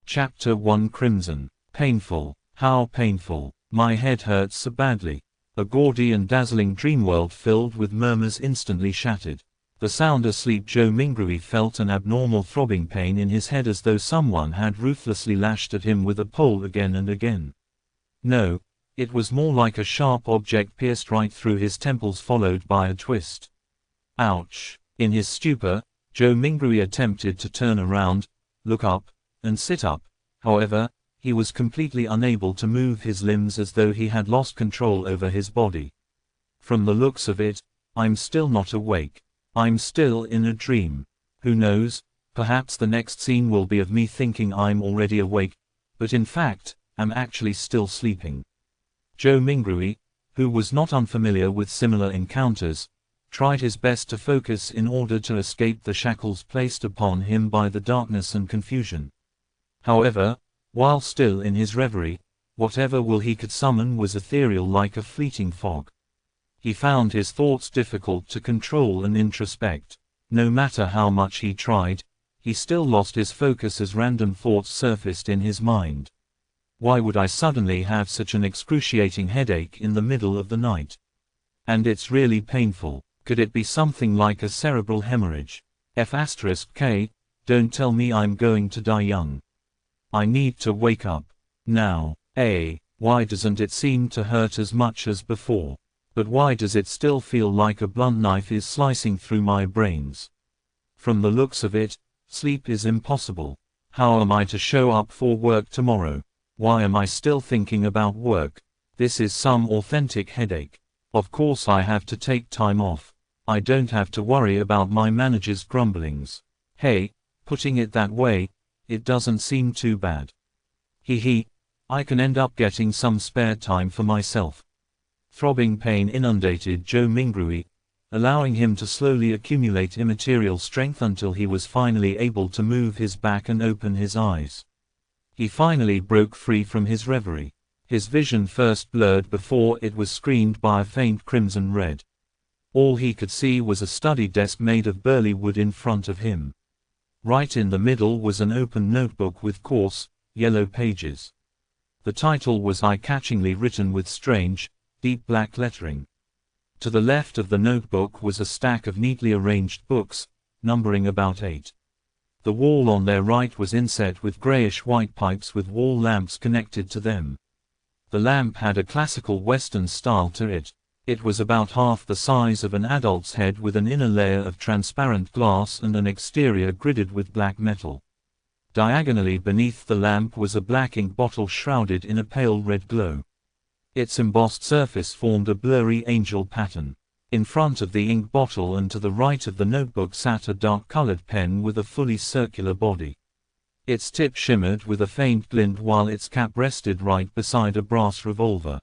Chapter 1 Crimson. Painful. How painful. My head hurts so badly. A gaudy and dazzling dream world filled with murmurs instantly shattered. The sound asleep Joe Mingrui felt an abnormal throbbing pain in his head as though someone had ruthlessly lashed at him with a pole again and again. No, it was more like a sharp object pierced right through his temples followed by a twist. Ouch. In his stupor, Joe Mingrui attempted to turn around, look up, and sit up. However, he was completely unable to move his limbs as though he had lost control over his body. From the looks of it, I'm still not awake. I'm still in a dream. Who knows, perhaps the next scene will be of me thinking I'm already awake, but in fact, I'm actually still sleeping. Joe Mingrui, who was not unfamiliar with similar encounters, tried his best to focus in order to escape the shackles placed upon him by the darkness and confusion. However, while still in his reverie, whatever will he could summon was ethereal like a fleeting fog. He found his thoughts difficult to control and introspect. No matter how much he tried, he still lost his focus as random thoughts surfaced in his mind. Why would I suddenly have such an excruciating headache in the middle of the night? And it's really painful. Could it be something like a cerebral hemorrhage? F*K, don't tell me I'm going to die young. I need to wake up. Now. Why doesn't it seem to hurt as much as before? But why does it still feel like a blunt knife is slicing through my brains? From the looks of it, sleep is impossible. How am I to show up for work tomorrow? Why am I still thinking about work? This is some authentic headache. Of course I have to take time off. I don't have to worry about my manager's grumblings. Hey, putting it that way, it doesn't seem too bad. I can end up getting some spare time for myself. Throbbing pain inundated Joe Mingrui, allowing him to slowly accumulate immaterial strength until he was finally able to move his back and open his eyes. He finally broke free from his reverie. His vision first blurred before it was screened by a faint crimson red. All he could see was a study desk made of burly wood in front of him. Right in the middle was an open notebook with coarse, yellow pages. The title was eye-catchingly written with strange, deep black lettering. To the left of the notebook was a stack of neatly arranged books, numbering about 8. The wall on their right was inset with grayish-white pipes with wall lamps connected to them. The lamp had a classical Western style to it. It was about half the size of an adult's head with an inner layer of transparent glass and an exterior gridded with black metal. Diagonally beneath the lamp was a black ink bottle shrouded in a pale red glow. Its embossed surface formed a blurry angel pattern. In front of the ink bottle and to the right of the notebook sat a dark-colored pen with a fully circular body. Its tip shimmered with a faint glint while its cap rested right beside a brass revolver.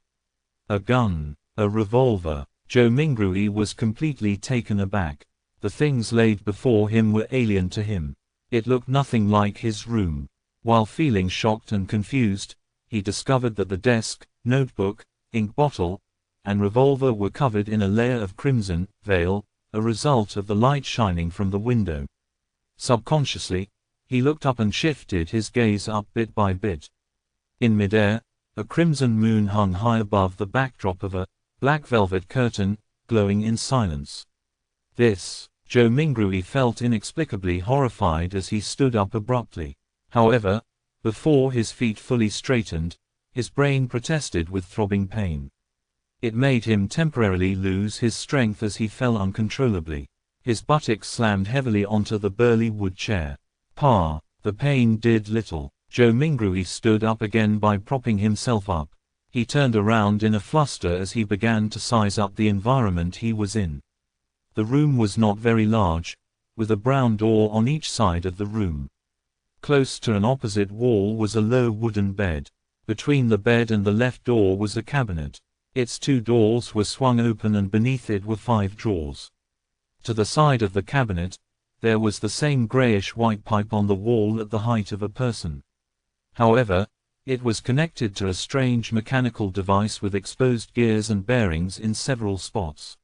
A gun. A revolver. Joe Mingrui was completely taken aback. The things laid before him were alien to him. It looked nothing like his room. While feeling shocked and confused, he discovered that the desk, notebook, ink bottle, and revolver were covered in a layer of crimson veil, a result of the light shining from the window. Subconsciously, he looked up and shifted his gaze up bit by bit. In midair, a crimson moon hung high above the backdrop of a black velvet curtain, glowing in silence. Joe Mingrui felt inexplicably horrified as he stood up abruptly. However, before his feet fully straightened, his brain protested with throbbing pain. It made him temporarily lose his strength as he fell uncontrollably. His buttocks slammed heavily onto the burly wood chair. The pain did little. Joe Mingrui stood up again by propping himself up. He turned around in a fluster as he began to size up the environment he was in. The room was not very large, with a brown door on each side of the room. Close to an opposite wall was a low wooden bed. Between the bed and the left door was a cabinet. Its 2 doors were swung open and beneath it were 5 drawers. To the side of the cabinet, there was the same grayish-white pipe on the wall at the height of a person. However, it was connected to a strange mechanical device with exposed gears and bearings in several spots.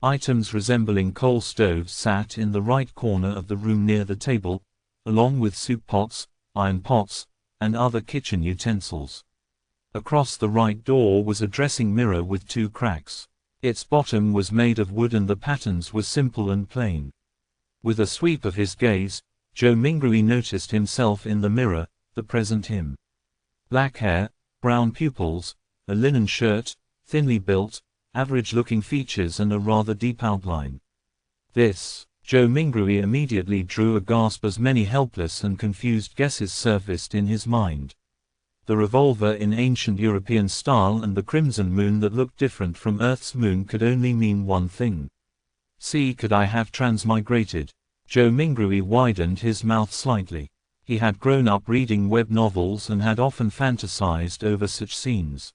Items resembling coal stoves sat in the right corner of the room near the table, along with soup pots, iron pots, and other kitchen utensils. Across the right door was a dressing mirror with 2 cracks. Its bottom was made of wood and the patterns were simple and plain. With a sweep of his gaze, Joe Mingrui noticed himself in the mirror, the present him. Black hair, brown pupils, a linen shirt, thinly built, average-looking features and a rather deep outline. This, Joe Mingrui immediately drew a gasp as many helpless and confused guesses surfaced in his mind. The revolver in ancient European style and the crimson moon that looked different from Earth's moon could only mean one thing. See, could I have transmigrated? Joe Mingrui widened his mouth slightly. He had grown up reading web novels and had often fantasized over such scenes.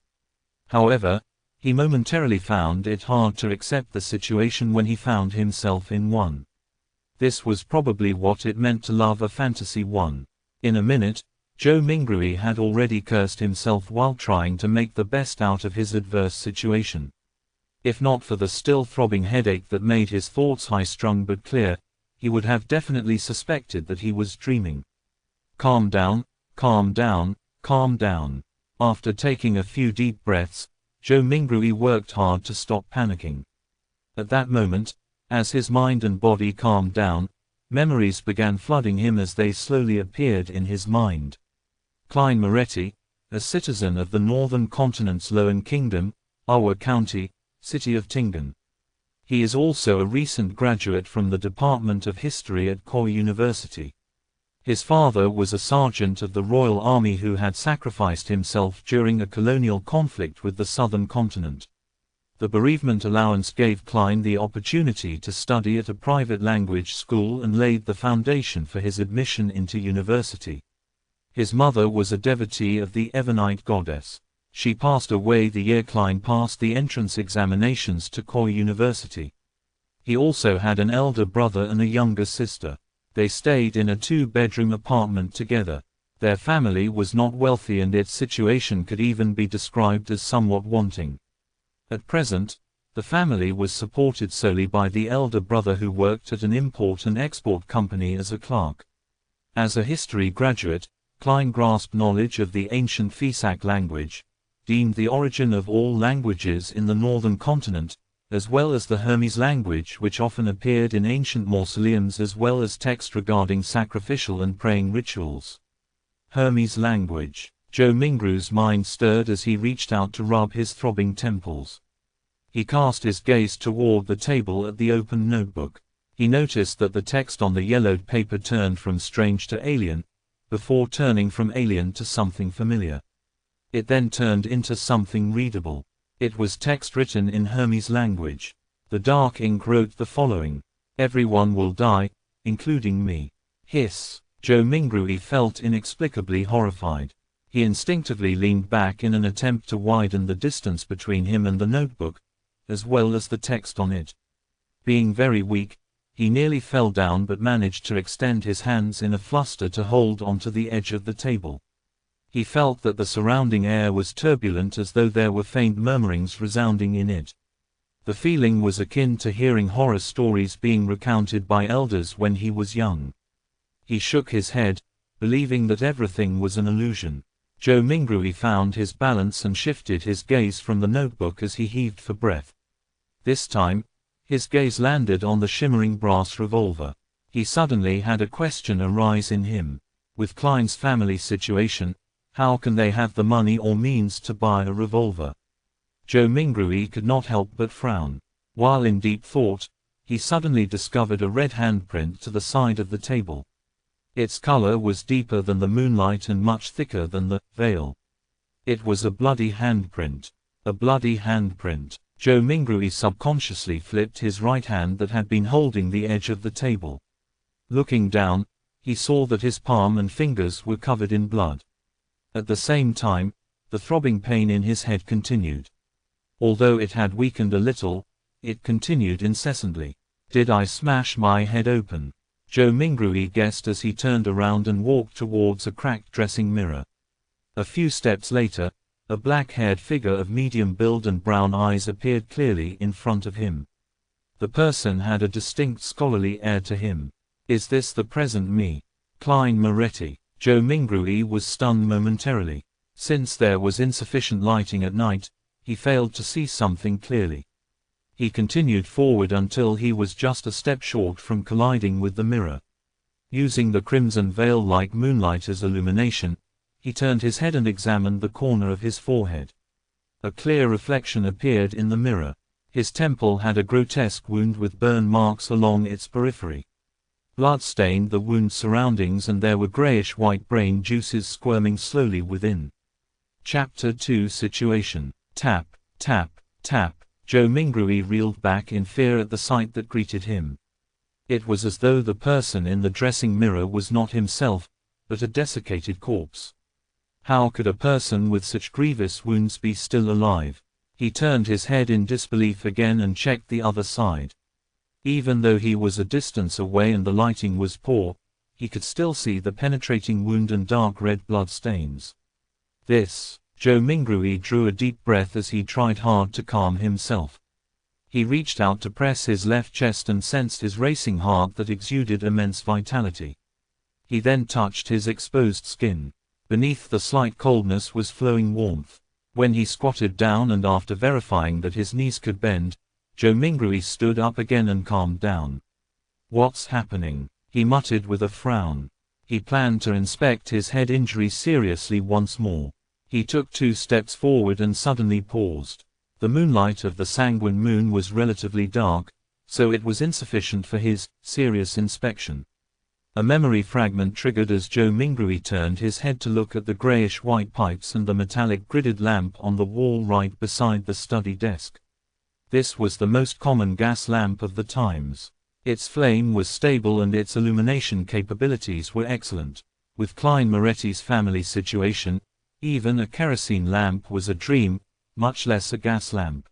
However, he momentarily found it hard to accept the situation when he found himself in one. This was probably what it meant to love a fantasy one. In a minute, Joe Mingrui had already cursed himself while trying to make the best out of his adverse situation. If not for the still throbbing headache that made his thoughts high-strung but clear, he would have definitely suspected that he was dreaming. Calm down, calm down, calm down. After taking a few deep breaths, Joe Mingrui worked hard to stop panicking. At that moment, as his mind and body calmed down, memories began flooding him as they slowly appeared in his mind. Klein Moretti, a citizen of the northern continent's Loan Kingdom, Awa County, city of Tingen. He is also a recent graduate from the Department of History at Koi University. His father was a sergeant of the Royal Army who had sacrificed himself during a colonial conflict with the southern continent. The bereavement allowance gave Klein the opportunity to study at a private language school and laid the foundation for his admission into university. His mother was a devotee of the Evernite goddess. She passed away the year Klein passed the entrance examinations to Koi University. He also had an elder brother and a younger sister. They stayed in a 2-bedroom apartment together. Their family was not wealthy and its situation could even be described as somewhat wanting. At present, the family was supported solely by the elder brother who worked at an import and export company as a clerk. As a history graduate, Klein grasped knowledge of the ancient Fisak language, deemed the origin of all languages in the northern continent, as well as the Hermes language which often appeared in ancient mausoleums as well as text regarding sacrificial and praying rituals. Hermes language. Joe Mingru's mind stirred as he reached out to rub his throbbing temples. He cast his gaze toward the table at the open notebook. He noticed that the text on the yellowed paper turned from strange to alien, before turning from alien to something familiar. It then turned into something readable. It was text written in Hermes language. The dark ink wrote the following: "Everyone will die, including me." Hiss. Joe Mingrui felt inexplicably horrified. He instinctively leaned back in an attempt to widen the distance between him and the notebook, as well as the text on it. Being very weak, he nearly fell down but managed to extend his hands in a fluster to hold onto the edge of the table. He felt that the surrounding air was turbulent as though there were faint murmurings resounding in it. The feeling was akin to hearing horror stories being recounted by elders when he was young. He shook his head, believing that everything was an illusion. Joe Mingrui found his balance and shifted his gaze from the notebook as he heaved for breath. This time, his gaze landed on the shimmering brass revolver. He suddenly had a question arise in him. With Klein's family situation, how can they have the money or means to buy a revolver? Joe Mingrui could not help but frown. While in deep thought, he suddenly discovered a red handprint to the side of the table. Its color was deeper than the moonlight and much thicker than the veil. It was a bloody handprint. A bloody handprint. Joe Mingrui subconsciously flipped his right hand that had been holding the edge of the table. Looking down, he saw that his palm and fingers were covered in blood. At the same time, the throbbing pain in his head continued. Although it had weakened a little, it continued incessantly. Did I smash my head open? Joe Mingrui guessed as he turned around and walked towards a cracked dressing mirror. A few steps later, a black-haired figure of medium build and brown eyes appeared clearly in front of him. The person had a distinct scholarly air to him. Is this the present me? Klein Moretti. Joe Mingrui was stunned momentarily. Since there was insufficient lighting at night, he failed to see something clearly. He continued forward until he was just a step short from colliding with the mirror. Using the crimson veil-like moonlight as illumination, he turned his head and examined the corner of his forehead. A clear reflection appeared in the mirror. His temple had a grotesque wound with burn marks along its periphery. Blood stained the wound's surroundings and there were grayish-white brain juices squirming slowly within. Chapter 2 Situation. Tap, tap, tap. Joe Mingrui reeled back in fear at the sight that greeted him. It was as though the person in the dressing mirror was not himself, but a desiccated corpse. How could a person with such grievous wounds be still alive? He turned his head in disbelief again and checked the other side. Even though he was a distance away and the lighting was poor, he could still see the penetrating wound and dark red blood stains. Joe Mingrui drew a deep breath as he tried hard to calm himself. He reached out to press his left chest and sensed his racing heart that exuded immense vitality. He then touched his exposed skin. Beneath the slight coldness was flowing warmth. When he squatted down and after verifying that his knees could bend, Joe Mingrui stood up again and calmed down. "What's happening?" he muttered with a frown. He planned to inspect his head injury seriously once more. He took 2 steps forward and suddenly paused. The moonlight of the sanguine moon was relatively dark, so it was insufficient for his serious inspection. A memory fragment triggered as Joe Mingrui turned his head to look at the grayish-white pipes and the metallic gridded lamp on the wall right beside the study desk. This was the most common gas lamp of the times. Its flame was stable and its illumination capabilities were excellent. With Klein Moretti's family situation, even a kerosene lamp was a dream, much less a gas lamp.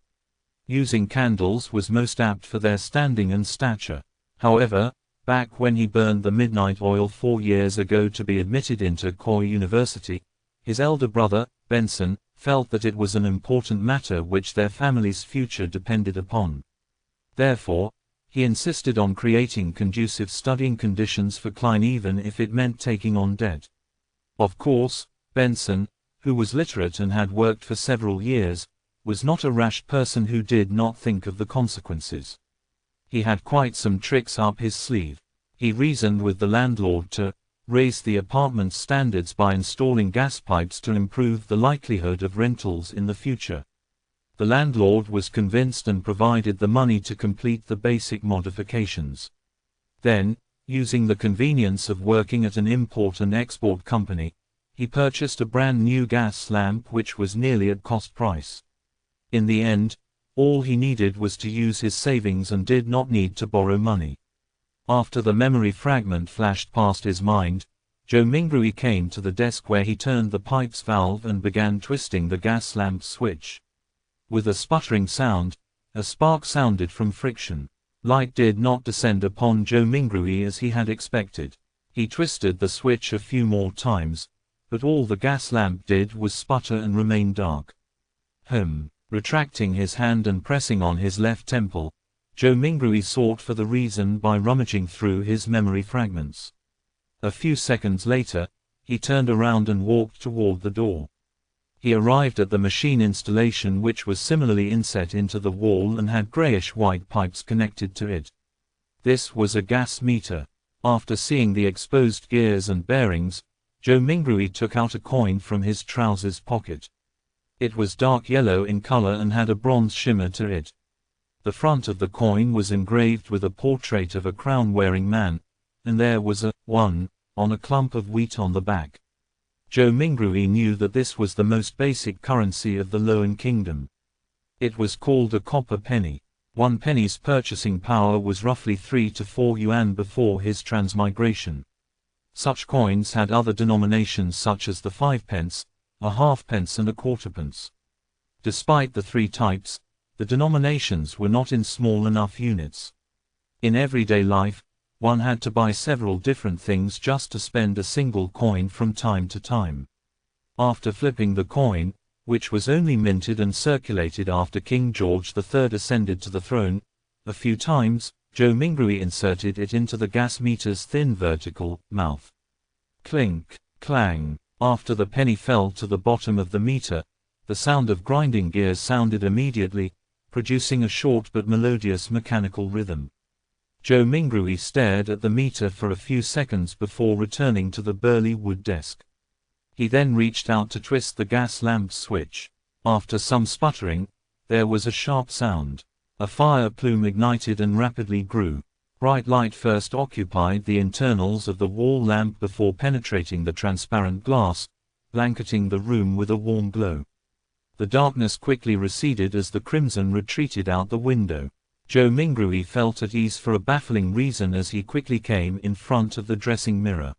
Using candles was most apt for their standing and stature. However, back when he burned the midnight oil 4 years ago to be admitted into Koi University, his elder brother, Benson, felt that it was an important matter which their family's future depended upon. Therefore, he insisted on creating conducive studying conditions for Klein even if it meant taking on debt. Of course, Benson, who was literate and had worked for several years, was not a rash person who did not think of the consequences. He had quite some tricks up his sleeve. He reasoned with the landlord to raise the apartment's standards by installing gas pipes to improve the likelihood of rentals in the future. The landlord was convinced and provided the money to complete the basic modifications. Then, using the convenience of working at an import and export company, he purchased a brand new gas lamp which was nearly at cost price. In the end, all he needed was to use his savings and did not need to borrow money. After the memory fragment flashed past his mind, Joe Mingrui came to the desk where he turned the pipe's valve and began twisting the gas lamp switch. With a sputtering sound, a spark sounded from friction. Light did not descend upon Joe Mingrui as he had expected. He twisted the switch a few more times, but all the gas lamp did was sputter and remain dark. Retracting his hand and pressing on his left temple, Joe Mingrui sought for the reason by rummaging through his memory fragments. A few seconds later, he turned around and walked toward the door. He arrived at the machine installation which was similarly inset into the wall and had grayish-white pipes connected to it. This was a gas meter. After seeing the exposed gears and bearings, Joe Mingrui took out a coin from his trousers pocket. It was dark yellow in color and had a bronze shimmer to it. The front of the coin was engraved with a portrait of a crown-wearing man, and there was a 1 on a clump of wheat on the back. Joe Mingrui knew that this was the most basic currency of the Loan Kingdom. It was called a copper penny. 1 penny's purchasing power was roughly 3 to 4 yuan before his transmigration. Such coins had other denominations such as the 5 pence, a half-pence and a quarter-pence. Despite the 3 types, the denominations were not in small enough units. In everyday life, one had to buy several different things just to spend a single coin from time to time. After flipping the coin, which was only minted and circulated after King George III ascended to the throne, a few times, Joe Mingrui inserted it into the gas meter's thin vertical mouth. Clink, Clang. After the penny fell to the bottom of the meter, the sound of grinding gears sounded immediately, producing a short but melodious mechanical rhythm. Joe Mingrui stared at the meter for a few seconds before returning to the burly wood desk. He then reached out to twist the gas lamp's switch. After some sputtering, there was a sharp sound. A fire plume ignited and rapidly grew. Bright light first occupied the internals of the wall lamp before penetrating the transparent glass, blanketing the room with a warm glow. The darkness quickly receded as the crimson retreated out the window. Joe Mingrui felt at ease for a baffling reason as he quickly came in front of the dressing mirror.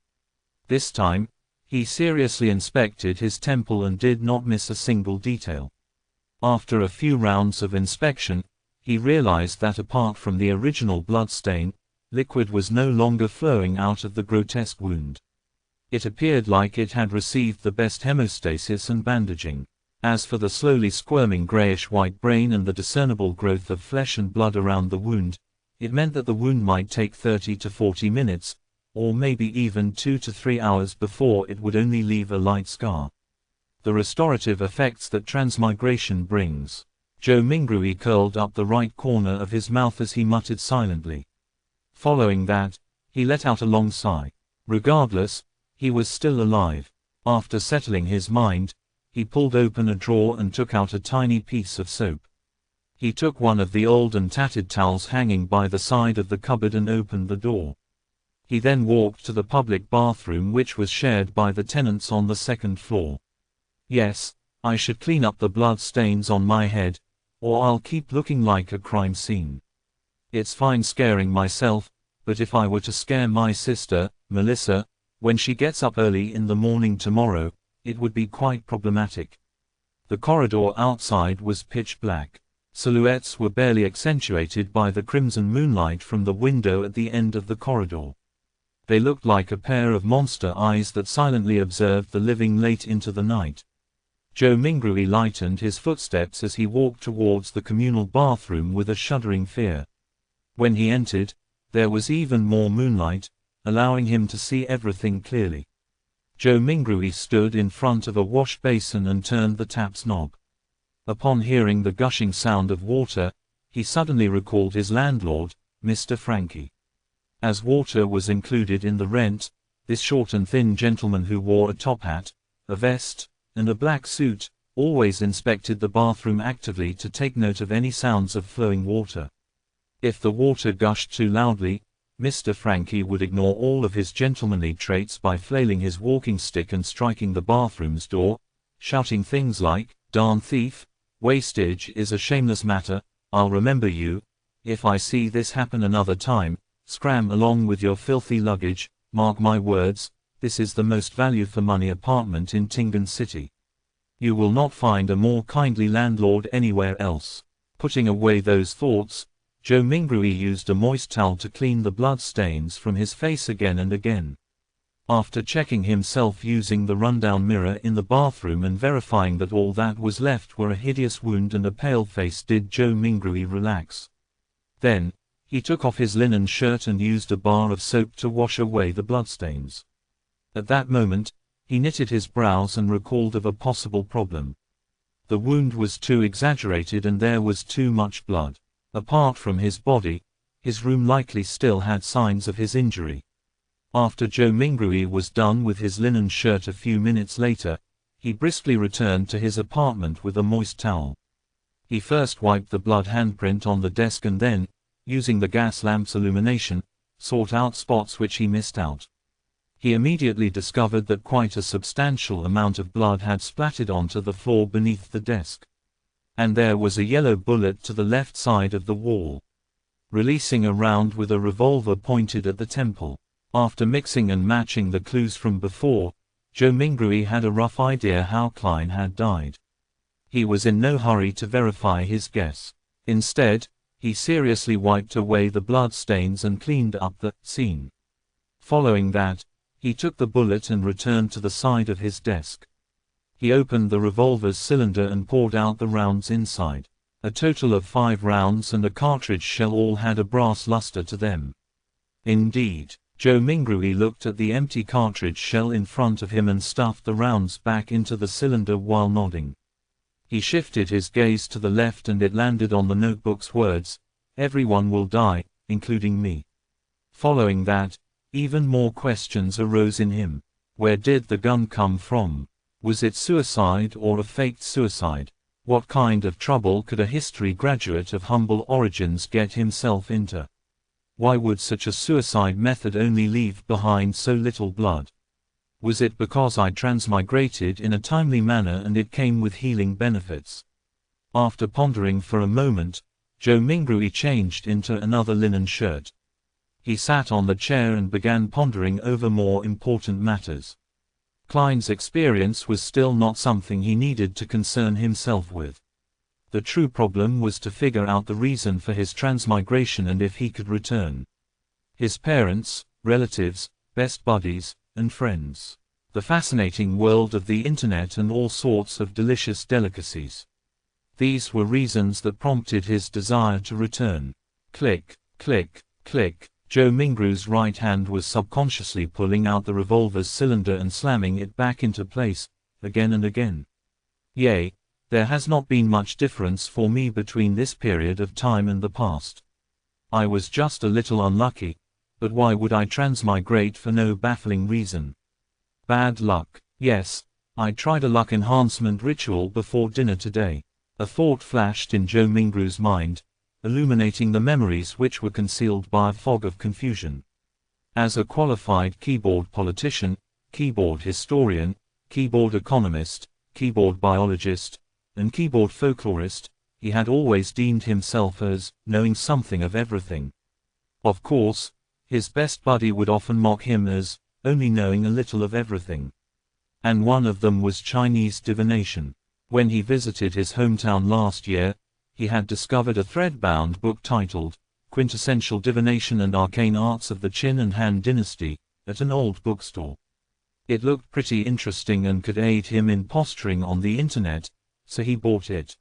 This time, he seriously inspected his temple and did not miss a single detail. After a few rounds of inspection, he realized that apart from the original blood stain, liquid was no longer flowing out of the grotesque wound. It appeared like it had received the best hemostasis and bandaging. As for the slowly squirming grayish-white brain and the discernible growth of flesh and blood around the wound, it meant that the wound might take 30 to 40 minutes, or maybe even 2 to 3 hours before it would only leave a light scar. The restorative effects that transmigration brings. Joe Mingrui curled up the right corner of his mouth as he muttered silently. Following that, he let out a long sigh. Regardless, he was still alive. After settling his mind, he pulled open a drawer and took out a tiny piece of soap. He took one of the old and tattered towels hanging by the side of the cupboard and opened the door. He then walked to the public bathroom which was shared by the tenants on the second floor. Yes, I should clean up the blood stains on my head, or I'll keep looking like a crime scene. It's fine scaring myself, but if I were to scare my sister, Melissa, when she gets up early in the morning tomorrow, it would be quite problematic. The corridor outside was pitch black. Silhouettes were barely accentuated by the crimson moonlight from the window at the end of the corridor. They looked like a pair of monster eyes that silently observed the living late into the night. Joe Mingrui lightened his footsteps as he walked towards the communal bathroom with a shuddering fear. When he entered, there was even more moonlight, allowing him to see everything clearly. Joe Mingrui stood in front of a wash basin and turned the tap's knob. Upon hearing the gushing sound of water, he suddenly recalled his landlord, Mr. Frankie. As water was included in the rent, this short and thin gentleman who wore a top hat, a vest, and a black suit, always inspected the bathroom actively to take note of any sounds of flowing water. If the water gushed too loudly, Mr. Frankie would ignore all of his gentlemanly traits by flailing his walking stick and striking the bathroom's door, shouting things like, "Darn thief, wastage is a shameless matter, I'll remember you, if I see this happen another time, scram along with your filthy luggage, mark my words, this is the most value-for-money apartment in Tingan City. You will not find a more kindly landlord anywhere else." Putting away those thoughts, Joe Mingrui used a moist towel to clean the blood stains from his face again and again. After checking himself using the rundown mirror in the bathroom and verifying that all that was left were a hideous wound and a pale face, did Joe Mingrui relax. Then, he took off his linen shirt and used a bar of soap to wash away the bloodstains. At that moment, he knitted his brows and recalled of a possible problem. The wound was too exaggerated and there was too much blood. Apart from his body, his room likely still had signs of his injury. After Joe Mingrui was done with his linen shirt a few minutes later, he briskly returned to his apartment with a moist towel. He first wiped the blood handprint on the desk and then, using the gas lamp's illumination, sought out spots which he missed out. He immediately discovered that quite a substantial amount of blood had splattered onto the floor beneath the desk. And there was a yellow bullet to the left side of the wall. Releasing a round with a revolver pointed at the temple. After mixing and matching the clues from before, Joe Mingrui had a rough idea how Klein had died. He was in no hurry to verify his guess. Instead, he seriously wiped away the blood stains and cleaned up the scene. Following that, he took the bullet and returned to the side of his desk. He opened the revolver's cylinder and poured out the rounds inside. A total of 5 rounds and a cartridge shell all had a brass luster to them. Indeed, Joe Mingrui looked at the empty cartridge shell in front of him and stuffed the rounds back into the cylinder while nodding. He shifted his gaze to the left and it landed on the notebook's words, "Everyone will die, including me." Following that, even more questions arose in him. Where did the gun come from? Was it suicide or a faked suicide? What kind of trouble could a history graduate of humble origins get himself into? Why would such a suicide method only leave behind so little blood? Was it because I transmigrated in a timely manner and it came with healing benefits? After pondering for a moment, Joe Mingrui changed into another linen shirt. He sat on the chair and began pondering over more important matters. Klein's experience was still not something he needed to concern himself with. The true problem was to figure out the reason for his transmigration and if he could return. His parents, relatives, best buddies, and friends. The fascinating world of the internet and all sorts of delicious delicacies. These were reasons that prompted his desire to return. Click, click, click. Joe Mingru's right hand was subconsciously pulling out the revolver's cylinder and slamming it back into place, again and again. Yay, there has not been much difference for me between this period of time and the past. I was just a little unlucky, but why would I transmigrate for no baffling reason? Bad luck. Yes, I tried a luck enhancement ritual before dinner today. A thought flashed in Joe Mingru's mind, illuminating the memories which were concealed by a fog of confusion. As a qualified keyboard politician, keyboard historian, keyboard economist, keyboard biologist, and keyboard folklorist, he had always deemed himself as knowing something of everything. Of course, his best buddy would often mock him as only knowing a little of everything. And one of them was Chinese divination. When he visited his hometown last year, he had discovered a thread-bound book titled Quintessential Divination and Arcane Arts of the Qin and Han Dynasty at an old bookstore. It looked pretty interesting and could aid him in posturing on the internet, so he bought it.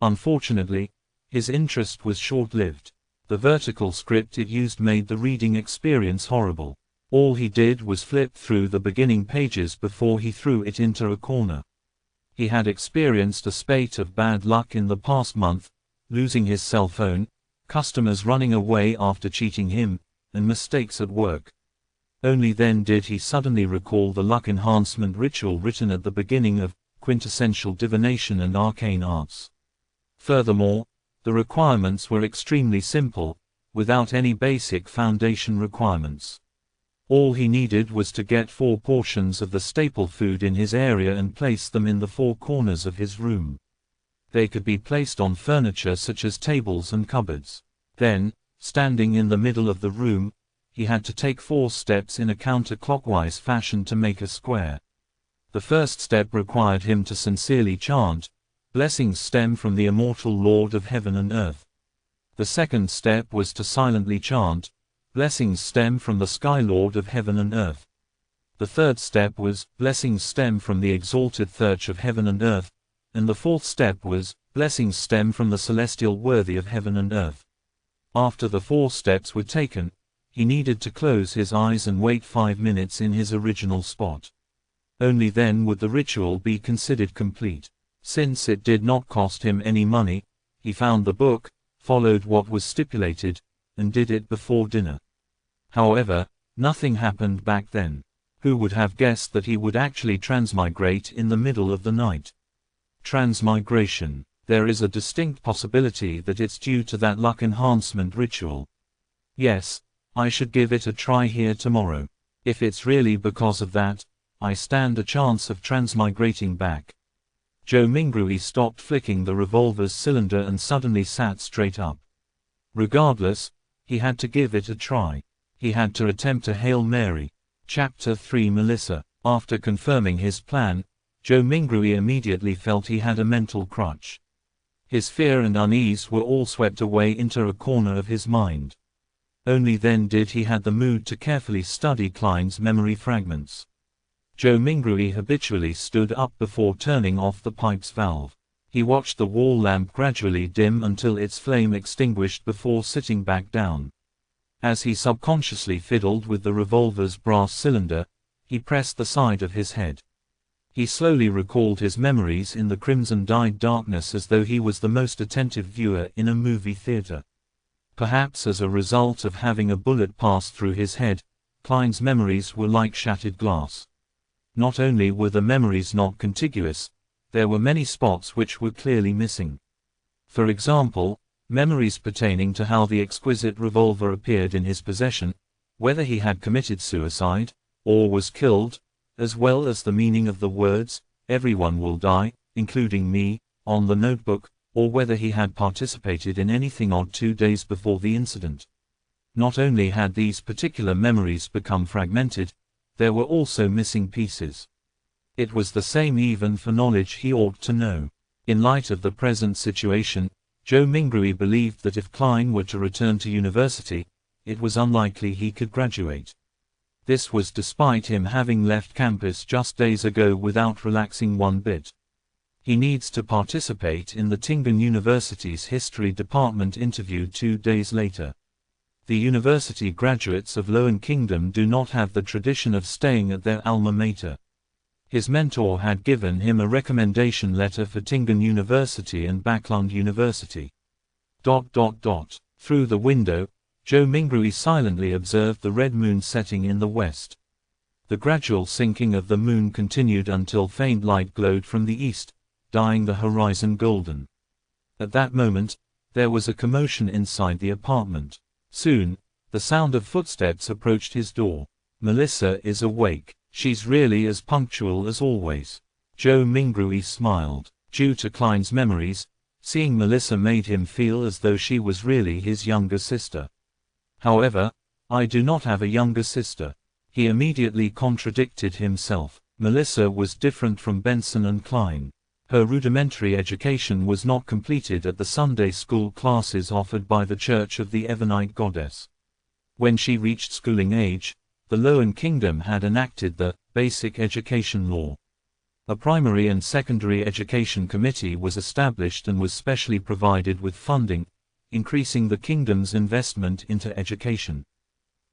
Unfortunately, his interest was short-lived. The vertical script it used made the reading experience horrible. All he did was flip through the beginning pages before he threw it into a corner. He had experienced a spate of bad luck in the past month, losing his cell phone, customers running away after cheating him, and mistakes at work. Only then did he suddenly recall the luck enhancement ritual written at the beginning of Quintessential Divination and Arcane Arts. Furthermore, the requirements were extremely simple, without any basic foundation requirements. All he needed was to get 4 portions of the staple food in his area and place them in the 4 corners of his room. They could be placed on furniture such as tables and cupboards. Then, standing in the middle of the room, he had to take 4 steps in a counterclockwise fashion to make a square. The first step required him to sincerely chant, "Blessings stem from the immortal Lord of heaven and earth." The second step was to silently chant, "Blessings stem from the Sky Lord of heaven and earth." The third step was, "Blessings stem from the exalted Thirch of heaven and earth," and the fourth step was, "Blessings stem from the celestial worthy of heaven and earth." After the 4 steps were taken, he needed to close his eyes and wait 5 minutes in his original spot. Only then would the ritual be considered complete. Since it did not cost him any money, he found the book, followed what was stipulated, and did it before dinner. However, nothing happened back then. Who would have guessed that he would actually transmigrate in the middle of the night? Transmigration. There is a distinct possibility that it's due to that luck enhancement ritual. Yes, I should give it a try here tomorrow. If it's really because of that, I stand a chance of transmigrating back. Joe Mingrui stopped flicking the revolver's cylinder and suddenly sat straight up. Regardless, he had to give it a try. He had to attempt a Hail Mary. Chapter 3 Melissa. After confirming his plan, Joe Mingrui immediately felt he had a mental crutch. His fear and unease were all swept away into a corner of his mind. Only then did he have the mood to carefully study Klein's memory fragments. Joe Mingrui habitually stood up before turning off the pipe's valve. He watched the wall lamp gradually dim until its flame extinguished before sitting back down. As he subconsciously fiddled with the revolver's brass cylinder, he pressed the side of his head. He slowly recalled his memories in the crimson-dyed darkness as though he was the most attentive viewer in a movie theater. Perhaps as a result of having a bullet pass through his head, Klein's memories were like shattered glass. Not only were the memories not contiguous, there were many spots which were clearly missing. For example, memories pertaining to how the exquisite revolver appeared in his possession, whether he had committed suicide, or was killed, as well as the meaning of the words, "Everyone will die, including me," on the notebook, or whether he had participated in anything odd 2 days before the incident. Not only had these particular memories become fragmented, there were also missing pieces. It was the same even for knowledge he ought to know. In light of the present situation, Joe Mingrui believed that if Klein were to return to university, it was unlikely he could graduate. This was despite him having left campus just days ago without relaxing one bit. He needs to participate in the Tingen University's history department interview 2 days later. The university graduates of Lowen Kingdom do not have the tradition of staying at their alma mater. His mentor had given him a recommendation letter for Tingen University and Backlund University. Through the window, Joe Mingrui silently observed the red moon setting in the west. The gradual sinking of the moon continued until faint light glowed from the east, dyeing the horizon golden. At that moment, there was a commotion inside the apartment. Soon, the sound of footsteps approached his door. "Melissa is awake. She's really as punctual as always." Joe Mingrui smiled. Due to Klein's memories, seeing Melissa made him feel as though she was really his younger sister. "However, I do not have a younger sister." He immediately contradicted himself. Melissa was different from Benson and Klein. Her rudimentary education was not completed at the Sunday school classes offered by the Church of the Ebonite Goddess. When she reached schooling age, the Lowen Kingdom had enacted the Basic Education Law. A primary and secondary education committee was established and was specially provided with funding, increasing the kingdom's investment into education.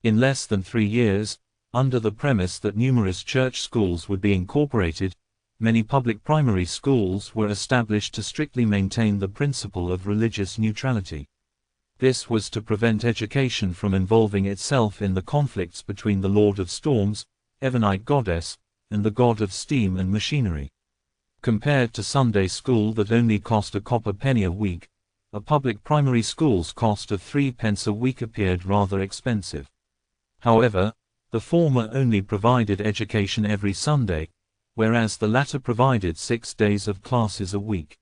In less than 3 years, under the premise that numerous church schools would be incorporated, many public primary schools were established to strictly maintain the principle of religious neutrality. This was to prevent education from involving itself in the conflicts between the Lord of Storms, Ebonite Goddess, and the god of steam and machinery. Compared to Sunday school that only cost a copper penny a week, a public primary school's cost of 3 pence a week appeared rather expensive. However, the former only provided education every Sunday, whereas the latter provided 6 days of classes a week.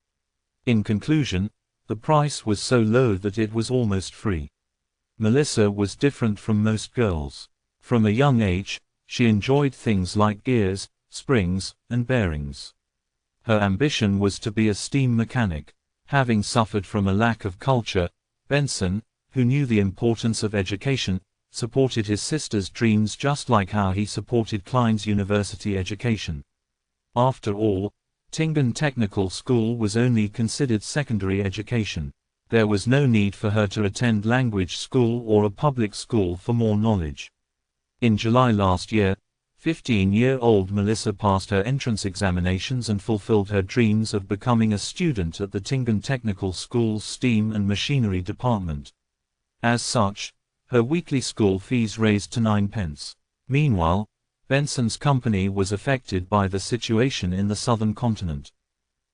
In conclusion, the price was so low that it was almost free. Melissa was different from most girls. From a young age, she enjoyed things like gears, springs, and bearings. Her ambition was to be a steam mechanic. Having suffered from a lack of culture, Benson, who knew the importance of education, supported his sister's dreams just like how he supported Klein's university education. After all, Tingen Technical School was only considered secondary education. There was no need for her to attend language school or a public school for more knowledge. In July last year, 15-year-old Melissa passed her entrance examinations and fulfilled her dreams of becoming a student at the Tingen Technical School's Steam and Machinery department. As such, her weekly school fees raised to 9 pence. Meanwhile, Benson's company was affected by the situation in the southern continent.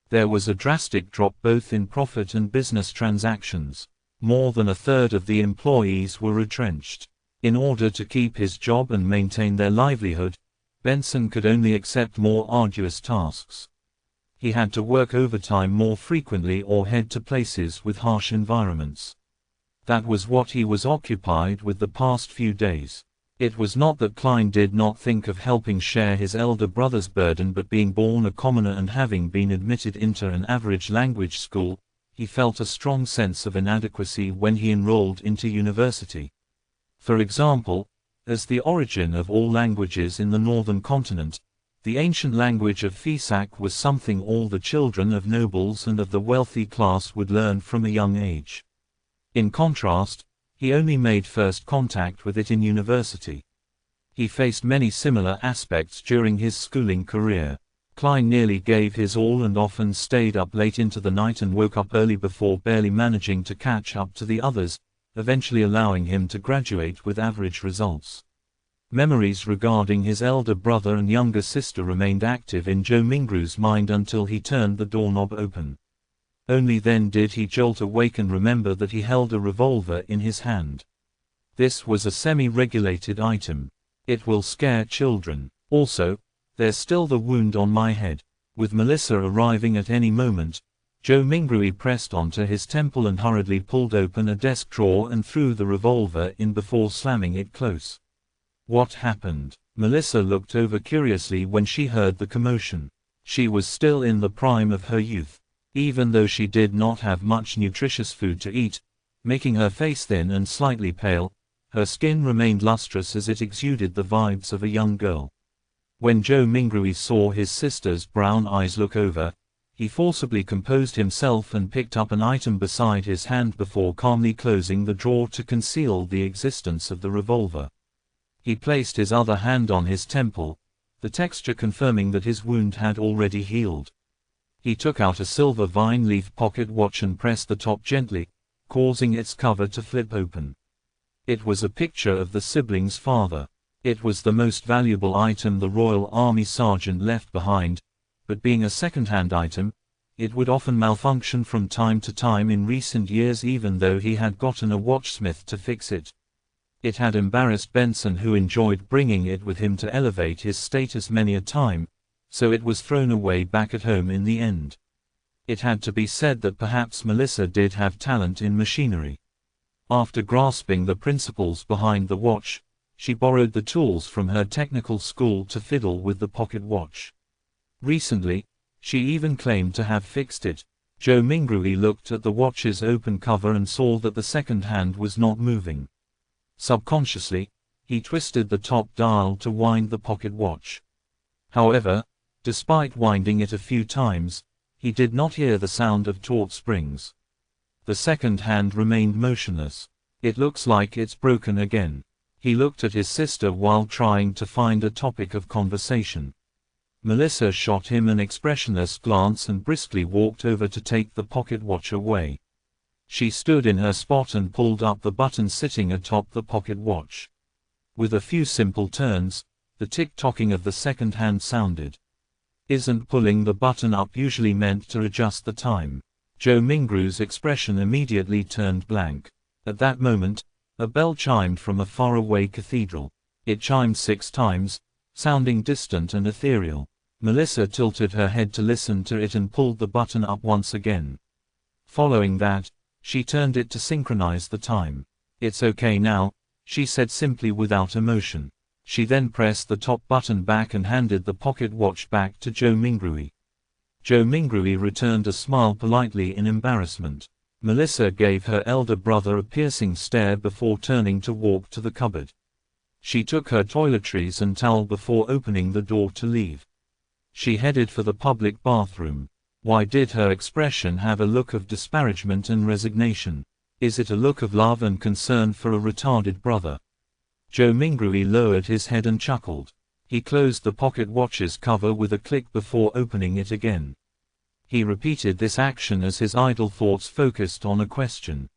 There was a drastic drop both in profit and business transactions. More than a third of the employees were retrenched. In order to keep his job and maintain their livelihood, Benson could only accept more arduous tasks. He had to work overtime more frequently or head to places with harsh environments. That was what he was occupied with the past few days. It was not that Klein did not think of helping share his elder brother's burden, but being born a commoner and having been admitted into an average language school, he felt a strong sense of inadequacy when he enrolled into university. For example, as the origin of all languages in the northern continent, the ancient language of Fisak was something all the children of nobles and of the wealthy class would learn from a young age. In contrast, He only made first contact with it in university. He faced many similar aspects during his schooling career. Klein nearly gave his all and often stayed up late into the night and woke up early before barely managing to catch up to the others, eventually allowing him to graduate with average results. Memories regarding his elder brother and younger sister remained active in Joe Mingru's mind until he turned the doorknob open. Only then did he jolt awake and remember that he held a revolver in his hand. This was a semi-regulated item. It will scare children. Also, there's still the wound on my head. With Melissa arriving at any moment, Joe Mingru pressed onto his temple and hurriedly pulled open a desk drawer and threw the revolver in before slamming it close. What happened? Melissa looked over curiously when she heard the commotion. She was still in the prime of her youth. Even though she did not have much nutritious food to eat, making her face thin and slightly pale, her skin remained lustrous as it exuded the vibes of a young girl. When Joe Mingru saw his sister's brown eyes look over, he forcibly composed himself and picked up an item beside his hand before calmly closing the drawer to conceal the existence of the revolver. He placed his other hand on his temple, the texture confirming that his wound had already healed. He took out a silver vine leaf pocket watch and pressed the top gently, causing its cover to flip open. It was a picture of the siblings' father. It was the most valuable item the Royal Army sergeant left behind, but being a second-hand item, it would often malfunction from time to time in recent years even though he had gotten a watchsmith to fix it. It had embarrassed Benson, who enjoyed bringing it with him to elevate his status many a time, so it was thrown away back at home in the end. It had to be said that perhaps Melissa did have talent in machinery. After grasping the principles behind the watch, she borrowed the tools from her technical school to fiddle with the pocket watch. Recently, she even claimed to have fixed it. Joe Mingru looked at the watch's open cover and saw that the second hand was not moving. Subconsciously, he twisted the top dial to wind the pocket watch. However, despite winding it a few times, he did not hear the sound of taut springs. The second hand remained motionless. It looks like it's broken again. He looked at his sister while trying to find a topic of conversation. Melissa shot him an expressionless glance and briskly walked over to take the pocket watch away. She stood in her spot and pulled up the button sitting atop the pocket watch. With a few simple turns, the tick-tocking of the second hand sounded. Isn't pulling the button up usually meant to adjust the time? Joe Mingru's expression immediately turned blank. At that moment, a bell chimed from a faraway cathedral. It chimed 6 times, sounding distant and ethereal. Melissa tilted her head to listen to it and pulled the button up once again. Following that, she turned it to synchronize the time. "It's okay now," she said simply without emotion. She then pressed the top button back and handed the pocket watch back to Joe Mingru. Joe Mingru returned a smile politely in embarrassment. Melissa gave her elder brother a piercing stare before turning to walk to the cupboard. She took her toiletries and towel before opening the door to leave. She headed for the public bathroom. Why did her expression have a look of disparagement and resignation? Is it a look of love and concern for a retarded brother? Joe Mingru lowered his head and chuckled. He closed the pocket watch's cover with a click before opening it again. He repeated this action as his idle thoughts focused on a question.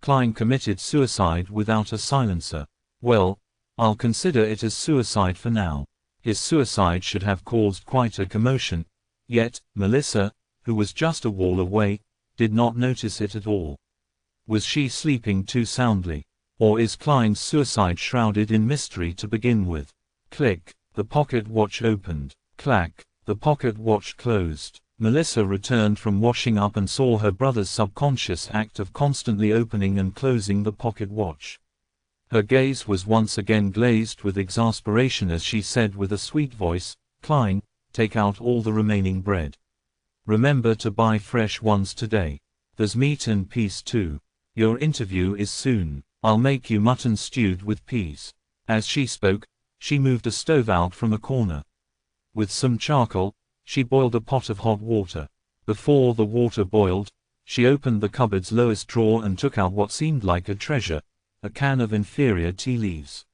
Klein committed suicide without a silencer. Well, I'll consider it as suicide for now. His suicide should have caused quite a commotion, yet, Melissa, who was just a wall away, did not notice it at all. Was she sleeping too soundly? Or is Klein's suicide shrouded in mystery to begin with? Click, the pocket watch opened. Clack, the pocket watch closed. Melissa returned from washing up and saw her brother's subconscious act of constantly opening and closing the pocket watch. Her gaze was once again glazed with exasperation as she said with a sweet voice, "Klein, take out all the remaining bread. Remember to buy fresh ones today. There's meat and peas too. Your interview is soon. I'll make you mutton stewed with peas." As she spoke, she moved a stove out from a corner. With some charcoal, she boiled a pot of hot water. Before the water boiled, she opened the cupboard's lowest drawer and took out what seemed like a treasure, a can of inferior tea leaves.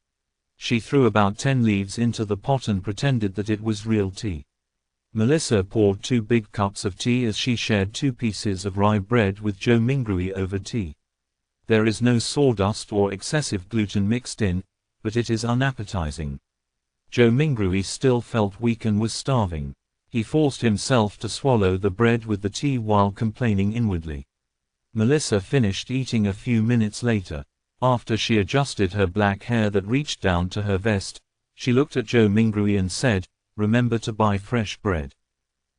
She threw about 10 leaves into the pot and pretended that it was real tea. Melissa poured 2 big cups of tea as she shared 2 pieces of rye bread with Joe Mingrui over tea. There is no sawdust or excessive gluten mixed in, but it is unappetizing. Joe Mingrui still felt weak and was starving. He forced himself to swallow the bread with the tea while complaining inwardly. Melissa finished eating a few minutes later. After she adjusted her black hair that reached down to her vest, she looked at Joe Mingrui and said, "Remember to buy fresh bread.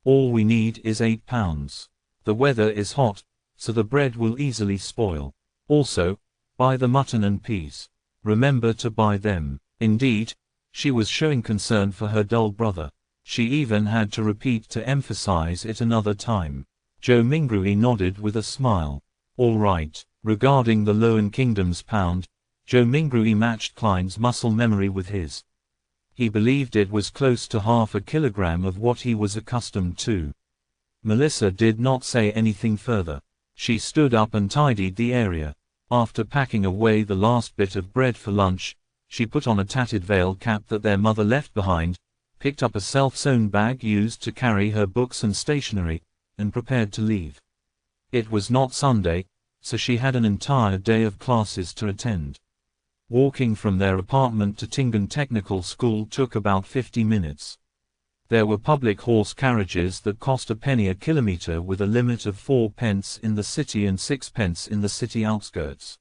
All we need is 8 pounds. The weather is hot, so the bread will easily spoil. Also, buy the mutton and peas. Remember to buy them." Indeed, she was showing concern for her dull brother. She even had to repeat to emphasize it another time. Joe Mingrui nodded with a smile. All right. Regarding the Lowen Kingdom's pound, Joe Mingrui matched Klein's muscle memory with his. He believed it was close to half a kilogram of what he was accustomed to. Melissa did not say anything further. She stood up and tidied the area. After packing away the last bit of bread for lunch, she put on a tattered veil cap that their mother left behind, picked up a self-sewn bag used to carry her books and stationery, and prepared to leave. It was not Sunday, so she had an entire day of classes to attend. Walking from their apartment to Tingen Technical School took about 50 minutes. There were public horse carriages that cost a penny a kilometer with a limit of 4 pence in the city and 6 pence in the city outskirts.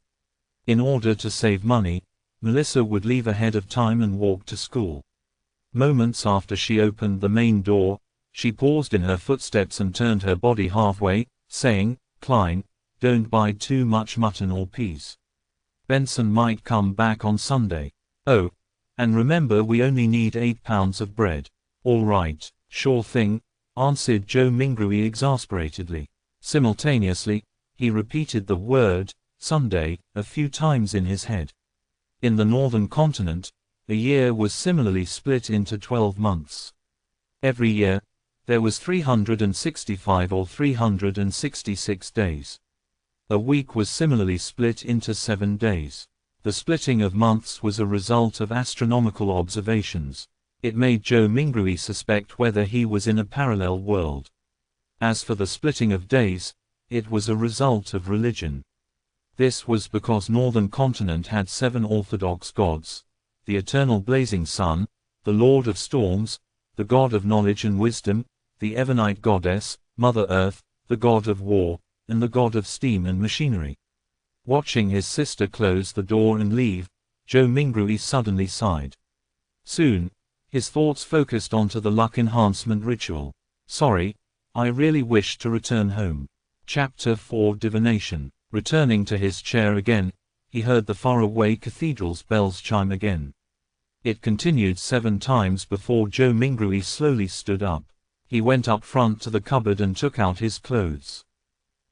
In order to save money, Melissa would leave ahead of time and walk to school. Moments after she opened the main door, she paused in her footsteps and turned her body halfway, saying, "Klein, don't buy too much mutton or peas. Benson might come back on Sunday. Oh, and remember we only need 8 pounds of bread." "All right, sure thing," answered Joe Mingrui exasperatedly. Simultaneously, he repeated the word, Sunday, a few times in his head. In the northern continent, a year was similarly split into 12 months. Every year, there was 365 or 366 days. A week was similarly split into 7 days. The splitting of months was a result of astronomical observations. It made Joe Mingrui suspect whether he was in a parallel world. As for the splitting of days, it was a result of religion. This was because Northern Continent had 7 orthodox gods: the eternal blazing sun, the Lord of Storms, the God of Knowledge and Wisdom, the Evernite Goddess, Mother Earth, the God of War, and the God of Steam and Machinery. Watching his sister close the door and leave, Joe Mingrui suddenly sighed. Soon, his thoughts focused onto the luck enhancement ritual. "Sorry, I really wish to return home." Chapter 4 Divination. Returning to his chair again, he heard the faraway cathedral's bells chime again. It continued 7 times before Joe Mingrui slowly stood up. He went up front to the cupboard and took out his clothes.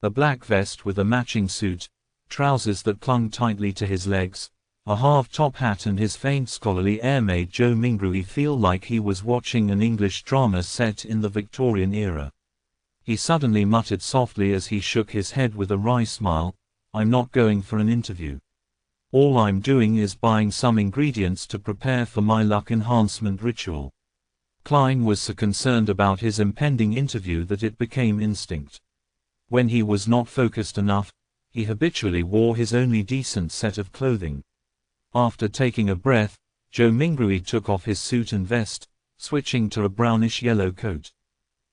A black vest with a matching suit, trousers that clung tightly to his legs, a half-top hat and his faint scholarly air made Joe Mingrui feel like he was watching an English drama set in the Victorian era. He suddenly muttered softly as he shook his head with a wry smile, "I'm not going for an interview. All I'm doing is buying some ingredients to prepare for my luck enhancement ritual." Klein was so concerned about his impending interview that it became instinct. When he was not focused enough, he habitually wore his only decent set of clothing. After taking a breath, Joe Mingrui took off his suit and vest, switching to a brownish-yellow coat.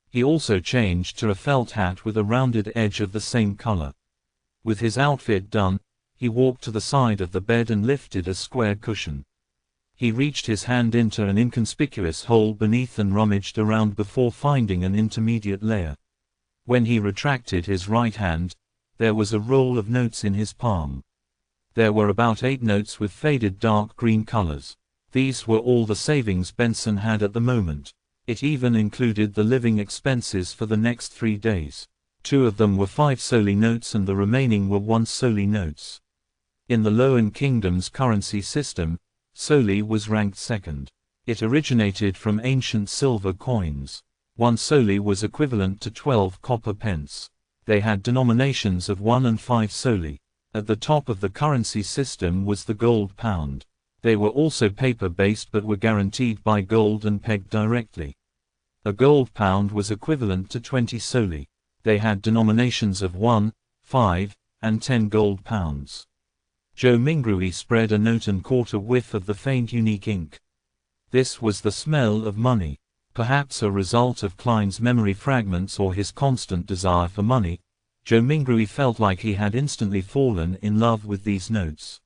He also changed to a felt hat with a rounded edge of the same color. With his outfit done, he walked to the side of the bed and lifted a square cushion. He reached his hand into an inconspicuous hole beneath and rummaged around before finding an intermediate layer. When he retracted his right hand, there was a roll of notes in his palm. There were about 8 notes with faded dark green colors. These were all the savings Benson had at the moment. It even included the living expenses for the next 3 days. 2 of them were 5 solely notes and the remaining were 1 solely notes. In the Lowen Kingdom's currency system, solely was ranked second. It originated from ancient silver coins. 1 solely was equivalent to 12 copper pence. They had denominations of 1 and 5 solely. At the top of the currency system was the gold pound. They were also paper-based but were guaranteed by gold and pegged directly. A gold pound was equivalent to 20 soldi. They had denominations of 1, 5, and 10 gold pounds. Joe Mingrui spread a note and caught a whiff of the faint unique ink. This was the smell of money. Perhaps a result of Klein's memory fragments or his constant desire for money, Joe Mingrui felt like he had instantly fallen in love with these notes.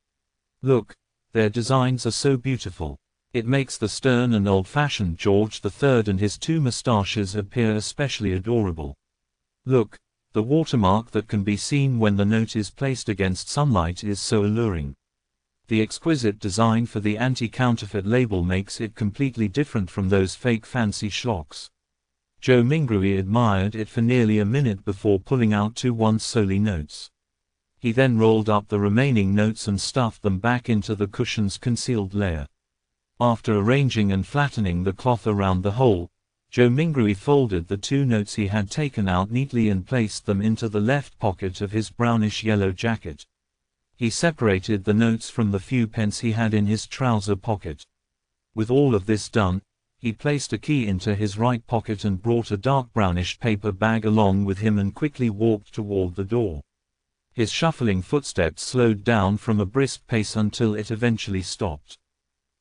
Look, their designs are so beautiful. It makes the stern and old-fashioned George III and his two moustaches appear especially adorable. Look, the watermark that can be seen when the note is placed against sunlight is so alluring. The exquisite design for the anti-counterfeit label makes it completely different from those fake fancy schlocks. Joe Mingrui admired it for nearly a minute before pulling out 2 1-soldi notes. He then rolled up the remaining notes and stuffed them back into the cushion's concealed layer. After arranging and flattening the cloth around the hole, Joe Mingrui folded the 2 notes he had taken out neatly and placed them into the left pocket of his brownish-yellow jacket. He separated the notes from the few pence he had in his trouser pocket. With all of this done, he placed a key into his right pocket and brought a dark brownish paper bag along with him and quickly walked toward the door. His shuffling footsteps slowed down from a brisk pace until it eventually stopped.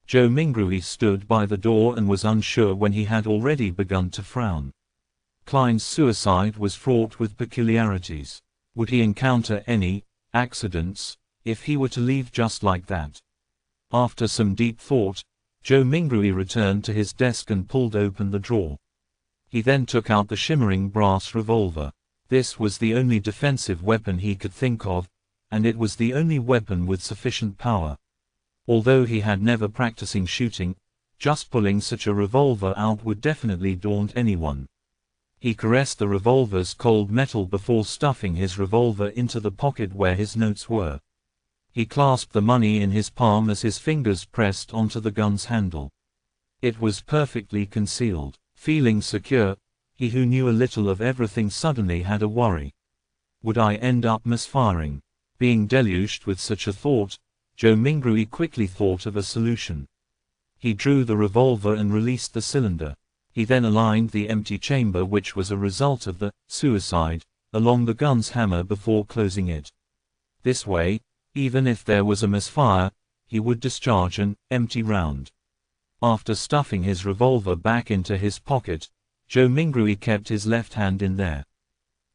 Joe Mingrui stood by the door and was unsure when he had already begun to frown. Klein's suicide was fraught with peculiarities. Would he encounter any accidents if he were to leave just like that? After some deep thought, Joe Mingrui returned to his desk and pulled open the drawer. He then took out the shimmering brass revolver. This was the only defensive weapon he could think of, and it was the only weapon with sufficient power. Although he had never practicing shooting, just pulling such a revolver out would definitely daunt anyone. He caressed the revolver's cold metal before stuffing his revolver into the pocket where his notes were. He clasped the money in his palm as his fingers pressed onto the gun's handle. It was perfectly concealed. Feeling secure, he who knew a little of everything suddenly had a worry. Would I end up misfiring? Being deluged with such a thought, Joe Mingrui quickly thought of a solution. He drew the revolver and released the cylinder. He then aligned the empty chamber, which was a result of the suicide, along the gun's hammer before closing it. This way, even if there was a misfire, he would discharge an empty round. After stuffing his revolver back into his pocket, Joe Mingrui kept his left hand in there.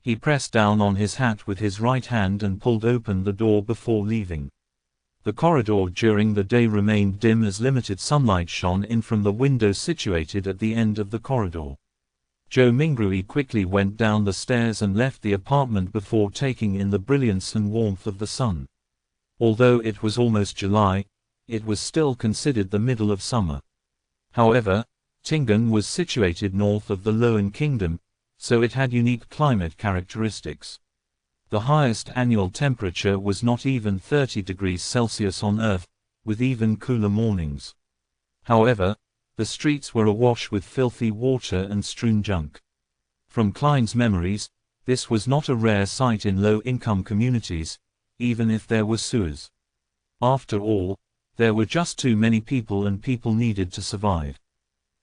He pressed down on his hat with his right hand and pulled open the door before leaving. The corridor during the day remained dim as limited sunlight shone in from the window situated at the end of the corridor. Joe Mingrui quickly went down the stairs and left the apartment before taking in the brilliance and warmth of the sun. Although it was almost July, it was still considered the middle of summer. However, Tingen was situated north of the Loan Kingdom, so it had unique climate characteristics. The highest annual temperature was not even 30 degrees Celsius on Earth, with even cooler mornings. However, the streets were awash with filthy water and strewn junk. From Klein's memories, this was not a rare sight in low-income communities, even if there were sewers. After all, there were just too many people and people needed to survive.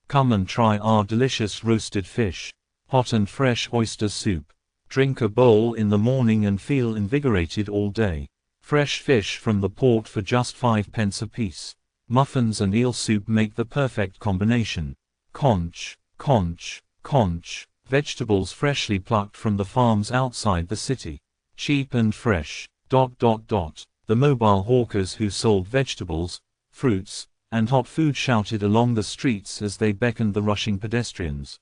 Come and try our delicious roasted fish, hot and fresh oyster soup. Drink a bowl in the morning and feel invigorated all day. Fresh fish from the port for just 5 pence apiece. Muffins and eel soup make the perfect combination. Conch, conch, conch. Vegetables freshly plucked from the farms outside the city. Cheap and fresh. ... The mobile hawkers who sold vegetables, fruits, and hot food shouted along the streets as they beckoned the rushing pedestrians.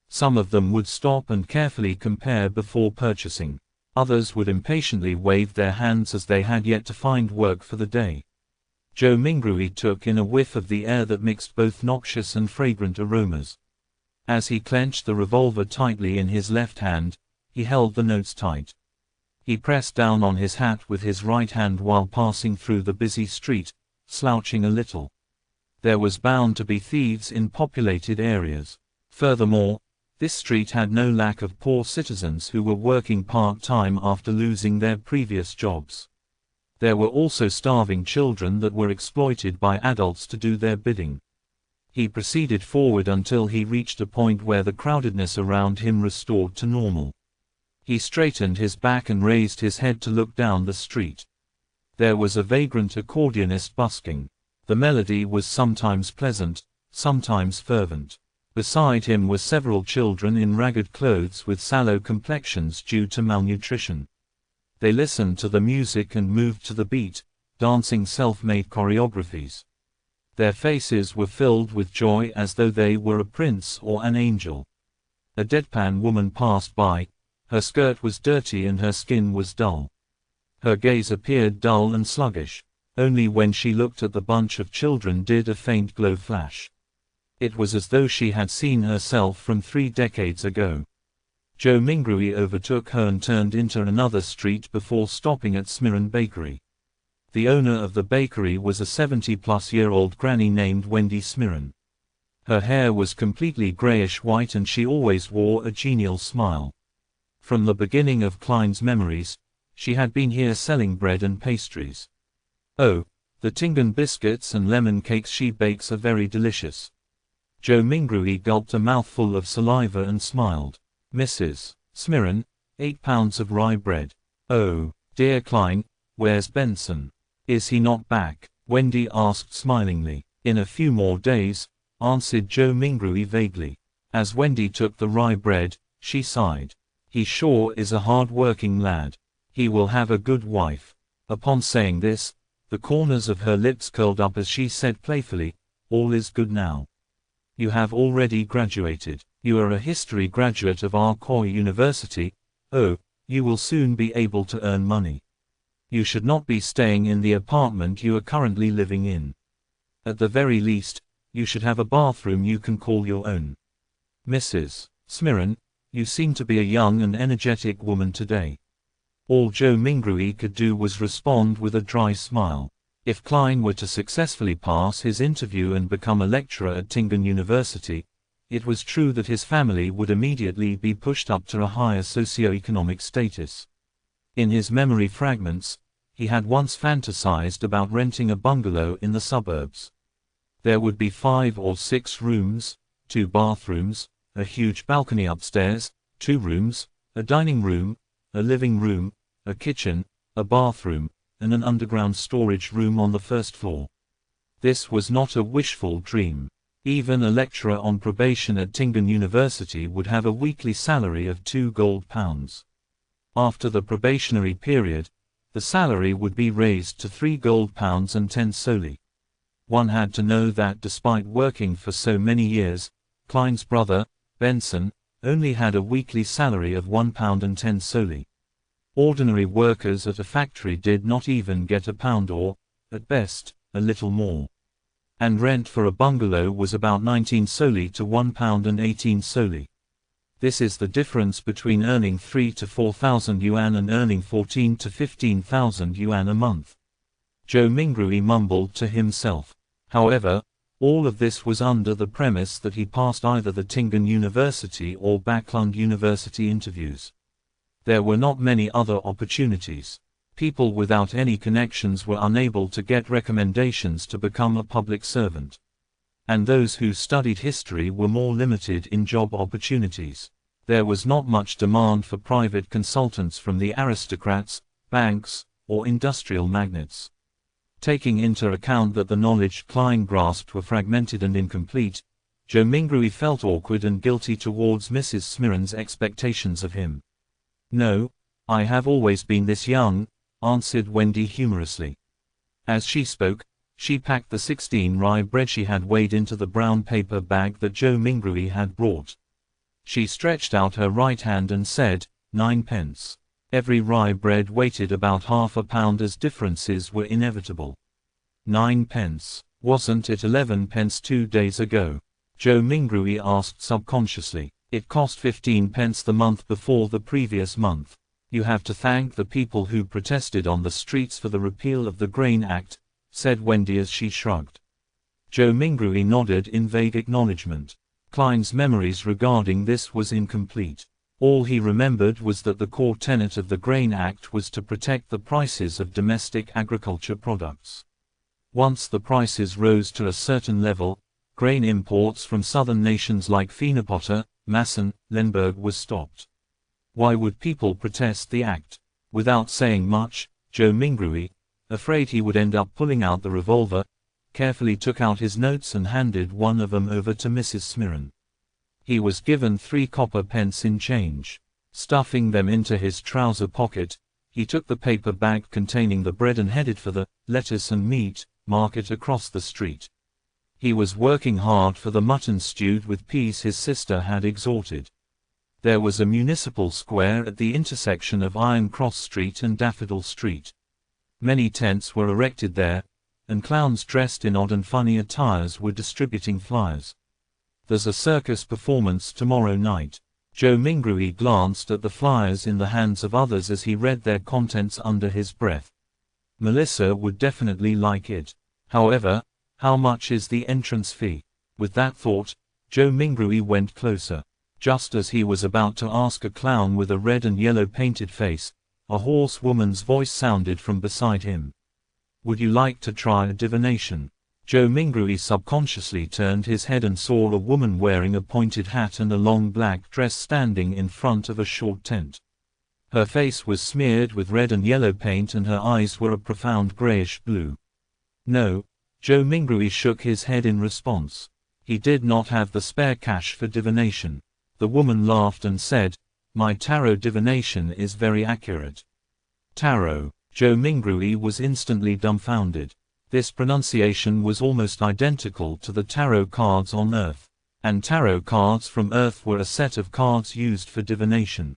Some of them would stop and carefully compare before purchasing. Others would impatiently wave their hands as they had yet to find work for the day. Joe Mingrui took in a whiff of the air that mixed both noxious and fragrant aromas. As he clenched the revolver tightly in his left hand, he held the notes tight. He pressed down on his hat with his right hand while passing through the busy street, slouching a little. There was bound to be thieves in populated areas. Furthermore, this street had no lack of poor citizens who were working part-time after losing their previous jobs. There were also starving children that were exploited by adults to do their bidding. He proceeded forward until he reached a point where the crowdedness around him restored to normal. He straightened his back and raised his head to look down the street. There was a vagrant accordionist busking. The melody was sometimes pleasant, sometimes fervent. Beside him were several children in ragged clothes with sallow complexions due to malnutrition. They listened to the music and moved to the beat, dancing self-made choreographies. Their faces were filled with joy as though they were a prince or an angel. A deadpan woman passed by. Her skirt was dirty and her skin was dull. Her gaze appeared dull and sluggish. Only when she looked at the bunch of children did a faint glow flash. It was as though she had seen herself from 3 decades ago. Joe Mingrui overtook her and turned into another street before stopping at Smiren Bakery. The owner of the bakery was a 70-plus-year-old granny named Wendy Smiren. Her hair was completely grayish-white and she always wore a genial smile. From the beginning of Klein's memories, she had been here selling bread and pastries. Oh, the Tingan biscuits and lemon cakes she bakes are very delicious. Joe Mingrui gulped a mouthful of saliva and smiled. Mrs. Smiren, 8 pounds of rye bread. Oh, dear Klein, where's Benson? Is he not back? Wendy asked smilingly. In a few more days, answered Joe Mingrui vaguely. As Wendy took the rye bread, she sighed. He sure is a hard-working lad. He will have a good wife. Upon saying this, the corners of her lips curled up as she said playfully, all is good now. You have already graduated. You are a history graduate of Arcoy University. Oh, you will soon be able to earn money. You should not be staying in the apartment you are currently living in. At the very least, you should have a bathroom you can call your own. Mrs. Smiren, you seem to be a young and energetic woman today. All Joe Mingrui could do was respond with a dry smile. If Klein were to successfully pass his interview and become a lecturer at Tingan University, it was true that his family would immediately be pushed up to a higher socio-economic status. In his memory fragments, he had once fantasized about renting a bungalow in the suburbs. There would be 5 or 6 rooms, 2 bathrooms, a huge balcony upstairs, 2 rooms, a dining room, a living room, a kitchen, a bathroom, and an underground storage room on the first floor. This was not a wishful dream. Even a lecturer on probation at Tingan University would have a weekly salary of 2 gold pounds. After the probationary period, the salary would be raised to 3 gold pounds and 10 soli. One had to know that despite working for so many years, Klein's brother, Benson, only had a weekly salary of 1 pound and 10 soli. Ordinary workers at a factory did not even get a pound or, at best, a little more. And rent for a bungalow was about 19 soli to 1 pound and 18 soli. This is the difference between earning 3 to 4,000 yuan and earning 14 to 15,000 yuan a month. Joe Mingrui mumbled to himself. However, all of this was under the premise that he passed either the Tingan University or Backlund University interviews. There were not many other opportunities. People without any connections were unable to get recommendations to become a public servant. And those who studied history were more limited in job opportunities. There was not much demand for private consultants from the aristocrats, banks, or industrial magnates. Taking into account that the knowledge Klein grasped were fragmented and incomplete, Joe Mingrui felt awkward and guilty towards Mrs. Smiren's expectations of him. No, I have always been this young, answered Wendy humorously. As she spoke, she packed the 16 rye bread she had weighed into the brown paper bag that Joe Mingrui had brought. She stretched out her right hand and said, 9 pence. Every rye bread weighted about half a pound as differences were inevitable. 9 pence. Wasn't it 11 pence 2 days ago? Joe Mingrui asked subconsciously. It cost 15 pence the month before the previous month. You have to thank the people who protested on the streets for the repeal of the Grain Act, said Wendy as she shrugged. Joe Mingrui nodded in vague acknowledgement. Klein's memories regarding this was incomplete. All he remembered was that the core tenet of the Grain Act was to protect the prices of domestic agriculture products. Once the prices rose to a certain level, grain imports from southern nations like Feenapotter, Masson, Lemberg was stopped. Why would people protest the act? Without saying much, Joe Mingrui, afraid he would end up pulling out the revolver, carefully took out his notes and handed one of them over to Mrs. Smirran. He was given 3 copper pence in change. Stuffing them into his trouser pocket, he took the paper bag containing the bread and headed for the lettuce and meat market across the street. He was working hard for the mutton stewed with peas his sister had exhorted. There was a municipal square at the intersection of Iron Cross Street and Daffodil Street. Many tents were erected there, and clowns dressed in odd and funny attires were distributing flyers. There's a circus performance tomorrow night. Joe Mingrui glanced at the flyers in the hands of others as he read their contents under his breath. Melissa would definitely like it. However, how much is the entrance fee? With that thought, Joe Mingrui went closer. Just as he was about to ask a clown with a red and yellow painted face, a hoarse woman's voice sounded from beside him. Would you like to try a divination? Joe Mingrui subconsciously turned his head and saw a woman wearing a pointed hat and a long black dress standing in front of a short tent. Her face was smeared with red and yellow paint and her eyes were a profound grayish blue. No, Joe Mingrui shook his head in response. He did not have the spare cash for divination. The woman laughed and said, "My tarot divination is very accurate." Tarot. Joe Mingrui was instantly dumbfounded. This pronunciation was almost identical to the tarot cards on Earth. And tarot cards from Earth were a set of cards used for divination.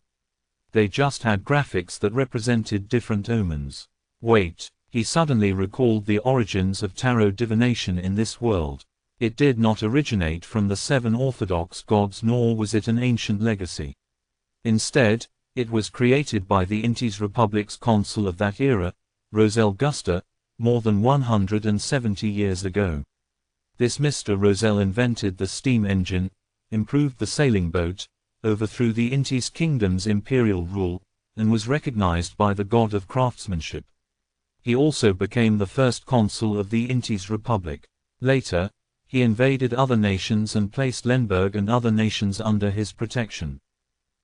They just had graphics that represented different omens. Wait, he suddenly recalled the origins of tarot divination in this world. It did not originate from the 7 Orthodox gods nor was it an ancient legacy. Instead, it was created by the Intis Republic's consul of that era, Roselle Guster, more than 170 years ago. This Mr. Roselle invented the steam engine, improved the sailing boat, overthrew the Intis kingdom's imperial rule, and was recognized by the god of craftsmanship. He also became the first consul of the Intis Republic. Later, he invaded other nations and placed Lemberg and other nations under his protection.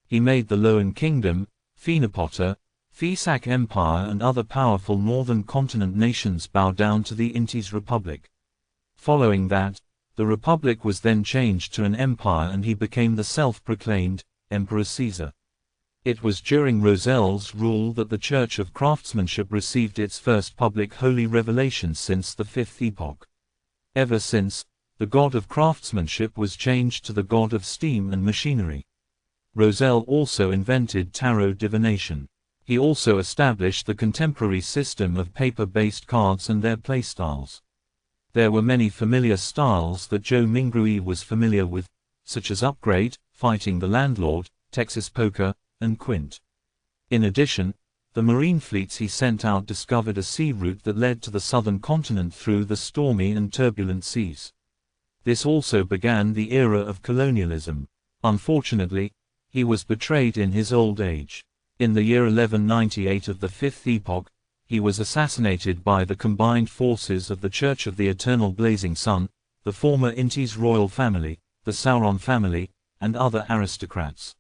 He made the Loan Kingdom, Feenapotter, Fesak Empire and other powerful northern continent nations bow down to the Intis Republic. Following that, the Republic was then changed to an empire and he became the self-proclaimed Emperor Caesar. It was during Roselle's rule that the Church of Craftsmanship received its first public holy revelations since the 5th epoch. Ever since, the god of craftsmanship was changed to the god of steam and machinery. Roselle also invented tarot divination. He also established the contemporary system of paper-based cards and their playstyles. There were many familiar styles that Joe Mingrui was familiar with, such as Upgrade, Fighting the Landlord, Texas Poker, and Quint. In addition, the marine fleets he sent out discovered a sea route that led to the southern continent through the stormy and turbulent seas. This also began the era of colonialism. Unfortunately, he was betrayed in his old age. In the year 1198 of the 5th epoch, he was assassinated by the combined forces of the Church of the Eternal Blazing Sun, the former Intis royal family, the Sauron family, and other aristocrats.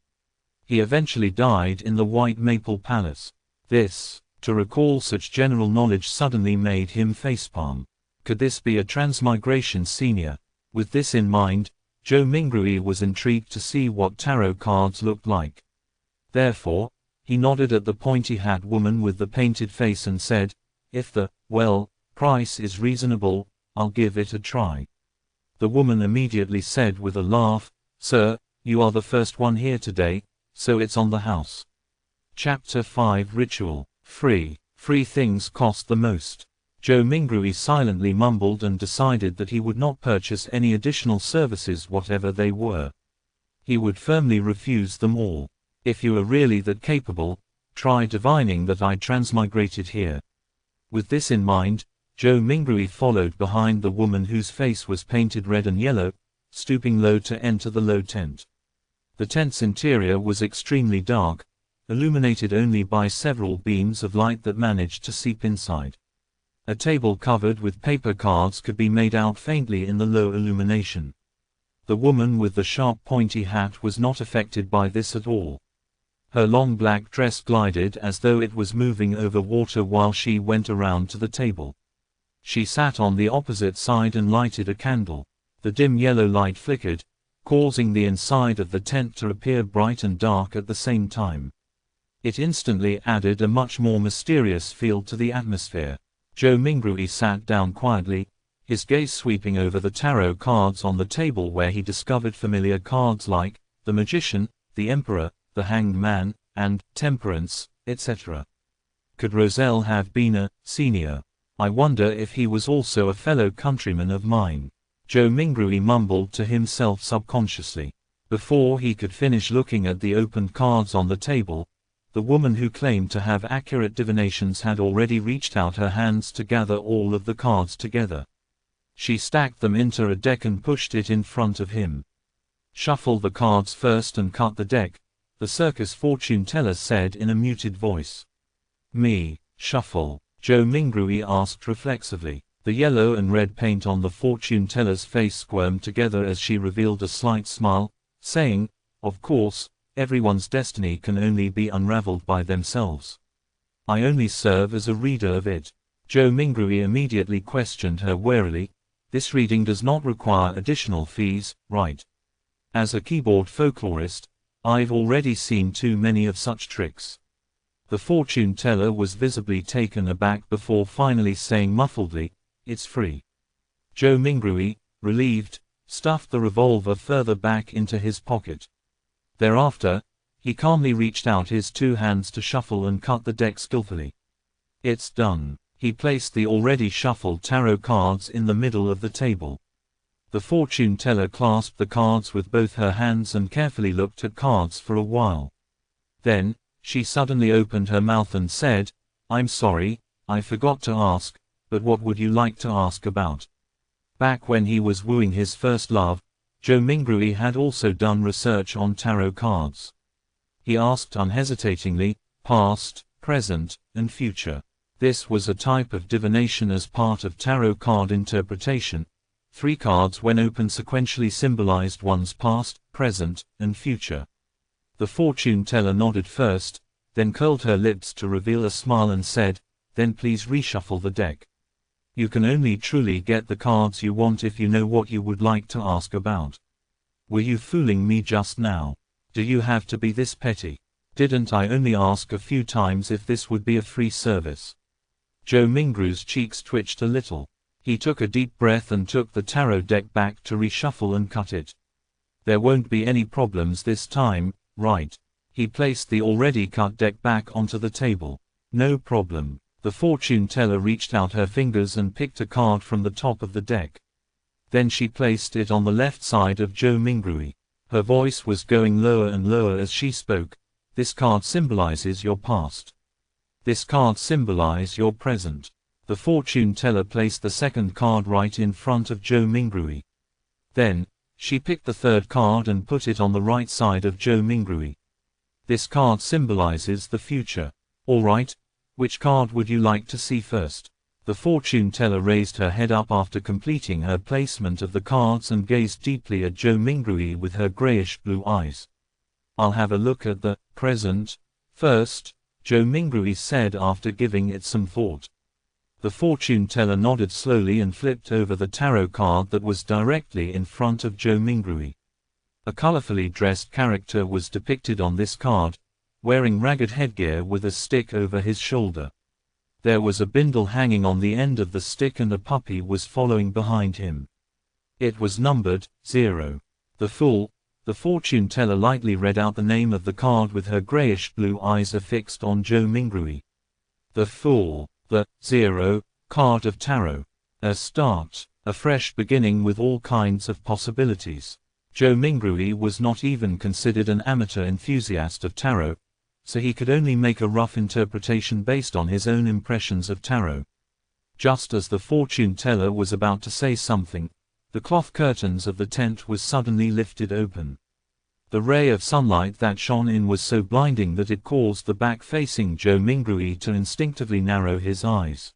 He eventually died in the White Maple Palace. To recall such general knowledge suddenly made him facepalm. Could this be a transmigration senior? With this in mind, Joe Mingrui was intrigued to see what tarot cards looked like. Therefore, he nodded at the pointy-hat woman with the painted face and said, "If the, price is reasonable, I'll give it a try." The woman immediately said with a laugh, "Sir, you are the first one here today, so it's on the house." Chapter 5 Ritual. Free things cost the most. Joe Mingrui silently mumbled and decided that he would not purchase any additional services whatever they were. He would firmly refuse them all. If you are really that capable, try divining that I transmigrated here. With this in mind, Joe Mingrui followed behind the woman whose face was painted red and yellow, stooping low to enter the low tent. The tent's interior was extremely dark, illuminated only by several beams of light that managed to seep inside. A table covered with paper cards could be made out faintly in the low illumination. The woman with the sharp pointy hat was not affected by this at all. Her long black dress glided as though it was moving over water while she went around to the table. She sat on the opposite side and lighted a candle. The dim yellow light flickered, causing the inside of the tent to appear bright and dark at the same time. It instantly added a much more mysterious feel to the atmosphere. Joe Mingrui sat down quietly, his gaze sweeping over the tarot cards on the table where he discovered familiar cards like the Magician, the Emperor, the Hanged Man, and Temperance, etc. Could Roselle have been a senior? I wonder if he was also a fellow countryman of mine. Joe Mingrui mumbled to himself subconsciously. Before he could finish looking at the opened cards on the table, the woman who claimed to have accurate divinations had already reached out her hands to gather all of the cards together. She stacked them into a deck and pushed it in front of him. "Shuffle the cards first and cut the deck," the circus fortune teller said in a muted voice. "Me, shuffle?" Joe Mingrui asked reflexively. The yellow and red paint on the fortune teller's face squirmed together as she revealed a slight smile, saying, "Of course, everyone's destiny can only be unraveled by themselves. I only serve as a reader of it." Joe Mingrui immediately questioned her warily. "This reading does not require additional fees, right? As a keyboard folklorist, I've already seen too many of such tricks." The fortune teller was visibly taken aback before finally saying muffledly, "It's free." Joe Mingrui, relieved, stuffed the revolver further back into his pocket. Thereafter, he calmly reached out his two hands to shuffle and cut the deck skillfully. "It's done." He placed the already shuffled tarot cards in the middle of the table. The fortune teller clasped the cards with both her hands and carefully looked at cards for a while. Then, she suddenly opened her mouth and said, "I'm sorry, I forgot to ask, but what would you like to ask about?" Back when he was wooing his first love, Joe Mingrui had also done research on tarot cards. He asked unhesitatingly, past, present, and future. This was a type of divination as part of tarot card interpretation. 3 cards when opened sequentially symbolized one's past, present, and future. The fortune teller nodded first, then curled her lips to reveal a smile and said, "Then please reshuffle the deck. You can only truly get the cards you want if you know what you would like to ask about. Were you fooling me just now? Do you have to be this petty? Didn't I only ask a few times if this would be a free service?" Joe Mingru's cheeks twitched a little. He took a deep breath and took the tarot deck back to reshuffle and cut it. "There won't be any problems this time, right?" He placed the already cut deck back onto the table. "No problem." The fortune teller reached out her fingers and picked a card from the top of the deck. Then she placed it on the left side of Joe Mingrui. Her voice was going lower and lower as she spoke. "This card symbolizes your past. This card symbolizes your present." The fortune teller placed the second card right in front of Joe Mingrui. Then, she picked the third card and put it on the right side of Joe Mingrui. "This card symbolizes the future. All right, which card would you like to see first?" The fortune teller raised her head up after completing her placement of the cards and gazed deeply at Joe Mingrui with her grayish-blue eyes. "I'll have a look at the present first," Joe Mingrui said after giving it some thought. The fortune teller nodded slowly and flipped over the tarot card that was directly in front of Joe Mingrui. A colorfully dressed character was depicted on this card, wearing ragged headgear with a stick over his shoulder. There was a bindle hanging on the end of the stick and a puppy was following behind him. It was numbered 0. The Fool. The fortune teller lightly read out the name of the card with her grayish-blue eyes affixed on Joe Mingrui. The Fool. The 0 card of tarot. A start, a fresh beginning with all kinds of possibilities. Joe Mingrui was not even considered an amateur enthusiast of tarot, so he could only make a rough interpretation based on his own impressions of tarot. Just as the fortune teller was about to say something, the cloth curtains of the tent was suddenly lifted open. The ray of sunlight that shone in was so blinding that it caused the back-facing Joe Mingrui to instinctively narrow his eyes.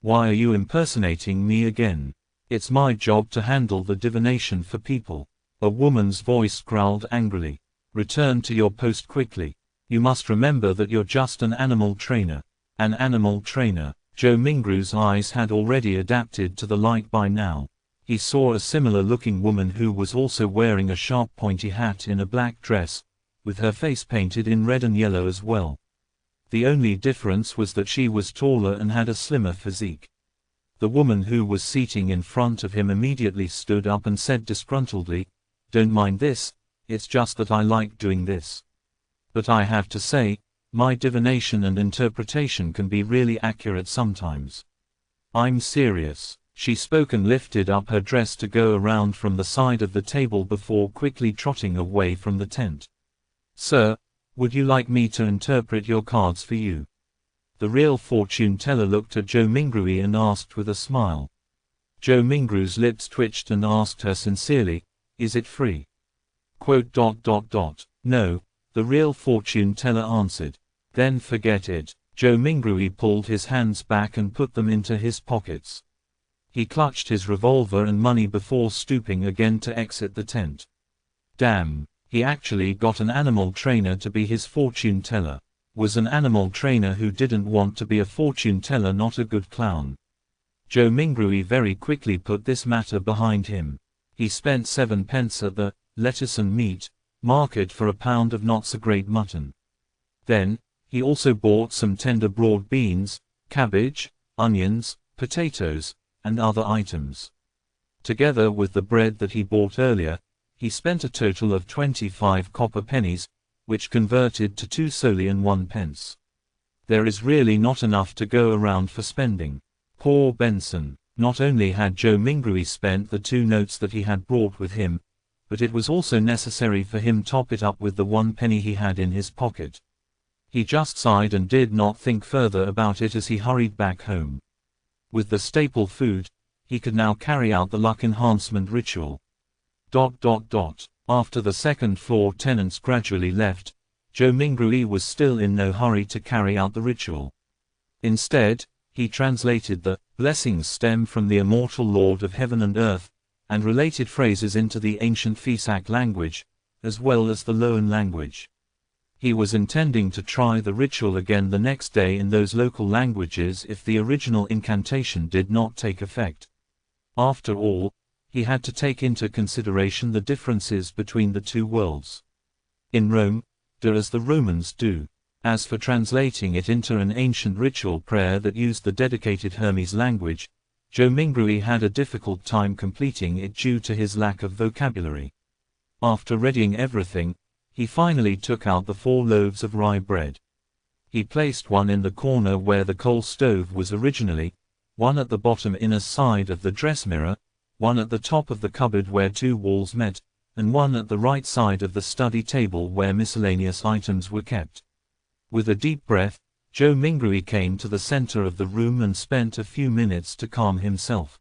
"Why are you impersonating me again? It's my job to handle the divination for people." A woman's voice growled angrily. "Return to your post quickly. You must remember that you're just an animal trainer." An animal trainer. Joe Mingru's eyes had already adapted to the light by now. He saw a similar-looking woman who was also wearing a sharp pointy hat in a black dress, with her face painted in red and yellow as well. The only difference was that she was taller and had a slimmer physique. The woman who was seating in front of him immediately stood up and said disgruntledly, "Don't mind this, it's just that I like doing this. But I have to say, my divination and interpretation can be really accurate sometimes. I'm serious." She spoke and lifted up her dress to go around from the side of the table before quickly trotting away from the tent. "Sir, would you like me to interpret your cards for you?" The real fortune teller looked at Joe Mingrui and asked with a smile. Joe Mingru's lips twitched and asked her sincerely, "Is it free?" "No," the real fortune teller answered. "Then forget it." Joe Mingrui pulled his hands back and put them into his pockets. He clutched his revolver and money before stooping again to exit the tent. Damn, he actually got an animal trainer to be his fortune teller. Was an animal trainer who didn't want to be a fortune teller not a good clown? Joe Mingrui very quickly put this matter behind him. He spent 7 pence at the lettuce and meat market for a pound of not-so-great mutton. Then, he also bought some tender broad beans, cabbage, onions, potatoes, and other items. Together with the bread that he bought earlier, he spent a total of 25 copper pennies, which converted to 2 soldi and 1 pence. There is really not enough to go around for spending. Poor Benson. Not only had Joe Mingrui spent the 2 notes that he had brought with him, but it was also necessary for him to top it up with the 1 penny he had in his pocket. He just sighed and did not think further about it as he hurried back home. With the staple food, he could now carry out the luck enhancement ritual. After the second-floor tenants gradually left, Joe Mingrui was still in no hurry to carry out the ritual. Instead, he translated the blessings stem from the immortal Lord of Heaven and Earth, and related phrases into the ancient Fisak language, as well as the Loan language. He was intending to try the ritual again the next day in those local languages if the original incantation did not take effect. After all, he had to take into consideration the differences between the 2 worlds. In Rome, do as the Romans do. As for translating it into an ancient ritual prayer that used the dedicated Hermes language, Joe Mingrui had a difficult time completing it due to his lack of vocabulary. After readying everything, he finally took out the 4 loaves of rye bread. He placed one in the corner where the coal stove was originally, one at the bottom inner side of the dress mirror, one at the top of the cupboard where 2 walls met, and one at the right side of the study table where miscellaneous items were kept. With a deep breath, Joe Mingrui came to the center of the room and spent a few minutes to calm himself.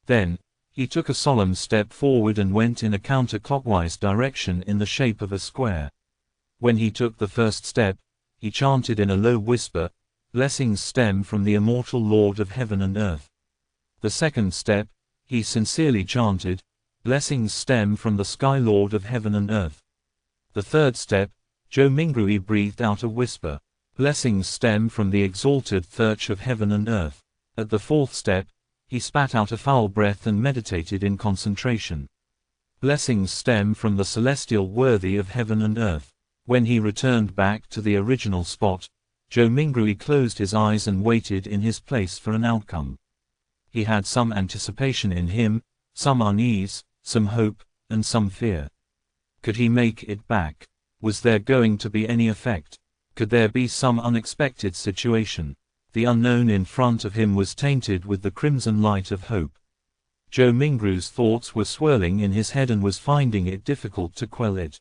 Then, he took a solemn step forward and went in a counterclockwise direction in the shape of a square. When he took the first step, he chanted in a low whisper, "Blessings stem from the immortal Lord of Heaven and Earth." The second step, he sincerely chanted, "Blessings stem from the Sky Lord of Heaven and Earth." The third step, Joe Mingrui breathed out a whisper, "Blessings stem from the exalted Thirch of Heaven and Earth." At the fourth step, he spat out a foul breath and meditated in concentration. "Blessings stem from the celestial worthy of heaven and earth." When he returned back to the original spot, Joe Mingrui closed his eyes and waited in his place for an outcome. He had some anticipation in him, some unease, some hope, and some fear. Could he make it back? Was there going to be any effect? Could there be some unexpected situation? The unknown in front of him was tainted with the crimson light of hope. Joe Mingru's thoughts were swirling in his head and was finding it difficult to quell it.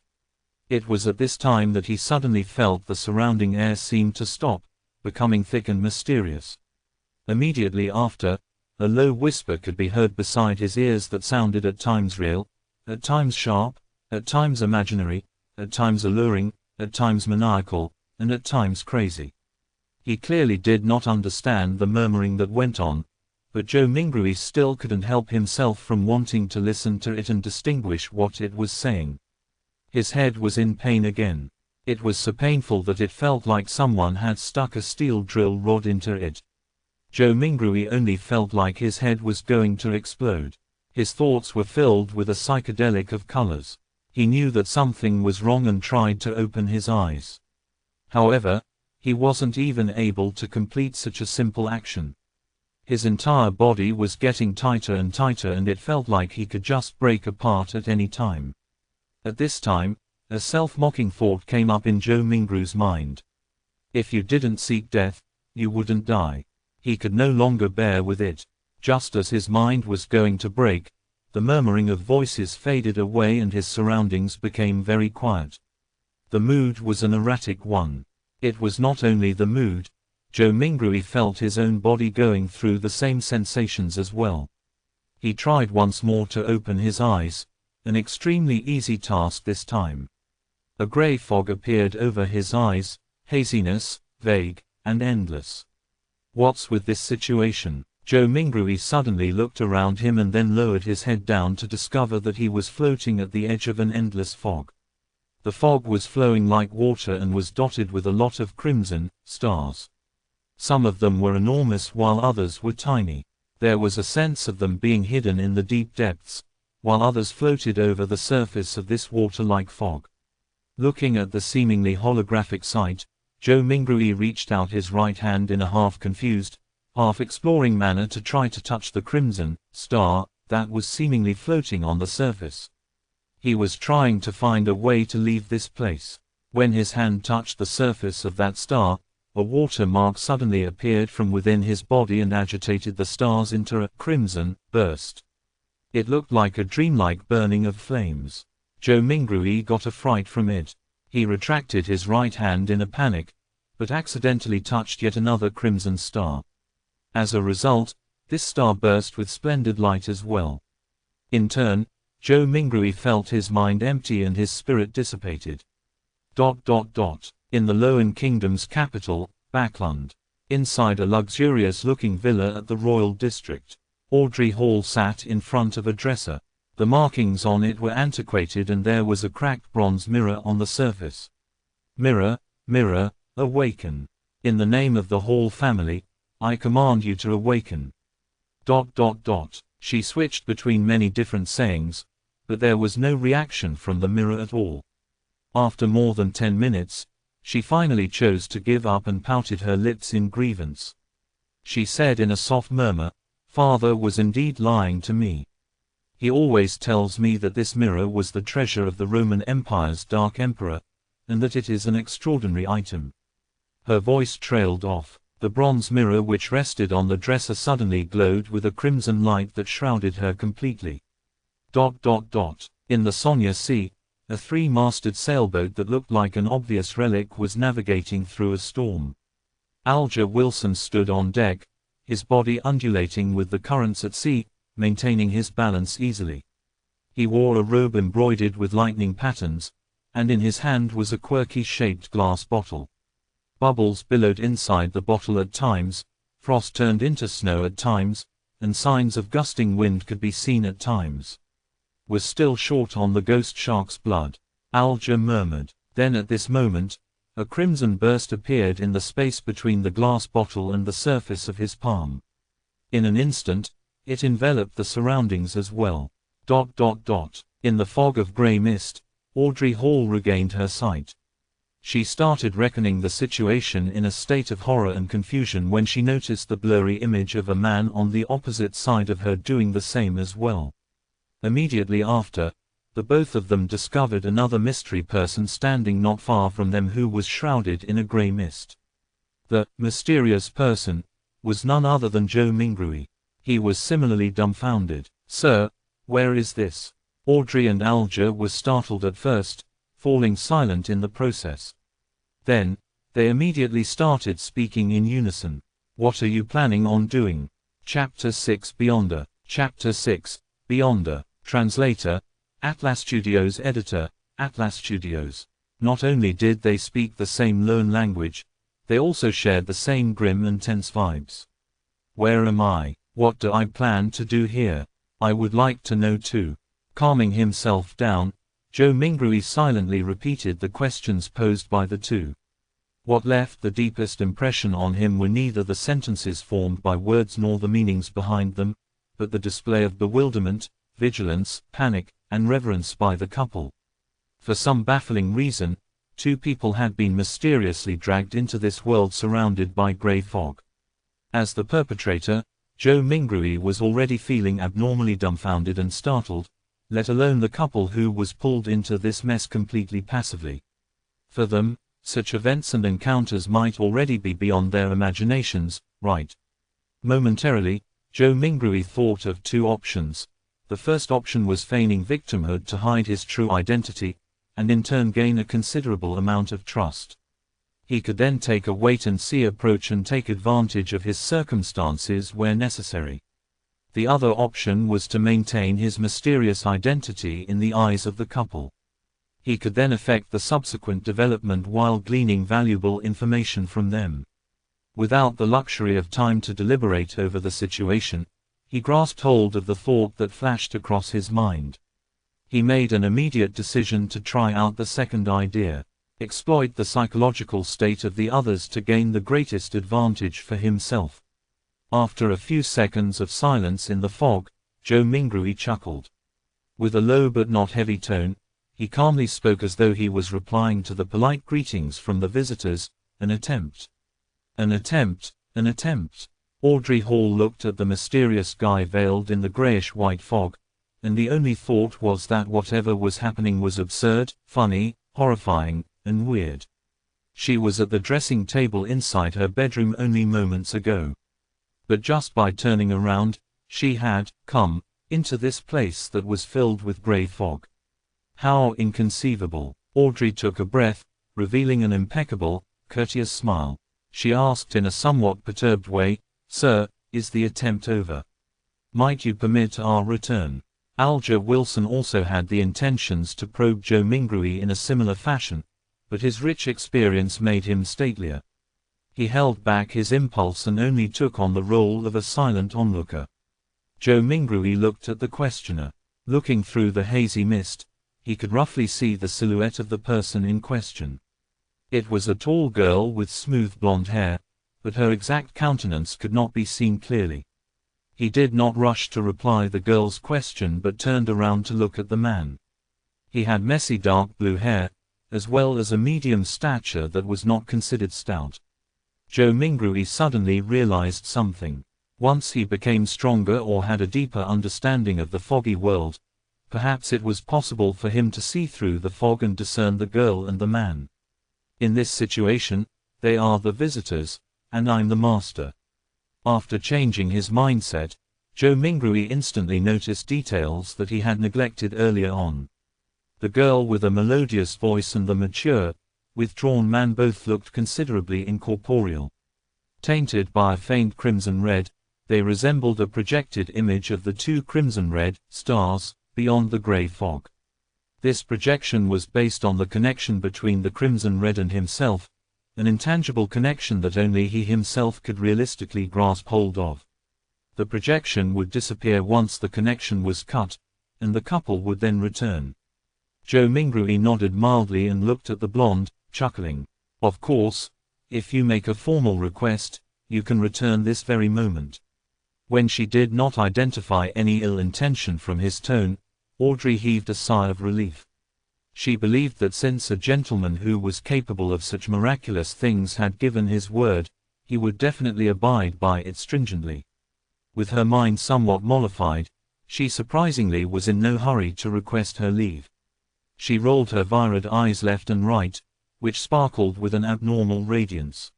It was at this time that he suddenly felt the surrounding air seemed to stop, becoming thick and mysterious. Immediately after, a low whisper could be heard beside his ears that sounded at times real, at times sharp, at times imaginary, at times alluring, at times maniacal, and at times crazy. He clearly did not understand the murmuring that went on, but Joe Mingrui still couldn't help himself from wanting to listen to it and distinguish what it was saying. His head was in pain again. It was so painful that it felt like someone had stuck a steel drill rod into it. Joe Mingrui only felt like his head was going to explode. His thoughts were filled with a psychedelic of colors. He knew that something was wrong and tried to open his eyes. However, he wasn't even able to complete such a simple action. His entire body was getting tighter and tighter and it felt like he could just break apart at any time. At this time, a self-mocking thought came up in Joe Mingrui's mind. If you didn't seek death, you wouldn't die. He could no longer bear with it. Just as his mind was going to break, the murmuring of voices faded away and his surroundings became very quiet. The mood was an erratic one. It was not only the mood, Joe Mingrui felt his own body going through the same sensations as well. He tried once more to open his eyes, an extremely easy task this time. A gray fog appeared over his eyes, haziness, vague, and endless. What's with this situation? Joe Mingrui suddenly looked around him and then lowered his head down to discover that he was floating at the edge of an endless fog. The fog was flowing like water and was dotted with a lot of crimson stars. Some of them were enormous while others were tiny. There was a sense of them being hidden in the deep depths, while others floated over the surface of this water-like fog. Looking at the seemingly holographic sight, Joe Mingrui reached out his right hand in a half-confused, half-exploring manner to try to touch the crimson star that was seemingly floating on the surface. He was trying to find a way to leave this place. When his hand touched the surface of that star, a watermark suddenly appeared from within his body and agitated the stars into a crimson burst. It looked like a dreamlike burning of flames. Joe Mingrui got a fright from it. He retracted his right hand in a panic, but accidentally touched yet another crimson star. As a result, this star burst with splendid light as well. In turn, Joe Mingrui felt his mind empty and his spirit dissipated. In the Lowen Kingdom's capital, Backland. Inside a luxurious-looking villa at the Royal District, Audrey Hall sat in front of a dresser. The markings on it were antiquated and there was a cracked bronze mirror on the surface. Mirror, mirror, awaken. In the name of the Hall family, I command you to awaken. She switched between many different sayings, but there was no reaction from the mirror at all. After more than 10 minutes, she finally chose to give up and pouted her lips in grievance. She said in a soft murmur, "Father was indeed lying to me. He always tells me that this mirror was the treasure of the Roman Empire's Dark Emperor, and that it is an extraordinary item." Her voice trailed off. The bronze mirror which rested on the dresser suddenly glowed with a crimson light that shrouded her completely. In the Sonia Sea, a three-masted sailboat that looked like an obvious relic was navigating through a storm. Alger Wilson stood on deck, his body undulating with the currents at sea, maintaining his balance easily. He wore a robe embroidered with lightning patterns, and in his hand was a quirky-shaped glass bottle. Bubbles billowed inside the bottle at times, frost turned into snow at times, and signs of gusting wind could be seen at times. "We're still short on the ghost shark's blood," Alger murmured. Then at this moment, a crimson burst appeared in the space between the glass bottle and the surface of his palm. In an instant, it enveloped the surroundings as well. In the fog of grey mist, Audrey Hall regained her sight. She started reckoning the situation in a state of horror and confusion when she noticed the blurry image of a man on the opposite side of her doing the same as well. Immediately after, the both of them discovered another mystery person standing not far from them who was shrouded in a grey mist. The mysterious person was none other than Joe Mingrui. He was similarly dumbfounded. "Sir, where is this?" Audrey and Alger were startled at first, falling silent in the process. Then, they immediately started speaking in unison. "What are you planning on doing?" Chapter 6 Beyonder. Chapter 6 Beyonder. Translator, Atlas Studios Editor, Atlas Studios. Not only did they speak the same lone language, they also shared the same grim and tense vibes. Where am I? What do I plan to do here? I would like to know too. Calming himself down, Joe Mingrui silently repeated the questions posed by the two. What left the deepest impression on him were neither the sentences formed by words nor the meanings behind them, but the display of bewilderment, vigilance, panic, and reverence by the couple. For some baffling reason, two people had been mysteriously dragged into this world surrounded by grey fog. As the perpetrator, Joe Mingrui was already feeling abnormally dumbfounded and startled, let alone the couple who was pulled into this mess completely passively. For them, such events and encounters might already be beyond their imaginations, right? Momentarily, Joe Mingrui thought of two options. The first option was feigning victimhood to hide his true identity, and in turn gain a considerable amount of trust. He could then take a wait-and-see approach and take advantage of his circumstances where necessary. The other option was to maintain his mysterious identity in the eyes of the couple. He could then effect the subsequent development while gleaning valuable information from them. Without the luxury of time to deliberate over the situation, he grasped hold of the thought that flashed across his mind. He made an immediate decision to try out the second idea. Exploit the psychological state of the others to gain the greatest advantage for himself. After a few seconds of silence in the fog, Joe Mingrui chuckled. With a low but not heavy tone, he calmly spoke as though he was replying to the polite greetings from the visitors. An attempt. An attempt, an attempt. Audrey Hall looked at the mysterious guy veiled in the grayish-white fog, and the only thought was that whatever was happening was absurd, funny, horrifying, and weird. She was at the dressing table inside her bedroom only moments ago. But just by turning around, she had come into this place that was filled with grey fog. How inconceivable. Audrey took a breath, revealing an impeccable, courteous smile. She asked in a somewhat perturbed way, "Sir, is the attempt over? Might you permit our return?" Alger Wilson also had the intentions to probe Joe Mingrui in a similar fashion, but his rich experience made him statelier. He held back his impulse and only took on the role of a silent onlooker. Joe Mingrui looked at the questioner. Looking through the hazy mist, he could roughly see the silhouette of the person in question. It was a tall girl with smooth blonde hair, but her exact countenance could not be seen clearly. He did not rush to reply the girl's question but turned around to look at the man. He had messy dark blue hair, as well as a medium stature that was not considered stout. Joe Mingrui suddenly realized something. Once he became stronger or had a deeper understanding of the foggy world, perhaps it was possible for him to see through the fog and discern the girl and the man. In this situation, they are the visitors, and I'm the master. After changing his mindset, Joe Mingrui instantly noticed details that he had neglected earlier on. The girl with a melodious voice and the mature, withdrawn man both looked considerably incorporeal. Tainted by a faint crimson-red, they resembled a projected image of the two crimson-red stars beyond the grey fog. This projection was based on the connection between the crimson-red and himself, an intangible connection that only he himself could realistically grasp hold of. The projection would disappear once the connection was cut, and the couple would then return. Joe Mingrui nodded mildly and looked at the blonde, chuckling. "Of course, if you make a formal request, you can return this very moment." When she did not identify any ill intention from his tone, Audrey heaved a sigh of relief. She believed that since a gentleman who was capable of such miraculous things had given his word, he would definitely abide by it stringently. With her mind somewhat mollified, she surprisingly was in no hurry to request her leave. She rolled her virid eyes left and right, which sparkled with an abnormal radiance.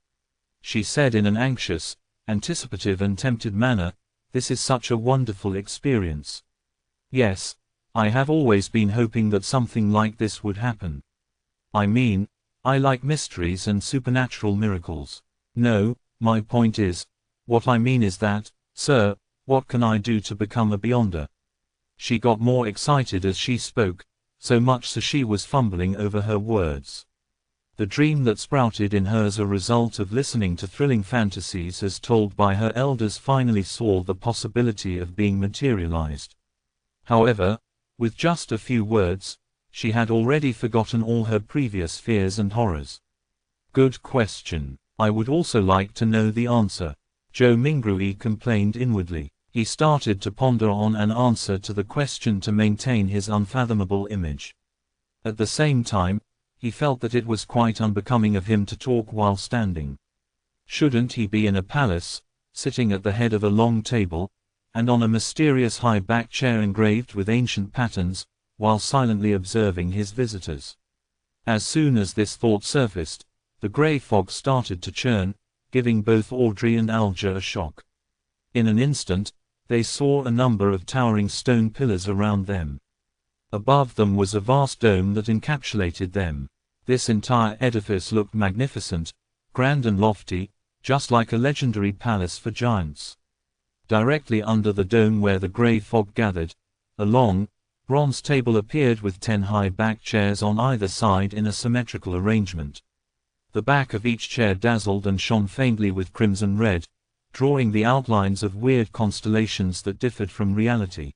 She said in an anxious, anticipative and tempted manner, "This is such a wonderful experience. Yes, I have always been hoping that something like this would happen. I mean, I like mysteries and supernatural miracles. No, my point is, what I mean is that, sir, what can I do to become a Beyonder?" She got more excited as she spoke, so much so she was fumbling over her words. The dream that sprouted in her as a result of listening to thrilling fantasies as told by her elders finally saw the possibility of being materialized. However, with just a few words, she had already forgotten all her previous fears and horrors. Good question. I would also like to know the answer. Joe Mingrui complained inwardly. He started to ponder on an answer to the question to maintain his unfathomable image. At the same time, he felt that it was quite unbecoming of him to talk while standing. Shouldn't he be in a palace, sitting at the head of a long table, and on a mysterious high-backed chair engraved with ancient patterns, while silently observing his visitors? As soon as this thought surfaced, the grey fog started to churn, giving both Audrey and Alger a shock. In an instant, they saw a number of towering stone pillars around them. Above them was a vast dome that encapsulated them. This entire edifice looked magnificent, grand and lofty, just like a legendary palace for giants. Directly under the dome where the grey fog gathered, a long, bronze table appeared with 10 high-backed chairs on either side in a symmetrical arrangement. The back of each chair dazzled and shone faintly with crimson red, drawing the outlines of weird constellations that differed from reality.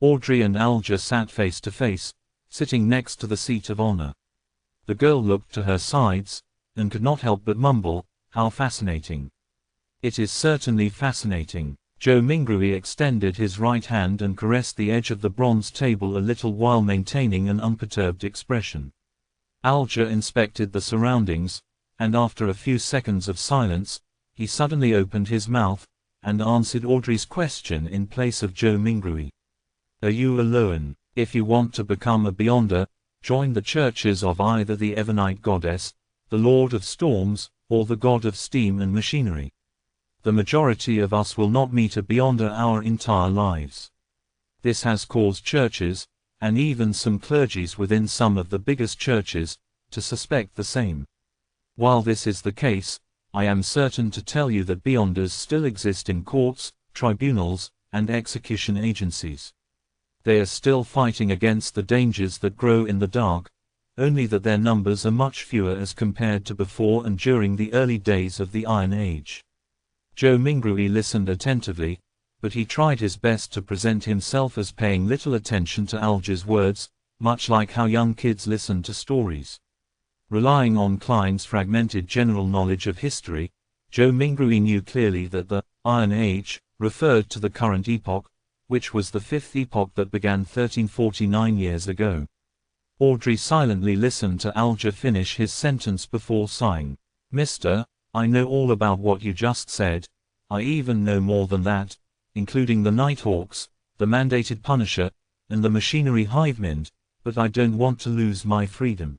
Audrey and Alger sat face to face, sitting next to the seat of honor. The girl looked to her sides, and could not help but mumble, "How fascinating." "It is certainly fascinating." Joe Mingrui extended his right hand and caressed the edge of the bronze table a little while maintaining an unperturbed expression. Alger inspected the surroundings, and after a few seconds of silence, he suddenly opened his mouth, and answered Audrey's question in place of Joe Mingrui. "Are you alone? If you want to become a Beyonder, join the churches of either the Evernite goddess, the Lord of Storms, or the god of steam and machinery. The majority of us will not meet a Beyonder our entire lives. This has caused churches, and even some clergies within some of the biggest churches, to suspect the same. While this is the case, I am certain to tell you that Beyonders still exist in courts, tribunals, and execution agencies. They are still fighting against the dangers that grow in the dark, only that their numbers are much fewer as compared to before and during the early days of the Iron Age." Joe Mingrui listened attentively, but he tried his best to present himself as paying little attention to Alger's words, much like how young kids listen to stories. Relying on Klein's fragmented general knowledge of history, Joe Mingrui knew clearly that the Iron Age referred to the current epoch, which was the fifth epoch that began 1349 years ago. Audrey silently listened to Alger finish his sentence before sighing. "Mister, I know all about what you just said. I even know more than that, including the Nighthawks, the mandated Punisher, and the machinery Hivemind, but I don't want to lose my freedom."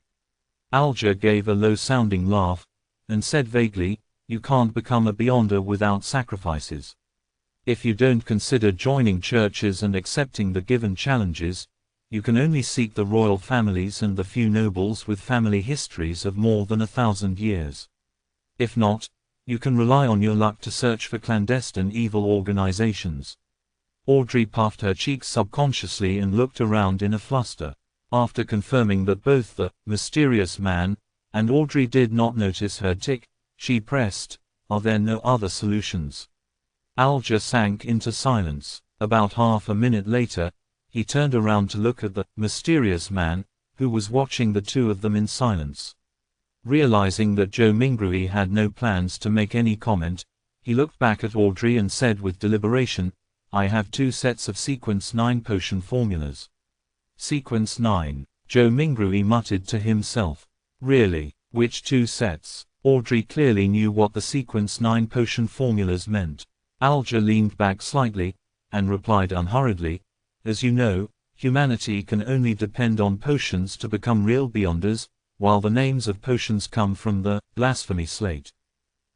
Alger gave a low-sounding laugh, and said vaguely, "You can't become a Beyonder without sacrifices. If you don't consider joining churches and accepting the given challenges, you can only seek the royal families and the few nobles with family histories of more than 1,000 years. If not, you can rely on your luck to search for clandestine evil organizations." Audrey puffed her cheeks subconsciously and looked around in a fluster. After confirming that both the mysterious man and Audrey did not notice her tick, she pressed, "Are there no other solutions?" Alger sank into silence. About half a minute later, he turned around to look at the mysterious man, who was watching the two of them in silence. Realizing that Joe Mingrui had no plans to make any comment, he looked back at Audrey and said with deliberation, "I have 2 sets of Sequence 9 potion formulas." "Sequence 9. Joe Mingrui muttered to himself. "Really? Which 2 sets?" Audrey clearly knew what the Sequence 9 potion formulas meant. Alger leaned back slightly, and replied unhurriedly, "As you know, humanity can only depend on potions to become real Beyonders, while the names of potions come from the blasphemy slate.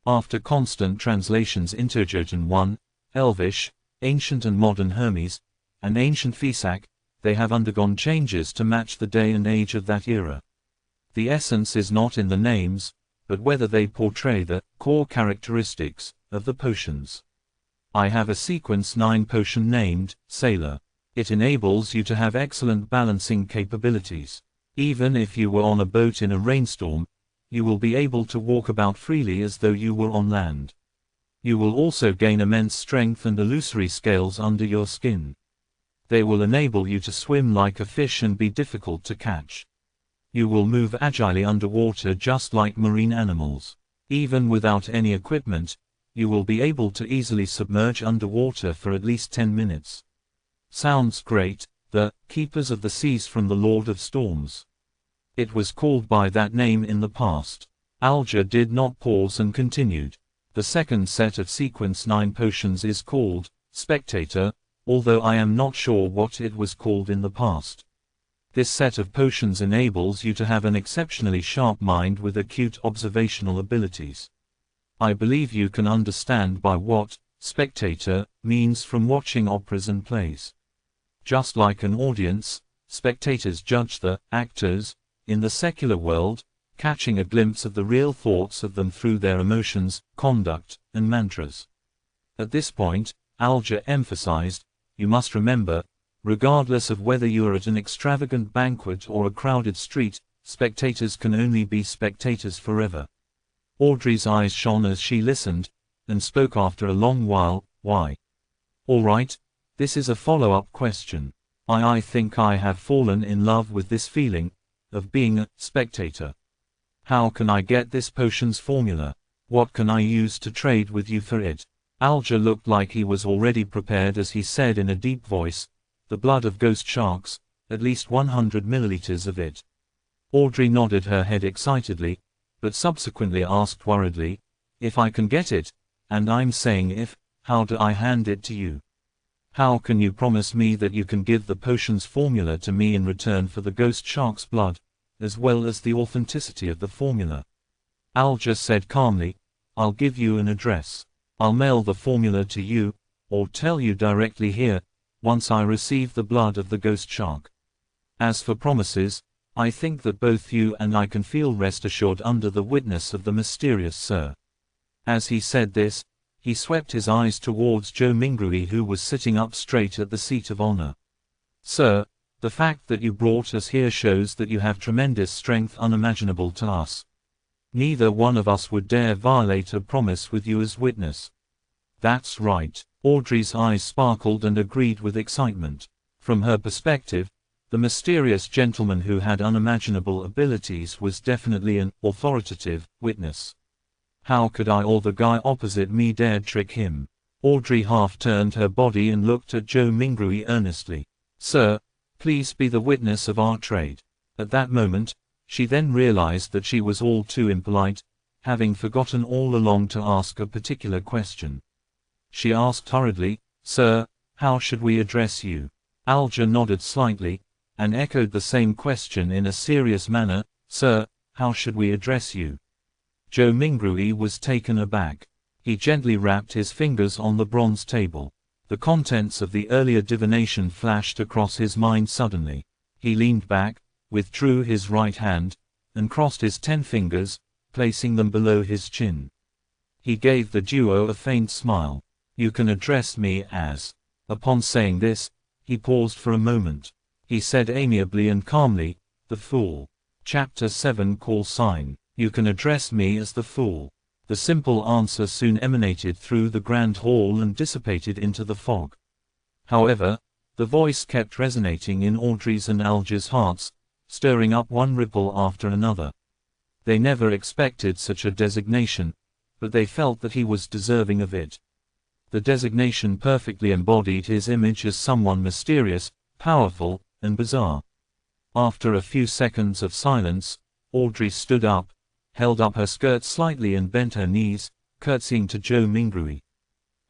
After constant translations into Jotun 1, Elvish, Ancient and Modern Hermes, and Ancient Fisak, they have undergone changes to match the day and age of that era. The essence is not in the names, but whether they portray the core characteristics of the potions. I have a Sequence 9 potion named Sailor. It enables you to have excellent balancing capabilities. Even if you were on a boat in a rainstorm, you will be able to walk about freely as though you were on land. You will also gain immense strength and illusory scales under your skin. They will enable you to swim like a fish and be difficult to catch. You will move agilely underwater just like marine animals. Even without any equipment, you will be able to easily submerge underwater for at least 10 minutes. Sounds great, the Keepers of the Seas from the Lord of Storms. It was called by that name in the past. Alger did not pause and continued. The second set of Sequence 9 potions is called Spectator, although I am not sure what it was called in the past. This set of potions enables you to have an exceptionally sharp mind with acute observational abilities. I believe you can understand by what spectator means from watching operas and plays. Just like an audience, spectators judge the actors in the secular world, catching a glimpse of the real thoughts of them through their emotions, conduct, and mantras. At this point, Alger emphasized, you must remember, regardless of whether you are at an extravagant banquet or a crowded street, spectators can only be spectators forever. Audrey's eyes shone as she listened, and spoke after a long while, why? All right, this is a follow-up question. I think I have fallen in love with this feeling of being a spectator. How can I get this potion's formula? What can I use to trade with you for it? Alger looked like he was already prepared as he said in a deep voice, the blood of ghost sharks, at least 100 milliliters of it. Audrey nodded her head excitedly, but subsequently asked worriedly, if I can get it, and I'm saying if, how do I hand it to you? How can you promise me that you can give the potion's formula to me in return for the ghost shark's blood, as well as the authenticity of the formula? Alger said calmly, I'll give you an address. I'll mail the formula to you, or tell you directly here, once I receive the blood of the ghost shark. As for promises, I think that both you and I can feel rest assured under the witness of the mysterious Sir. As he said this, he swept his eyes towards Joe Mingrui, who was sitting up straight at the seat of honor. Sir, the fact that you brought us here shows that you have tremendous strength unimaginable to us. Neither one of us would dare violate a promise with you as witness. That's right. Audrey's eyes sparkled and agreed with excitement. From her perspective, the mysterious gentleman who had unimaginable abilities was definitely an authoritative witness. How could I or the guy opposite me dare trick him? Audrey half turned her body and looked at Joe Mingrui earnestly. Sir, please be the witness of our trade. At that moment, she then realized that she was all too impolite, having forgotten all along to ask a particular question. She asked hurriedly, Sir, how should we address you? Alger nodded slightly, and echoed the same question in a serious manner, Sir, how should we address you? Joe Mingrui was taken aback. He gently rapped his fingers on the bronze table. The contents of the earlier divination flashed across his mind suddenly. He leaned back, withdrew his right hand, and crossed his 10 fingers, placing them below his chin. He gave the duo a faint smile. You can address me as. Upon saying this, he paused for a moment. He said amiably and calmly, the Fool. Chapter 7 Call Sign. You can address me as the Fool. The simple answer soon emanated through the grand hall and dissipated into the fog. However, the voice kept resonating in Audrey's and Alger's hearts, stirring up one ripple after another. They never expected such a designation, but they felt that he was deserving of it. The designation perfectly embodied his image as someone mysterious, powerful, and bizarre. After a few seconds of silence, Audrey stood up, held up her skirt slightly and bent her knees, curtsying to Joe Mingrui.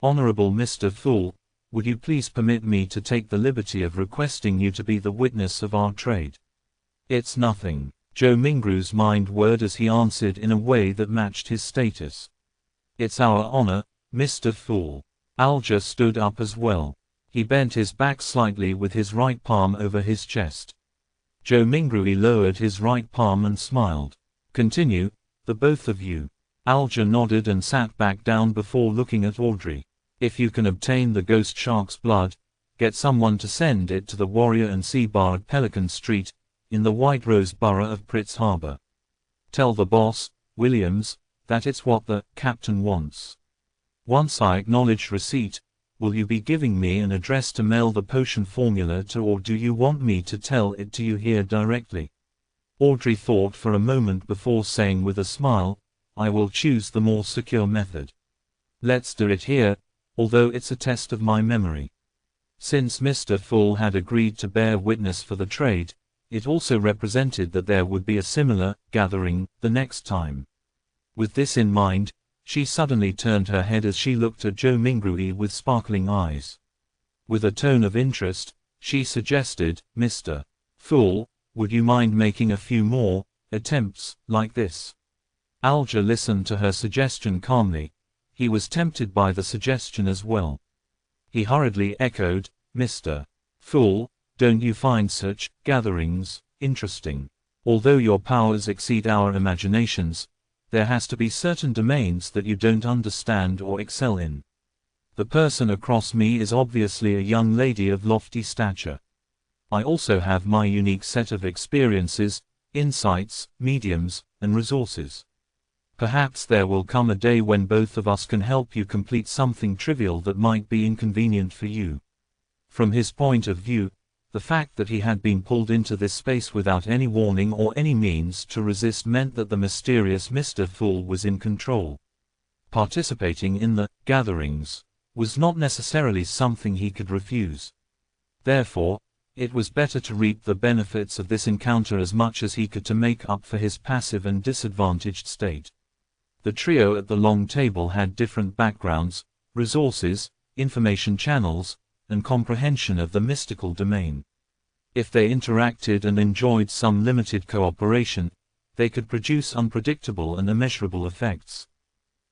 Honorable Mr. Fool, would you please permit me to take the liberty of requesting you to be the witness of our trade? It's nothing. Joe Mingrui's mind whirred as he answered in a way that matched his status. It's our honor, Mr. Fool. Alger stood up as well. He bent his back slightly with his right palm over his chest. Joe Mingrui lowered his right palm and smiled. Continue, the both of you. Alger nodded and sat back down before looking at Audrey. If you can obtain the ghost shark's blood, Get someone to send it to the Warrior and Sea Bar at Pelican Street, in the White Rose borough of Pritz Harbor. Tell the boss, Williams, that it's what the captain wants. Once I acknowledge receipt, will you be giving me an address to mail the potion formula to, or do you want me to tell it to you here directly? Audrey thought for a moment before saying with a smile, I will choose the more secure method. Let's do it here, although it's a test of my memory. Since Mr. Full had agreed to bear witness for the trade, it also represented that there would be a similar gathering the next time. With this in mind, she suddenly turned her head as she looked at Joe Mingrui with sparkling eyes. With a tone of interest, she suggested, Mr. Full, would you mind making a few more attempts like this? Alger listened to her suggestion calmly. He was tempted by the suggestion as well. He hurriedly echoed, Mr. Full, don't you find such gatherings interesting? Although your powers exceed our imaginations, there has to be certain domains that you don't understand or excel in. The person across me is obviously a young lady of lofty stature. I also have my unique set of experiences, insights, mediums, and resources. Perhaps there will come a day when both of us can help you complete something trivial that might be inconvenient for you. From his point of view, the fact that he had been pulled into this space without any warning or any means to resist meant that the mysterious Mr. Full was in control. Participating in the gatherings was not necessarily something he could refuse. Therefore, it was better to reap the benefits of this encounter as much as he could to make up for his passive and disadvantaged state. The trio at the long table had different backgrounds, resources, information channels, and comprehension of the mystical domain. If they interacted and enjoyed some limited cooperation, they could produce unpredictable and immeasurable effects.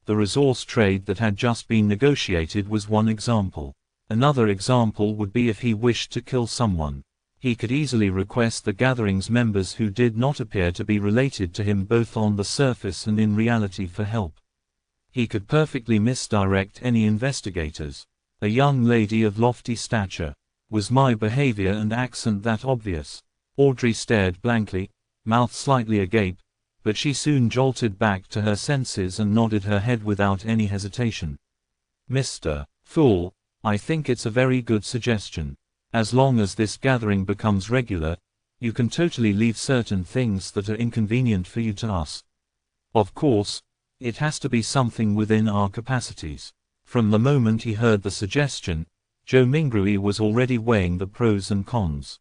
The resource trade that had just been negotiated was one example. Another example would be if he wished to kill someone. He could easily request the gathering's members who did not appear to be related to him both on the surface and in reality for help. He could perfectly misdirect any investigators. A young lady of lofty stature. Was my behavior and accent that obvious? Audrey stared blankly, mouth slightly agape, but she soon jolted back to her senses and nodded her head without any hesitation. Mr. Full, I think it's a very good suggestion. As long as this gathering becomes regular, you can totally leave certain things that are inconvenient for you to us. Of course, it has to be something within our capacities. From the moment he heard the suggestion, Joe Mingrui was already weighing the pros and cons.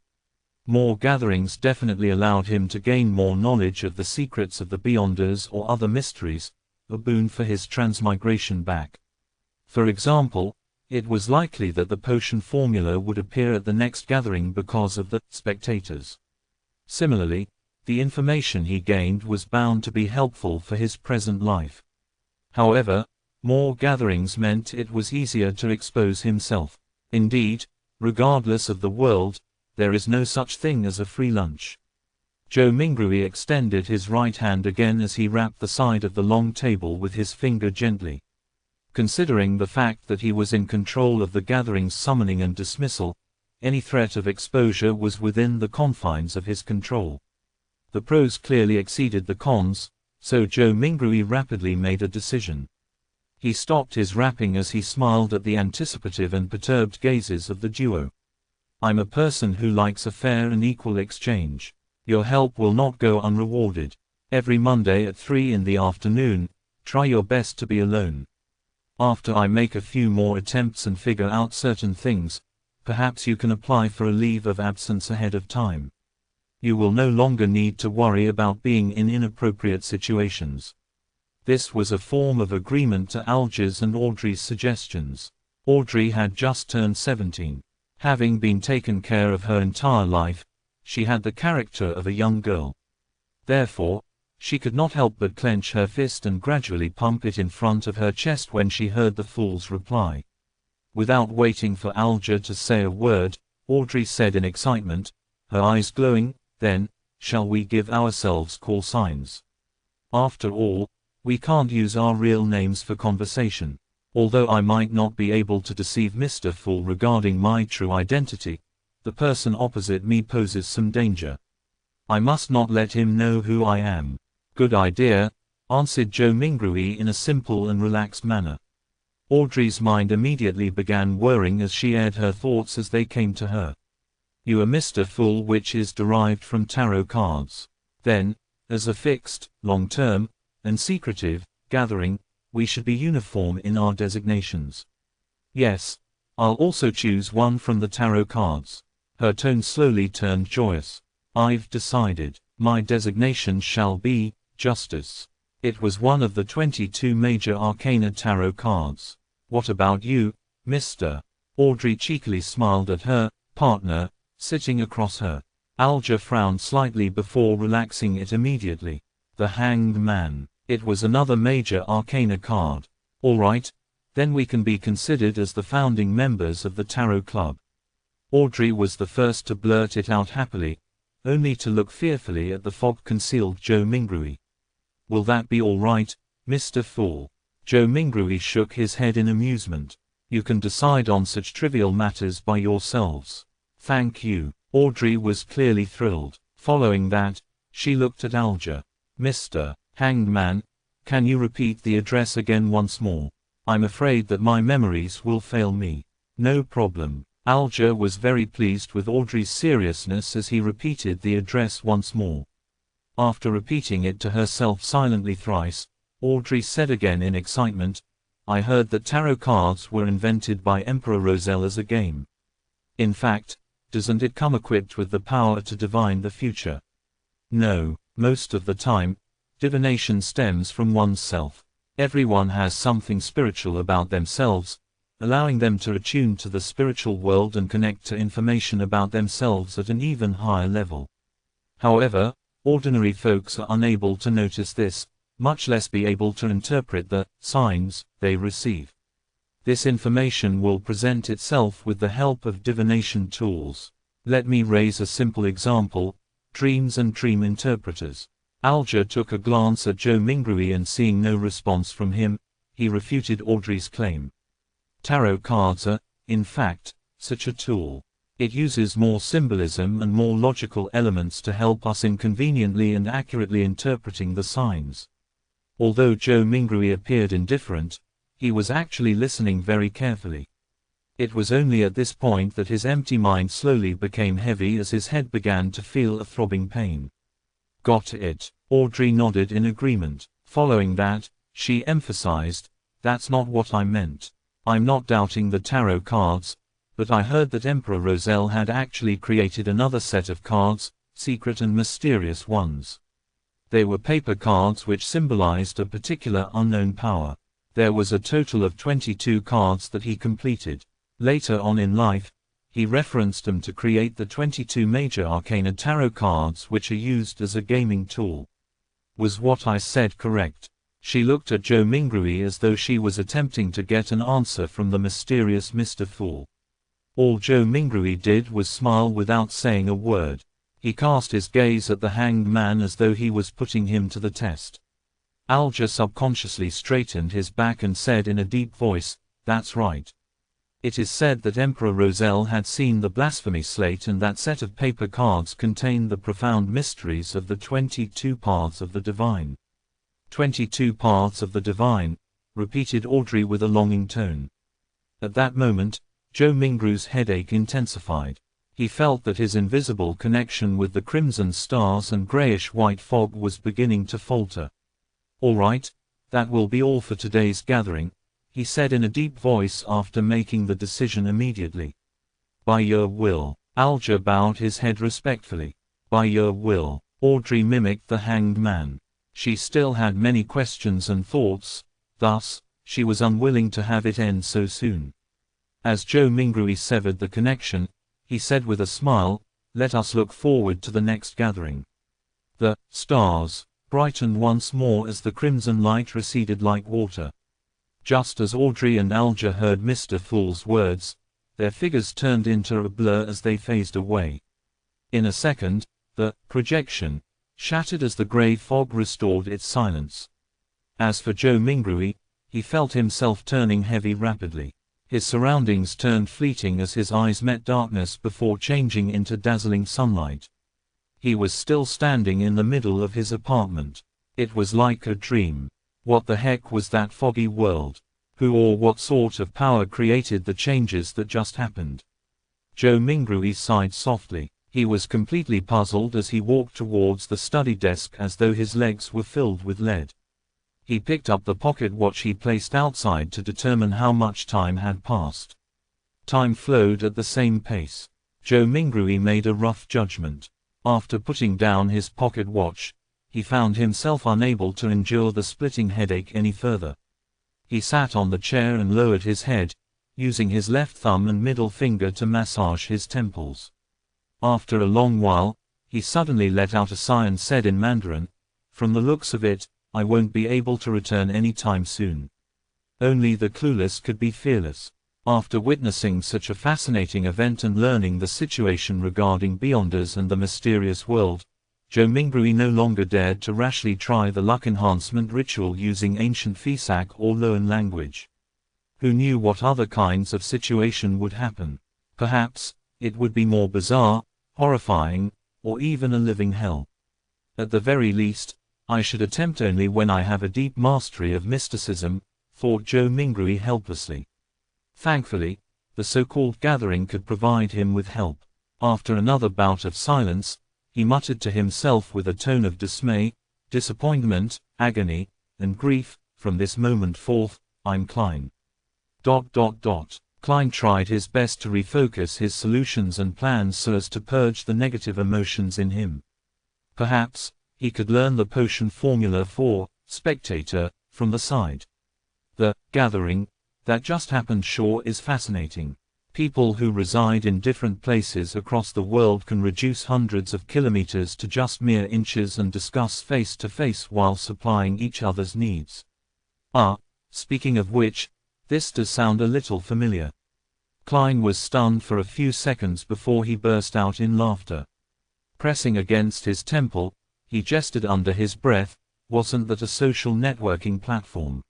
More gatherings definitely allowed him to gain more knowledge of the secrets of the Beyonders or other mysteries, a boon for his transmigration back. For example, it was likely that the potion formula would appear at the next gathering because of the spectators. Similarly, the information he gained was bound to be helpful for his present life. However, more gatherings meant it was easier to expose himself. Indeed, regardless of the world, there is no such thing as a free lunch. Joe Mingrui extended his right hand again as he rapped the side of the long table with his finger gently. Considering the fact that he was in control of the gathering's summoning and dismissal, any threat of exposure was within the confines of his control. The pros clearly exceeded the cons, so Joe Mingrui rapidly made a decision. He stopped his rapping as he smiled at the anticipative and perturbed gazes of the duo. I'm a person who likes a fair and equal exchange. Your help will not go unrewarded. Every Monday at 3 in the afternoon, try your best to be alone. After I make a few more attempts and figure out certain things, perhaps you can apply for a leave of absence ahead of time. You will no longer need to worry about being in inappropriate situations. This was a form of agreement to Alger's and Audrey's suggestions. Audrey had just turned 17. Having been taken care of her entire life, she had the character of a young girl. Therefore, she could not help but clench her fist and gradually pump it in front of her chest when she heard the fool's reply. Without waiting for Alger to say a word, Audrey said in excitement, her eyes glowing, then, shall we give ourselves call signs? After all, we can't use our real names for conversation. Although I might not be able to deceive Mr. Fool regarding my true identity, the person opposite me poses some danger. I must not let him know who I am. Good idea, answered Joe Mingrui in a simple and relaxed manner. Audrey's mind immediately began whirring as she aired her thoughts as they came to her. You are Mr. Fool, which is derived from tarot cards. Then, as a fixed, long-term, and secretive gathering, we should be uniform in our designations. Yes, I'll also choose one from the tarot cards. Her tone slowly turned joyous. I've decided. My designation shall be Justice. It was one of the 22 major arcana tarot cards. What about you, Mr.? Audrey cheekily smiled at her partner, sitting across her. Alger frowned slightly before relaxing it immediately. The Hanged Man. It was another major arcana card. All right, then we can be considered as the founding members of the Tarot Club. Audrey was the first to blurt it out happily, only to look fearfully at the fog-concealed Joe Mingrui. Will that be all right, Mr. Fool? Joe Mingrui shook his head in amusement. You can decide on such trivial matters by yourselves. Thank you. Audrey was clearly thrilled. Following that, she looked at Alger. Mr. Hanged Man, can you repeat the address again once more? I'm afraid that my memories will fail me. No problem. Alger was very pleased with Audrey's seriousness as he repeated the address once more. After repeating it to herself silently thrice, Audrey said again in excitement, I heard that tarot cards were invented by Emperor Roselle as a game. In fact, doesn't it come equipped with the power to divine the future? No, most of the time, divination stems from oneself. Everyone has something spiritual about themselves, allowing them to attune to the spiritual world and connect to information about themselves at an even higher level. However, ordinary folks are unable to notice this, much less be able to interpret the signs they receive. This information will present itself with the help of divination tools. Let me raise a simple example: dreams and dream interpreters. Alger took a glance at Joe Mingrui and seeing no response from him, he refuted Audrey's claim. Tarot cards are, in fact, such a tool. It uses more symbolism and more logical elements to help us in conveniently and accurately interpreting the signs. Although Joe Mingrui appeared indifferent, he was actually listening very carefully. It was only at this point that his empty mind slowly became heavy as his head began to feel a throbbing pain. Got it. Audrey nodded in agreement. Following that, she emphasized, that's not what I meant. I'm not doubting the tarot cards, but I heard that Emperor Roselle had actually created another set of cards, secret and mysterious ones. They were paper cards which symbolized a particular unknown power. There was a total of 22 cards that he completed. Later on in life, he referenced them to create the 22 major arcana tarot cards which are used as a gaming tool. Was what I said correct? She looked at Joe Mingrui as though she was attempting to get an answer from the mysterious Mr. Fool. All Joe Mingrui did was smile without saying a word. He cast his gaze at the Hanged Man as though he was putting him to the test. Alger subconsciously straightened his back and said in a deep voice, that's right. It is said that Emperor Roselle had seen the blasphemy slate, and that set of paper cards contained the profound mysteries of the 22 paths of the divine. 22 paths of the divine, repeated Audrey with a longing tone. At that moment, Joe Mingru's headache intensified. He felt that his invisible connection with the crimson stars and grayish-white fog was beginning to falter. All right, that will be all for today's gathering, he said in a deep voice after making the decision immediately. By your will. Alger bowed his head respectfully. By your will. Audrey mimicked the Hanged Man. She still had many questions and thoughts, thus, she was unwilling to have it end so soon. As Joe Mingrui severed the connection, he said with a smile, let us look forward to the next gathering. The stars brightened once more as the crimson light receded like water. Just as Audrey and Alger heard Mr. Fool's words, their figures turned into a blur as they phased away. In a second, the projection shattered as the gray fog restored its silence. As for Joe Mingrui, He felt himself turning heavy rapidly. His surroundings turned fleeting as his eyes met darkness before changing into dazzling sunlight. He was still standing in the middle of his apartment. It was like a dream. What the heck was that foggy world? Who or what sort of power created the changes that just happened? Joe Mingrui sighed softly. He was completely puzzled as he walked towards the study desk as though his legs were filled with lead. He picked up the pocket watch he placed outside to determine how much time had passed. Time flowed at the same pace. Joe Mingrui made a rough judgment. After putting down his pocket watch, he found himself unable to endure the splitting headache any further. He sat on the chair and lowered his head, using his left thumb and middle finger to massage his temples. After a long while, he suddenly let out a sigh and said in Mandarin, "From the looks of it, I won't be able to return any time soon." Only the clueless could be fearless. After witnessing such a fascinating event and learning the situation regarding Beyonders and the mysterious world, Joe Mingrui no longer dared to rashly try the luck enhancement ritual using ancient Fisak or Loan language. Who knew what other kinds of situation would happen? Perhaps, it would be more bizarre, horrifying, or even a living hell. At the very least, I should attempt only when I have a deep mastery of mysticism, thought Joe Mingrui helplessly. Thankfully, the so-called gathering could provide him with help. After another bout of silence, he muttered to himself with a tone of dismay, disappointment, agony, and grief, "From this moment forth, I'm Klein." Klein tried his best to refocus his solutions and plans so as to purge the negative emotions in him. Perhaps, he could learn the potion formula for spectator from the side. The gathering that just happened sure is fascinating. People who reside in different places across the world can reduce hundreds of kilometers to just mere inches and discuss face to face while supplying each other's needs. Speaking of which, this does sound a little familiar. Klein was stunned for a few seconds before he burst out in laughter. Pressing against his temple, he gestured under his breath, "Wasn't that a social networking platform?"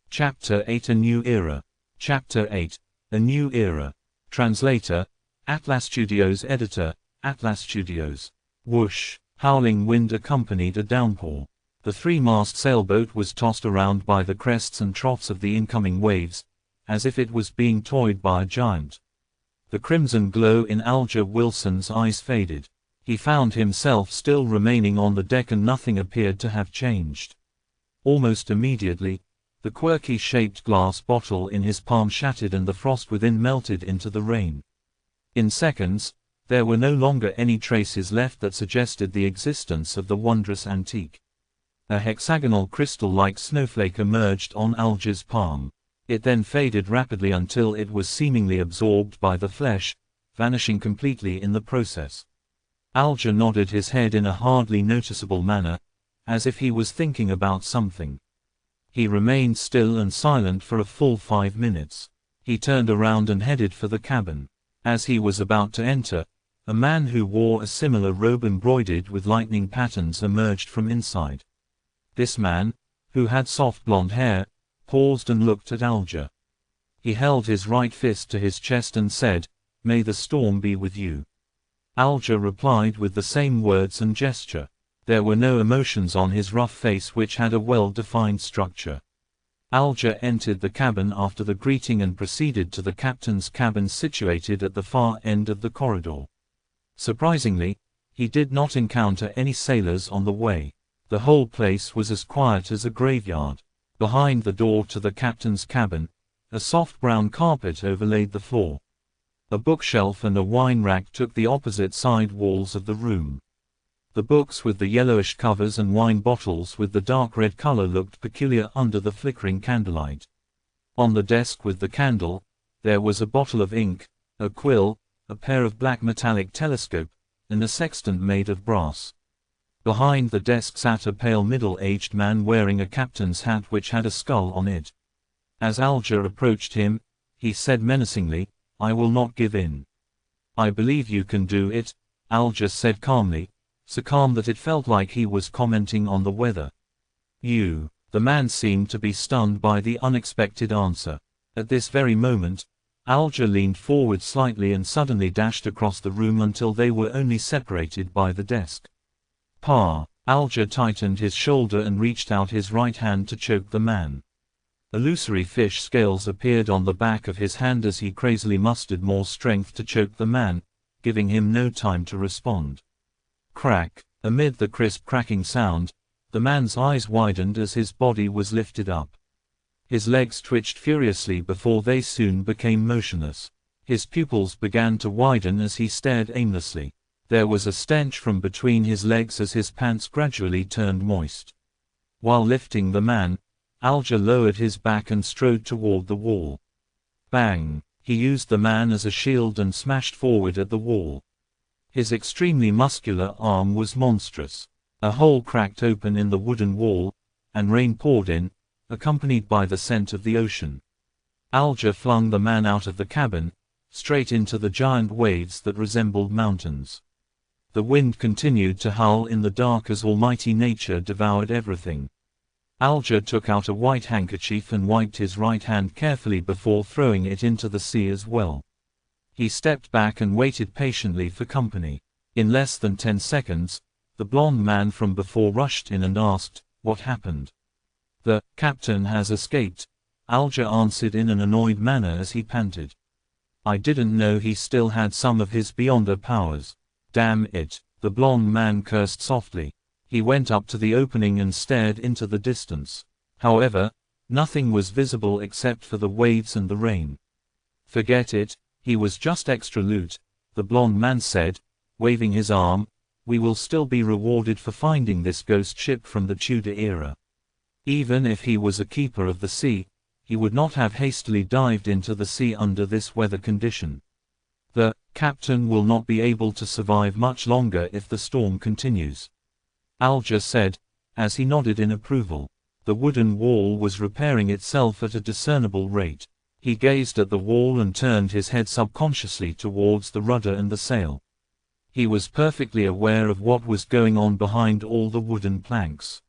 Chapter 8: A New Era. Chapter 8: A New Era. Translator, Atlas Studios. Editor, Atlas Studios. Whoosh! Howling wind accompanied a downpour. The three-mast sailboat was tossed around by the crests and troughs of the incoming waves, as if it was being toyed by a giant. The crimson glow in Alger Wilson's eyes faded. He found himself still remaining on the deck and nothing appeared to have changed. Almost immediately, the quirky-shaped glass bottle in his palm shattered and the frost within melted into the rain. In seconds, there were no longer any traces left that suggested the existence of the wondrous antique. A hexagonal crystal-like snowflake emerged on Alger's palm. It then faded rapidly until it was seemingly absorbed by the flesh, vanishing completely in the process. Alger nodded his head in a hardly noticeable manner, as if he was thinking about something. He remained still and silent for a full 5 minutes. He turned around and headed for the cabin. As he was about to enter, a man who wore a similar robe embroidered with lightning patterns emerged from inside. This man, who had soft blonde hair, paused and looked at Alger. He held his right fist to his chest and said, "May the storm be with you." Alger replied with the same words and gesture. There were no emotions on his rough face, which had a well-defined structure. Alger entered the cabin after the greeting and proceeded to the captain's cabin situated at the far end of the corridor. Surprisingly, he did not encounter any sailors on the way. The whole place was as quiet as a graveyard. Behind the door to the captain's cabin, a soft brown carpet overlaid the floor. A bookshelf and a wine rack took the opposite side walls of the room. The books with the yellowish covers and wine bottles with the dark red color looked peculiar under the flickering candlelight. On the desk with the candle, there was a bottle of ink, a quill, a pair of black metallic telescope, and a sextant made of brass. Behind the desk sat a pale middle-aged man wearing a captain's hat which had a skull on it. As Alger approached him, he said menacingly, "I will not give in." "I believe you can do it," Alger said calmly, so calm that it felt like he was commenting on the weather. "You The man seemed to be stunned by the unexpected answer. At this very moment, Alger leaned forward slightly and suddenly dashed across the room until they were only separated by the desk. Pa! Alger tightened his shoulder and reached out his right hand to choke the man. Illusory fish scales appeared on the back of his hand as he crazily mustered more strength to choke the man, giving him no time to respond. Crack! Amid the crisp cracking sound, the man's eyes widened as his body was lifted up. His legs twitched furiously before they soon became motionless. His pupils began to widen as he stared aimlessly. There was a stench from between his legs as his pants gradually turned moist. While lifting the man, Alger lowered his back and strode toward the wall. Bang! He used the man as a shield and smashed forward at the wall. His extremely muscular arm was monstrous. A hole cracked open in the wooden wall, and rain poured in, accompanied by the scent of the ocean. Alger flung the man out of the cabin, straight into the giant waves that resembled mountains. The wind continued to howl in the dark as almighty nature devoured everything. Alger took out a white handkerchief and wiped his right hand carefully before throwing it into the sea as well. He stepped back and waited patiently for company. In less than 10 seconds, the blond man from before rushed in and asked, "What happened?" "The captain has escaped," Alger answered in an annoyed manner as he panted. "I didn't know he still had some of his beyonder powers." "Damn it," the blond man cursed softly. He went up to the opening and stared into the distance. However, nothing was visible except for the waves and the rain. "Forget it, he was just extra loot," the blond man said, waving his arm. "We will still be rewarded for finding this ghost ship from the Tudor era. Even if he was a keeper of the sea, he would not have hastily dived into the sea under this weather condition. The captain will not be able to survive much longer if the storm continues," Alger said, as he nodded in approval. The wooden wall was repairing itself at a discernible rate. He gazed at the wall and turned his head subconsciously towards the rudder and the sail. He was perfectly aware of what was going on behind all the wooden planks.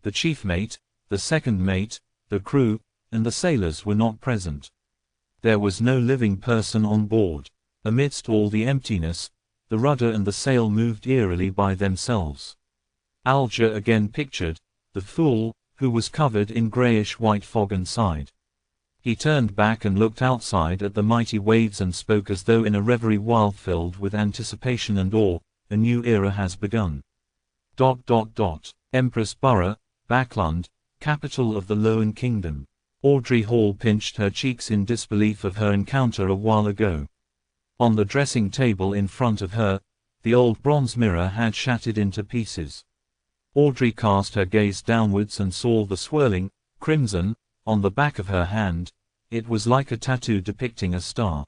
The chief mate, the second mate, the crew, and the sailors were not present. There was no living person on board. Amidst all the emptiness, the rudder and the sail moved eerily by themselves. Alger again pictured the fool, who was covered in grayish-white fog and sighed. He turned back and looked outside at the mighty waves and spoke as though in a reverie while filled with anticipation and awe. "A new era has begun. Empress Borough, Backlund, capital of the Loan Kingdom." Audrey Hall pinched her cheeks in disbelief of her encounter a while ago. On the dressing table in front of her, the old bronze mirror had shattered into pieces. Audrey cast her gaze downwards and saw the swirling crimson on the back of her hand. It was like a tattoo depicting a star.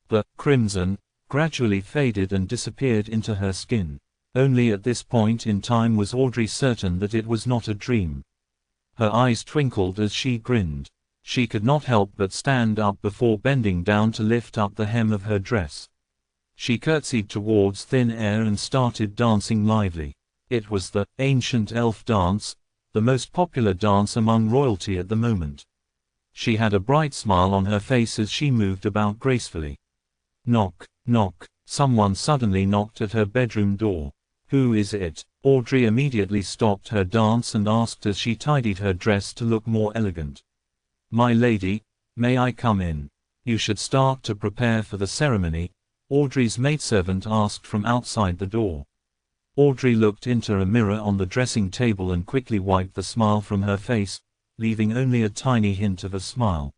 The crimson gradually faded and disappeared into her skin. Only at this point in time was Audrey certain that it was not a dream. Her eyes twinkled as she grinned. She could not help but stand up before bending down to lift up the hem of her dress. She curtsied towards thin air and started dancing lively. It was the ancient elf dance, the most popular dance among royalty at the moment. She had a bright smile on her face as she moved about gracefully. Knock, knock, someone suddenly knocked at her bedroom door. "Who is it?" Audrey immediately stopped her dance and asked as she tidied her dress to look more elegant. "My lady, may I come in?" "You should start to prepare for the ceremony," Audrey's maidservant asked from outside the door. Audrey looked into a mirror on the dressing table and quickly wiped the smile from her face, leaving only a tiny hint of a smile.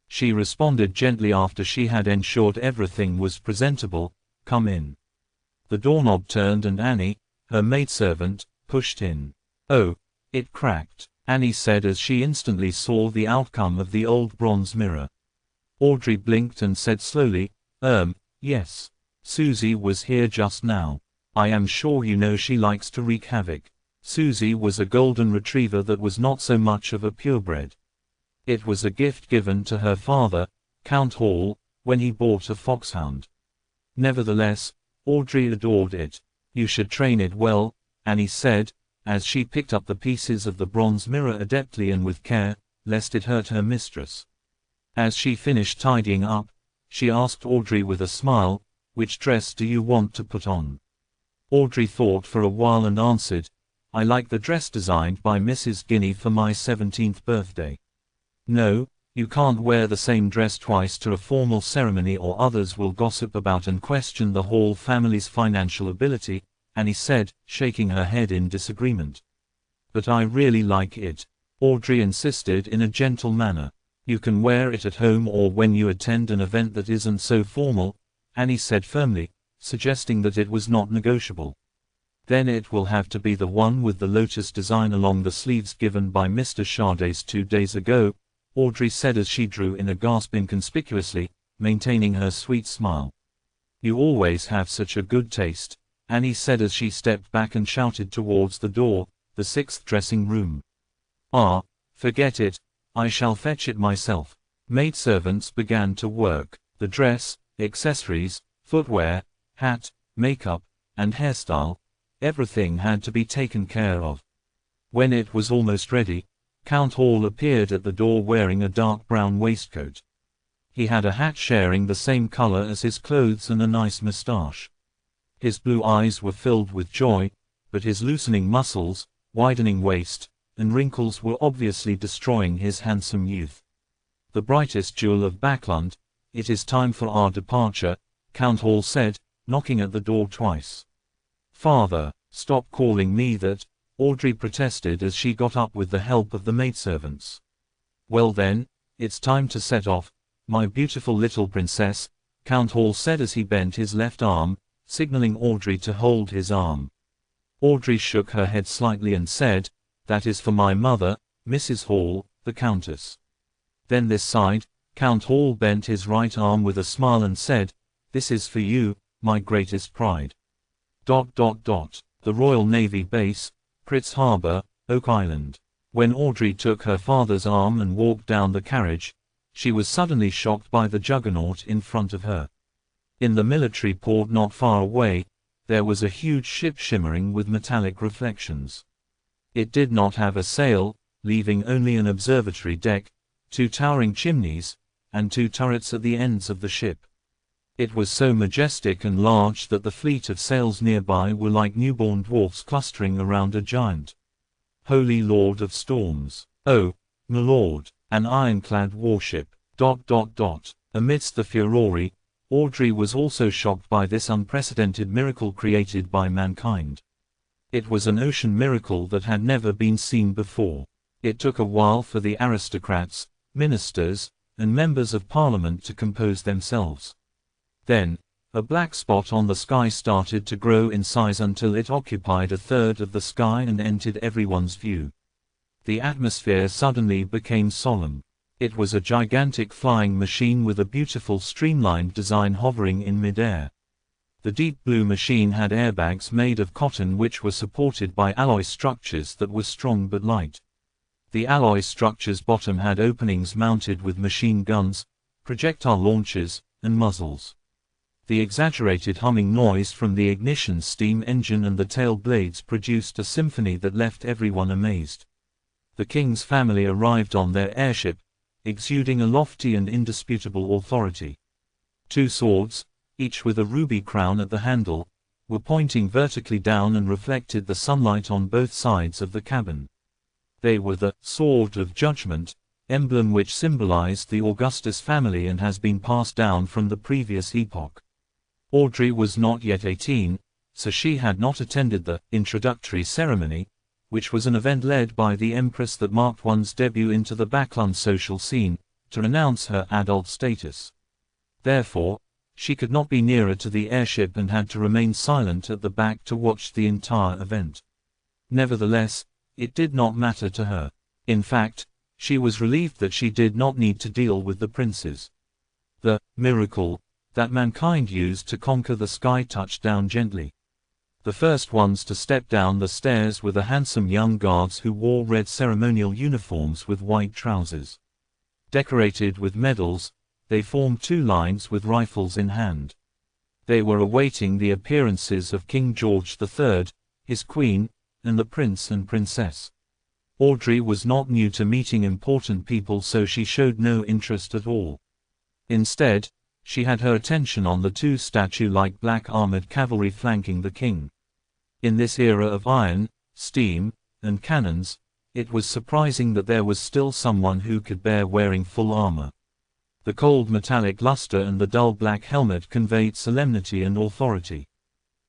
She responded gently after she had ensured everything was presentable, "Come in." The doorknob turned and Annie, her maidservant, pushed in. "Oh, it cracked," Annie said as she instantly saw the outcome of the old bronze mirror. Audrey blinked and said slowly, yes. Susie was here just now. I am sure you know she likes to wreak havoc." Susie was a golden retriever that was not so much of a purebred. It was a gift given to her father, Count Hall, when he bought a foxhound. Nevertheless, Audrey adored it. "You should train it well," Annie said, as she picked up the pieces of the bronze mirror adeptly and with care, lest it hurt her mistress. As she finished tidying up, she asked Audrey with a smile, "Which dress do you want to put on?" Audrey thought for a while and answered, "I like the dress designed by Mrs. Guinea for my 17th birthday." "No, you can't wear the same dress twice to a formal ceremony or others will gossip about and question the Hall family's financial ability," Annie said, shaking her head in disagreement. "But I really like it," Audrey insisted in a gentle manner. "You can wear it at home or when you attend an event that isn't so formal," Annie said firmly, suggesting that it was not negotiable. "Then it will have to be the one with the lotus design along the sleeves given by Mr. Chardes 2 days ago," Audrey said as she drew in a gasp inconspicuously, maintaining her sweet smile. "You always have such a good taste," Annie said as she stepped back and shouted towards the door, the 6th dressing room. "Ah, forget it, I shall fetch it myself." Maidservants began to work. The dress, accessories, footwear, hat, makeup, and hairstyle, everything had to be taken care of. When it was almost ready, Count Hall appeared at the door wearing a dark brown waistcoat. He had a hat sharing the same color as his clothes and a nice moustache. His blue eyes were filled with joy, but his loosening muscles, widening waist, and wrinkles were obviously destroying his handsome youth. "The brightest jewel of Backlund, it is time for our departure," Count Hall said, knocking at the door twice. "Father, stop calling me that," Audrey protested as she got up with the help of the maidservants. "Well then, it's time to set off, my beautiful little princess," Count Hall said as he bent his left arm, signaling Audrey to hold his arm. Audrey shook her head slightly and said, "That is for my mother, Mrs. Hall, the Countess." Then this side, Count Hall bent his right arm with a smile and said, "This is for you, my greatest pride." The Royal Navy Base, Pritz Harbor, Oak Island. When Audrey took her father's arm and walked down the carriage, she was suddenly shocked by the juggernaut in front of her. In the military port not far away, there was a huge ship shimmering with metallic reflections. It did not have a sail, leaving only an observatory deck, 2 towering chimneys, and 2 turrets at the ends of the ship. It was so majestic and large that the fleet of sails nearby were like newborn dwarfs clustering around a giant. Holy Lord of Storms. "Oh, my lord, an ironclad warship." Amidst the furore, Audrey was also shocked by this unprecedented miracle created by mankind. It was an ocean miracle that had never been seen before. It took a while for the aristocrats, ministers, and members of parliament to compose themselves. Then, a black spot on the sky started to grow in size until it occupied a third of the sky and entered everyone's view. The atmosphere suddenly became solemn. It was a gigantic flying machine with a beautiful streamlined design hovering in midair. The deep blue machine had airbags made of cotton which were supported by alloy structures that were strong but light. The alloy structure's bottom had openings mounted with machine guns, projectile launchers, and muzzles. The exaggerated humming noise from the ignition steam engine and the tail blades produced a symphony that left everyone amazed. The king's family arrived on their airship, exuding a lofty and indisputable authority. 2 swords, each with a ruby crown at the handle, were pointing vertically down and reflected the sunlight on both sides of the cabin. They were the Sword of Judgment, emblem which symbolized the Augustus family and has been passed down from the previous epoch. Audrey was not yet 18, so she had not attended the introductory ceremony, which was an event led by the Empress that marked one's debut into the Backlund social scene, to announce her adult status. Therefore, she could not be nearer to the airship and had to remain silent at the back to watch the entire event. Nevertheless, it did not matter to her. In fact, she was relieved that she did not need to deal with the princes. The miracle that mankind used to conquer the sky touched down gently. The first ones to step down the stairs were the handsome young guards who wore red ceremonial uniforms with white trousers. Decorated with medals, they formed 2 lines with rifles in hand. They were awaiting the appearances of King George III, his queen, and the prince and princess. Audrey was not new to meeting important people, so she showed no interest at all. Instead, she had her attention on the two statue-like black armored cavalry flanking the king. In this era of iron, steam, and cannons, it was surprising that there was still someone who could bear wearing full armor. The cold metallic luster and the dull black helmet conveyed solemnity and authority.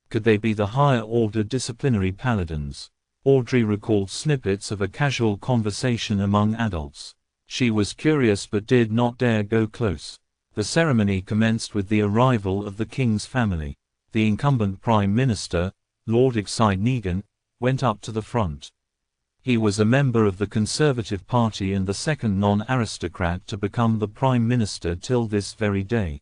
Could they be the higher-order disciplinary paladins? Audrey recalled snippets of a casual conversation among adults. She was curious but did not dare go close. The ceremony commenced with the arrival of the king's family. The incumbent prime minister, Lord Exide Negan, went up to the front. He was a member of the Conservative Party and the second non-aristocrat to become the prime minister till this very day.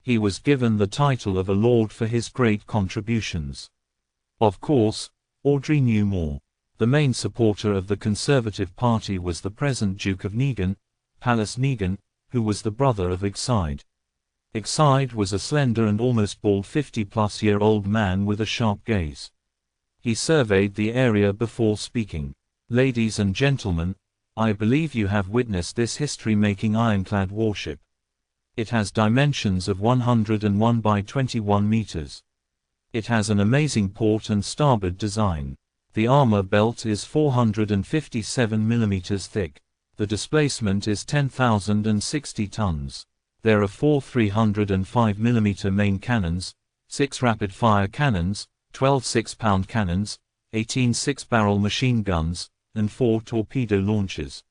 He was given the title of a lord for his great contributions. Of course, Audrey knew more. The main supporter of the Conservative Party was the present Duke of Negan, Palace Negan, who was the brother of Exide. Exide was a slender and almost bald 50-plus-year-old man with a sharp gaze. He surveyed the area before speaking. "Ladies and gentlemen, I believe you have witnessed this history-making ironclad warship. It has dimensions of 101 by 21 meters. It has an amazing port and starboard design. The armor belt is 457 millimeters thick. The displacement is 10,060 tons. There are 4 305 mm main cannons, 6 rapid-fire cannons, 12 6-pound cannons, 18 6-barrel machine guns, and 4 torpedo launchers.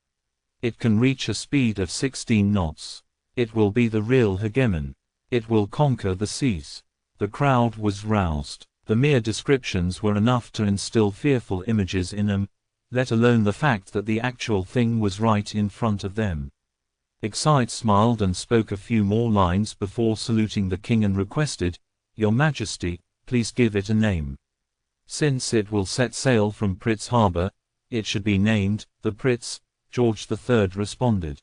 It can reach a speed of 16 knots. It will be the real hegemon. It will conquer the seas." The crowd was roused. The mere descriptions were enough to instill fearful images in them, let alone the fact that the actual thing was right in front of them. Exide smiled and spoke a few more lines before saluting the king and requested, "Your Majesty, please give it a name. Since it will set sail from Pritz Harbor, it should be named the Pritz," George III responded.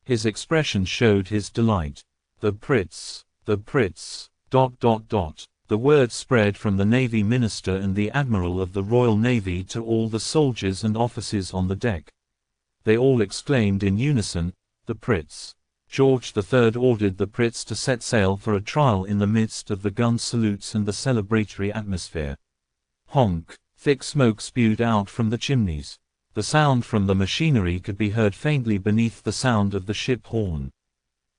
His expression showed his delight. "The Pritz, the Pritz, ... The word spread from the Navy Minister and the Admiral of the Royal Navy to all the soldiers and officers on the deck. They all exclaimed in unison, "The Pritz." George III ordered the Pritz to set sail for a trial in the midst of the gun salutes and the celebratory atmosphere. Honk! Thick smoke spewed out from the chimneys. The sound from the machinery could be heard faintly beneath the sound of the ship horn.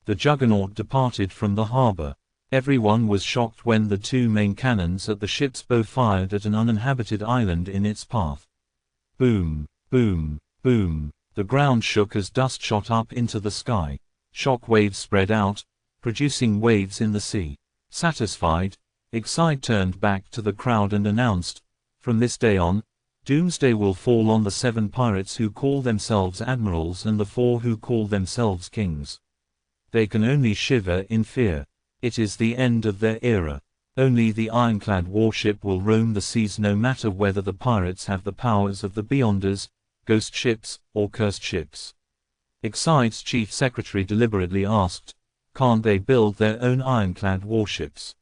The juggernaut departed from the harbor. Everyone was shocked when the two main cannons at the ship's bow fired at an uninhabited island in its path. Boom, boom, boom. The ground shook as dust shot up into the sky. Shock waves spread out, producing waves in the sea. Satisfied, Exide turned back to the crowd and announced, "From this day on, doomsday will fall on the 7 pirates who call themselves admirals and the 4 who call themselves kings. They can only shiver in fear. It is the end of their era. Only the ironclad warship will roam the seas, no matter whether the pirates have the powers of the Beyonders, ghost ships, or cursed ships." Exide's chief secretary deliberately asked, "Can't they build their own ironclad warships?"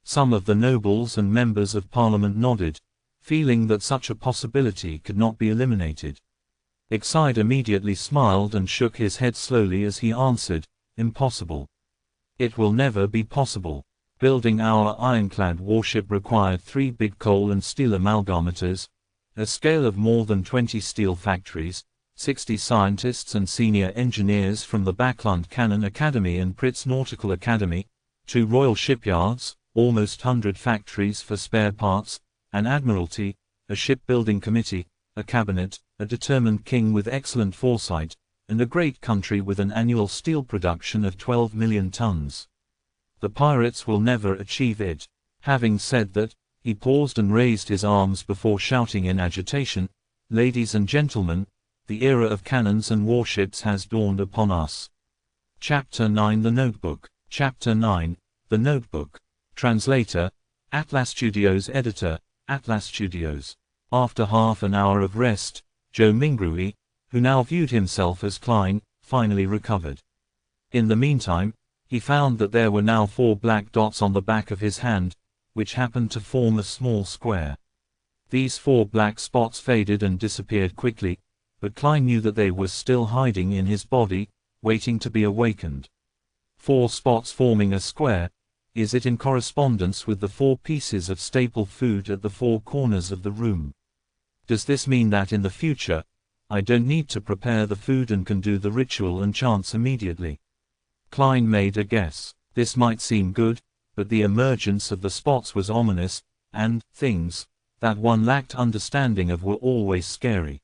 Some of the nobles and members of parliament nodded, feeling that such a possibility could not be eliminated. Exide immediately smiled and shook his head slowly as he answered, "Impossible. It will never be possible. Building our ironclad warship required 3 big coal and steel amalgamators, a scale of more than 20 steel factories, 60 scientists and senior engineers from the Backlund Cannon Academy and Pritz Nautical Academy, 2 royal shipyards, almost 100 factories for spare parts, an admiralty, a shipbuilding committee, a cabinet, a determined king with excellent foresight, and a great country with an annual steel production of 12 million tons. The pirates will never achieve it." Having said that, he paused and raised his arms before shouting in agitation, "Ladies and gentlemen, the era of cannons and warships has dawned upon us." Chapter 9 The Notebook. Chapter 9 The Notebook. Translator, Atlas Studios. Editor, Atlas Studios. After half an hour of rest, Joe Mingrui, who now viewed himself as Klein, finally recovered. In the meantime, he found that there were now 4 black dots on the back of his hand, which happened to form a small square. These 4 black spots faded and disappeared quickly, but Klein knew that they were still hiding in his body, waiting to be awakened. 4 spots forming a square. Is it in correspondence with the 4 pieces of staple food at the 4 corners of the room? Does this mean that in the future, I don't need to prepare the food and can do the ritual and chants immediately? Klein made a guess. This might seem good, but the emergence of the spots was ominous, and things that one lacked understanding of were always scary.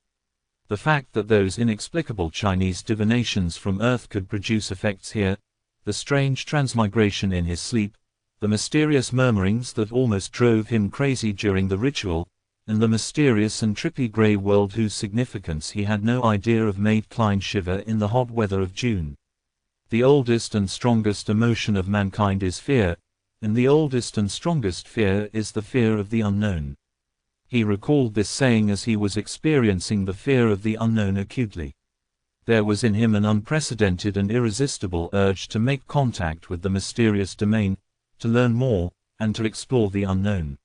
The fact that those inexplicable Chinese divinations from Earth could produce effects here, the strange transmigration in his sleep, the mysterious murmurings that almost drove him crazy during the ritual, and the mysterious and trippy grey world whose significance he had no idea of made Klein shiver in the hot weather of June. The oldest and strongest emotion of mankind is fear, and the oldest and strongest fear is the fear of the unknown. He recalled this saying as he was experiencing the fear of the unknown acutely. There was in him an unprecedented and irresistible urge to make contact with the mysterious domain, to learn more, and to explore the unknown.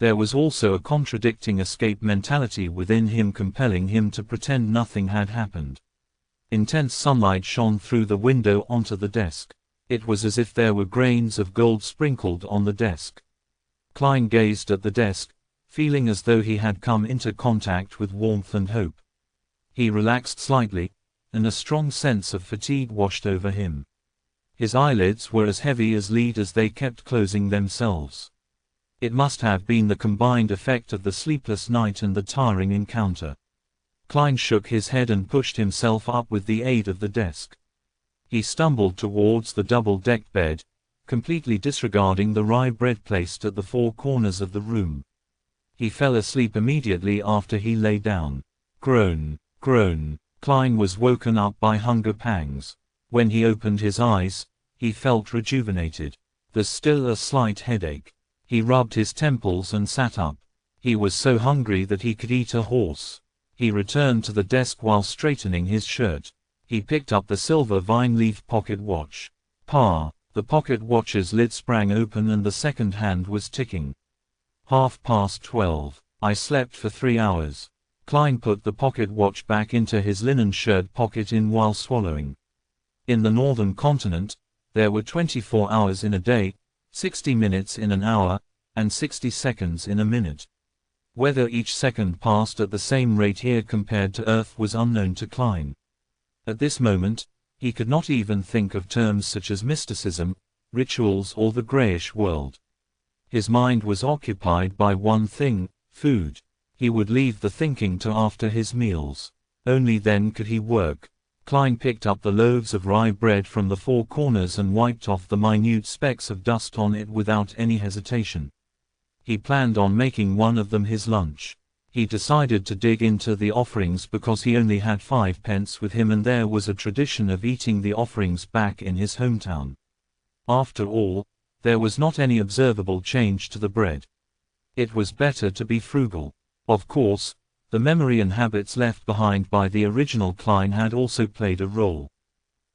There was also a contradicting escape mentality within him compelling him to pretend nothing had happened. Intense sunlight shone through the window onto the desk. It was as if there were grains of gold sprinkled on the desk. Klein gazed at the desk, feeling as though he had come into contact with warmth and hope. He relaxed slightly, and a strong sense of fatigue washed over him. His eyelids were as heavy as lead as they kept closing themselves. It must have been the combined effect of the sleepless night and the tiring encounter. Klein shook his head and pushed himself up with the aid of the desk. He stumbled towards the double-decked bed, completely disregarding the rye bread placed at the 4 corners of the room. He fell asleep immediately after he lay down. Groan, groan. Klein was woken up by hunger pangs. When he opened his eyes, he felt rejuvenated. There's still a slight headache. He rubbed his temples and sat up. He was so hungry that he could eat a horse. He returned to the desk while straightening his shirt. He picked up the silver vine-leaf pocket watch. Pa! The pocket watch's lid sprang open and the second hand was ticking. 12:30. I slept for 3 hours. Klein put the pocket watch back into his linen shirt pocket while swallowing. In the northern continent, there were 24 hours in a day, 60 minutes in an hour, and 60 seconds in a minute. Whether each second passed at the same rate here compared to Earth was unknown to Klein. At this moment, he could not even think of terms such as mysticism, rituals or the grayish world. His mind was occupied by one thing, food. He would leave the thinking to after his meals. Only then could he work. Klein picked up the loaves of rye bread from the 4 corners and wiped off the minute specks of dust on it without any hesitation. He planned on making one of them his lunch. He decided to dig into the offerings because he only had 5 pence with him and there was a tradition of eating the offerings back in his hometown. After all, there was not any observable change to the bread. It was better to be frugal. Of course, the memory and habits left behind by the original Klein had also played a role.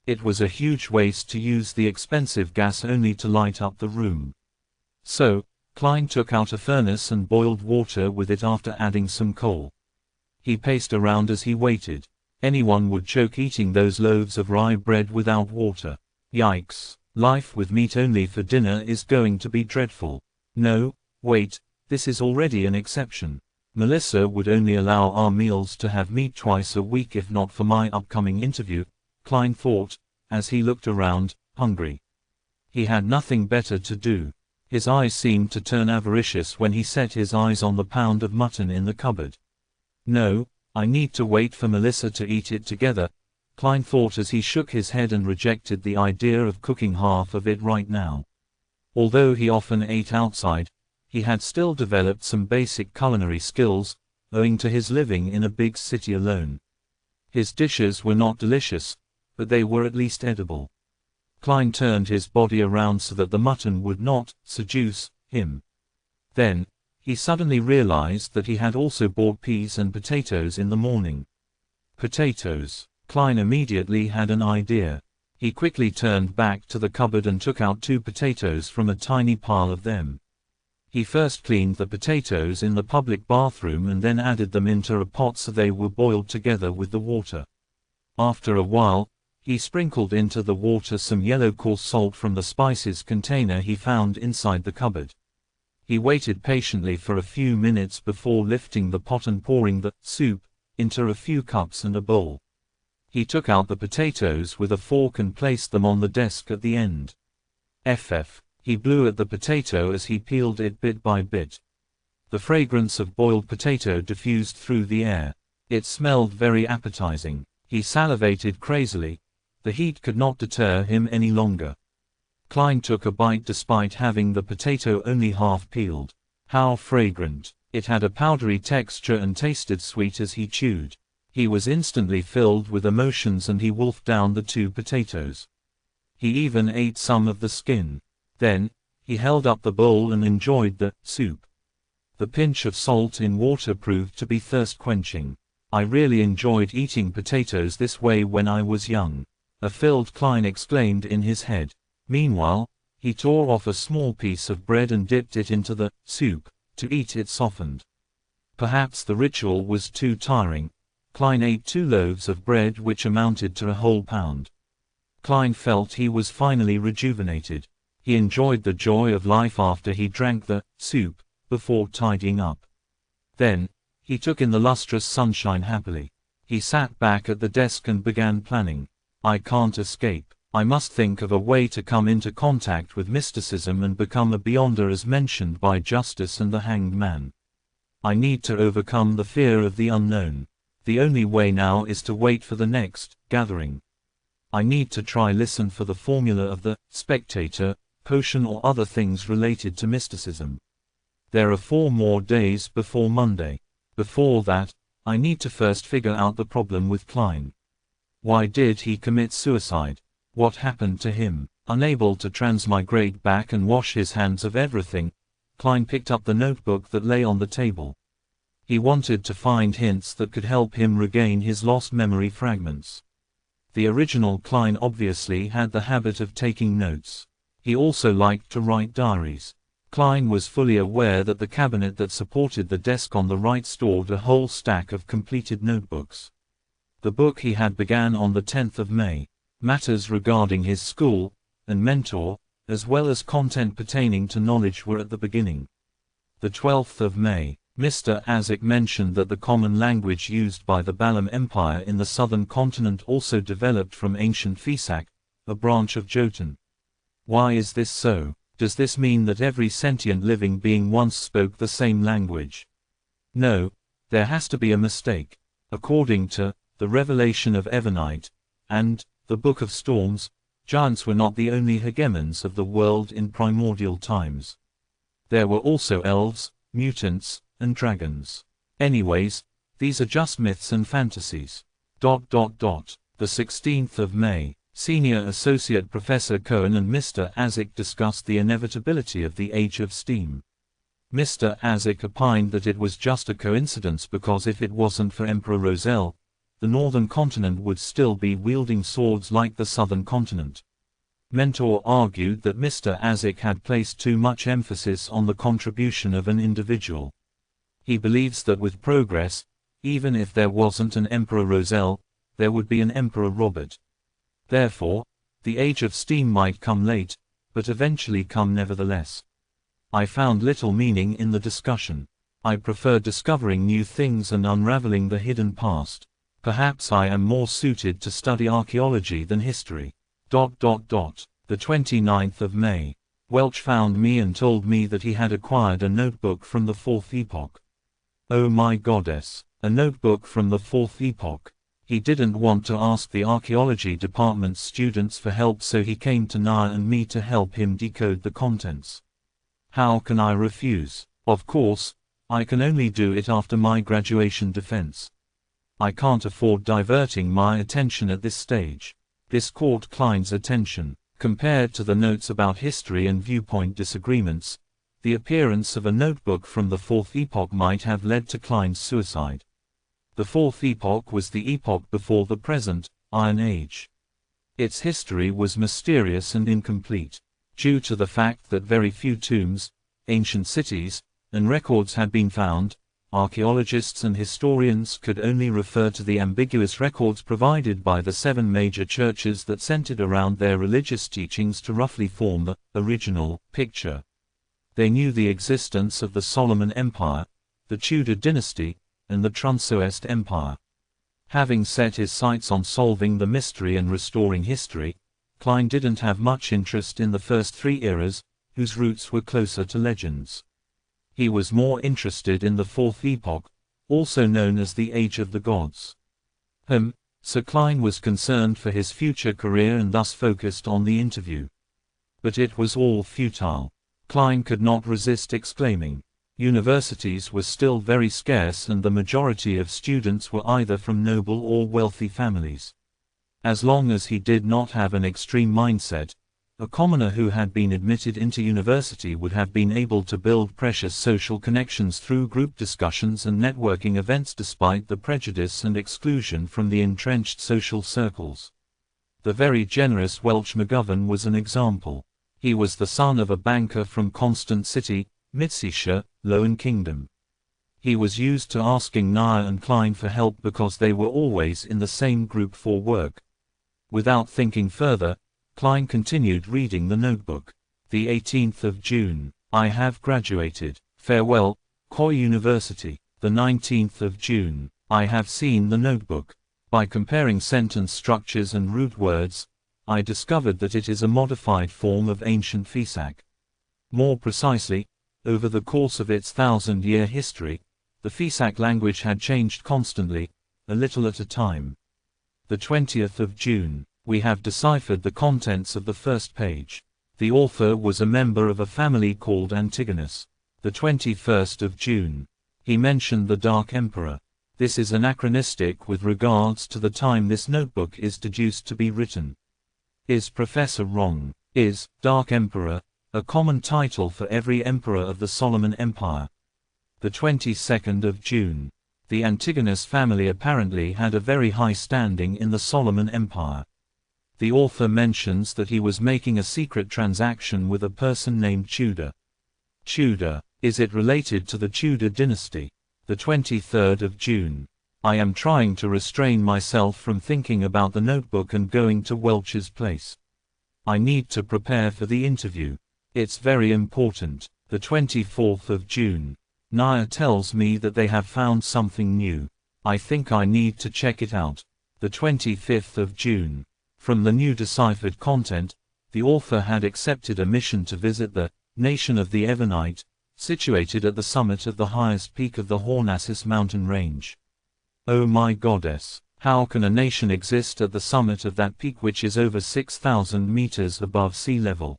It was a huge waste to use the expensive gas only to light up the room. So, Klein took out a furnace and boiled water with it after adding some coal. He paced around as he waited. Anyone would choke eating those loaves of rye bread without water. Yikes. Life with meat only for dinner is going to be dreadful. No, wait, this is already an exception. Melissa would only allow our meals to have meat twice a week if not for my upcoming interview, Klein thought, as he looked around, hungry. He had nothing better to do. His eyes seemed to turn avaricious when he set his eyes on the pound of mutton in the cupboard. No, I need to wait for Melissa to eat it together, Klein thought as he shook his head and rejected the idea of cooking half of it right now. Although he often ate outside, he had still developed some basic culinary skills, owing to his living in a big city alone. His dishes were not delicious, but they were at least edible. Klein turned his body around so that the mutton would not seduce him. Then, he suddenly realized that he had also bought peas and potatoes in the morning. Potatoes. Klein immediately had an idea. He quickly turned back to the cupboard and took out 2 potatoes from a tiny pile of them. He first cleaned the potatoes in the public bathroom and then added them into a pot so they were boiled together with the water. After a while, he sprinkled into the water some yellow coarse salt from the spices container he found inside the cupboard. He waited patiently for a few minutes before lifting the pot and pouring the soup into a few cups and a bowl. He took out the potatoes with a fork and placed them on the desk at the end. He blew at the potato as he peeled it bit by bit. The fragrance of boiled potato diffused through the air. It smelled very appetizing. He salivated crazily. The heat could not deter him any longer. Klein took a bite despite having the potato only half peeled. How fragrant! It had a powdery texture and tasted sweet as he chewed. He was instantly filled with emotions and he wolfed down the 2 potatoes. He even ate some of the skin. Then, he held up the bowl and enjoyed the soup. The pinch of salt in water proved to be thirst-quenching. I really enjoyed eating potatoes this way when I was young. A filled Klein exclaimed in his head. Meanwhile, he tore off a small piece of bread and dipped it into the soup. To eat it softened. Perhaps the ritual was too tiring. Klein ate 2 loaves of bread which amounted to a whole pound. Klein felt he was finally rejuvenated. He enjoyed the joy of life after he drank the soup, before tidying up. Then, he took in the lustrous sunshine happily. He sat back at the desk and began planning. I can't escape. I must think of a way to come into contact with mysticism and become a beyonder as mentioned by Justice and the Hanged Man. I need to overcome the fear of the unknown. The only way now is to wait for the next gathering. I need to try listen for the formula of the spectator, potion or other things related to mysticism. There are 4 more days before Monday. Before that, I need to first figure out the problem with Klein. Why did he commit suicide? What happened to him? Unable to transmigrate back and wash his hands of everything, Klein picked up the notebook that lay on the table. He wanted to find hints that could help him regain his lost memory fragments. The original Klein obviously had the habit of taking notes. He also liked to write diaries. Klein was fully aware that the cabinet that supported the desk on the right stored a whole stack of completed notebooks. The book he had began on the 10th of May. Matters regarding his school and mentor, as well as content pertaining to knowledge were at the beginning. The 12th of May, Mr. Azik mentioned that the common language used by the Balam Empire in the southern continent also developed from ancient Fisak, a branch of Jotun. Why is this so? Does this mean that every sentient living being once spoke the same language? No, there has to be a mistake. According to the Revelation of Evernite and the Book of Storms, giants were not the only hegemons of the world in primordial times. There were also elves, mutants, and dragons. Anyways, these are just myths and fantasies. The 16th of May, Senior Associate Professor Cohen and Mr. Azik discussed the inevitability of the Age of Steam. Mr. Azik opined that it was just a coincidence because if it wasn't for Emperor Roselle, the northern continent would still be wielding swords like the southern continent. Mentor argued that Mr. Azik had placed too much emphasis on the contribution of an individual. He believes that with progress, even if there wasn't an Emperor Roselle, there would be an Emperor Robert. Therefore, the Age of Steam might come late, but eventually come nevertheless. I found little meaning in the discussion. I prefer discovering new things and unraveling the hidden past. Perhaps I am more suited to study archaeology than history. The 29th of May. Welch found me and told me that he had acquired a notebook from the 4th epoch. Oh my goddess, a notebook from the 4th epoch. He didn't want to ask the archaeology department's students for help, so he came to Naya and me to help him decode the contents. How can I refuse? Of course, I can only do it after my graduation defense. I can't afford diverting my attention at this stage. This caught Klein's attention. Compared to the notes about history and viewpoint disagreements, the appearance of a notebook from the 4th epoch might have led to Klein's suicide. The 4th epoch was the epoch before the present, Iron Age. Its history was mysterious and incomplete. Due to the fact that very few tombs, ancient cities, and records had been found, archaeologists and historians could only refer to the ambiguous records provided by the 7 major churches that centered around their religious teachings to roughly form the original picture. They knew the existence of the Solomon Empire, the Tudor dynasty, and the Trunsoest Empire. Having set his sights on solving the mystery and restoring history, Klein didn't have much interest in the first 3 eras, whose roots were closer to legends. He was more interested in the 4th epoch, also known as the Age of the Gods. So Klein was concerned for his future career and thus focused on the interview. But it was all futile. Klein could not resist exclaiming. Universities were still very scarce and the majority of students were either from noble or wealthy families. As long as he did not have an extreme mindset, a commoner who had been admitted into university would have been able to build precious social connections through group discussions and networking events despite the prejudice and exclusion from the entrenched social circles. The very generous Welch McGovern was an example. He was the son of a banker from Constant City, Mitsisha, Lowen Kingdom. He was used to asking Nair and Klein for help because they were always in the same group for work. Without thinking further, Klein continued reading the notebook. The 18th of June. I have graduated. Farewell, Koi University. The 19th of June. I have seen the notebook. By comparing sentence structures and root words, I discovered that it is a modified form of ancient Fisak. More precisely, over the course of its 1,000-year history, the Fisak language had changed constantly, a little at a time. The 20th of June. We have deciphered the contents of the first page. The author was a member of a family called Antigonus. The 21st of June. He mentioned the Dark Emperor. This is anachronistic with regards to the time this notebook is deduced to be written. Is Professor wrong? Is Dark Emperor a common title for every emperor of the Solomon Empire? The 22nd of June. The Antigonus family apparently had a very high standing in the Solomon Empire. The author mentions that he was making a secret transaction with a person named Tudor. Tudor. Is it related to the Tudor dynasty? The 23rd of June. I am trying to restrain myself from thinking about the notebook and going to Welch's place. I need to prepare for the interview. It's very important. The 24th of June. Nair tells me that they have found something new. I think I need to check it out. The 25th of June. From the new deciphered content, the author had accepted a mission to visit the nation of the Evernite, situated at the summit of the highest peak of the Hornassus mountain range. Oh my goddess, how can a nation exist at the summit of that peak which is over 6,000 meters above sea level?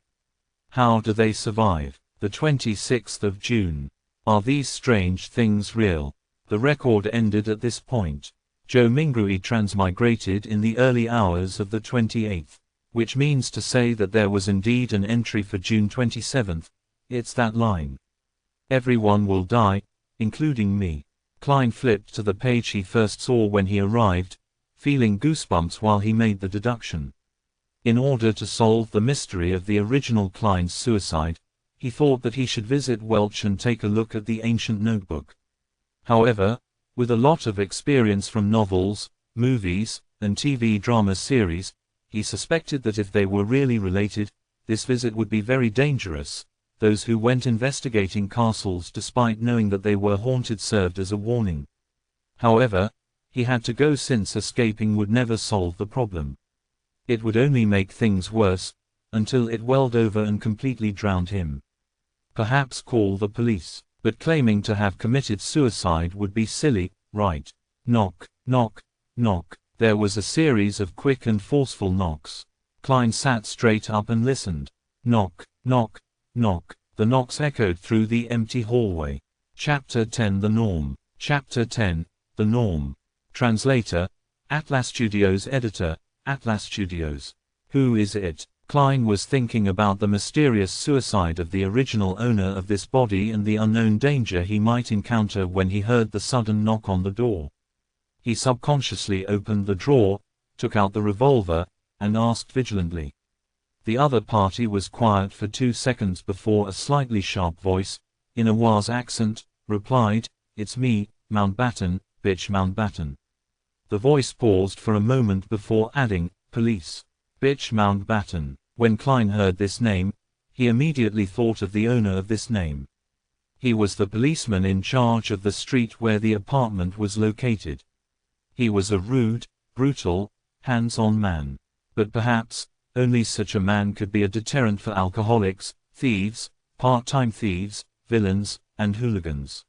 How do they survive? The 26th of June. Are these strange things real? The record ended at this point. Joe Mingrui transmigrated in the early hours of the 28th, which means to say that there was indeed an entry for June 27th. It's that line. Everyone will die, including me. Klein flipped to the page he first saw when he arrived, feeling goosebumps while he made the deduction. In order to solve the mystery of the original Klein's suicide, he thought that he should visit Welch and take a look at the ancient notebook. However, with a lot of experience from novels, movies, and TV drama series, he suspected that if they were really related, this visit would be very dangerous. Those who went investigating castles despite knowing that they were haunted served as a warning. However, he had to go since escaping would never solve the problem. It would only make things worse, until it welled over and completely drowned him. Perhaps call the police. But claiming to have committed suicide would be silly, right? Knock, knock, knock. There was a series of quick and forceful knocks. Klein sat straight up and listened. Knock, knock, knock. The knocks echoed through the empty hallway. Chapter 10 The Norm. Chapter 10 The Norm. Translator, Atlas Studios. Editor, Atlas Studios. Who is it? Klein was thinking about the mysterious suicide of the original owner of this body and the unknown danger he might encounter when he heard the sudden knock on the door. He subconsciously opened the drawer, took out the revolver, and asked vigilantly. The other party was quiet for 2 seconds before a slightly sharp voice, in a Waz accent, replied, "It's me, Mountbatten, bitch Mountbatten." The voice paused for a moment before adding, "Police. Bitch Mountbatten." When Klein heard this name, he immediately thought of the owner of this name. He was the policeman in charge of the street where the apartment was located. He was a rude, brutal, hands-on man. But perhaps, only such a man could be a deterrent for alcoholics, thieves, part-time thieves, villains, and hooligans.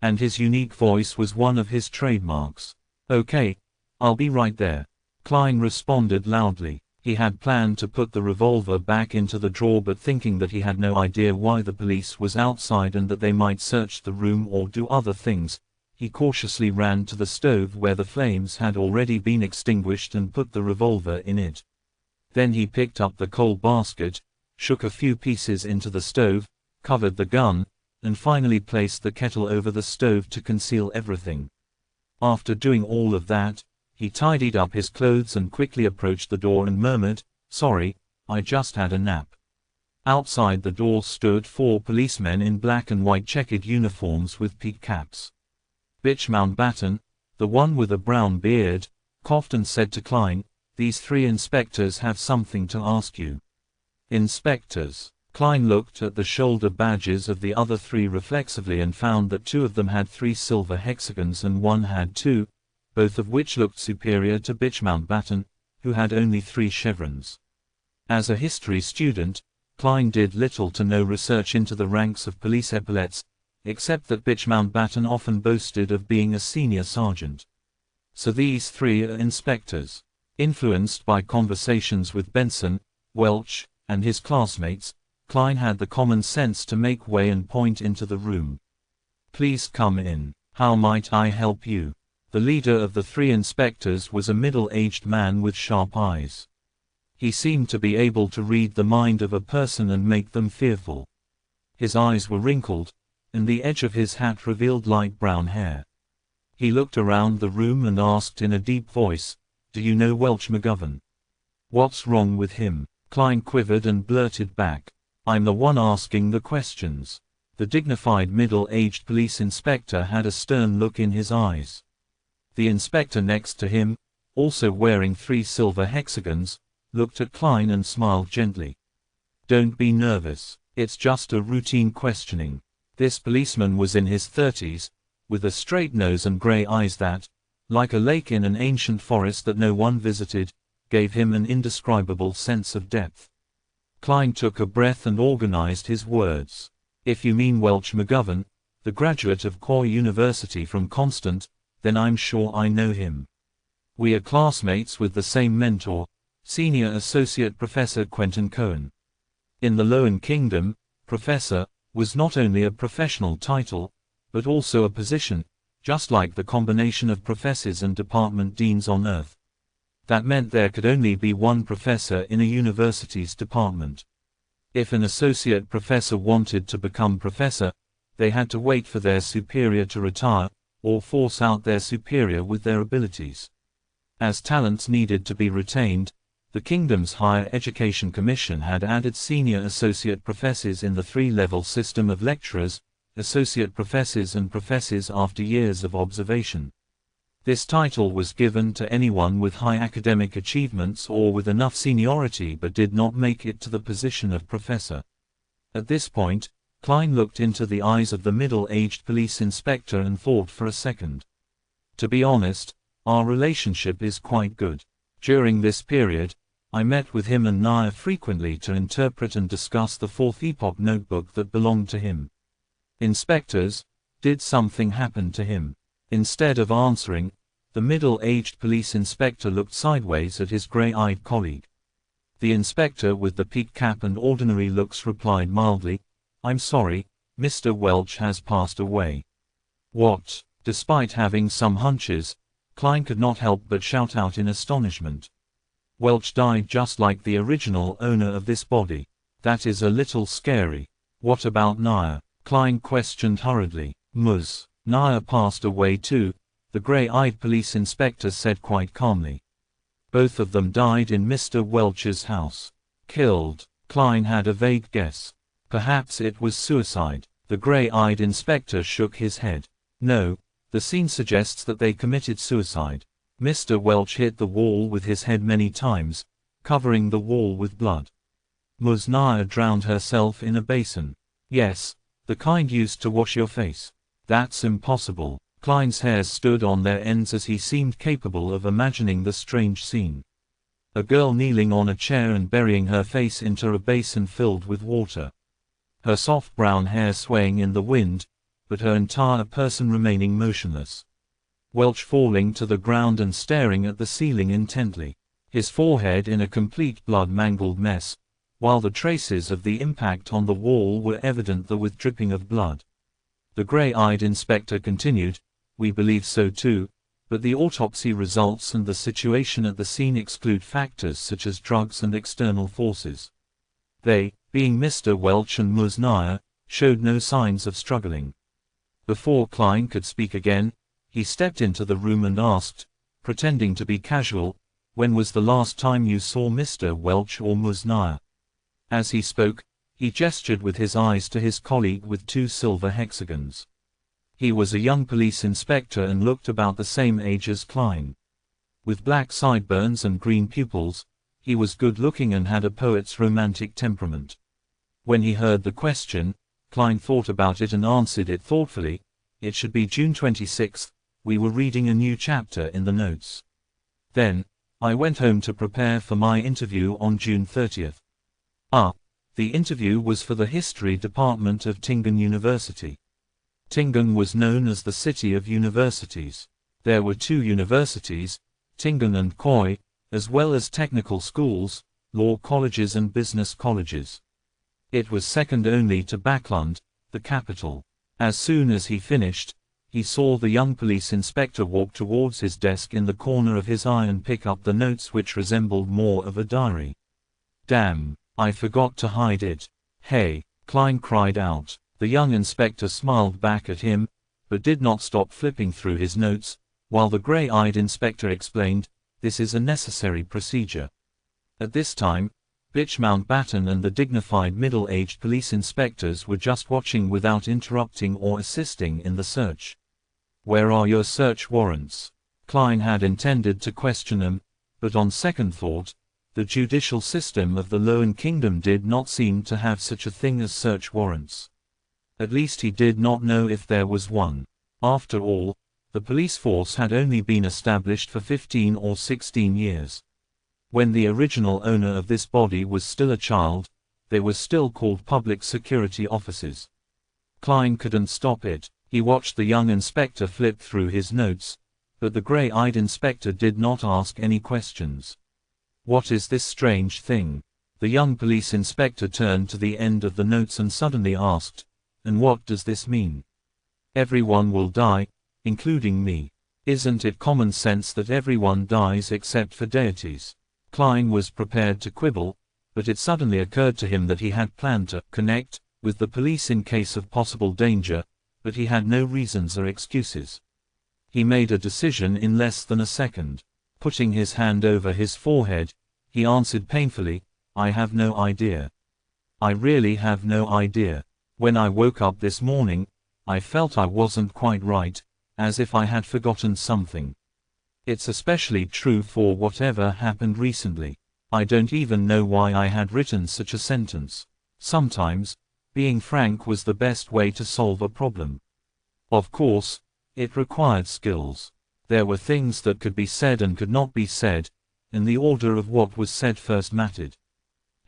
And his unique voice was one of his trademarks. "Okay, I'll be right there," Klein responded loudly. He had planned to put the revolver back into the drawer, but thinking that he had no idea why the police was outside and that they might search the room or do other things, he cautiously ran to the stove where the flames had already been extinguished and put the revolver in it. Then he picked up the coal basket, shook a few pieces into the stove, covered the gun, and finally placed the kettle over the stove to conceal everything. After doing all of that, he tidied up his clothes and quickly approached the door and murmured, "Sorry, I just had a nap." Outside the door stood 4 policemen in black and white checkered uniforms with peaked caps. Bitch Mountbatten, the one with a brown beard, coughed and said to Klein, "These 3 inspectors have something to ask you." "Inspectors?" Klein looked at the shoulder badges of the other 3 reflexively and found that 2 of them had 3 silver hexagons and 1 had 2, both of which looked superior to bitch Mountbatten, who had only 3 chevrons. As a history student, Klein did little to no research into the ranks of police epaulets, except that bitch Mountbatten often boasted of being a senior sergeant. So these 3 are inspectors. Influenced by conversations with Benson, Welch, and his classmates, Klein had the common sense to make way and point into the room. "Please come in. How might I help you?" The leader of the 3 inspectors was a middle-aged man with sharp eyes. He seemed to be able to read the mind of a person and make them fearful. His eyes were wrinkled, and the edge of his hat revealed light brown hair. He looked around the room and asked in a deep voice, "Do you know Welch McGovern?" "What's wrong with him?" Klein quivered and blurted back, "I'm the one asking the questions." The dignified middle-aged police inspector had a stern look in his eyes. The inspector next to him, also wearing 3 silver hexagons, looked at Klein and smiled gently. "Don't be nervous. It's just a routine questioning." This policeman was in his 30s, with a straight nose and gray eyes that, like a lake in an ancient forest that no one visited, gave him an indescribable sense of depth. Klein took a breath and organized his words. "If you mean Welch McGovern, the graduate of Coy University from Constant, then I'm sure I know him. We are classmates with the same mentor, Senior Associate Professor Quentin Cohen. In the Lowen Kingdom, Professor was not only a professional title, but also a position, just like the combination of professors and department deans on Earth. That meant there could only be one professor in a university's department. If an associate professor wanted to become professor, they had to wait for their superior to retire, or force out their superior with their abilities. As talents needed to be retained, the Kingdom's Higher Education Commission had added senior associate professors in the 3-level system of lecturers, associate professors and professors after years of observation. This title was given to anyone with high academic achievements or with enough seniority but did not make it to the position of professor. At this point, Klein looked into the eyes of the middle-aged police inspector and thought for a second. "To be honest, our relationship is quite good. During this period, I met with him and Nair frequently to interpret and discuss the 4th Epoch notebook that belonged to him." "Inspectors, did something happen to him?" Instead of answering, the middle-aged police inspector looked sideways at his gray-eyed colleague. The inspector with the peaked cap and ordinary looks replied mildly, "I'm sorry, Mr. Welch has passed away." "What?" Despite having some hunches, Klein could not help but shout out in astonishment. "Welch died just like the original owner of this body. That is a little scary." "What about Nair?" Klein questioned hurriedly. Nair passed away too," the gray-eyed police inspector said quite calmly. "Both of them died in Mr. Welch's house." Killed. Klein had a vague guess. Perhaps it was suicide. The gray-eyed inspector shook his head. No, the scene suggests that they committed suicide. Mr. Welch hit the wall with his head many times, covering the wall with blood. Muznaya drowned herself in a basin. Yes, the kind used to wash your face. That's impossible. Klein's hairs stood on their ends as he seemed capable of imagining the strange scene. A girl kneeling on a chair and burying her face into a basin filled with water. Her soft brown hair swaying in the wind, but her entire person remaining motionless. Welch falling to the ground and staring at the ceiling intently. His forehead in a complete blood-mangled mess, while the traces of the impact on the wall were evident with dripping of blood. The gray-eyed inspector continued, "We believe so too, but the autopsy results and the situation at the scene exclude factors such as drugs and external forces." They, being Mr. Welch and Muznaya, showed no signs of struggling. Before Klein could speak again, he stepped into the room and asked, pretending to be casual, "When was the last time you saw Mr. Welch or Muznaya?" As he spoke, he gestured with his eyes to his colleague with 2 silver hexagons. He was a young police inspector and looked about the same age as Klein. With black sideburns and green pupils, he was good-looking and had a poet's romantic temperament. When he heard the question, Klein thought about it and answered it thoughtfully. "It should be June 26th, we were reading a new chapter in the notes. Then, I went home to prepare for my interview on June 30th. The interview was for the history department of Tingen University. Tingen was known as the city of universities. There were 2 universities, Tingen and Koi, as well as technical schools, law colleges and business colleges. It was second only to Backlund, the capital. As soon as he finished, he saw the young police inspector walk towards his desk in the corner of his eye and pick up the notes which resembled more of a diary. "Damn, I forgot to hide it." "Hey," Klein cried out. The young inspector smiled back at him, but did not stop flipping through his notes, while the gray-eyed inspector explained, "This is a necessary procedure." At this time, Bitch Mountbatten and the dignified middle-aged police inspectors were just watching without interrupting or assisting in the search. "Where are your search warrants?" Klein had intended to question them, but on second thought, the judicial system of the Lowen Kingdom did not seem to have such a thing as search warrants. At least he did not know if there was one. After all, the police force had only been established for 15 or 16 years. When the original owner of this body was still a child, they were still called public security officers. Klein couldn't stop it. He watched the young inspector flip through his notes, but the gray-eyed inspector did not ask any questions. "What is this strange thing?" The young police inspector turned to the end of the notes and suddenly asked, "And what does this mean?" "Everyone will die, including me. Isn't it common sense that everyone dies except for deities?" Klein was prepared to quibble, but it suddenly occurred to him that he had planned to connect with the police in case of possible danger, but he had no reasons or excuses. He made a decision in less than a second. Putting his hand over his forehead, he answered painfully, "I have no idea. I really have no idea. When I woke up this morning, I felt I wasn't quite right, as if I had forgotten something. It's especially true for whatever happened recently. I don't even know why I had written such a sentence. Sometimes, being frank was the best way to solve a problem. Of course, it required skills. There were things that could be said and could not be said, and the order of what was said first mattered.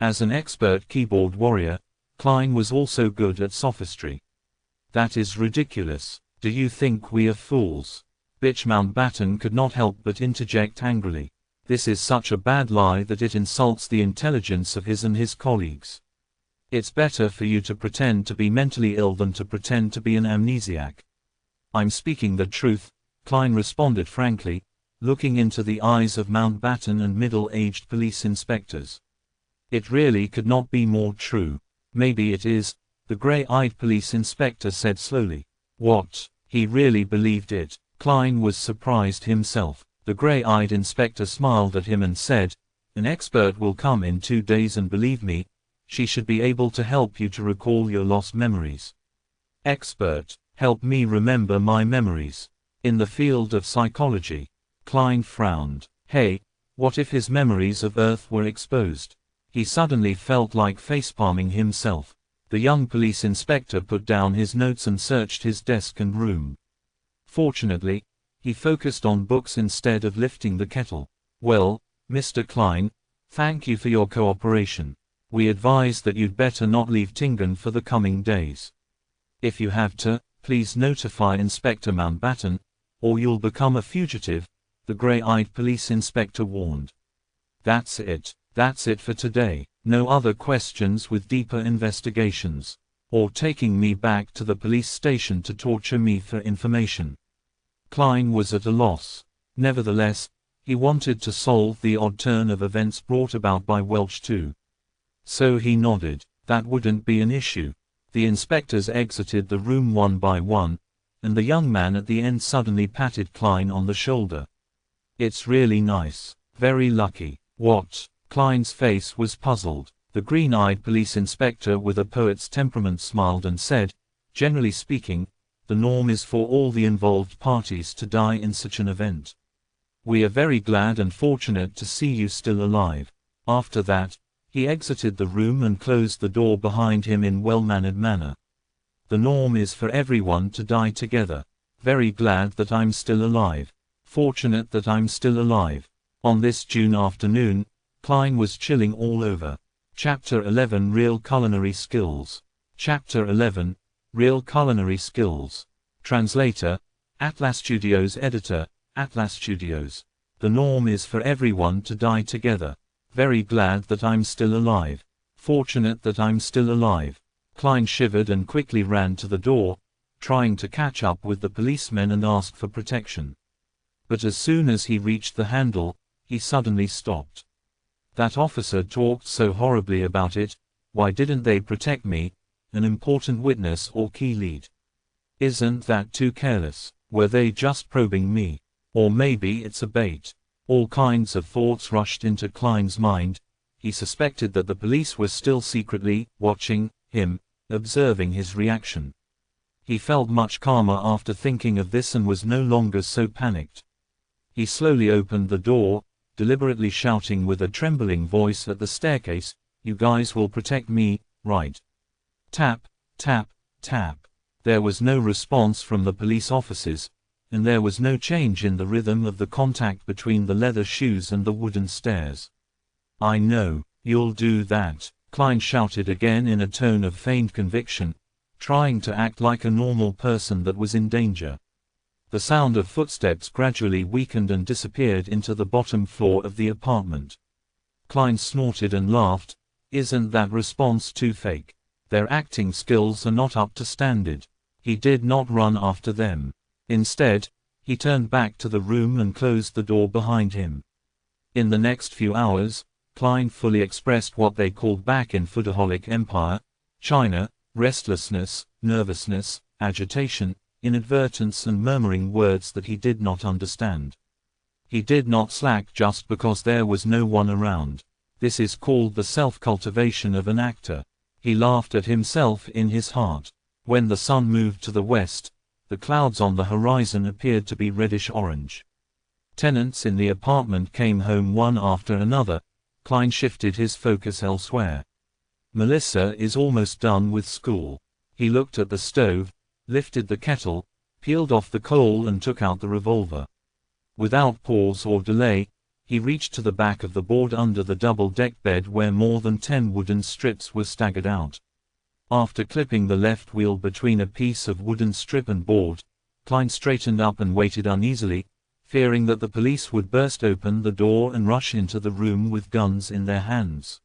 As an expert keyboard warrior, Klein was also good at sophistry. That is ridiculous. Do you think we are fools? Bitch Mountbatten could not help but interject angrily. This is such a bad lie that it insults the intelligence of his and his colleagues. It's better for you to pretend to be mentally ill than to pretend to be an amnesiac. I'm speaking the truth, Klein responded frankly, looking into the eyes of Mountbatten and middle-aged police inspectors. It really could not be more true. Maybe it is, the gray-eyed police inspector said slowly. What? He really believed it. Klein was surprised himself. The gray-eyed inspector smiled at him and said, An expert will come in 2 days and believe me, she should be able to help you to recall your lost memories. Expert, help me remember my memories. In the field of psychology. Klein frowned. Hey, what if his memories of Earth were exposed? He suddenly felt like facepalming himself. The young police inspector put down his notes and searched his desk and room. Fortunately, he focused on books instead of lifting the kettle. Well, Mr. Klein, thank you for your cooperation. We advise that you'd better not leave Tingen for the coming days. If you have to, please notify Inspector Mountbatten, or you'll become a fugitive, the gray-eyed police inspector warned. That's it for today. No other questions with deeper investigations, or taking me back to the police station to torture me for information. Klein was at a loss. Nevertheless, he wanted to solve the odd turn of events brought about by Welch too. So he nodded. That wouldn't be an issue. The inspectors exited the room one by one, and the young man at the end suddenly patted Klein on the shoulder. It's really nice. Very lucky. What? Klein's face was puzzled. The green-eyed police inspector with a poet's temperament smiled and said, generally speaking, the norm is for all the involved parties to die in such an event. We are very glad and fortunate to see you still alive. After that, he exited the room and closed the door behind him in well-mannered manner. The norm is for everyone to die together. Very glad that I'm still alive. Fortunate that I'm still alive. On this June afternoon, Klein was chilling all over. Chapter 11 Real Culinary Skills. Chapter 11 Real Culinary Skills. Translator, Atlas Studios. Editor, Atlas Studios. The norm is for everyone to die together. Very glad that I'm still alive. Fortunate that I'm still alive. Klein shivered and quickly ran to the door, trying to catch up with the policemen and ask for protection. But as soon as he reached the handle, he suddenly stopped. That officer talked so horribly about it. Why didn't they protect me, an important witness or key lead? Isn't that too careless? Were they just probing me? Or maybe it's a bait. All kinds of thoughts rushed into Klein's mind. He suspected that the police were still secretly watching him, observing his reaction. He felt much calmer after thinking of this and was no longer so panicked. He slowly opened the door, deliberately shouting with a trembling voice at the staircase, "You guys will protect me, right?" Tap, tap, tap. There was no response from the police officers, and there was no change in the rhythm of the contact between the leather shoes and the wooden stairs. "I know, you'll do that," Klein shouted again in a tone of feigned conviction, trying to act like a normal person that was in danger. The sound of footsteps gradually weakened and disappeared into the bottom floor of the apartment. Klein snorted and laughed. Isn't that response too fake? Their acting skills are not up to standard. He did not run after them. Instead, he turned back to the room and closed the door behind him. In the next few hours, Klein fully expressed what they called back in Foodaholic Empire, China, restlessness, nervousness, agitation, inadvertence and murmuring words that he did not understand. He did not slack just because there was no one around. This is called the self-cultivation of an actor. He laughed at himself in his heart. When the sun moved to the west, the clouds on the horizon appeared to be reddish-orange. Tenants in the apartment came home one after another. Klein shifted his focus elsewhere. Melissa is almost done with school. He looked at the stove, lifted the kettle, peeled off the coal and took out the revolver. Without pause or delay, he reached to the back of the board under the double-deck bed where more than 10 wooden strips were staggered out. After clipping the left wheel between a piece of wooden strip and board, Klein straightened up and waited uneasily, fearing that the police would burst open the door and rush into the room with guns in their hands.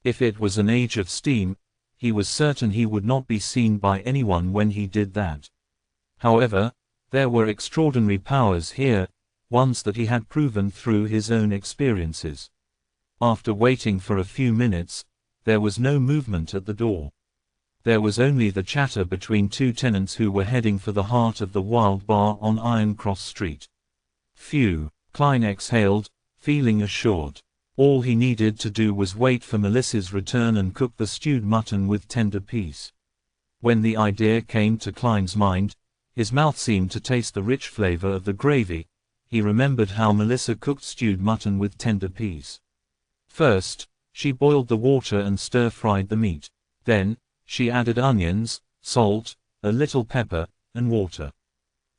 If it was an age of steam, he was certain he would not be seen by anyone when he did that. However, there were extraordinary powers here, ones that he had proven through his own experiences. After waiting for a few minutes, there was no movement at the door. There was only the chatter between 2 tenants who were heading for the heart of the Wild Bar on Iron Cross Street. Phew, Klein exhaled, feeling assured. All he needed to do was wait for Melissa's return and cook the stewed mutton with tender peas. When the idea came to Klein's mind, his mouth seemed to taste the rich flavor of the gravy. He remembered how Melissa cooked stewed mutton with tender peas. First, she boiled the water and stir-fried the meat. Then, she added onions, salt, a little pepper, and water.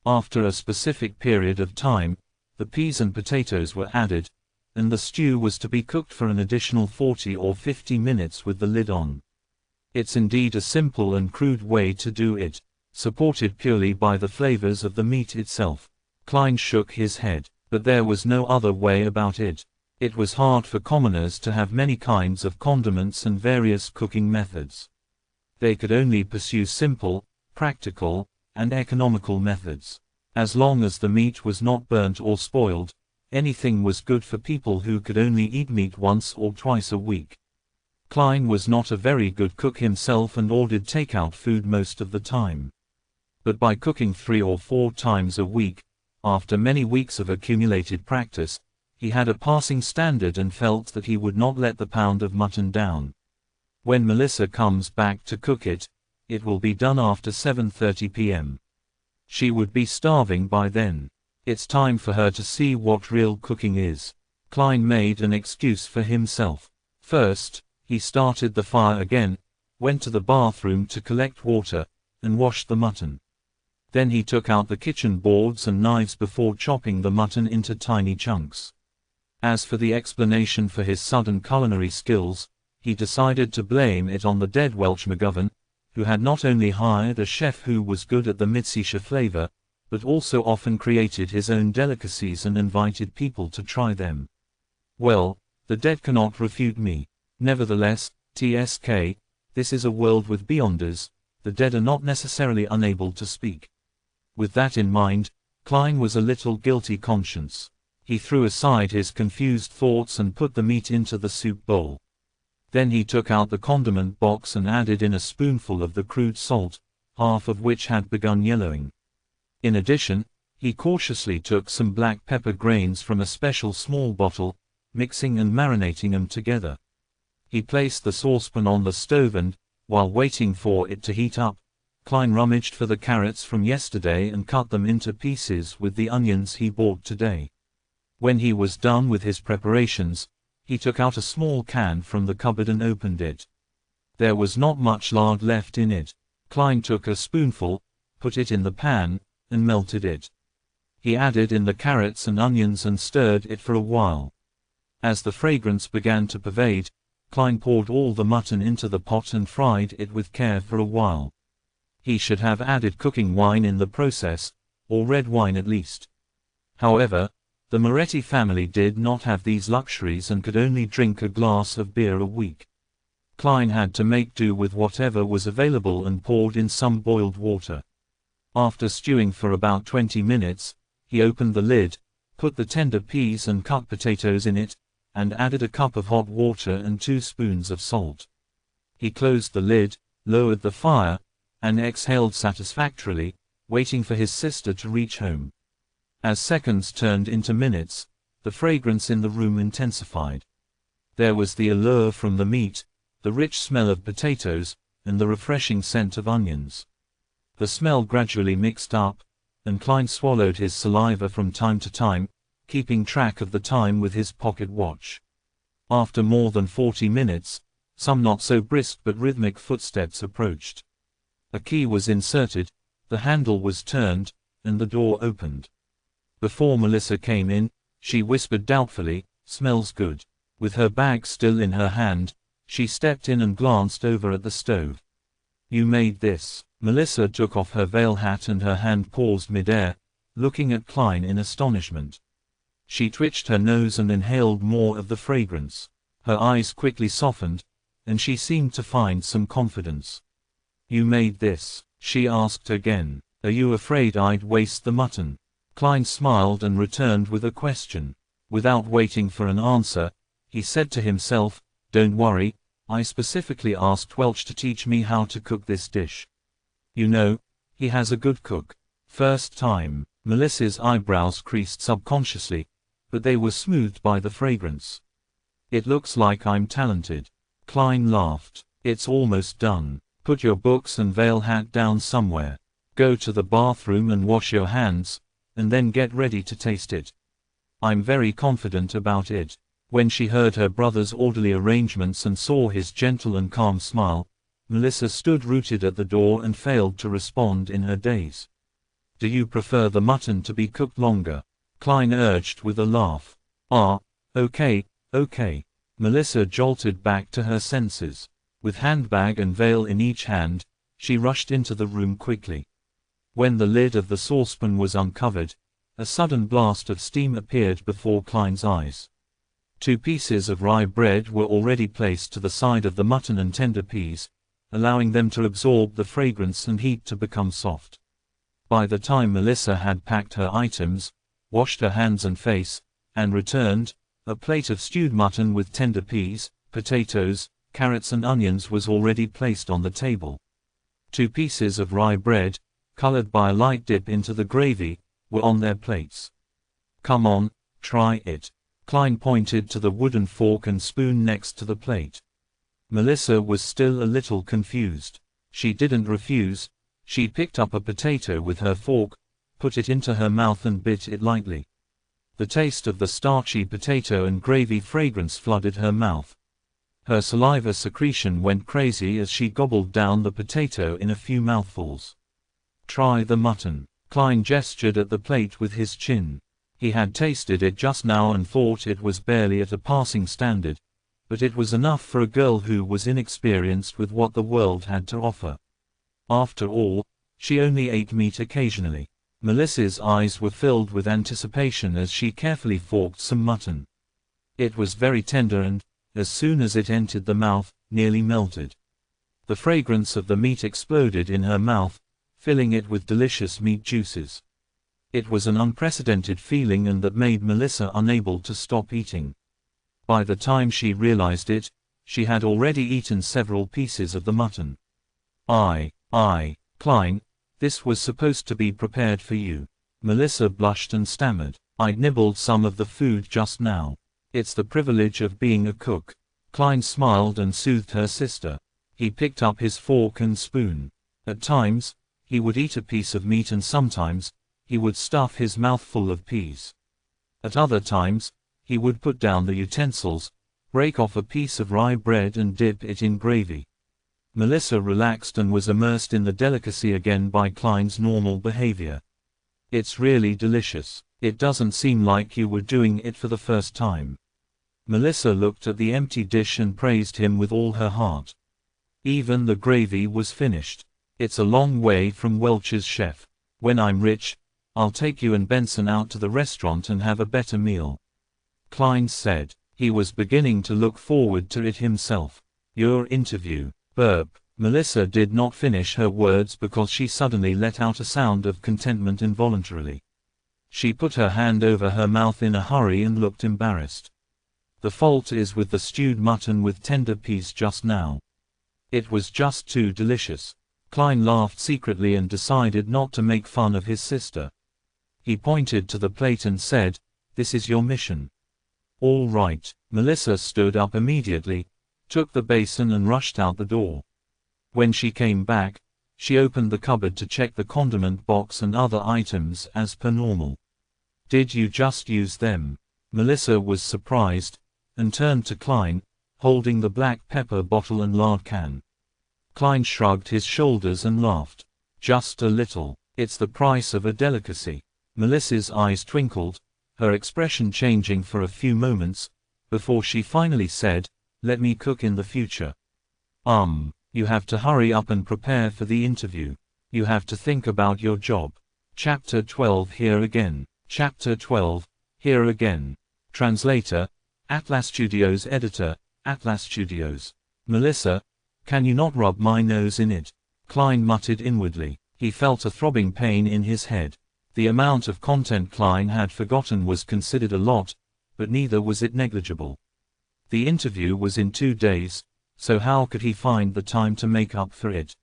After a specific period of time, the peas and potatoes were added, and the stew was to be cooked for an additional 40 or 50 minutes with the lid on. It's indeed a simple and crude way to do it, supported purely by the flavors of the meat itself. Klein shook his head, but there was no other way about it. It was hard for commoners to have many kinds of condiments and various cooking methods. They could only pursue simple, practical, and economical methods. As long as the meat was not burnt or spoiled, anything was good for people who could only eat meat once or twice a week. Klein was not a very good cook himself and ordered takeout food most of the time. But by cooking 3 or 4 times a week, after many weeks of accumulated practice, he had a passing standard and felt that he would not let the pound of mutton down. When Melissa comes back to cook it, it will be done after 7:30 p.m. She would be starving by then. It's time for her to see what real cooking is. Klein made an excuse for himself. First, he started the fire again, went to the bathroom to collect water, and washed the mutton. Then he took out the kitchen boards and knives before chopping the mutton into tiny chunks. As for the explanation for his sudden culinary skills, he decided to blame it on the dead Welsh McGovern, who had not only hired a chef who was good at the Midseashire flavor, but also often created his own delicacies and invited people to try them. Well, the dead cannot refute me. Nevertheless, TSK, this is a world with beyonders, the dead are not necessarily unable to speak. With that in mind, Klein was a little guilty conscience. He threw aside his confused thoughts and put the meat into the soup bowl. Then he took out the condiment box and added in a spoonful of the crude salt, half of which had begun yellowing. In addition, he cautiously took some black pepper grains from a special small bottle, mixing and marinating them together. He placed the saucepan on the stove and, while waiting for it to heat up, Klein rummaged for the carrots from yesterday and cut them into pieces with the onions he bought today. When he was done with his preparations, he took out a small can from the cupboard and opened it. There was not much lard left in it. Klein took a spoonful, put it in the pan, and melted it. He added in the carrots and onions and stirred it for a while. As the fragrance began to pervade, Klein poured all the mutton into the pot and fried it with care for a while. He should have added cooking wine in the process, or red wine at least. However, the Moretti family did not have these luxuries and could only drink a glass of beer a week. Klein had to make do with whatever was available and poured in some boiled water. After stewing for about 20 minutes, he opened the lid, put the tender peas and cut potatoes in it, and added a cup of hot water and 2 spoons of salt. He closed the lid, lowered the fire, and exhaled satisfactorily, waiting for his sister to reach home. As seconds turned into minutes, the fragrance in the room intensified. There was the allure from the meat, the rich smell of potatoes, and the refreshing scent of onions. The smell gradually mixed up, and Klein swallowed his saliva from time to time, keeping track of the time with his pocket watch. After more than 40 minutes, some not so brisk but rhythmic footsteps approached. A key was inserted, the handle was turned, and the door opened. Before Melissa came in, she whispered doubtfully, "Smells good." With her bag still in her hand, she stepped in and glanced over at the stove. "You made this." Melissa took off her veil hat and her hand paused mid-air, looking at Klein in astonishment. She twitched her nose and inhaled more of the fragrance. Her eyes quickly softened, and she seemed to find some confidence. "You made this?" she asked again. "Are you afraid I'd waste the mutton?" Klein smiled and returned with a question. Without waiting for an answer, he said to himself, "Don't worry, I specifically asked Welch to teach me how to cook this dish. You know, he has a good cook." First time. Melissa's eyebrows creased subconsciously, but they were smoothed by the fragrance. It looks like I'm talented. Klein laughed. It's almost done. Put your books and veil hat down somewhere. Go to the bathroom and wash your hands, and then get ready to taste it. I'm very confident about it. When she heard her brother's orderly arrangements and saw his gentle and calm smile, Melissa stood rooted at the door and failed to respond in her daze. Do you prefer the mutton to be cooked longer? Klein urged with a laugh. Okay. Melissa jolted back to her senses. With handbag and veil in each hand, she rushed into the room quickly. When the lid of the saucepan was uncovered, a sudden blast of steam appeared before Klein's eyes. 2 pieces of rye bread were already placed to the side of the mutton and tender peas, allowing them to absorb the fragrance and heat to become soft. By the time Melissa had packed her items, washed her hands and face, and returned, a plate of stewed mutton with tender peas, potatoes, carrots and onions was already placed on the table. 2 pieces of rye bread, colored by a light dip into the gravy, were on their plates. Come on, try it. Klein pointed to the wooden fork and spoon next to the plate. Melissa was still a little confused. She didn't refuse. She picked up a potato with her fork, put it into her mouth and bit it lightly. The taste of the starchy potato and gravy fragrance flooded her mouth. Her saliva secretion went crazy as she gobbled down the potato in a few mouthfuls. Try the mutton. Klein gestured at the plate with his chin. He had tasted it just now and thought it was barely at a passing standard, but it was enough for a girl who was inexperienced with what the world had to offer. After all, she only ate meat occasionally. Melissa's eyes were filled with anticipation as she carefully forked some mutton. It was very tender and, as soon as it entered the mouth, nearly melted. The fragrance of the meat exploded in her mouth, filling it with delicious meat juices. It was an unprecedented feeling and that made Melissa unable to stop eating. By the time she realized it, she had already eaten several pieces of the mutton. Klein, this was supposed to be prepared for you. Melissa blushed and stammered. I'd nibbled some of the food just now. It's the privilege of being a cook. Klein smiled and soothed her sister. He picked up his fork and spoon. At times, he would eat a piece of meat and sometimes, he would stuff his mouth full of peas. At other times, he would put down the utensils, break off a piece of rye bread and dip it in gravy. Melissa relaxed and was immersed in the delicacy again by Klein's normal behavior. It's really delicious. It doesn't seem like you were doing it for the first time. Melissa looked at the empty dish and praised him with all her heart. Even the gravy was finished. It's a long way from Welch's chef. When I'm rich, I'll take you and Benson out to the restaurant and have a better meal. Klein said. He was beginning to look forward to it himself. Your interview. Burp. Melissa did not finish her words because she suddenly let out a sound of contentment involuntarily. She put her hand over her mouth in a hurry and looked embarrassed. The fault is with the stewed mutton with tender peas just now. It was just too delicious. Klein laughed secretly and decided not to make fun of his sister. He pointed to the plate and said, "This is your mission." All right. Melissa stood up immediately, took the basin and rushed out the door. When she came back, she opened the cupboard to check the condiment box and other items as per normal. Did you just use them? Melissa was surprised, and turned to Klein, holding the black pepper bottle and lard can. Klein shrugged his shoulders and laughed. Just a little. It's the price of a delicacy. Melissa's eyes twinkled, her expression changing for a few moments, before she finally said, "Let me cook in the future." You have to hurry up and prepare for the interview. You have to think about your job. Chapter 12 Here Again. Chapter 12, Here Again. Translator, Atlas Studios. Editor, Atlas Studios. Melissa, can you not rub my nose in it? Klein muttered inwardly. He felt a throbbing pain in his head. The amount of content Klein had forgotten was considered a lot, but neither was it negligible. The interview was in 2 days, so how could he find the time to make up for it?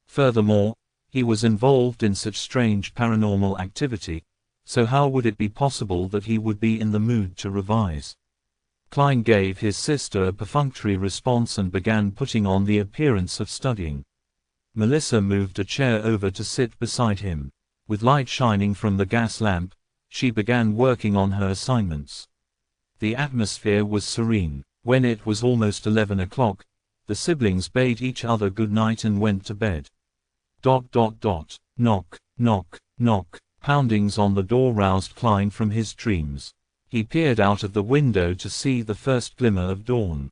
Furthermore, he was involved in such strange paranormal activity, so how would it be possible that he would be in the mood to revise? Klein gave his sister a perfunctory response and began putting on the appearance of studying. Melissa moved a chair over to sit beside him. With light shining from the gas lamp, she began working on her assignments. The atmosphere was serene. When it was almost 11 o'clock, the siblings bade each other good night and went to bed. Knock, knock, knock. Poundings on the door roused Klein from his dreams. He peered out of the window to see the first glimmer of dawn.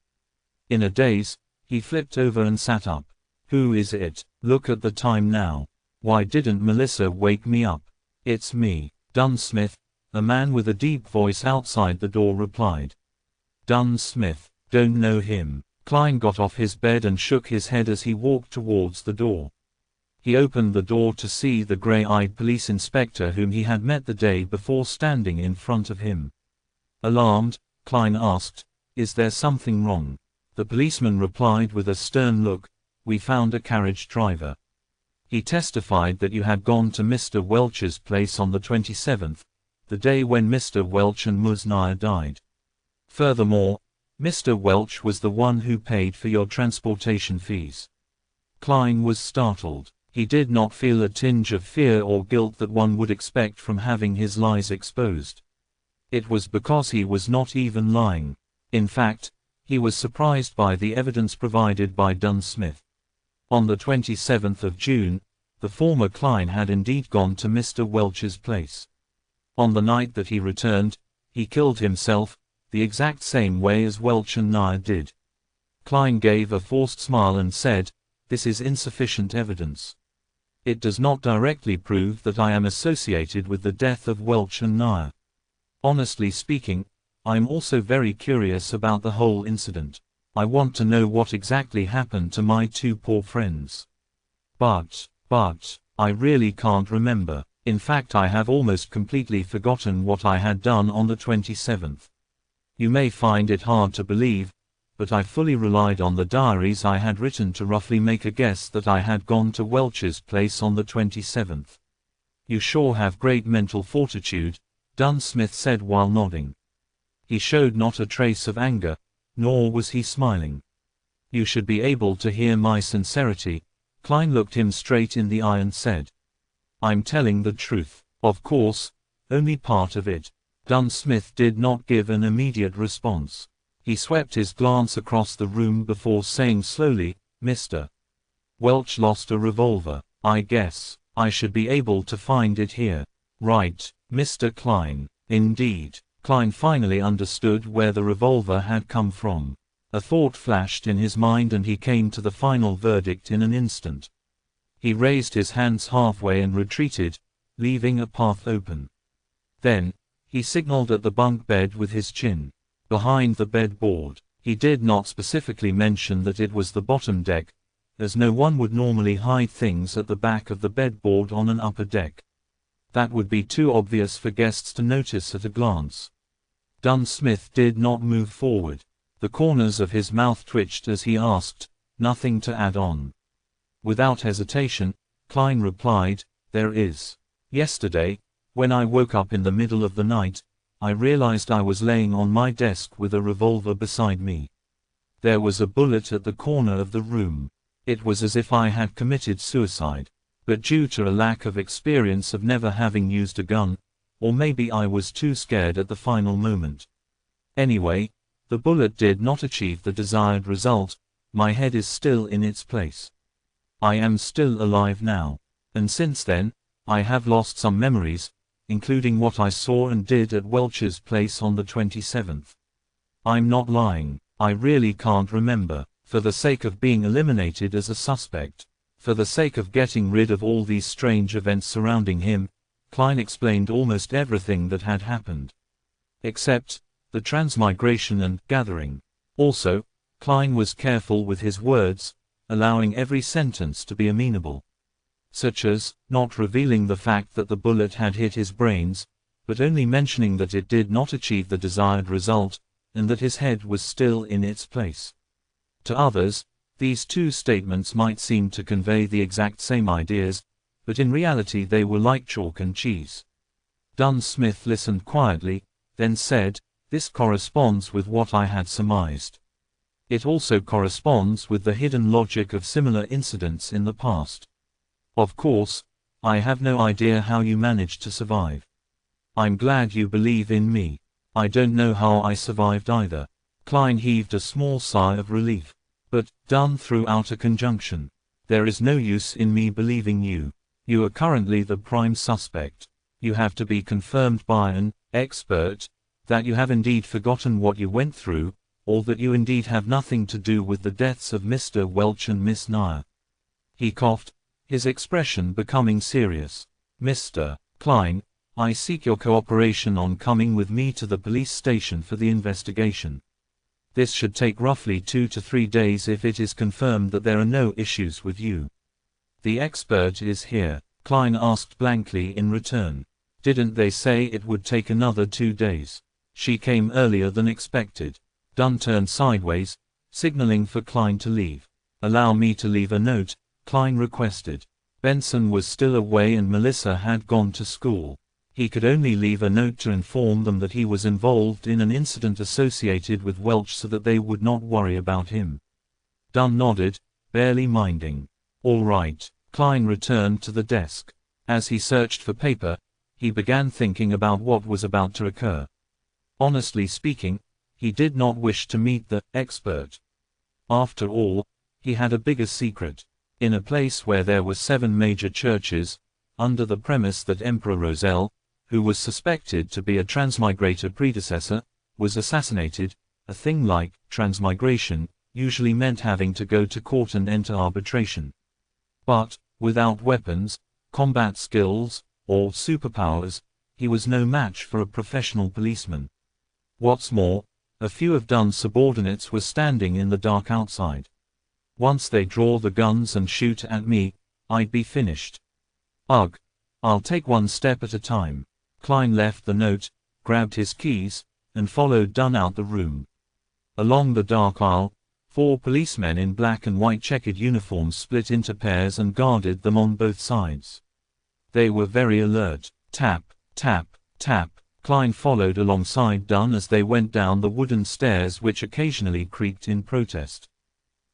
In a daze, he flipped over and sat up. Who is it? Look at the time now. Why didn't Melissa wake me up? It's me, Dunn Smith, a man with a deep voice outside the door replied. Dunn Smith, don't know him. Klein got off his bed and shook his head as he walked towards the door. He opened the door to see the gray-eyed police inspector whom he had met the day before standing in front of him. Alarmed, Klein asked, "Is there something wrong?" The policeman replied with a stern look, "We found a carriage driver. He testified that you had gone to Mr. Welch's place on the 27th, the day when Mr. Welch and Ms. Nair died. Furthermore, Mr. Welch was the one who paid for your transportation fees." Klein was startled. He did not feel a tinge of fear or guilt that one would expect from having his lies exposed. It was because he was not even lying. In fact, he was surprised by the evidence provided by Dunn Smith. On the 27th of June, the former Klein had indeed gone to Mr. Welch's place. On the night that he returned, he killed himself, the exact same way as Welch and Nair did. Klein gave a forced smile and said, "This is insufficient evidence. It does not directly prove that I am associated with the death of Welch and Nair. Honestly speaking, I'm also very curious about the whole incident. I want to know what exactly happened to my two poor friends. But, I really can't remember. In fact, I have almost completely forgotten what I had done on the 27th. You may find it hard to believe, but I fully relied on the diaries I had written to roughly make a guess that I had gone to Welch's place on the 27th. You sure have great mental fortitude," Dunn Smith said while nodding. He showed not a trace of anger, nor was he smiling. "You should be able to hear my sincerity." Klein looked him straight in the eye and said, "I'm telling the truth. Of course, only part of it." Dunn Smith did not give an immediate response. He swept his glance across the room before saying slowly, "Mr. Welch lost a revolver. I guess I should be able to find it here. Right, Mr. Klein?" Indeed. Klein finally understood where the revolver had come from. A thought flashed in his mind and he came to the final verdict in an instant. He raised his hands halfway and retreated, leaving a path open. Then, he signaled at the bunk bed with his chin. Behind the bedboard. He did not specifically mention that it was the bottom deck, as no one would normally hide things at the back of the bedboard on an upper deck. That would be too obvious for guests to notice at a glance. Dunn Smith did not move forward. The corners of his mouth twitched as he asked, "Nothing to add on?" Without hesitation, Klein replied, "There is. Yesterday, when I woke up in the middle of the night, I realized I was laying on my desk with a revolver beside me. There was a bullet at the corner of the room. It was as if I had committed suicide. But due to a lack of experience of never having used a gun, or maybe I was too scared at the final moment. Anyway, the bullet did not achieve the desired result. My head is still in its place. I am still alive now. And since then, I have lost some memories, including what I saw and did at Welch's place on the 27th. I'm not lying. I really can't remember. For the sake of being eliminated as a suspect. For the sake of getting rid of all these strange events surrounding him, Klein explained almost everything that had happened. Except the transmigration and gathering. Also, Klein was careful with his words, allowing every sentence to be amenable. Such as, not revealing the fact that the bullet had hit his brains, but only mentioning that it did not achieve the desired result, and that his head was still in its place. To others, these two statements might seem to convey the exact same ideas, but in reality they were like chalk and cheese. Dunn Smith listened quietly, then said, This corresponds with what I had surmised. It also corresponds with the hidden logic of similar incidents in the past. Of course, I have no idea how you managed to survive. I'm glad you believe in me. I don't know how I survived either. Klein heaved a small sigh of relief. But, done throughout a conjunction. There is no use in me believing you. You are currently the prime suspect. You have to be confirmed by an expert that you have indeed forgotten what you went through, or that you indeed have nothing to do with the deaths of Mr. Welch and Miss Nair. He coughed, his expression becoming serious. Mr. Klein, I seek your cooperation on coming with me to the police station for the investigation. This should take roughly 2 to 3 days if it is confirmed that there are no issues with you. The expert is here, Klein asked blankly in return. Didn't they say it would take another 2 days? She came earlier than expected. Dunn turned sideways, signaling for Klein to leave. Allow me to leave a note, Klein requested. Benson was still away and Melissa had gone to school. He could only leave a note to inform them that he was involved in an incident associated with Welch so that they would not worry about him. Dunn nodded, barely minding. All right. Klein returned to the desk. As he searched for paper, he began thinking about what was about to occur. Honestly speaking, he did not wish to meet the expert. After all, he had a bigger secret. In a place where there were 7 major churches, under the premise that Emperor Roselle, who was suspected to be a transmigrator predecessor, was assassinated, a thing like transmigration usually meant having to go to court and enter arbitration. But, without weapons, combat skills, or superpowers, he was no match for a professional policeman. What's more, a few of Dunn's subordinates were standing in the dark outside. Once they draw the guns and shoot at me, I'd be finished. Ugh. I'll take one step at a time. Klein left the note, grabbed his keys, and followed Dunn out the room. Along the dark aisle, 4 policemen in black and white checkered uniforms split into pairs and guarded them on both sides. They were very alert. Tap, tap, tap. Klein followed alongside Dunn as they went down the wooden stairs which occasionally creaked in protest.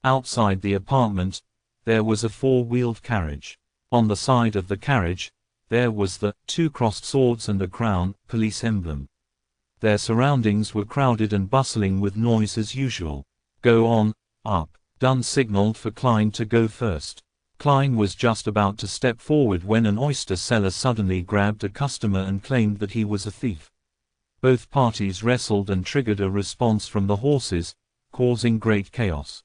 Outside the apartment, there was a 4-wheeled carriage. On the side of the carriage, there was the 2 crossed swords and a crown police emblem. Their surroundings were crowded and bustling with noise as usual. Go on, up. Dunn signaled for Klein to go first. Klein was just about to step forward when an oyster seller suddenly grabbed a customer and claimed that he was a thief. Both parties wrestled and triggered a response from the horses, causing great chaos.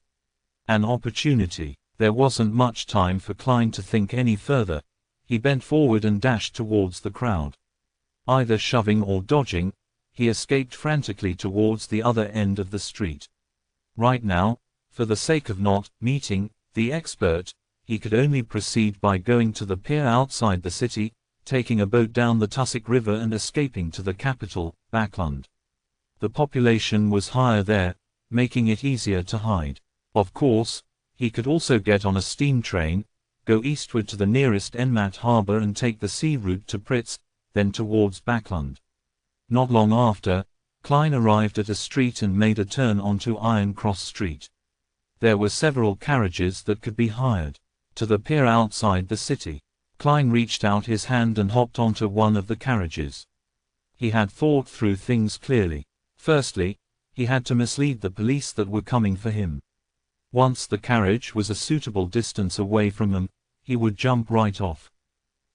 An opportunity. There wasn't much time for Klein to think any further. He bent forward and dashed towards the crowd. Either shoving or dodging, he escaped frantically towards the other end of the street. Right now, for the sake of not meeting the expert, he could only proceed by going to the pier outside the city, taking a boat down the Tussock River and escaping to the capital, Backland. The population was higher there, making it easier to hide. Of course, he could also get on a steam train, go eastward to the nearest Enmat harbor and take the sea route to Pritz, then towards Backland. Not long after, Klein arrived at a street and made a turn onto Iron Cross Street. There were several carriages that could be hired. To the pier outside the city. Klein reached out his hand and hopped onto one of the carriages. He had thought through things clearly. Firstly, he had to mislead the police that were coming for him. Once the carriage was a suitable distance away from him, he would jump right off.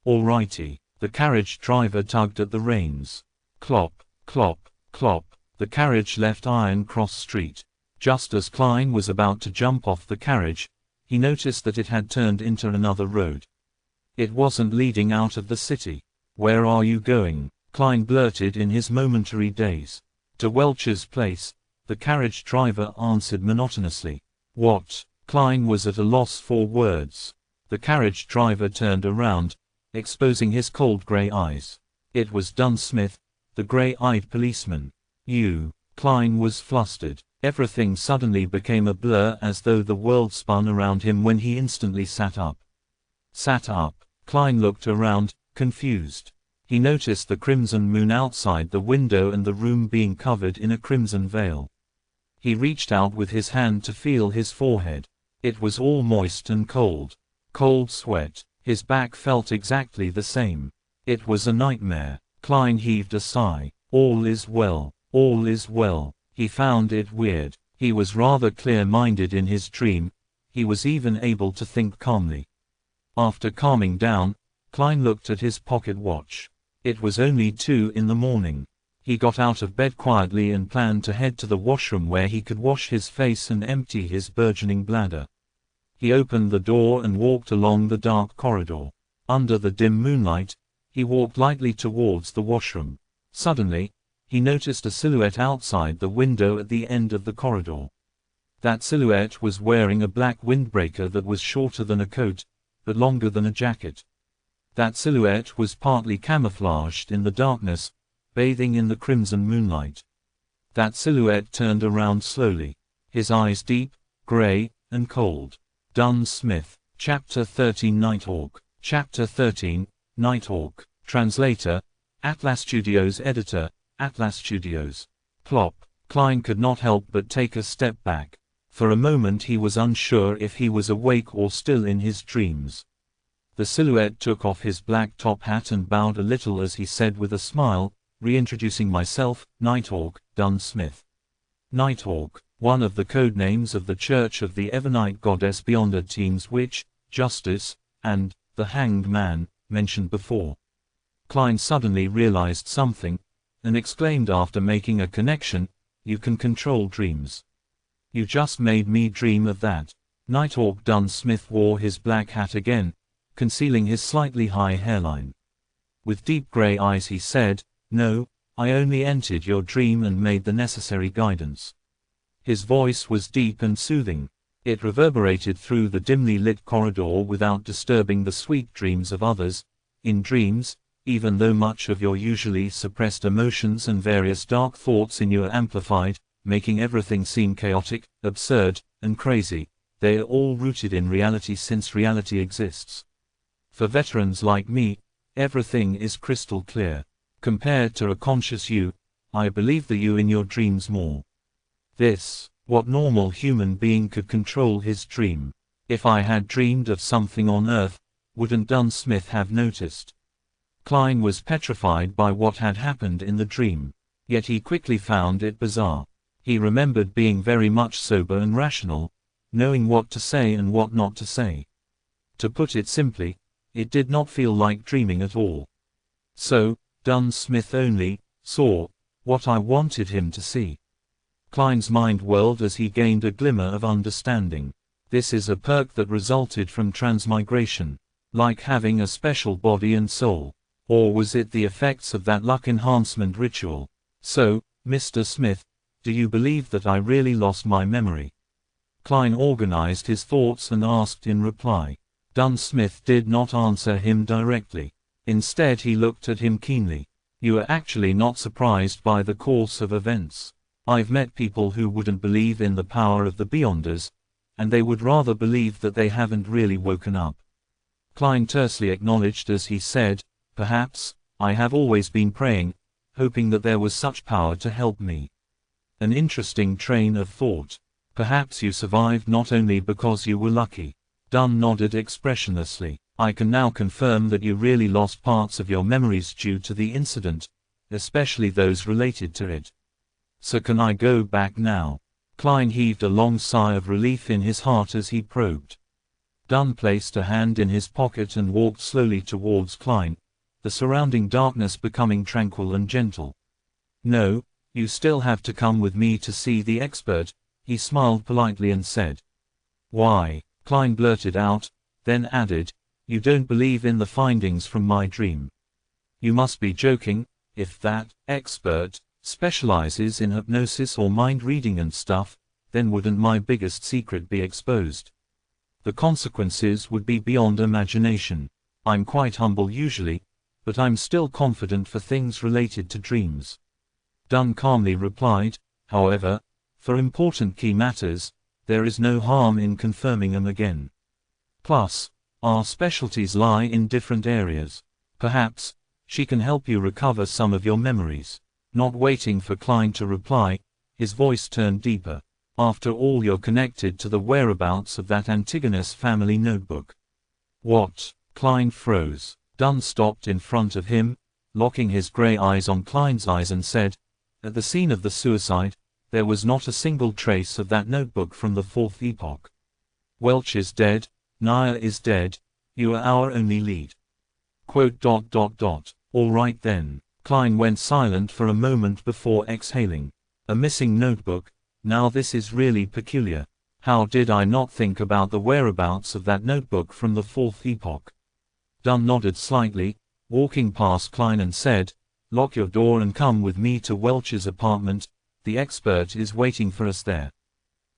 Alrighty. The carriage driver tugged at the reins. Clop, clop, clop. The carriage left Iron Cross Street. Just as Klein was about to jump off the carriage, he noticed that it had turned into another road. It wasn't leading out of the city. Where are you going? Klein blurted in his momentary daze. To Welch's place, the carriage driver answered monotonously. What? Klein was at a loss for words. The carriage driver turned around, exposing his cold gray eyes. It was Dunn Smith, the gray-eyed policeman. You. Klein was flustered. Everything suddenly became a blur as though the world spun around him when he instantly sat up. Sat up. Klein looked around, confused. He noticed the crimson moon outside the window and the room being covered in a crimson veil. He reached out with his hand to feel his forehead. It was all moist and cold. Cold sweat. His back felt exactly the same. It was a nightmare. Klein heaved a sigh. All is well. All is well. He found it weird. He was rather clear-minded in his dream. He was even able to think calmly. After calming down, Klein looked at his pocket watch. It was only 2 in the morning. He got out of bed quietly and planned to head to the washroom where he could wash his face and empty his burgeoning bladder. He opened the door and walked along the dark corridor. Under the dim moonlight, he walked lightly towards the washroom. Suddenly, he noticed a silhouette outside the window at the end of the corridor. That silhouette was wearing a black windbreaker that was shorter than a coat, but longer than a jacket. That silhouette was partly camouflaged in the darkness, bathing in the crimson moonlight. That silhouette turned around slowly, his eyes deep, gray, and cold. Dunn Smith. Chapter 13 Nighthawk. Chapter 13, Nighthawk. Translator, Atlas Studios. Editor, Atlas Studios. Plop. Klein could not help but take a step back. For a moment he was unsure if he was awake or still in his dreams. The silhouette took off his black top hat and bowed a little as he said with a smile, reintroducing myself, Nighthawk, Dunn Smith. Nighthawk, one of the code names of the Church of the Evernight Goddess Beyonder teams which, Justice, and the Hanged Man, mentioned before. Klein suddenly realized something, and exclaimed after making a connection, "You can control dreams. You just made me dream of that." Nighthawk Dunn Smith wore his black hat again, concealing his slightly high hairline. With deep gray eyes he said, "No, I only entered your dream and made the necessary guidance." His voice was deep and soothing. It reverberated through the dimly lit corridor without disturbing the sweet dreams of others. In dreams, even though much of your usually suppressed emotions and various dark thoughts in you are amplified, making everything seem chaotic, absurd, and crazy, they are all rooted in reality since reality exists. For veterans like me, everything is crystal clear. Compared to a conscious you, I believe the you in your dreams more. What normal human being could control his dream? If I had dreamed of something on Earth, wouldn't Dunn Smith have noticed? Klein was petrified by what had happened in the dream. Yet he quickly found it bizarre. He remembered being very much sober and rational, knowing what to say and what not to say. To put it simply, it did not feel like dreaming at all. So, Dunn Smith only saw what I wanted him to see. Klein's mind whirled as he gained a glimmer of understanding. This is a perk that resulted from transmigration, like having a special body and soul. Or was it the effects of that luck enhancement ritual? So, Mr. Smith, do you believe that I really lost my memory? Klein organized his thoughts and asked in reply. Dunn Smith did not answer him directly. Instead he looked at him keenly. You are actually not surprised by the course of events. I've met people who wouldn't believe in the power of the Beyonders, and they would rather believe that they haven't really woken up. Klein tersely acknowledged as he said, "Perhaps, I have always been praying, hoping that there was such power to help me." An interesting train of thought. Perhaps you survived not only because you were lucky. Dunn nodded expressionlessly. I can now confirm that you really lost parts of your memories due to the incident, especially those related to it. So can I go back now? Klein heaved a long sigh of relief in his heart as he probed. Dunn placed a hand in his pocket and walked slowly towards Klein, the surrounding darkness becoming tranquil and gentle. No, you still have to come with me to see the expert, he smiled politely and said. Why? Klein blurted out, then added, you don't believe in the findings from my dream. You must be joking. If that expert specializes in hypnosis or mind reading and stuff, then wouldn't my biggest secret be exposed? The consequences would be beyond imagination. I'm quite humble usually, but I'm still confident for things related to dreams. Dunn calmly replied, however, for important key matters, there is no harm in confirming them again. Plus, our specialties lie in different areas. Perhaps, She can help you recover some of your memories. Not waiting for Klein to reply, his voice turned deeper. After all, you're connected to the whereabouts of that Antigonus family notebook. What? Klein froze. Dunn stopped in front of him, locking his gray eyes on Klein's eyes, and said, "At the scene of the suicide, there was not a single trace of that notebook from the fourth epoch. Welch is dead, Naya is dead, you are our only lead." All right then. Klein went silent for a moment before exhaling. A missing notebook, now this is really peculiar. How did I not think about the whereabouts of that notebook from the fourth epoch? Dunn nodded slightly, walking past Klein, and said, "Lock your door and come with me to Welch's apartment, the expert is waiting for us there."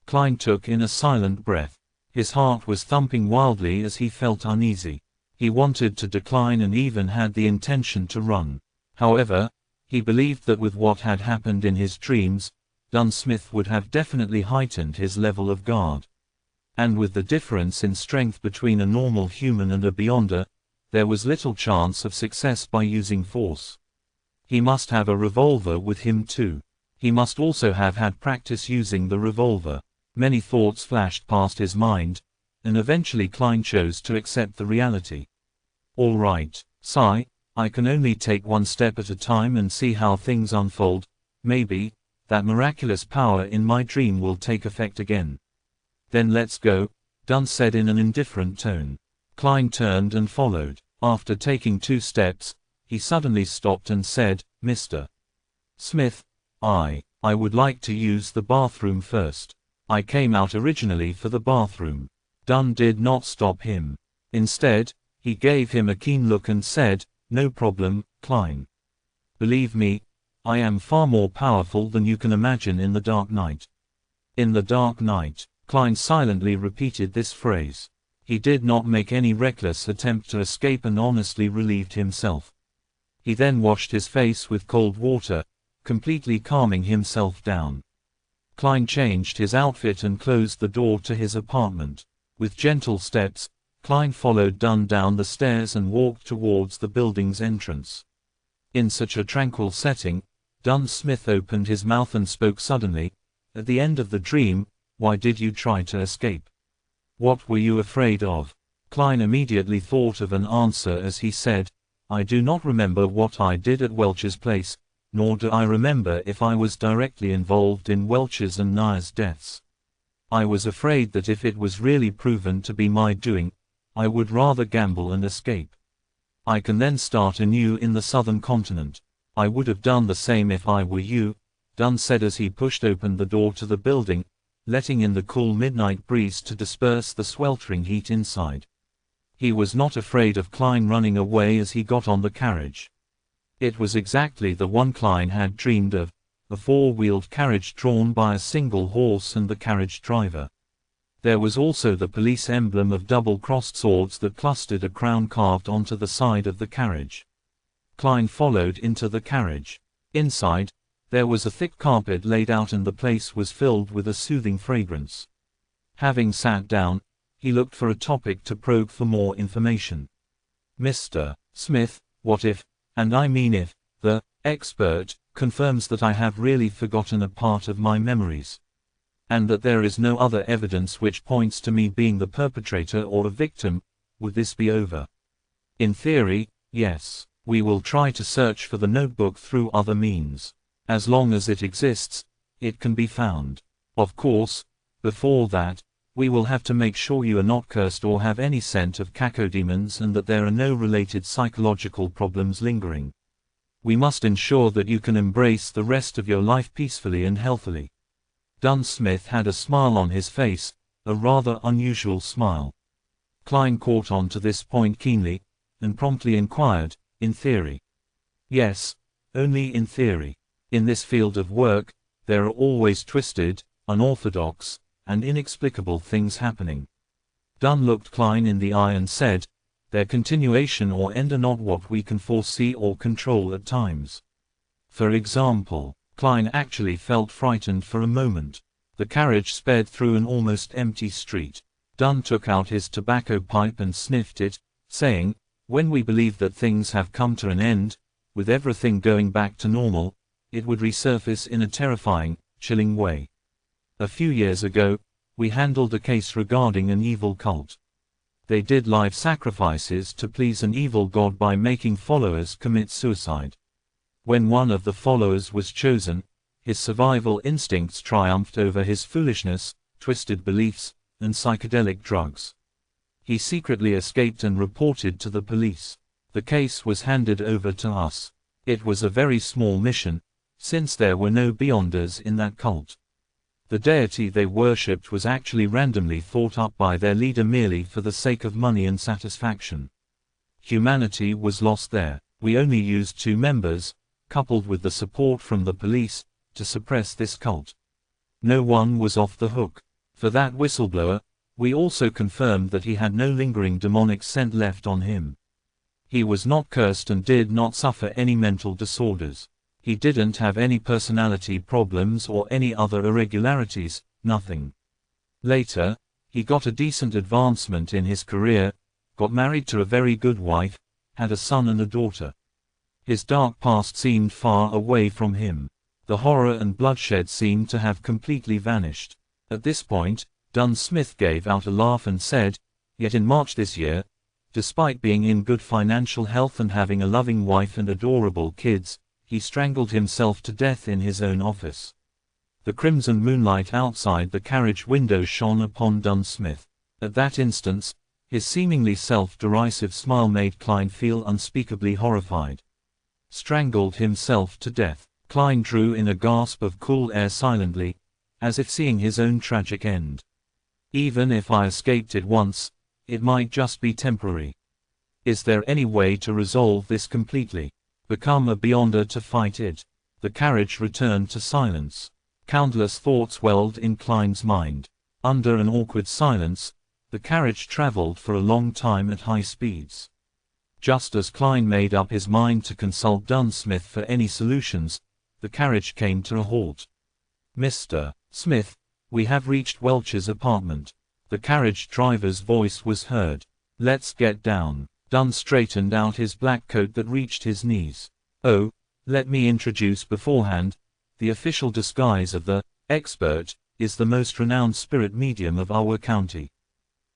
Klein took in a silent breath. His heart was thumping wildly as he felt uneasy. He wanted to decline and even had the intention to run. However, he believed that with what had happened in his dreams, Dunn Smith would have definitely heightened his level of guard. And with the difference in strength between a normal human and a beyonder, there was little chance of success by using force. He must have a revolver with him too. He must also have had practice using the revolver. Many thoughts flashed past his mind, and eventually Klein chose to accept the reality. "All right, Cy, I can only take one step at a time and see how things unfold. Maybe that miraculous power in my dream will take effect again." "Then let's go," Dunn said in an indifferent tone. Klein turned and followed. After taking 2 steps, he suddenly stopped and said, "Mr. Smith, I would like to use the bathroom first. I came out originally for the bathroom." Dunn did not stop him. Instead, he gave him a keen look and said, "No problem, Klein. Believe me, I am far more powerful than you can imagine in the dark night." In the dark night. Klein silently repeated this phrase. He did not make any reckless attempt to escape and honestly relieved himself. He then washed his face with cold water, completely calming himself down. Klein changed his outfit and closed the door to his apartment. With gentle steps, Klein followed Dunn down the stairs and walked towards the building's entrance. In such a tranquil setting, Dunn Smith opened his mouth and spoke suddenly. "At the end of the dream, why did you try to escape? What were you afraid of?" Klein immediately thought of an answer as he said, "I do not remember what I did at Welch's place, nor do I remember if I was directly involved in Welch's and Naya's deaths. I was afraid that if it was really proven to be my doing, I would rather gamble and escape. I can then start anew in the southern continent. I would have done the same if I were you," Dunn said as he pushed open the door to the building, letting in the cool midnight breeze to disperse the sweltering heat inside. He was not afraid of Klein running away as he got on the carriage. It was exactly the one Klein had dreamed of, a 4-wheeled carriage drawn by a single horse and the carriage driver. There was also the police emblem of double-crossed swords that clustered a crown carved onto the side of the carriage. Klein followed into the carriage. Inside, there was a thick carpet laid out and the place was filled with a soothing fragrance. Having sat down, he looked for a topic to probe for more information. "Mr. Smith, what if, and I mean if, the expert confirms that I have really forgotten a part of my memories, and that there is no other evidence which points to me being the perpetrator or a victim, would this be over?" "In theory, yes. We will try to search for the notebook through other means. As long as it exists, it can be found. Of course, before that, we will have to make sure you are not cursed or have any scent of cacodemons and that there are no related psychological problems lingering. We must ensure that you can embrace the rest of your life peacefully and healthily." Dunn Smith had a smile on his face, a rather unusual smile. Klein caught on to this point keenly, and promptly inquired, "In theory?" "Yes, only in theory. In this field of work, there are always twisted, unorthodox, and inexplicable things happening." Dunn looked Klein in the eye and said, "Their continuation or end are not what we can foresee or control at times. For example." Klein actually felt frightened for a moment. The carriage sped through an almost empty street. Dunn took out his tobacco pipe and sniffed it, saying, When we believe that things have come to an end, with everything going back to normal, it would resurface in a terrifying, chilling way. A few years ago, we handled a case regarding an evil cult. They did live sacrifices to please an evil god by making followers commit suicide. When one of the followers was chosen, his survival instincts triumphed over his foolishness, twisted beliefs, and psychedelic drugs. He secretly escaped and reported to the police. The case was handed over to us. It was a very small mission, since there were no Beyonders in that cult. The deity they worshipped was actually randomly thought up by their leader merely for the sake of money and satisfaction. Humanity was lost there. We only used 2 members, coupled with the support from the police, to suppress this cult. No one was off the hook. For that whistleblower, we also confirmed that he had no lingering demonic scent left on him. He was not cursed and did not suffer any mental disorders. He didn't have any personality problems or any other irregularities, nothing. Later, he got a decent advancement in his career, got married to a very good wife, had a son and a daughter. His dark past seemed far away from him. The horror and bloodshed seemed to have completely vanished. At this point, Dunn Smith gave out a laugh and said, "Yet in March this year, despite being in good financial health and having a loving wife and adorable kids, he strangled himself to death in his own office." The crimson moonlight outside the carriage window shone upon Dunn Smith. At that instant, his seemingly self-derisive smile made Klein feel unspeakably horrified. Strangled himself to death. Klein drew in a gasp of cool air silently, as if seeing his own tragic end. Even if I escaped it once, it might just be temporary. Is there any way to resolve this completely? Become a Beyonder to fight it? The carriage returned to silence. Countless thoughts welled in Klein's mind. Under an awkward silence, the carriage traveled for a long time at high speeds. Just as Klein made up his mind to consult Dunn Smith for any solutions, the carriage came to a halt. "Mr. Smith, we have reached Welch's apartment." The carriage driver's voice was heard. "Let's get down." Dunn straightened out his black coat that reached his knees. "Oh, let me introduce beforehand, the official disguise of the expert is the most renowned spirit medium of our county."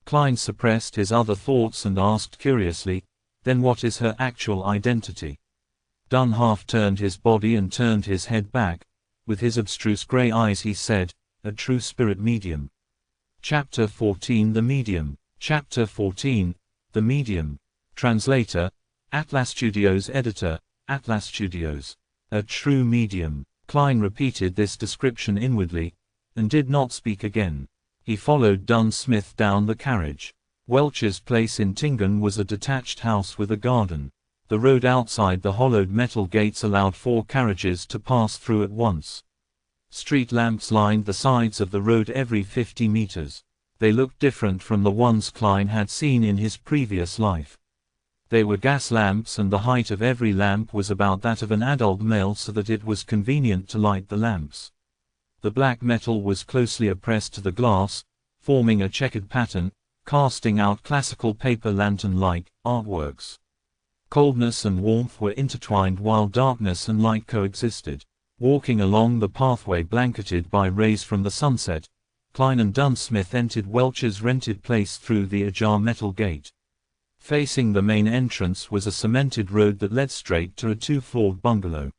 Klein suppressed his other thoughts and asked curiously, "Then what is her actual identity?" Dunn half turned his body and turned his head back. With his abstruse gray eyes he said, "A true spirit medium." Chapter 14 The Medium. Chapter 14 The Medium. Translator, Atlas Studios. Editor, Atlas Studios. A true medium. Klein repeated this description inwardly, and did not speak again. He followed Dunn Smith down the carriage. Welch's place in Tingen was a detached house with a garden. The road outside the hollowed metal gates allowed 4 carriages to pass through at once. Street lamps lined the sides of the road every 50 meters. They looked different from the ones Klein had seen in his previous life. They were gas lamps and the height of every lamp was about that of an adult male so that it was convenient to light the lamps. The black metal was closely pressed to the glass, forming a checkered pattern, casting out classical paper lantern-like artworks. Coldness and warmth were intertwined while darkness and light coexisted. Walking along the pathway blanketed by rays from the sunset, Klein and Dunn Smith entered Welch's rented place through the ajar metal gate. Facing the main entrance was a cemented road that led straight to a 2-floored bungalow.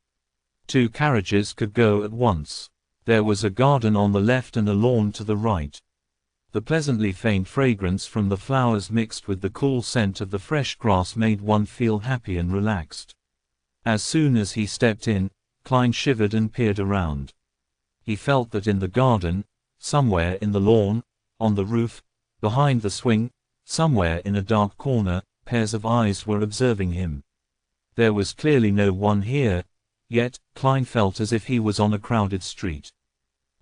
2 carriages could go at once. There was a garden on the left and a lawn to the right. The pleasantly faint fragrance from the flowers mixed with the cool scent of the fresh grass made one feel happy and relaxed. As soon as he stepped in, Klein shivered and peered around. He felt that in the garden, somewhere in the lawn, on the roof, behind the swing, somewhere in a dark corner, pairs of eyes were observing him. There was clearly no one here, yet Klein felt as if he was on a crowded street.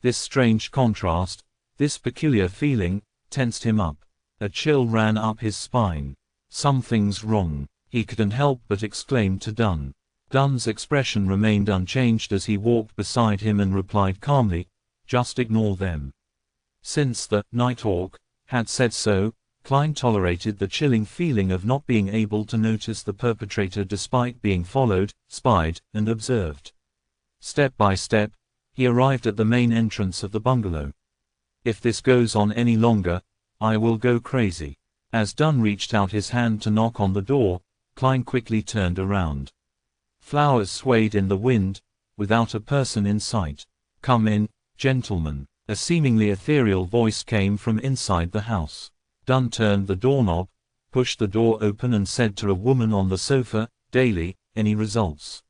This strange contrast, this peculiar feeling, tensed him up. A chill ran up his spine. "Something's wrong," he couldn't help but exclaim to Dunn. Dunn's expression remained unchanged as he walked beside him and replied calmly, "Just ignore them." Since the Night Hawk had said so, Klein tolerated the chilling feeling of not being able to notice the perpetrator despite being followed, spied, and observed. Step by step, he arrived at the main entrance of the bungalow. If this goes on any longer, I will go crazy. As Dunn reached out his hand to knock on the door, Klein quickly turned around. Flowers swayed in the wind, without a person in sight. "Come in, gentlemen." A seemingly ethereal voice came from inside the house. Dunn turned the doorknob, pushed the door open and said to a woman on the sofa, "Daly, any results?"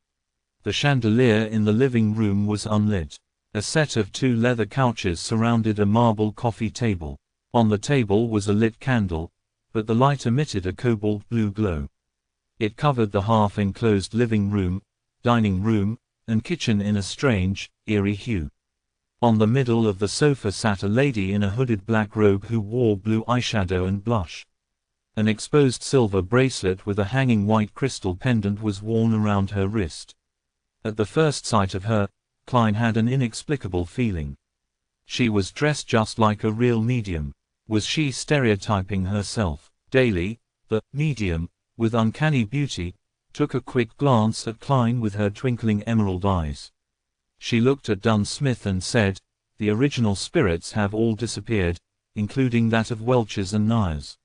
The chandelier in the living room was unlit. A set of 2 leather couches surrounded a marble coffee table. On the table was a lit candle, but the light emitted a cobalt blue glow. It covered the half-enclosed living room, dining room, and kitchen in a strange, eerie hue. On the middle of the sofa sat a lady in a hooded black robe who wore blue eyeshadow and blush. An exposed silver bracelet with a hanging white crystal pendant was worn around her wrist. At the first sight of her, Klein had an inexplicable feeling. She was dressed just like a real medium. Was she stereotyping herself? Daly, the medium, with uncanny beauty, took a quick glance at Klein with her twinkling emerald eyes. She looked at Dunn Smith and said, "The original spirits have all disappeared, including that of Welch's and Nyers.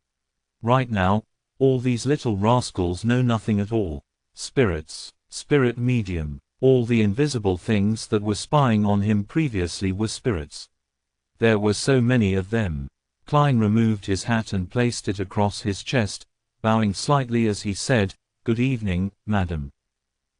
Right now, all these little rascals know nothing at all. Spirits, spirit medium, all the invisible things that were spying on him previously were spirits. There were so many of them." Klein removed his hat and placed it across his chest, bowing slightly as he said, "Good evening, madam."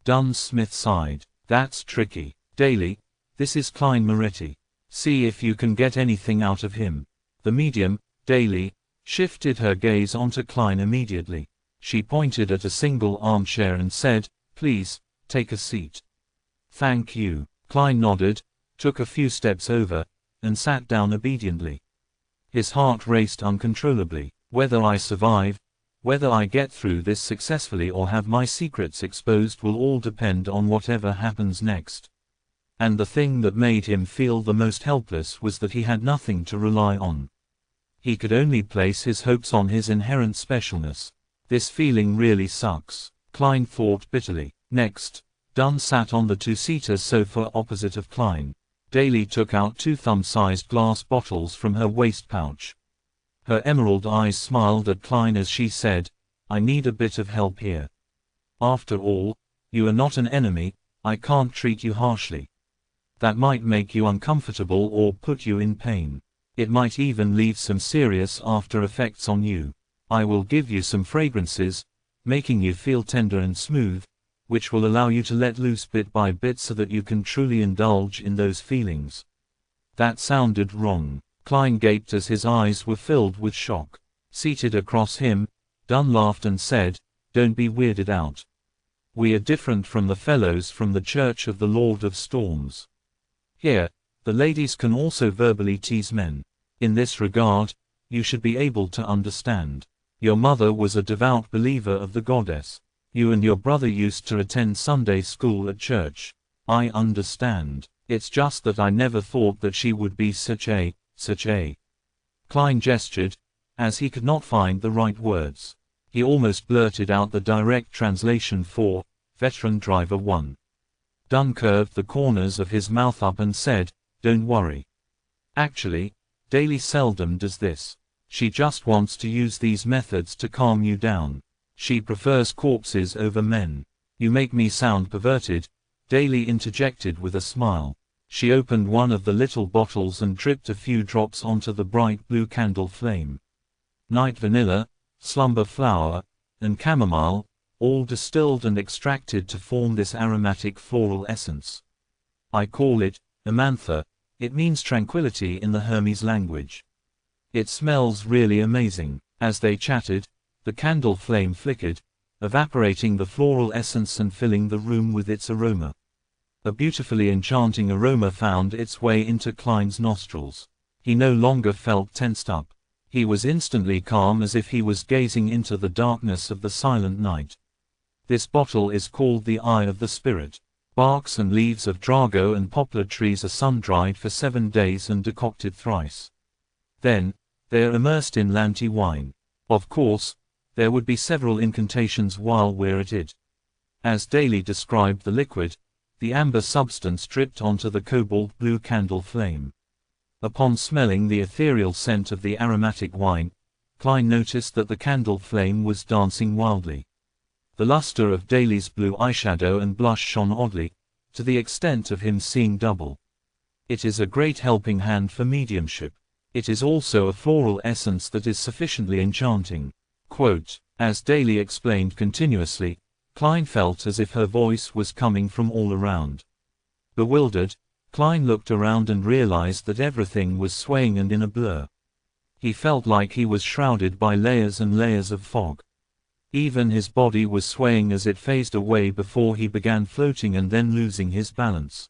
Dunn Smith sighed. "That's tricky. Daly, this is Klein Moretti. See if you can get anything out of him." The medium, Daly, shifted her gaze onto Klein immediately. She pointed at a single armchair and said, "Please, take a seat." "Thank you." Klein nodded, took a few steps over, and sat down obediently. His heart raced uncontrollably. Whether I survive, whether I get through this successfully or have my secrets exposed will all depend on whatever happens next. And the thing that made him feel the most helpless was that he had nothing to rely on. He could only place his hopes on his inherent specialness. This feeling really sucks, Klein thought bitterly. Next, Dunn sat on the 2-seater sofa opposite of Klein. Daly took out 2 thumb-sized glass bottles from her waist pouch. Her emerald eyes smiled at Klein as she said, "I need a bit of help here. After all, you are not an enemy, I can't treat you harshly. That might make you uncomfortable or put you in pain. It might even leave some serious after effects on you. I will give you some fragrances, making you feel tender and smooth, which will allow you to let loose bit by bit so that you can truly indulge in those feelings." That sounded wrong. Klein gaped as his eyes were filled with shock. Seated across him, Dunn laughed and said, "Don't be weirded out. We are different from the fellows from the Church of the Lord of Storms. Here, the ladies can also verbally tease men. In this regard, you should be able to understand. Your mother was a devout believer of the goddess. You and your brother used to attend Sunday school at church. I understand. It's just that I never thought that she would be such a. Klein gestured, as he could not find the right words. He almost blurted out the direct translation for, "Veteran Driver 1. Dunn curved the corners of his mouth up and said, "Don't worry. Actually, Daly seldom does this. She just wants to use these methods to calm you down. She prefers corpses over men." "You make me sound perverted," Daly interjected with a smile. She opened one of the little bottles and dripped a few drops onto the bright blue candle flame. "Night vanilla, slumber flower, and chamomile, all distilled and extracted to form this aromatic floral essence. I call it Amantha. It means tranquility in the Hermes language. It smells really amazing." As they chatted, the candle flame flickered, evaporating the floral essence and filling the room with its aroma. A beautifully enchanting aroma found its way into Klein's nostrils. He no longer felt tensed up. He was instantly calm as if he was gazing into the darkness of the silent night. "This bottle is called the Eye of the Spirit. Barks and leaves of drago and poplar trees are sun-dried for 7 days and decocted thrice. Then, They're immersed in Lanty wine. Of course, there would be several incantations while we're at it. As Daly described the liquid, the amber substance dripped onto the cobalt blue candle flame. Upon smelling the ethereal scent of the aromatic wine, Klein noticed that the candle flame was dancing wildly. The luster of Daly's blue eyeshadow and blush shone oddly, to the extent of him seeing double. It is a great helping hand for mediumship. It is also a floral essence that is sufficiently enchanting. Quote, as Daly explained continuously, Klein felt as if her voice was coming from all around. Bewildered, Klein looked around and realized that everything was swaying and in a blur. He felt like he was shrouded by layers and layers of fog. Even his body was swaying as it phased away before he began floating and then losing his balance.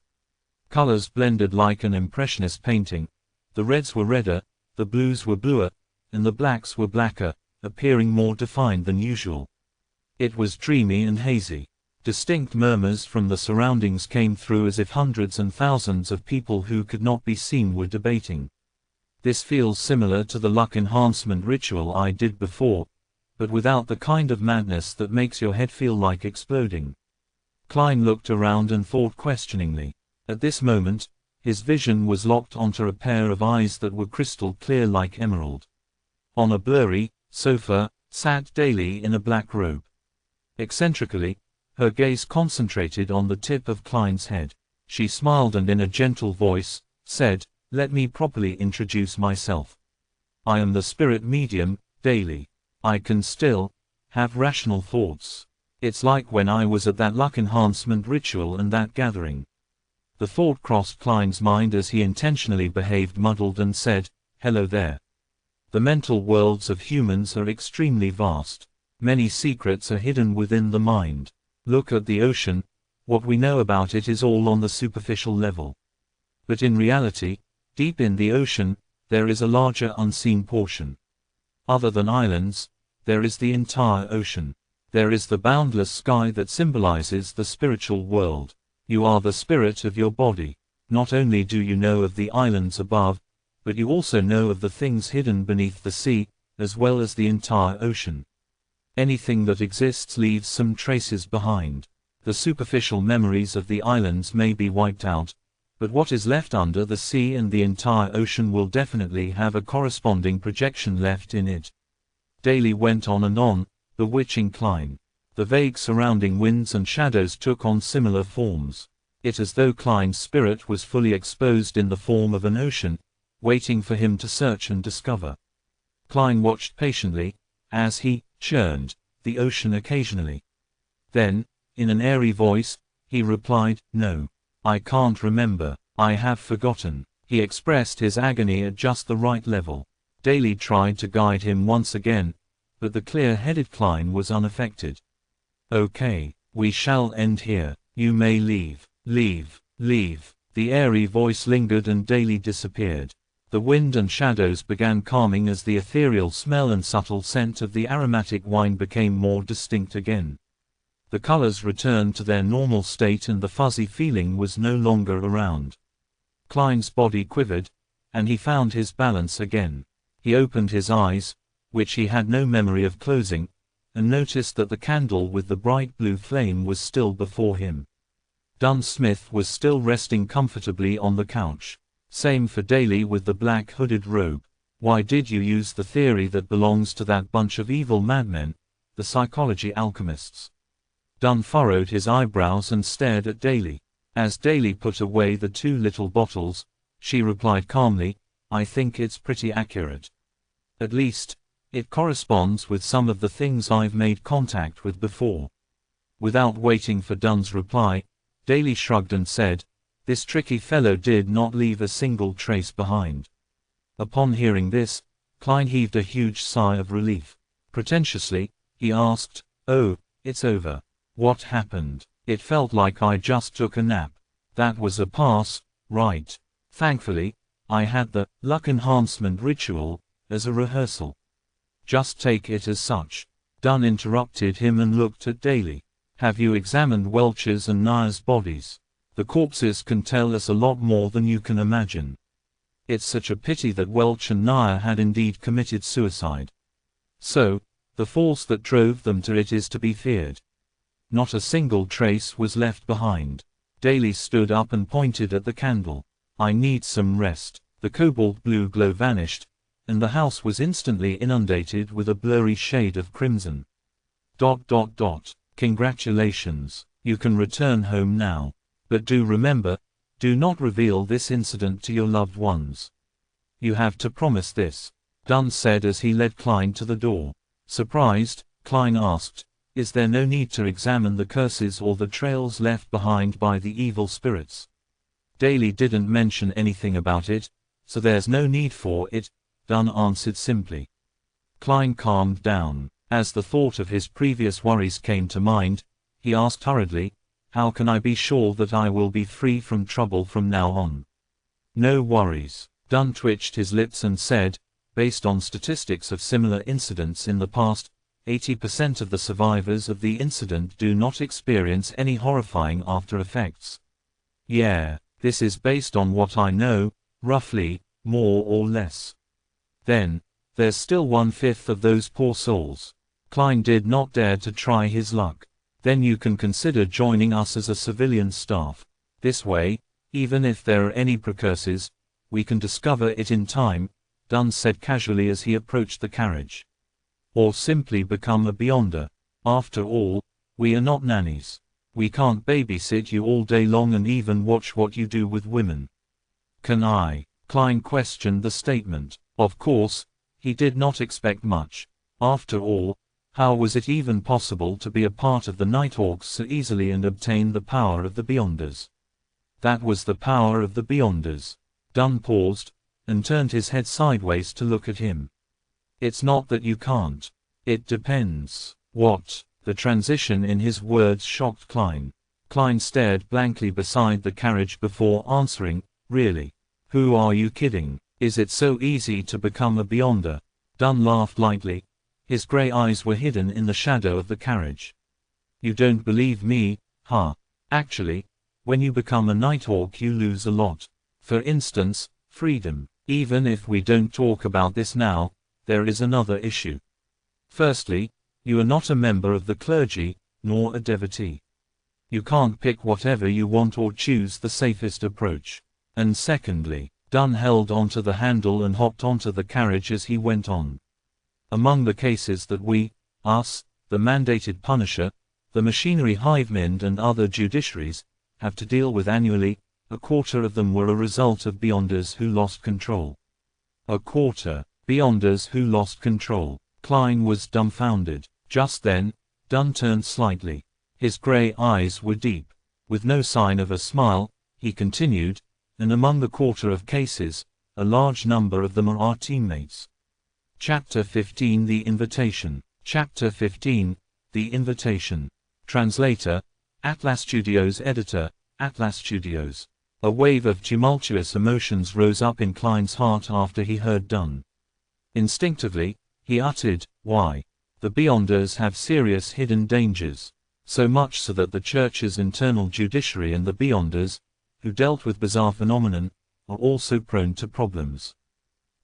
Colors blended like an impressionist painting. The reds were redder, the blues were bluer, and the blacks were blacker, appearing more defined than usual. It was dreamy and hazy. Distinct murmurs from the surroundings came through as if hundreds and thousands of people who could not be seen were debating. This feels similar to the luck enhancement ritual I did before, but without the kind of madness that makes your head feel like exploding. Klein looked around and thought questioningly. At this moment, his vision was locked onto a pair of eyes that were crystal clear like emerald. On a blurry sofa sat Daly in a black robe. Eccentrically, her gaze concentrated on the tip of Klein's head. She smiled and in a gentle voice, said, "Let me properly introduce myself. I am the spirit medium, Daly. I can still have rational thoughts. It's like when I was at that luck enhancement ritual and that gathering." The thought crossed Klein's mind as he intentionally behaved muddled and said, "Hello there. The mental worlds of humans are extremely vast. Many secrets are hidden within the mind. Look at the ocean, what we know about it is all on the superficial level. But in reality, deep in the ocean, there is a larger unseen portion. Other than islands, there is the entire ocean. There is the boundless sky that symbolizes the spiritual world. You are the spirit of your body. Not only do you know of the islands above, but you also know of the things hidden beneath the sea, as well as the entire ocean. Anything that exists leaves some traces behind. The superficial memories of the islands may be wiped out, but what is left under the sea and the entire ocean will definitely have a corresponding projection left in it." Daly went on and on, bewitching Klein. The vague surrounding winds and shadows took on similar forms. It as though Klein's spirit was fully exposed in the form of an ocean, waiting for him to search and discover. Klein watched patiently, as he churned the ocean occasionally. Then, in an airy voice, he replied, "No. I can't remember. I have forgotten." He expressed his agony at just the right level. Daly tried to guide him once again, but the clear-headed Klein was unaffected. "Okay, we shall end here. You may leave. Leave, leave." The airy voice lingered and Daly disappeared. The wind and shadows began calming as the ethereal smell and subtle scent of the aromatic wine became more distinct again. The colors returned to their normal state and the fuzzy feeling was no longer around. Klein's body quivered, and he found his balance again. He opened his eyes, which he had no memory of closing, and noticed that the candle with the bright blue flame was still before him. Dunn Smith was still resting comfortably on the couch. Same for Daly with the black hooded robe. "Why did you use the theory that belongs to that bunch of evil madmen, the psychology alchemists?" Dunn furrowed his eyebrows and stared at Daly. As Daly put away the two little bottles, she replied calmly, "I think it's pretty accurate. At least, it corresponds with some of the things I've made contact with before." Without waiting for Dunn's reply, Daly shrugged and said, "This tricky fellow did not leave a single trace behind." Upon hearing this, Klein heaved a huge sigh of relief. Pretentiously, he asked, "Oh, it's over. What happened? It felt like I just took a nap. That was a pass, right? Thankfully, I had the luck enhancement ritual as a rehearsal." "Just take it as such." Dunn interrupted him and looked at Daly. "Have you examined Welch's and Nayer's bodies? The corpses can tell us a lot more than you can imagine." It's such a pity that Welch and Nair had indeed committed suicide. So, the force that drove them to it is to be feared. Not a single trace was left behind. Daly stood up and pointed at the candle. I need some rest. The cobalt blue glow vanished, and the house was instantly inundated with a blurry shade of crimson. ... Congratulations. You can return home now. But do remember, do not reveal this incident to your loved ones. You have to promise this, Dunn said as he led Klein to the door. Surprised, Klein asked, is there no need to examine the curses or the trails left behind by the evil spirits? Daly didn't mention anything about it, so there's no need for it, Dunn answered simply. Klein calmed down. As the thought of his previous worries came to mind, he asked hurriedly, how can I be sure that I will be free from trouble from now on? No worries. Dunn twitched his lips and said, based on statistics of similar incidents in the past, 80% of the survivors of the incident do not experience any horrifying after effects. Yeah, this is based on what I know, roughly, more or less. Then, there's still 1/5 of those poor souls. Klein did not dare to try his luck. Then you can consider joining us as a civilian staff. This way, even if there are any precursors, we can discover it in time, Dunn said casually as he approached the carriage. Or simply become a Beyonder. After all, we are not nannies. We can't babysit you all day long and even watch what you do with women. Can I? Klein questioned the statement. Of course, he did not expect much. After all, how was it even possible to be a part of the Nighthawks so easily and obtain the power of the Beyonders? That was the power of the Beyonders. Dunn paused, and turned his head sideways to look at him. It's not that you can't. It depends. What? The transition in his words shocked Klein. Klein stared blankly beside the carriage before answering, really? Who are you kidding? Is it so easy to become a Beyonder? Dunn laughed lightly. His gray eyes were hidden in the shadow of the carriage. You don't believe me, huh? Actually, when you become a Nighthawk you lose a lot. For instance, freedom. Even if we don't talk about this now, there is another issue. Firstly, you are not a member of the clergy, nor a devotee. You can't pick whatever you want or choose the safest approach. And secondly, Dunn held onto the handle and hopped onto the carriage as he went on. Among the cases that we, us, the mandated Punisher, the machinery hivemind and other judiciaries, have to deal with annually, 1/4 of them were a result of Beyonders who lost control. 1/4, Beyonders who lost control. Klein was dumbfounded. Just then, Dunn turned slightly. His gray eyes were deep. With no sign of a smile, he continued, and among the 1/4 of cases, a large number of them are our teammates. Chapter 15 The Invitation. Chapter 15, The Invitation. Translator, Atlas Studios. Editor, Atlas Studios. A wave of tumultuous emotions rose up in Klein's heart after he heard Dunn. Instinctively, he uttered, why? The Beyonders have serious hidden dangers. So much so that the Church's internal judiciary and the Beyonders, who dealt with bizarre phenomenon, are also prone to problems.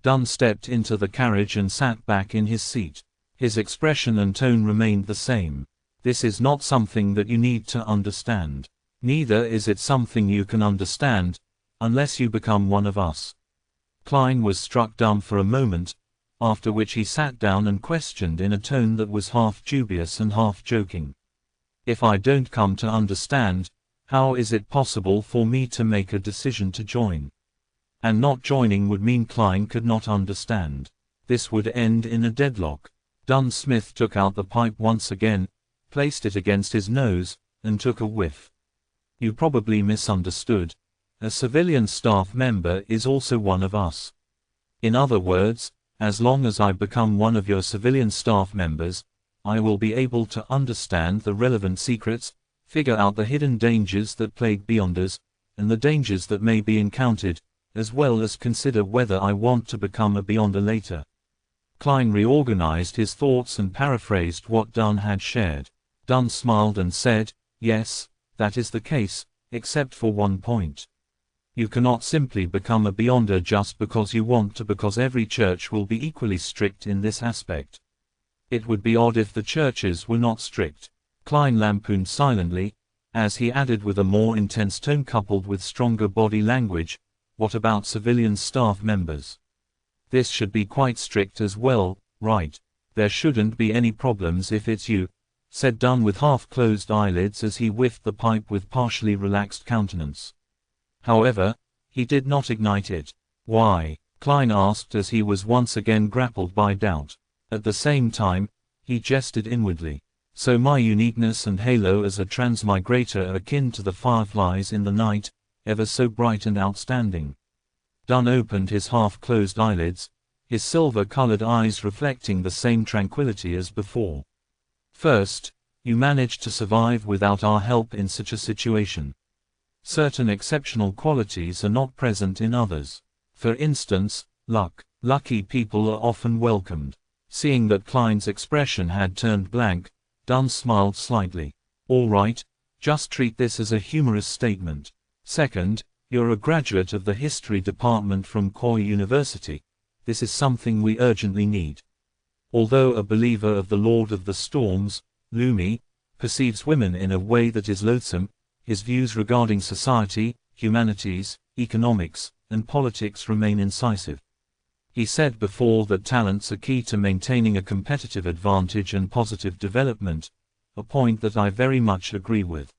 Dunn stepped into the carriage and sat back in his seat. His expression and tone remained the same. This is not something that you need to understand. Neither is it something you can understand, unless you become one of us. Klein was struck dumb for a moment, after which he sat down and questioned in a tone that was half dubious and half joking. If I don't come to understand, how is it possible for me to make a decision to join? And not joining would mean Klein could not understand. This would end in a deadlock. Dunn Smith took out the pipe once again, placed it against his nose, and took a whiff. You probably misunderstood. A civilian staff member is also one of us. In other words, as long as I become one of your civilian staff members, I will be able to understand the relevant secrets, figure out the hidden dangers that plague Beyonders, and the dangers that may be encountered, as well as consider whether I want to become a Beyonder later. Klein reorganized his thoughts and paraphrased what Dunn had shared. Dunn smiled and said, yes, that is the case, except for one point. You cannot simply become a beyonder just because you want to, because every church will be equally strict in this aspect. It would be odd if the churches were not strict. Klein lampooned silently, as he added with a more intense tone coupled with stronger body language, what about civilian staff members? This should be quite strict as well, right? There shouldn't be any problems if it's you, said Dunn with half-closed eyelids as he whiffed the pipe with partially relaxed countenance. However, he did not ignite it. Why? Klein asked as he was once again grappled by doubt. At the same time, he jested inwardly. So my uniqueness and halo as a transmigrator are akin to the fireflies in the night, ever so bright and outstanding. Dunn opened his half-closed eyelids, his silver-colored eyes reflecting the same tranquility as before. First, you managed to survive without our help in such a situation. Certain exceptional qualities are not present in others. For instance, luck. Lucky people are often welcomed. Seeing that Klein's expression had turned blank, Dunn smiled slightly. All right, just treat this as a humorous statement. Second, you're a graduate of the history department from Koi University. This is something we urgently need. Although a believer of the Lord of the Storms, Lumi perceives women in a way that is loathsome, his views regarding society, humanities, economics, and politics remain incisive. He said before that talents are key to maintaining a competitive advantage and positive development, a point that I very much agree with.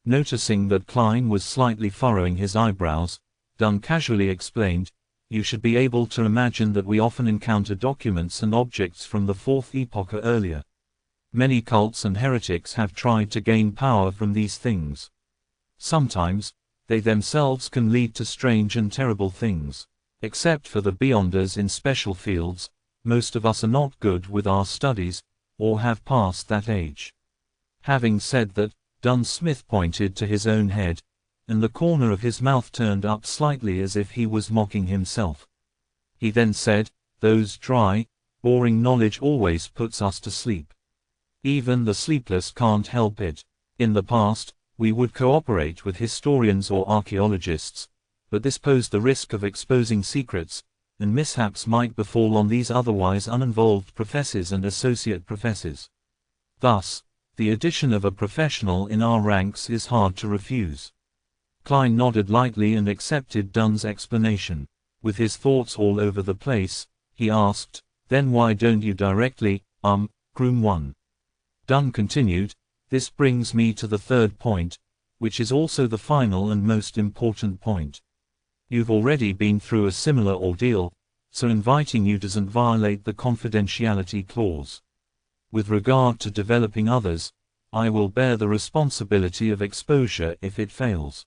Noticing that Klein was slightly furrowing his eyebrows, Dunn casually explained, you should be able to imagine that we often encounter documents and objects from the Fourth Epoch or earlier. Many cults and heretics have tried to gain power from these things. Sometimes, they themselves can lead to strange and terrible things. Except for the beyonders in special fields, most of us are not good with our studies, or have passed that age. Having said that, Dunn Smith pointed to his own head, and the corner of his mouth turned up slightly as if he was mocking himself. He then said, those dry, boring knowledge always puts us to sleep. Even the sleepless can't help it. In the past, we would cooperate with historians or archaeologists, but this posed the risk of exposing secrets, and mishaps might befall on these otherwise uninvolved professors and associate professors. Thus, the addition of a professional in our ranks is hard to refuse. Klein nodded lightly and accepted Dunn's explanation. With his thoughts all over the place, he asked, then why don't you directly, groom one? Dunn continued, this brings me to the third point, which is also the final and most important point. You've already been through a similar ordeal, so inviting you doesn't violate the confidentiality clause. With regard to developing others, I will bear the responsibility of exposure if it fails.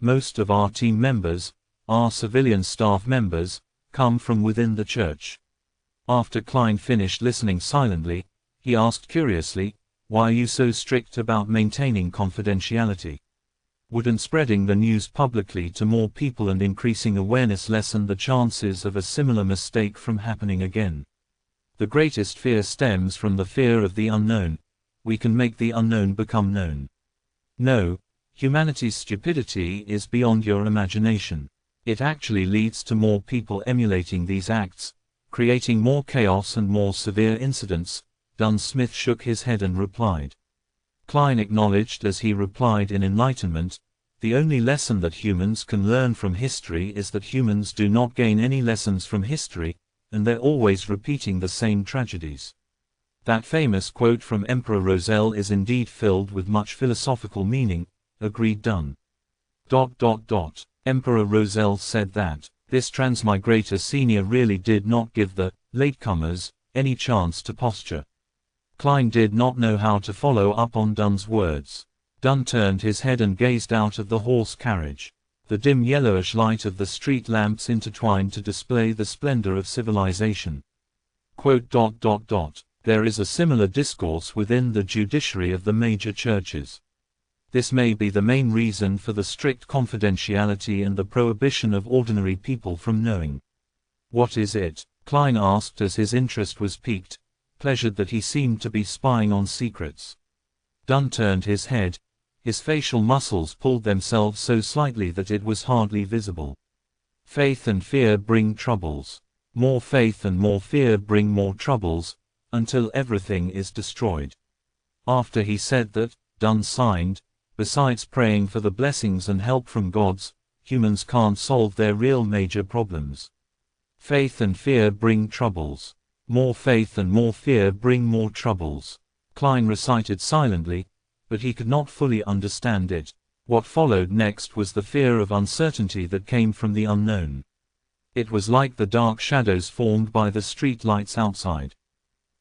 Most of our team members, our civilian staff members, come from within the church. After Klein finished listening silently, he asked curiously, why are you so strict about maintaining confidentiality? Wouldn't spreading the news publicly to more people and increasing awareness lessen the chances of a similar mistake from happening again? The greatest fear stems from the fear of the unknown. We can make the unknown become known. No, humanity's stupidity is beyond your imagination. It actually leads to more people emulating these acts, creating more chaos and more severe incidents. Dunn Smith shook his head and replied. Klein acknowledged as he replied in enlightenment, the only lesson that humans can learn from history is that humans do not gain any lessons from history, and they're always repeating the same tragedies. That famous quote from Emperor Roselle is indeed filled with much philosophical meaning, agreed Dunn. Emperor Roselle said that, this transmigrator senior really did not give the latecomers any chance to posture. Klein did not know how to follow up on Dunn's words. Dunn turned his head and gazed out of the horse carriage. The dim yellowish light of the street lamps intertwined to display the splendor of civilization. There is a similar discourse within the judiciary of the major churches. This may be the main reason for the strict confidentiality and the prohibition of ordinary people from knowing. What is it? Klein asked as his interest was piqued, pleasured that he seemed to be spying on secrets. Dunn turned his head, His facial muscles pulled themselves so slightly that it was hardly visible. Faith and fear bring troubles. More faith and more fear bring more troubles, until everything is destroyed. After he said that, Dunn signed, besides praying for the blessings and help from gods, humans can't solve their real major problems. Faith and fear bring troubles. More faith and more fear bring more troubles. Klein recited silently, but he could not fully understand it. What followed next was the fear of uncertainty that came from the unknown. It was like the dark shadows formed by the street lights outside.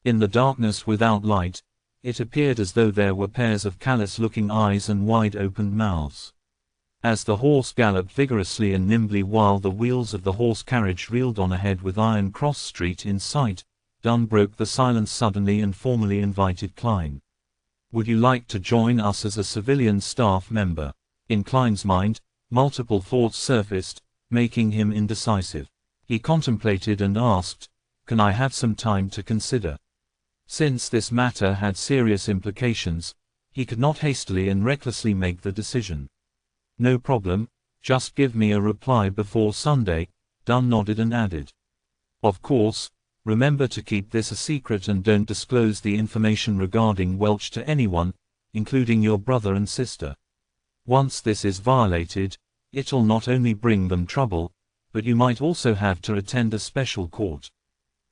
In the darkness without light, it appeared as though there were pairs of callous-looking eyes and wide-opened mouths. As the horse galloped vigorously and nimbly while the wheels of the horse carriage reeled on ahead with Iron Cross Street in sight, Dunn broke the silence suddenly and formally invited Klein. "Would you like to join us as a civilian staff member?" In Klein's mind, multiple thoughts surfaced, making him indecisive. He contemplated and asked, "Can I have some time to consider?" Since this matter had serious implications, he could not hastily and recklessly make the decision. "No problem, just give me a reply before Sunday," Dunn nodded and added. "Of course, remember to keep this a secret and don't disclose the information regarding Welch to anyone, including your brother and sister. Once this is violated, it'll not only bring them trouble, but you might also have to attend a special court."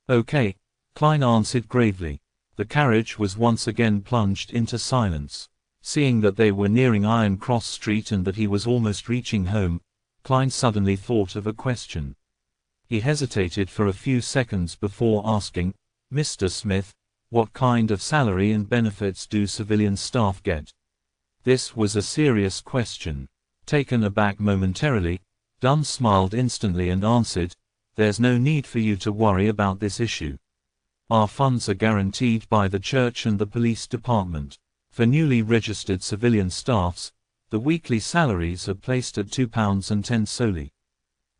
"Okay," Klein answered gravely. The carriage was once again plunged into silence. Seeing that they were nearing Iron Cross Street and that he was almost reaching home, Klein suddenly thought of a question. He hesitated for a few seconds before asking, "Mr. Smith, what kind of salary and benefits do civilian staff get?" This was a serious question. Taken aback momentarily, Dunn smiled instantly and answered, "There's no need for you to worry about this issue. Our funds are guaranteed by the church and the police department. For newly registered civilian staffs, the weekly salaries are placed at £2.10 .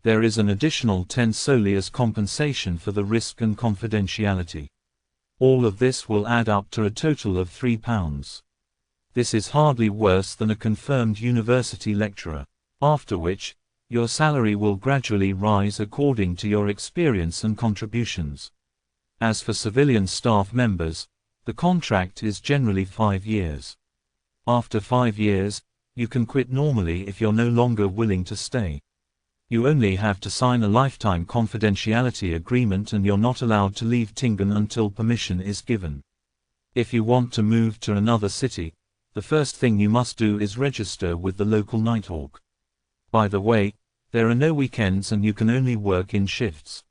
There is an additional 10 solely as compensation for the risk and confidentiality. All of this will add up to a total of £3. This is hardly worse than a confirmed university lecturer. After which, your salary will gradually rise according to your experience and contributions. As for civilian staff members, the contract is generally 5 years. After 5 years, you can quit normally if you're no longer willing to stay. You only have to sign a lifetime confidentiality agreement and you're not allowed to leave Tingen until permission is given. If you want to move to another city, the first thing you must do is register with the local Nighthawk. By the way, there are no weekends and you can only work in shifts.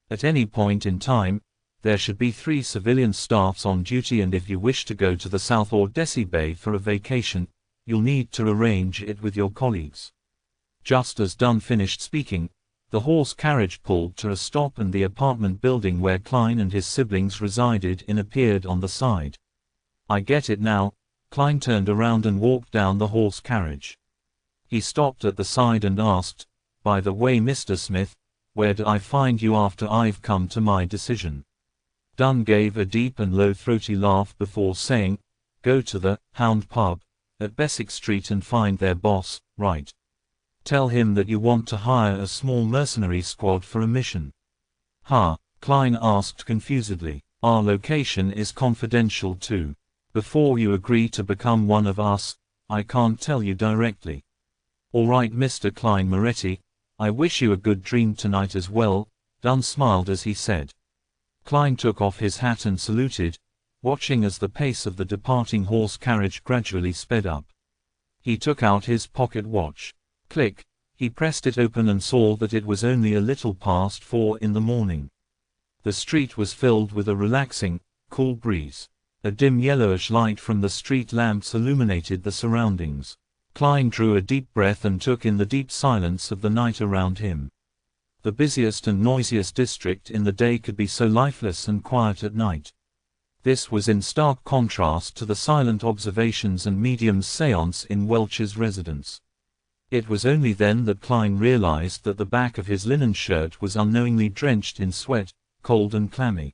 At any point in time, there should be 3 civilian staffs on duty, and if you wish to go to the South or Desi Bay for a vacation, you'll need to arrange it with your colleagues." Just as Dunn finished speaking, the horse carriage pulled to a stop and the apartment building where Klein and his siblings resided appeared on the side. "I get it now." Klein turned around and walked down the horse carriage. He stopped at the side and asked, "By the way, Mr. Smith, where do I find you after I've come to my decision?" Dunn gave a deep and low throaty laugh before saying, "Go to the Hound Pub at Bessick Street and find their boss, right? Tell him that you want to hire a small mercenary squad for a mission." "Huh?" Klein asked confusedly. "Our location is confidential too. Before you agree to become one of us, I can't tell you directly." "All right, Mr. Klein Moretti, I wish you a good dream tonight as well," Dunn smiled as he said. Klein took off his hat and saluted, watching as the pace of the departing horse carriage gradually sped up. He took out his pocket watch. Click, he pressed it open and saw that it was only a little past 4 in the morning. The street was filled with a relaxing, cool breeze. A dim yellowish light from the street lamps illuminated the surroundings. Klein drew a deep breath and took in the deep silence of the night around him. The busiest and noisiest district in the day could be so lifeless and quiet at night. This was in stark contrast to the silent observations and mediums séance in Welch's residence. It was only then that Klein realized that the back of his linen shirt was unknowingly drenched in sweat, cold and clammy.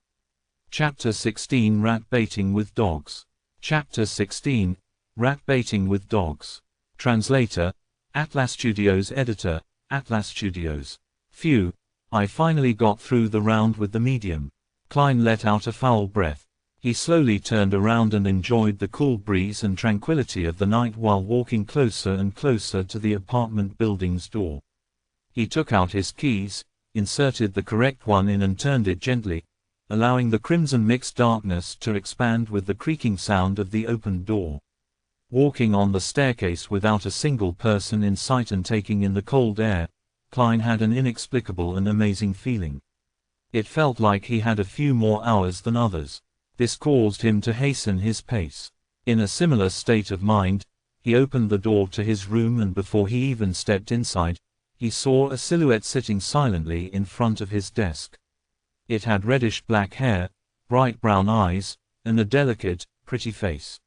Chapter 16 Rat Baiting with Dogs. Chapter 16 Rat baiting with dogs. Translator, Atlas Studios. Editor, Atlas Studios. Phew. I finally got through the round with the medium. Klein let out a foul breath. He slowly turned around and enjoyed the cool breeze and tranquility of the night while walking closer and closer to the apartment building's door. He took out his keys, inserted the correct one in and turned it gently, allowing the crimson mixed darkness to expand with the creaking sound of the opened door. Walking on the staircase without a single person in sight and taking in the cold air, Klein had an inexplicable and amazing feeling. It felt like he had a few more hours than others. This caused him to hasten his pace. In a similar state of mind, he opened the door to his room, and before he even stepped inside, he saw a silhouette sitting silently in front of his desk. It had reddish-black hair, bright brown eyes, and a delicate, pretty face.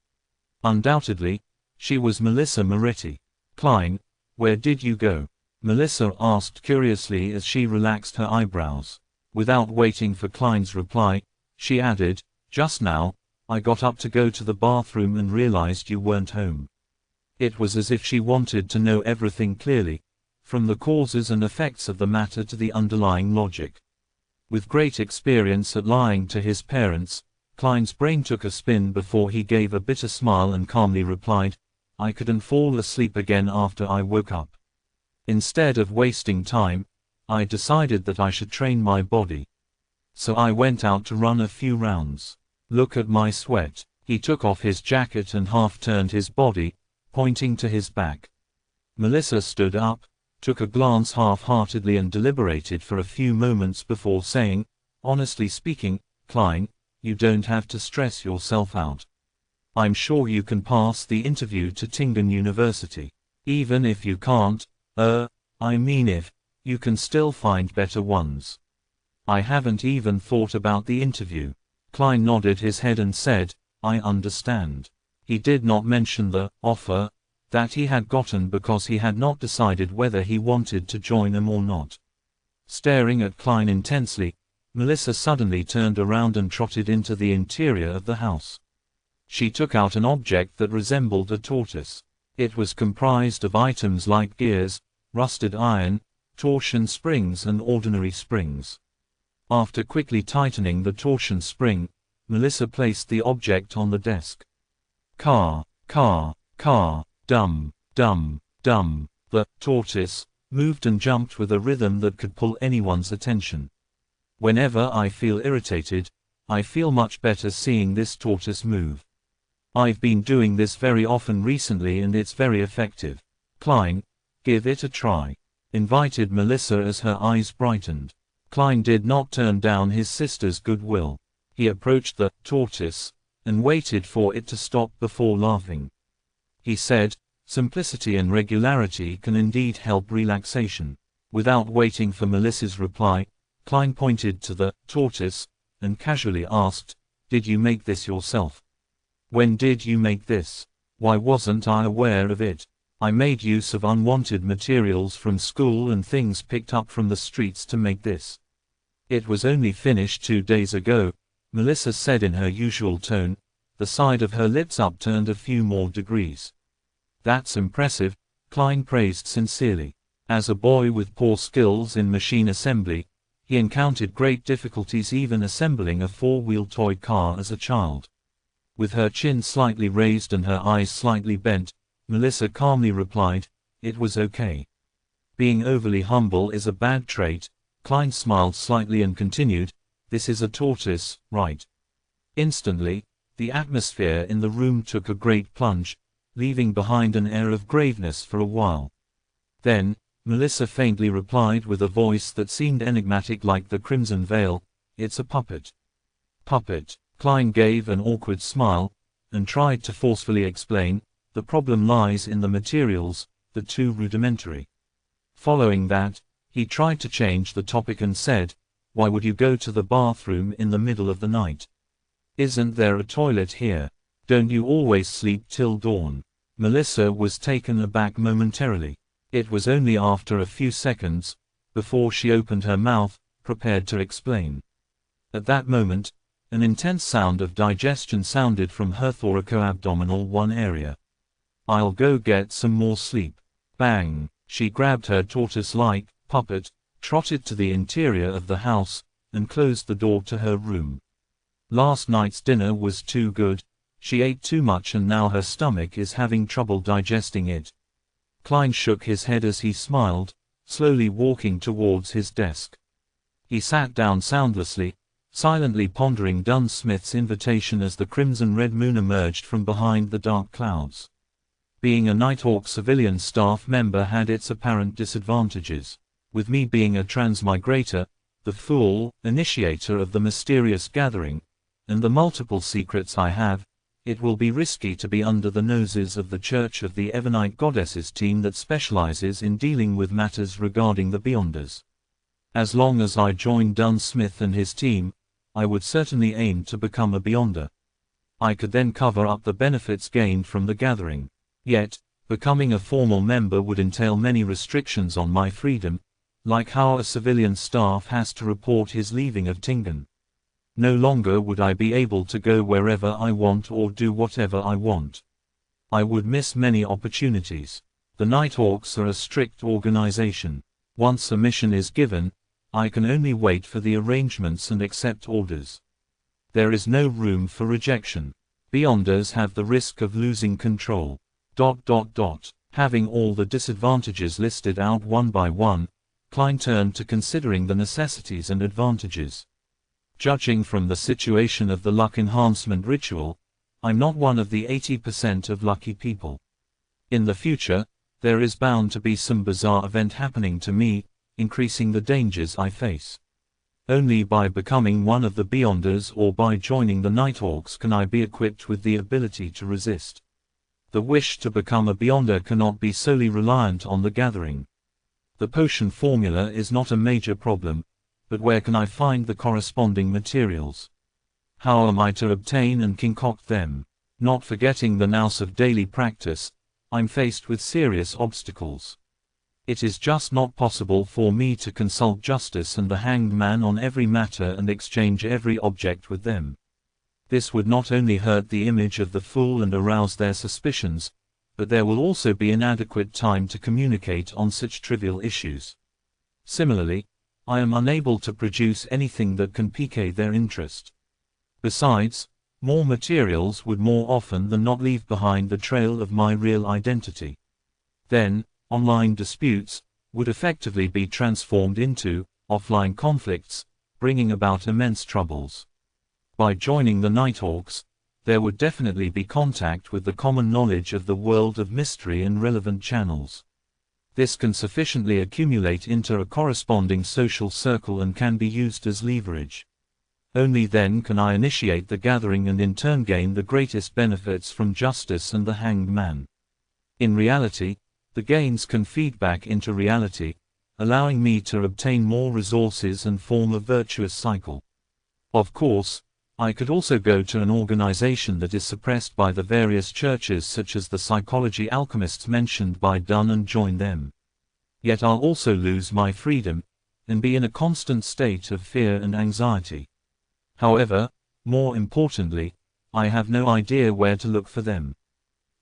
Undoubtedly, she was Melissa Moretti. "Klein, where did you go?" Melissa asked curiously as she relaxed her eyebrows. Without waiting for Klein's reply, she added, "Just now, I got up to go to the bathroom and realized you weren't home." It was as if she wanted to know everything clearly, from the causes and effects of the matter to the underlying logic. With great experience at lying to his parents, Klein's brain took a spin before he gave a bitter smile and calmly replied, "I couldn't fall asleep again after I woke up. Instead of wasting time, I decided that I should train my body. So I went out to run a few rounds. Look at my sweat." He took off his jacket and half turned his body, pointing to his back. Melissa stood up, took a glance half-heartedly and deliberated for a few moments before saying, "Honestly speaking, Klein, you don't have to stress yourself out. I'm sure you can pass the interview to Tingen University. Even if you can't, I mean if, you can still find better ones." "I haven't even thought about the interview." Klein nodded his head and said, "I understand." He did not mention the offer that he had gotten because he had not decided whether he wanted to join them or not. Staring at Klein intensely, Melissa suddenly turned around and trotted into the interior of the house. She took out an object that resembled a tortoise. It was comprised of items like gears, rusted iron, torsion springs and ordinary springs. After quickly tightening the torsion spring, Melissa placed the object on the desk. Car, car, car, dum, dum, dum. The tortoise moved and jumped with a rhythm that could pull anyone's attention. Whenever I feel irritated, I feel much better seeing this tortoise move. I've been doing this very often recently and it's very effective. Klein, give it a try," invited Melissa as her eyes brightened. Klein did not turn down his sister's goodwill. He approached the tortoise and waited for it to stop before laughing. He said, "Simplicity and regularity can indeed help relaxation." Without waiting for Melissa's reply, Klein pointed to the tortoise and casually asked, "Did you make this yourself? When did you make this? Why wasn't I aware of it? I made use of unwanted materials from school and things picked up from the streets to make this. It was only finished 2 days ago," Melissa said in her usual tone, the side of her lips upturned a few more degrees. "That's impressive," Klein praised sincerely. As a boy with poor skills in machine assembly, he encountered great difficulties even assembling a 4-wheel toy car as a child. With her chin slightly raised and her eyes slightly bent, Melissa calmly replied, "It was okay." Being overly humble is a bad trait. Klein smiled slightly and continued, "This is a tortoise, right?" Instantly, the atmosphere in the room took a great plunge, leaving behind an air of graveness for a while. Then, Melissa faintly replied with a voice that seemed enigmatic like the crimson veil, "It's a puppet." "Puppet." Klein gave an awkward smile, and tried to forcefully explain, "The problem lies in the materials, they're too rudimentary." Following that, he tried to change the topic and said, "Why would you go to the bathroom in the middle of the night? Isn't there a toilet here? Don't you always sleep till dawn?" Melissa was taken aback momentarily. It was only after a few seconds, before she opened her mouth, prepared to explain. At that moment, an intense sound of digestion sounded from her thoracoabdominal 1 area. I'll go get some more sleep. Bang! She grabbed her tortoise-like puppet, trotted to the interior of the house, and closed the door to her room. Last night's dinner was too good. She ate too much and now her stomach is having trouble digesting it. Klein shook his head as he smiled, slowly walking towards his desk. He sat down soundlessly, silently pondering Dunn Smith's invitation as the crimson-red moon emerged from behind the dark clouds. Being a Nighthawk civilian staff member had its apparent disadvantages. With me being a transmigrator, the full initiator of the mysterious gathering, and the multiple secrets I have, it will be risky to be under the noses of the Church of the Evernite Goddesses team that specializes in dealing with matters regarding the Beyonders. As long as I joined Dunn Smith and his team, I would certainly aim to become a Beyonder. I could then cover up the benefits gained from the gathering. Yet, becoming a formal member would entail many restrictions on my freedom, like how a civilian staff has to report his leaving of Tingen. No longer would I be able to go wherever I want or do whatever I want. I would miss many opportunities. The Nighthawks are a strict organization. Once a mission is given, I can only wait for the arrangements and accept orders. There is no room for rejection. Beyonders have the risk of losing control. Having all the disadvantages listed out one by one, Klein turned to considering the necessities and advantages. Judging from the situation of the luck enhancement ritual, I'm not one of the 80% of lucky people. In the future, there is bound to be some bizarre event happening to me, increasing the dangers I face. Only by becoming one of the Beyonders or by joining the Nighthawks can I be equipped with the ability to resist. The wish to become a Beyonder cannot be solely reliant on the gathering. The potion formula is not a major problem, but where can I find the corresponding materials? How am I to obtain and concoct them? Not forgetting the nous of daily practice, I'm faced with serious obstacles. It is just not possible for me to consult Justice and the Hanged Man on every matter and exchange every object with them. This would not only hurt the image of the fool and arouse their suspicions, but there will also be inadequate time to communicate on such trivial issues. Similarly, I am unable to produce anything that can pique their interest. Besides, more materials would more often than not leave behind the trail of my real identity. Then, online disputes would effectively be transformed into offline conflicts, bringing about immense troubles. By joining the Nighthawks, there would definitely be contact with the common knowledge of the world of mystery and relevant channels. This can sufficiently accumulate into a corresponding social circle and can be used as leverage. Only then can I initiate the gathering and in turn gain the greatest benefits from Justice and the Hanged Man. In reality, the gains can feed back into reality, allowing me to obtain more resources and form a virtuous cycle. Of course, I could also go to an organization that is suppressed by the various churches such as the psychology alchemists mentioned by Dunn and join them. Yet I'll also lose my freedom, and be in a constant state of fear and anxiety. However, more importantly, I have no idea where to look for them.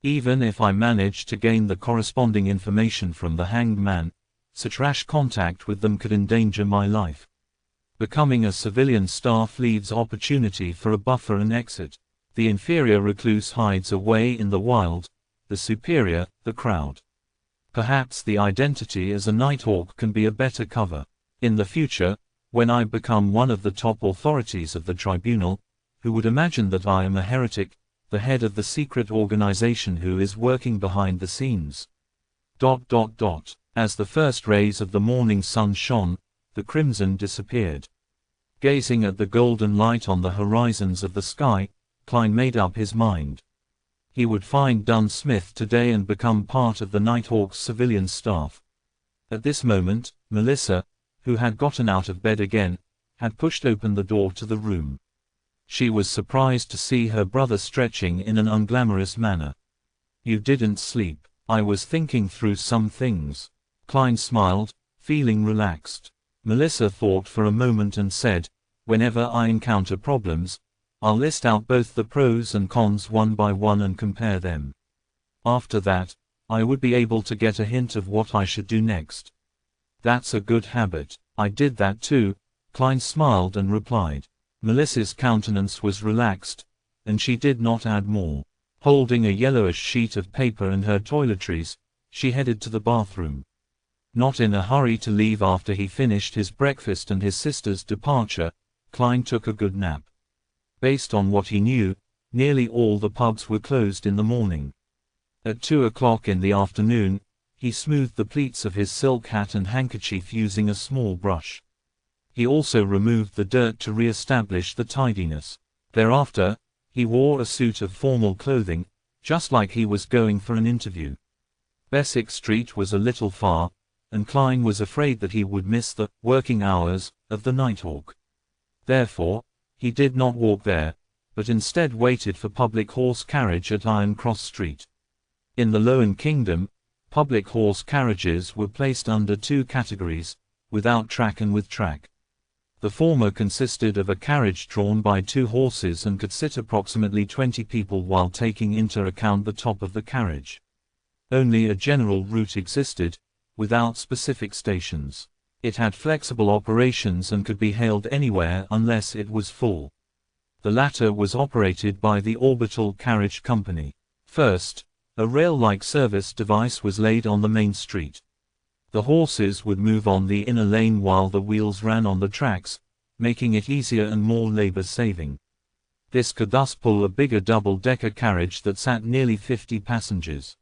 Even if I manage to gain the corresponding information from the Hanged Man, such rash contact with them could endanger my life. Becoming a civilian staff leaves opportunity for a buffer and exit. The inferior recluse hides away in the wild, the superior, the crowd. Perhaps the identity as a Nighthawk can be a better cover. In the future, when I become one of the top authorities of the tribunal, who would imagine that I am a heretic, the head of the secret organization who is working behind the scenes. As the first rays of the morning sun shone, the crimson disappeared. Gazing at the golden light on the horizons of the sky, Klein made up his mind. He would find Dunn Smith today and become part of the Nighthawks civilian staff. At this moment, Melissa, who had gotten out of bed again, had pushed open the door to the room. She was surprised to see her brother stretching in an unglamorous manner. "You didn't sleep." "I was thinking through some things." Klein smiled, feeling relaxed. Melissa thought for a moment and said, "Whenever I encounter problems, I'll list out both the pros and cons one by one and compare them. After that, I would be able to get a hint of what I should do next. That's a good habit. I did that too, Klein smiled and replied. Melissa's countenance was relaxed, and she did not add more. Holding a yellowish sheet of paper and her toiletries, she headed to the bathroom. Not in a hurry to leave after he finished his breakfast and his sister's departure, Klein took a good nap. Based on what he knew, nearly all the pubs were closed in the morning. At 2 o'clock in the afternoon, he smoothed the pleats of his silk hat and handkerchief using a small brush. He also removed the dirt to re-establish the tidiness. Thereafter, he wore a suit of formal clothing, just like he was going for an interview. Beswick Street was a little far, and Klein was afraid that he would miss the working hours of the Nighthawk. Therefore, he did not walk there, but instead waited for public horse carriage at Iron Cross Street. In the Lowen Kingdom, public horse carriages were placed under two categories, without track and with track. The former consisted of a carriage drawn by two horses and could sit approximately 20 people while taking into account the top of the carriage. Only a general route existed, without specific stations. It had flexible operations and could be hailed anywhere unless it was full. The latter was operated by the Orbital Carriage Company. First, a rail-like service device was laid on the main street. The horses would move on the inner lane while the wheels ran on the tracks, making it easier and more labor-saving. This could thus pull a bigger double-decker carriage that sat nearly 50 passengers.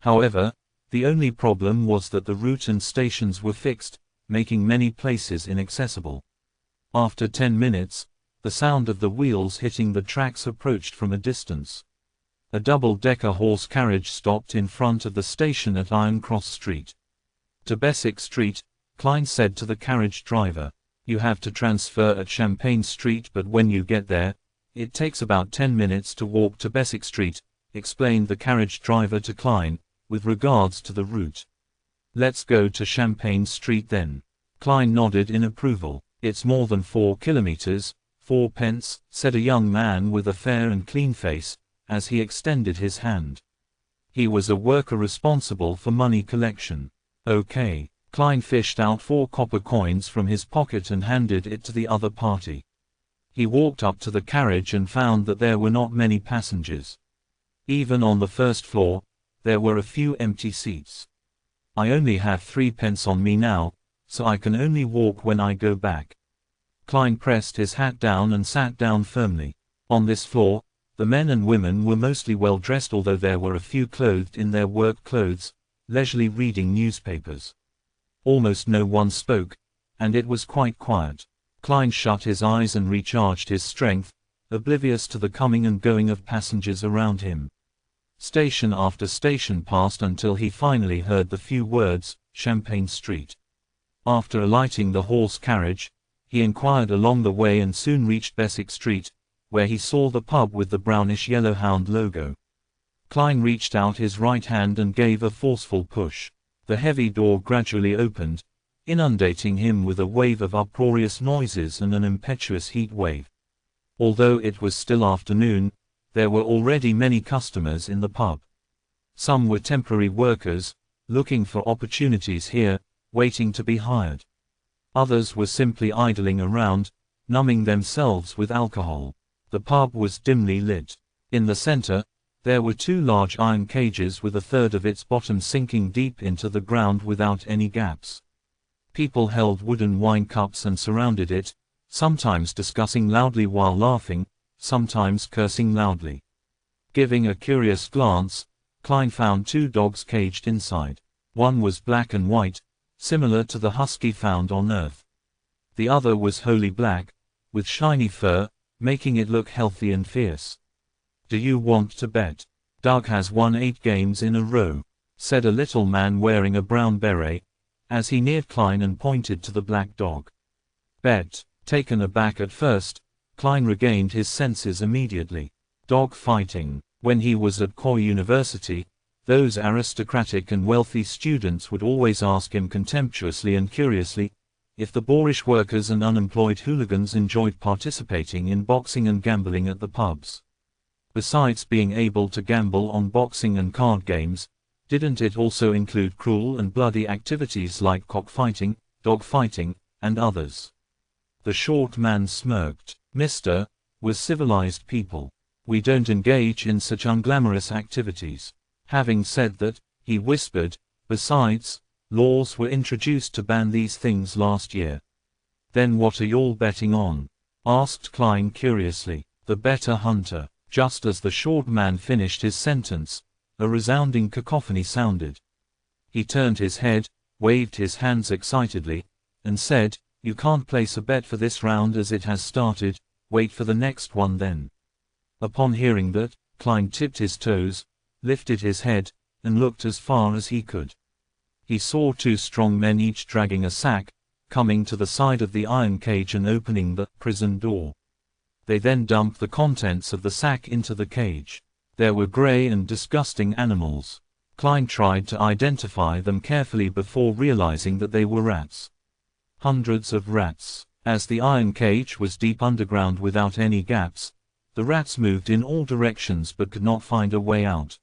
However, the only problem was that the route and stations were fixed, making many places inaccessible. After 10 minutes, the sound of the wheels hitting the tracks approached from a distance. A double-decker horse carriage stopped in front of the station at Iron Cross Street. To Beswick Street, Klein said to the carriage driver, "You have to transfer at Champagne Street, but when you get there, it takes about 10 minutes to walk to Beswick Street," explained the carriage driver to Klein, with regards to the route. "Let's go to Champagne Street then." Klein nodded in approval. "It's more than 4 kilometers, 4 pence," said a young man with a fair and clean face, as he extended his hand. He was a worker responsible for money collection. "Okay." Klein fished out 4 copper coins from his pocket and handed it to the other party. He walked up to the carriage and found that there were not many passengers. Even on the first floor, there were a few empty seats. "I only have 3 pence on me now, so I can only walk when I go back." Klein pressed his hat down and sat down firmly. On this floor, the men and women were mostly well dressed, although there were a few clothed in their work clothes, leisurely reading newspapers. Almost no one spoke, and it was quite quiet. Klein shut his eyes and recharged his strength, oblivious to the coming and going of passengers around him. Station after station passed until he finally heard the few words, "Champagne Street." After alighting the horse carriage, he inquired along the way and soon reached Beswick Street, where he saw the pub with the brownish-yellow hound logo. Klein reached out his right hand and gave a forceful push. The heavy door gradually opened, inundating him with a wave of uproarious noises and an impetuous heat wave. Although it was still afternoon, there were already many customers in the pub. Some were temporary workers, looking for opportunities here, waiting to be hired. Others were simply idling around, numbing themselves with alcohol. The pub was dimly lit. In the center, there were 2 large iron cages with a third of its bottom sinking deep into the ground without any gaps. People held wooden wine cups and surrounded it, sometimes discussing loudly while laughing, sometimes cursing loudly. Giving a curious glance, Klein found 2 dogs caged inside. One was black and white, similar to the husky found on Earth. The other was wholly black, with shiny fur, making it look healthy and fierce. "Do you want to bet? Doug has won 8 games in a row," said a little man wearing a brown beret, as he neared Klein and pointed to the black dog. "Bet." Taken aback at first, Klein regained his senses immediately. Dog fighting. When he was at Coy University, those aristocratic and wealthy students would always ask him contemptuously and curiously if the boorish workers and unemployed hooligans enjoyed participating in boxing and gambling at the pubs. Besides being able to gamble on boxing and card games, didn't it also include cruel and bloody activities like cockfighting, dogfighting, and others? The short man smirked. Mister, we're civilized people. We don't engage in such unglamorous activities. Having said that, he whispered, besides, laws were introduced to ban these things last year. Then what are y'all betting on? Asked Klein curiously. The better hunter. Just as the short man finished his sentence, a resounding cacophony sounded. He turned his head, waved his hands excitedly, and said, "You can't place a bet for this round as it has started, wait for the next one then." Upon hearing that, Klein tipped his toes, lifted his head, and looked as far as he could. He saw two strong men each dragging a sack, coming to the side of the iron cage and opening the prison door. They then dumped the contents of the sack into the cage. There were gray and disgusting animals. Klein tried to identify them carefully before realizing that they were rats. Hundreds of rats. As the iron cage was deep underground without any gaps, the rats moved in all directions but could not find a way out.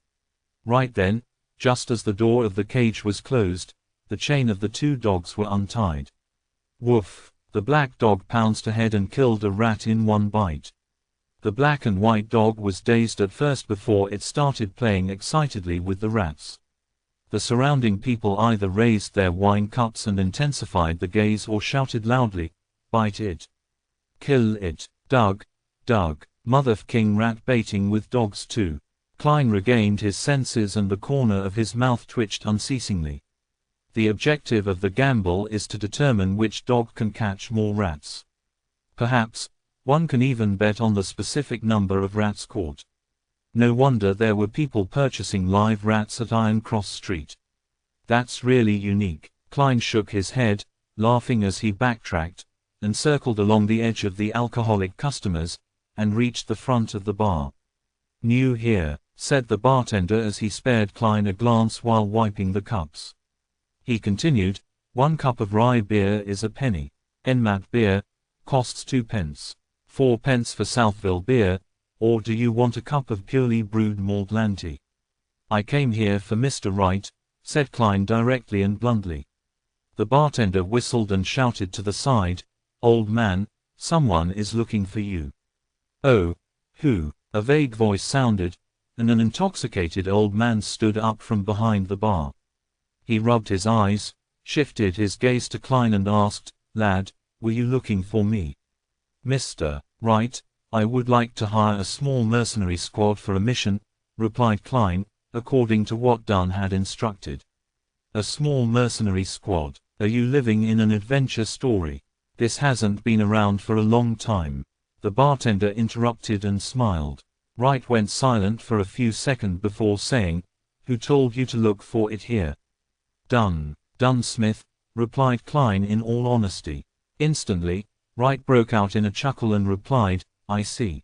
Right then, just as the door of the cage was closed, the chain of the two dogs were untied. Woof! The black dog pounced ahead and killed a rat in one bite. The black and white dog was dazed at first before it started playing excitedly with the rats. The surrounding people either raised their wine cups and intensified the gaze or shouted loudly, "Bite it! Kill it! Doug! Doug! Mother-f***ing rat baiting with dogs too!" Klein regained his senses and the corner of his mouth twitched unceasingly. The objective of the gamble is to determine which dog can catch more rats. Perhaps, one can even bet on the specific number of rats caught. No wonder there were people purchasing live rats at Iron Cross Street. That's really unique. Klein shook his head, laughing as he backtracked, and circled along the edge of the alcoholic customers, and reached the front of the bar. "New here," said the bartender as he spared Klein a glance while wiping the cups. He continued, "1 cup of rye beer is a penny. Enmat beer costs 2 pence. 4 pence for Southville beer, or do you want a cup of purely brewed malt lanty?" "I came here for Mr. Wright," said Klein directly and bluntly. The bartender whistled and shouted to the side, "Old man, someone is looking for you." "Oh, who?" A vague voice sounded, and an intoxicated old man stood up from behind the bar. He rubbed his eyes, shifted his gaze to Klein and asked, "Lad, were you looking for me?" "Mr. Wright, I would like to hire a small mercenary squad for a mission," replied Klein, according to what Dunn had instructed. "A small mercenary squad? Are you living in an adventure story? This hasn't been around for a long time." The bartender interrupted and smiled. Wright went silent for a few seconds before saying, "Who told you to look for it here?" "Dunn Smith," replied Klein in all honesty. Instantly, Wright broke out in a chuckle and replied, "I see.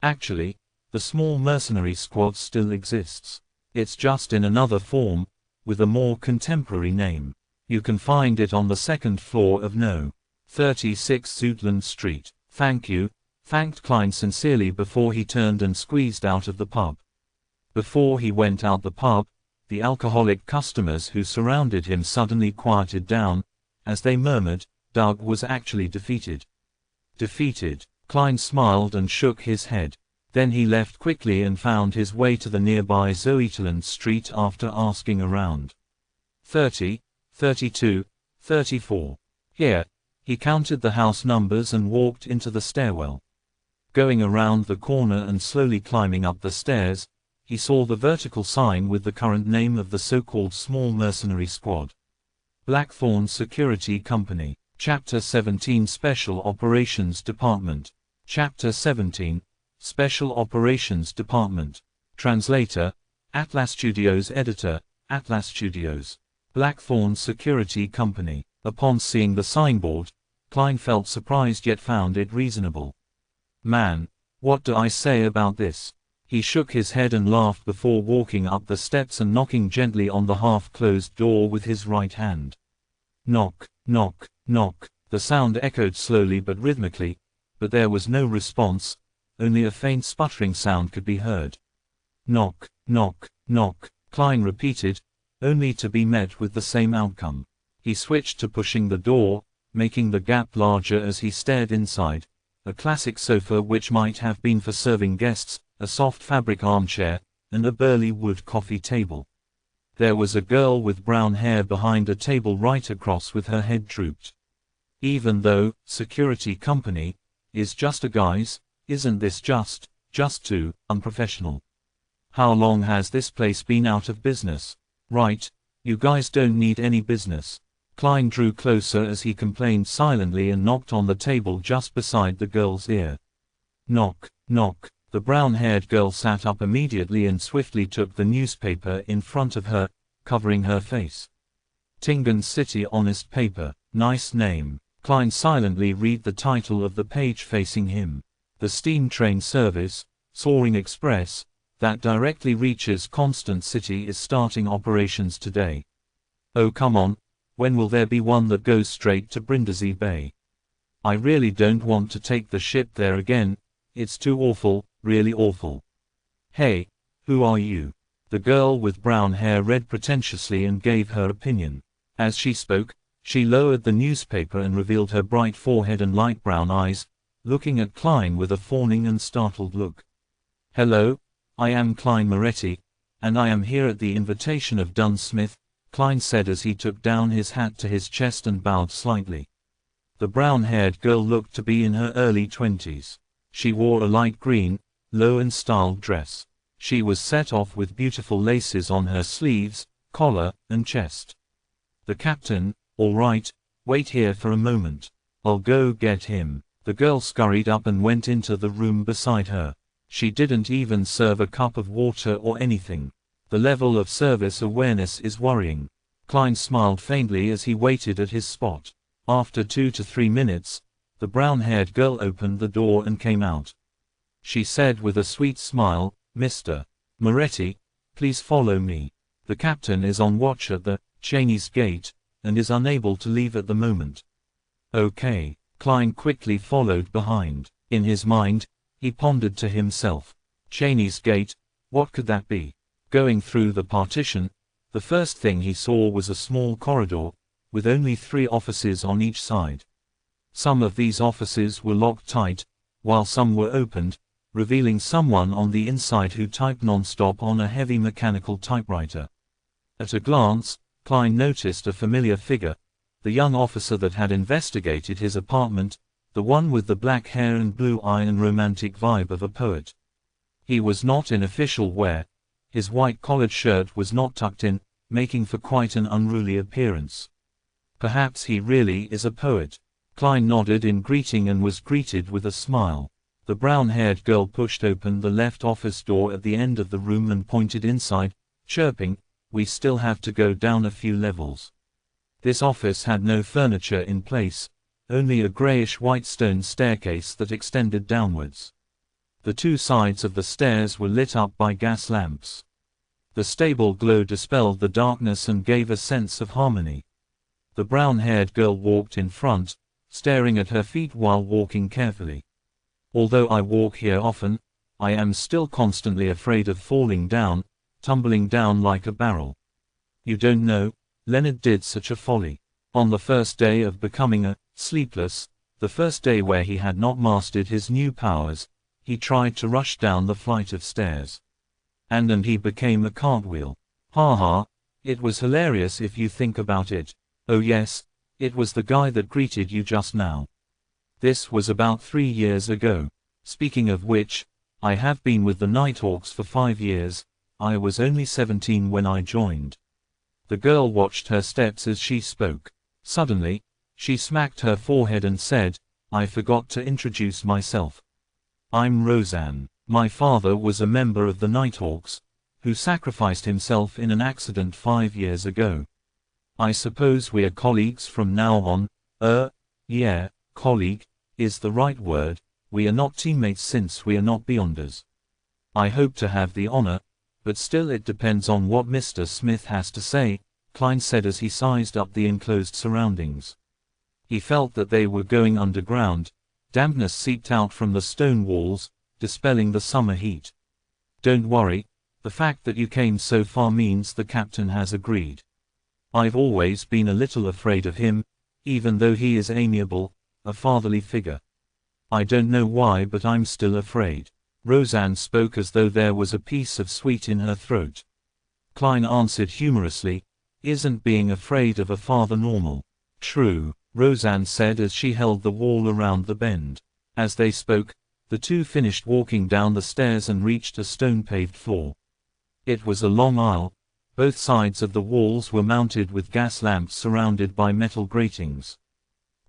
Actually, the small mercenary squad still exists. It's just in another form, with a more contemporary name. You can find it on the second floor of No. 36 Zoutland Street." "Thank you," thanked Klein sincerely before he turned and squeezed out of the pub. Before he went out the pub, the alcoholic customers who surrounded him suddenly quieted down, as they murmured, Doug was actually defeated. Defeated? Klein smiled and shook his head. Then he left quickly and found his way to the nearby Zoetland Street after asking around. 30, 32, 34. Here. He counted the house numbers and walked into the stairwell. Going around the corner and slowly climbing up the stairs, he saw the vertical sign with the current name of the so-called Small Mercenary Squad. Blackthorn Security Company. Chapter 17 Special Operations Department. Chapter 17 Special Operations Department. Translator, Atlas Studios. Editor, Atlas Studios. Blackthorn Security Company. Upon seeing the signboard, Klein felt surprised yet found it reasonable. "Man, what do I say about this?" He shook his head and laughed before walking up the steps and knocking gently on the half-closed door with his right hand. Knock, knock, knock. The sound echoed slowly but rhythmically, but there was no response, only a faint sputtering sound could be heard. Knock, knock, knock, Klein repeated, only to be met with the same outcome. He switched to pushing the door, making the gap larger as he stared inside. A classic sofa which might have been for serving guests, a soft fabric armchair, and a burly wood coffee table. There was a girl with brown hair behind a table right across with her head drooped. Even though, security company, is just a guise, isn't this just too unprofessional? How long has this place been out of business? Right, you guys don't need any business. Klein drew closer as he complained silently and knocked on the table just beside the girl's ear. Knock, knock. The brown-haired girl sat up immediately and swiftly took the newspaper in front of her, covering her face. Tingan City Honest Paper, nice name. Klein silently read the title of the page facing him. The steam train service, Soaring Express, that directly reaches Constant City is starting operations today. Oh come on, when will there be one that goes straight to Brindisi Bay? I really don't want to take the ship there again, it's too awful, really awful. Hey, who are you? The girl with brown hair read pretentiously and gave her opinion. As she spoke, she lowered the newspaper and revealed her bright forehead and light brown eyes, looking at Klein with a fawning and startled look. Hello, I am Klein Moretti, and I am here at the invitation of Dunn Smith, Klein said as he took down his hat to his chest and bowed slightly. The brown-haired girl looked to be in her early 20s. She wore a light green, low and styled dress. She was set off with beautiful laces on her sleeves, collar, and chest. The captain, all right, wait here for a moment. I'll go get him. The girl scurried up and went into the room beside her. She didn't even serve a cup of water or anything. The level of service awareness is worrying. Klein smiled faintly as he waited at his spot. After 2 to 3 minutes, the brown-haired girl opened the door and came out. She said with a sweet smile, Mr. Moretti, please follow me. The captain is on watch at the Cheney's gate, and is unable to leave at the moment. Okay. Klein quickly followed behind. In his mind, he pondered to himself. Cheney's gate, what could that be? Going through the partition, the first thing he saw was a small corridor, with only 3 offices on each side. Some of these offices were locked tight, while some were opened, revealing someone on the inside who typed non-stop on a heavy mechanical typewriter. At a glance, Klein noticed a familiar figure, the young officer that had investigated his apartment, the one with the black hair and blue eye and romantic vibe of a poet. He was not in official wear. His white collared shirt was not tucked in, making for quite an unruly appearance. Perhaps he really is a poet. Klein nodded in greeting and was greeted with a smile. The brown-haired girl pushed open the left office door at the end of the room and pointed inside, chirping, "We still have to go down a few levels." This office had no furniture in place, only a grayish-white stone staircase that extended downwards. The 2 sides of the stairs were lit up by gas lamps. The stable glow dispelled the darkness and gave a sense of harmony. The brown-haired girl walked in front, staring at her feet while walking carefully. Although I walk here often, I am still constantly afraid of falling down, tumbling down like a barrel. You don't know, Leonard did such a folly. On the first day of becoming a sleepless, the first day where he had not mastered his new powers, he tried to rush down the flight of stairs. And he became a cartwheel. Ha ha, it was hilarious if you think about it. Oh yes, it was the guy that greeted you just now. This was about 3 years ago. Speaking of which, I have been with the Nighthawks for 5 years. I was only 17 when I joined. The girl watched her steps as she spoke. Suddenly, she smacked her forehead and said, "I forgot to introduce myself. I'm Roseanne. My father was a member of the Nighthawks, who sacrificed himself in an accident 5 years ago. I suppose we're colleagues from now on." Yeah, colleague is the right word. We are not teammates since we are not beyonders. I hope to have the honor, but still it depends on what Mr. Smith has to say, Klein said as he sized up the enclosed surroundings. He felt that they were going underground. Dampness seeped out from the stone walls, dispelling the summer heat. "Don't worry, the fact that you came so far means the captain has agreed. I've always been a little afraid of him, even though he is amiable, a fatherly figure. I don't know why, but I'm still afraid." Roseanne spoke as though there was a piece of sweet in her throat. Klein answered humorously, "Isn't being afraid of a father normal?" "True," Roseanne said as she held the wall around the bend. As they spoke, the two finished walking down the stairs and reached a stone-paved floor. It was a long aisle. Both sides of the walls were mounted with gas lamps surrounded by metal gratings.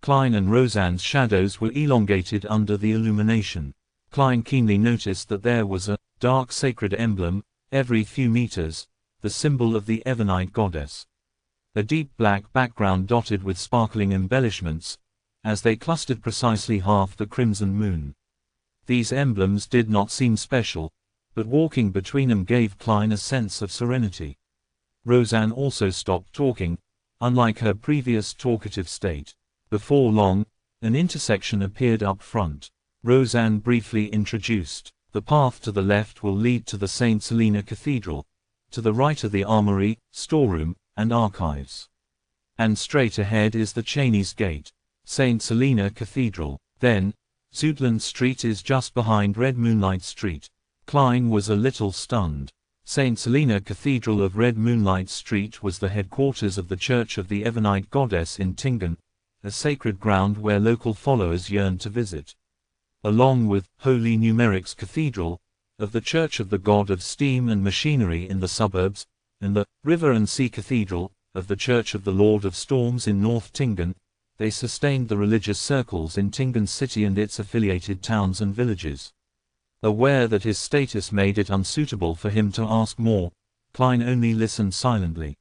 Klein and Roseanne's shadows were elongated under the illumination. Klein keenly noticed that there was a dark sacred emblem every few meters, the symbol of the Ebonite goddess. A deep black background dotted with sparkling embellishments, as they clustered precisely half the crimson moon. These emblems did not seem special, but walking between them gave Klein a sense of serenity. Roseanne also stopped talking, unlike her previous talkative state. Before long, an intersection appeared up front. Roseanne briefly introduced, "The path to the left will lead to the St. Selina Cathedral. To the right are the armory, storeroom, and archives. And straight ahead is the Cheney's Gate, St. Selina Cathedral. Then, Zoutland Street is just behind Red Moonlight Street." Klein was a little stunned. St. Selina Cathedral of Red Moonlight Street was the headquarters of the Church of the Ebonite Goddess in Tingen, a sacred ground where local followers yearned to visit. Along with Holy Numeric's Cathedral, of the Church of the God of Steam and Machinery in the suburbs, and the River and Sea Cathedral, of the Church of the Lord of Storms in North Tingen, they sustained the religious circles in Tingen City and its affiliated towns and villages. Aware that his status made it unsuitable for him to ask more, Klein only listened silently.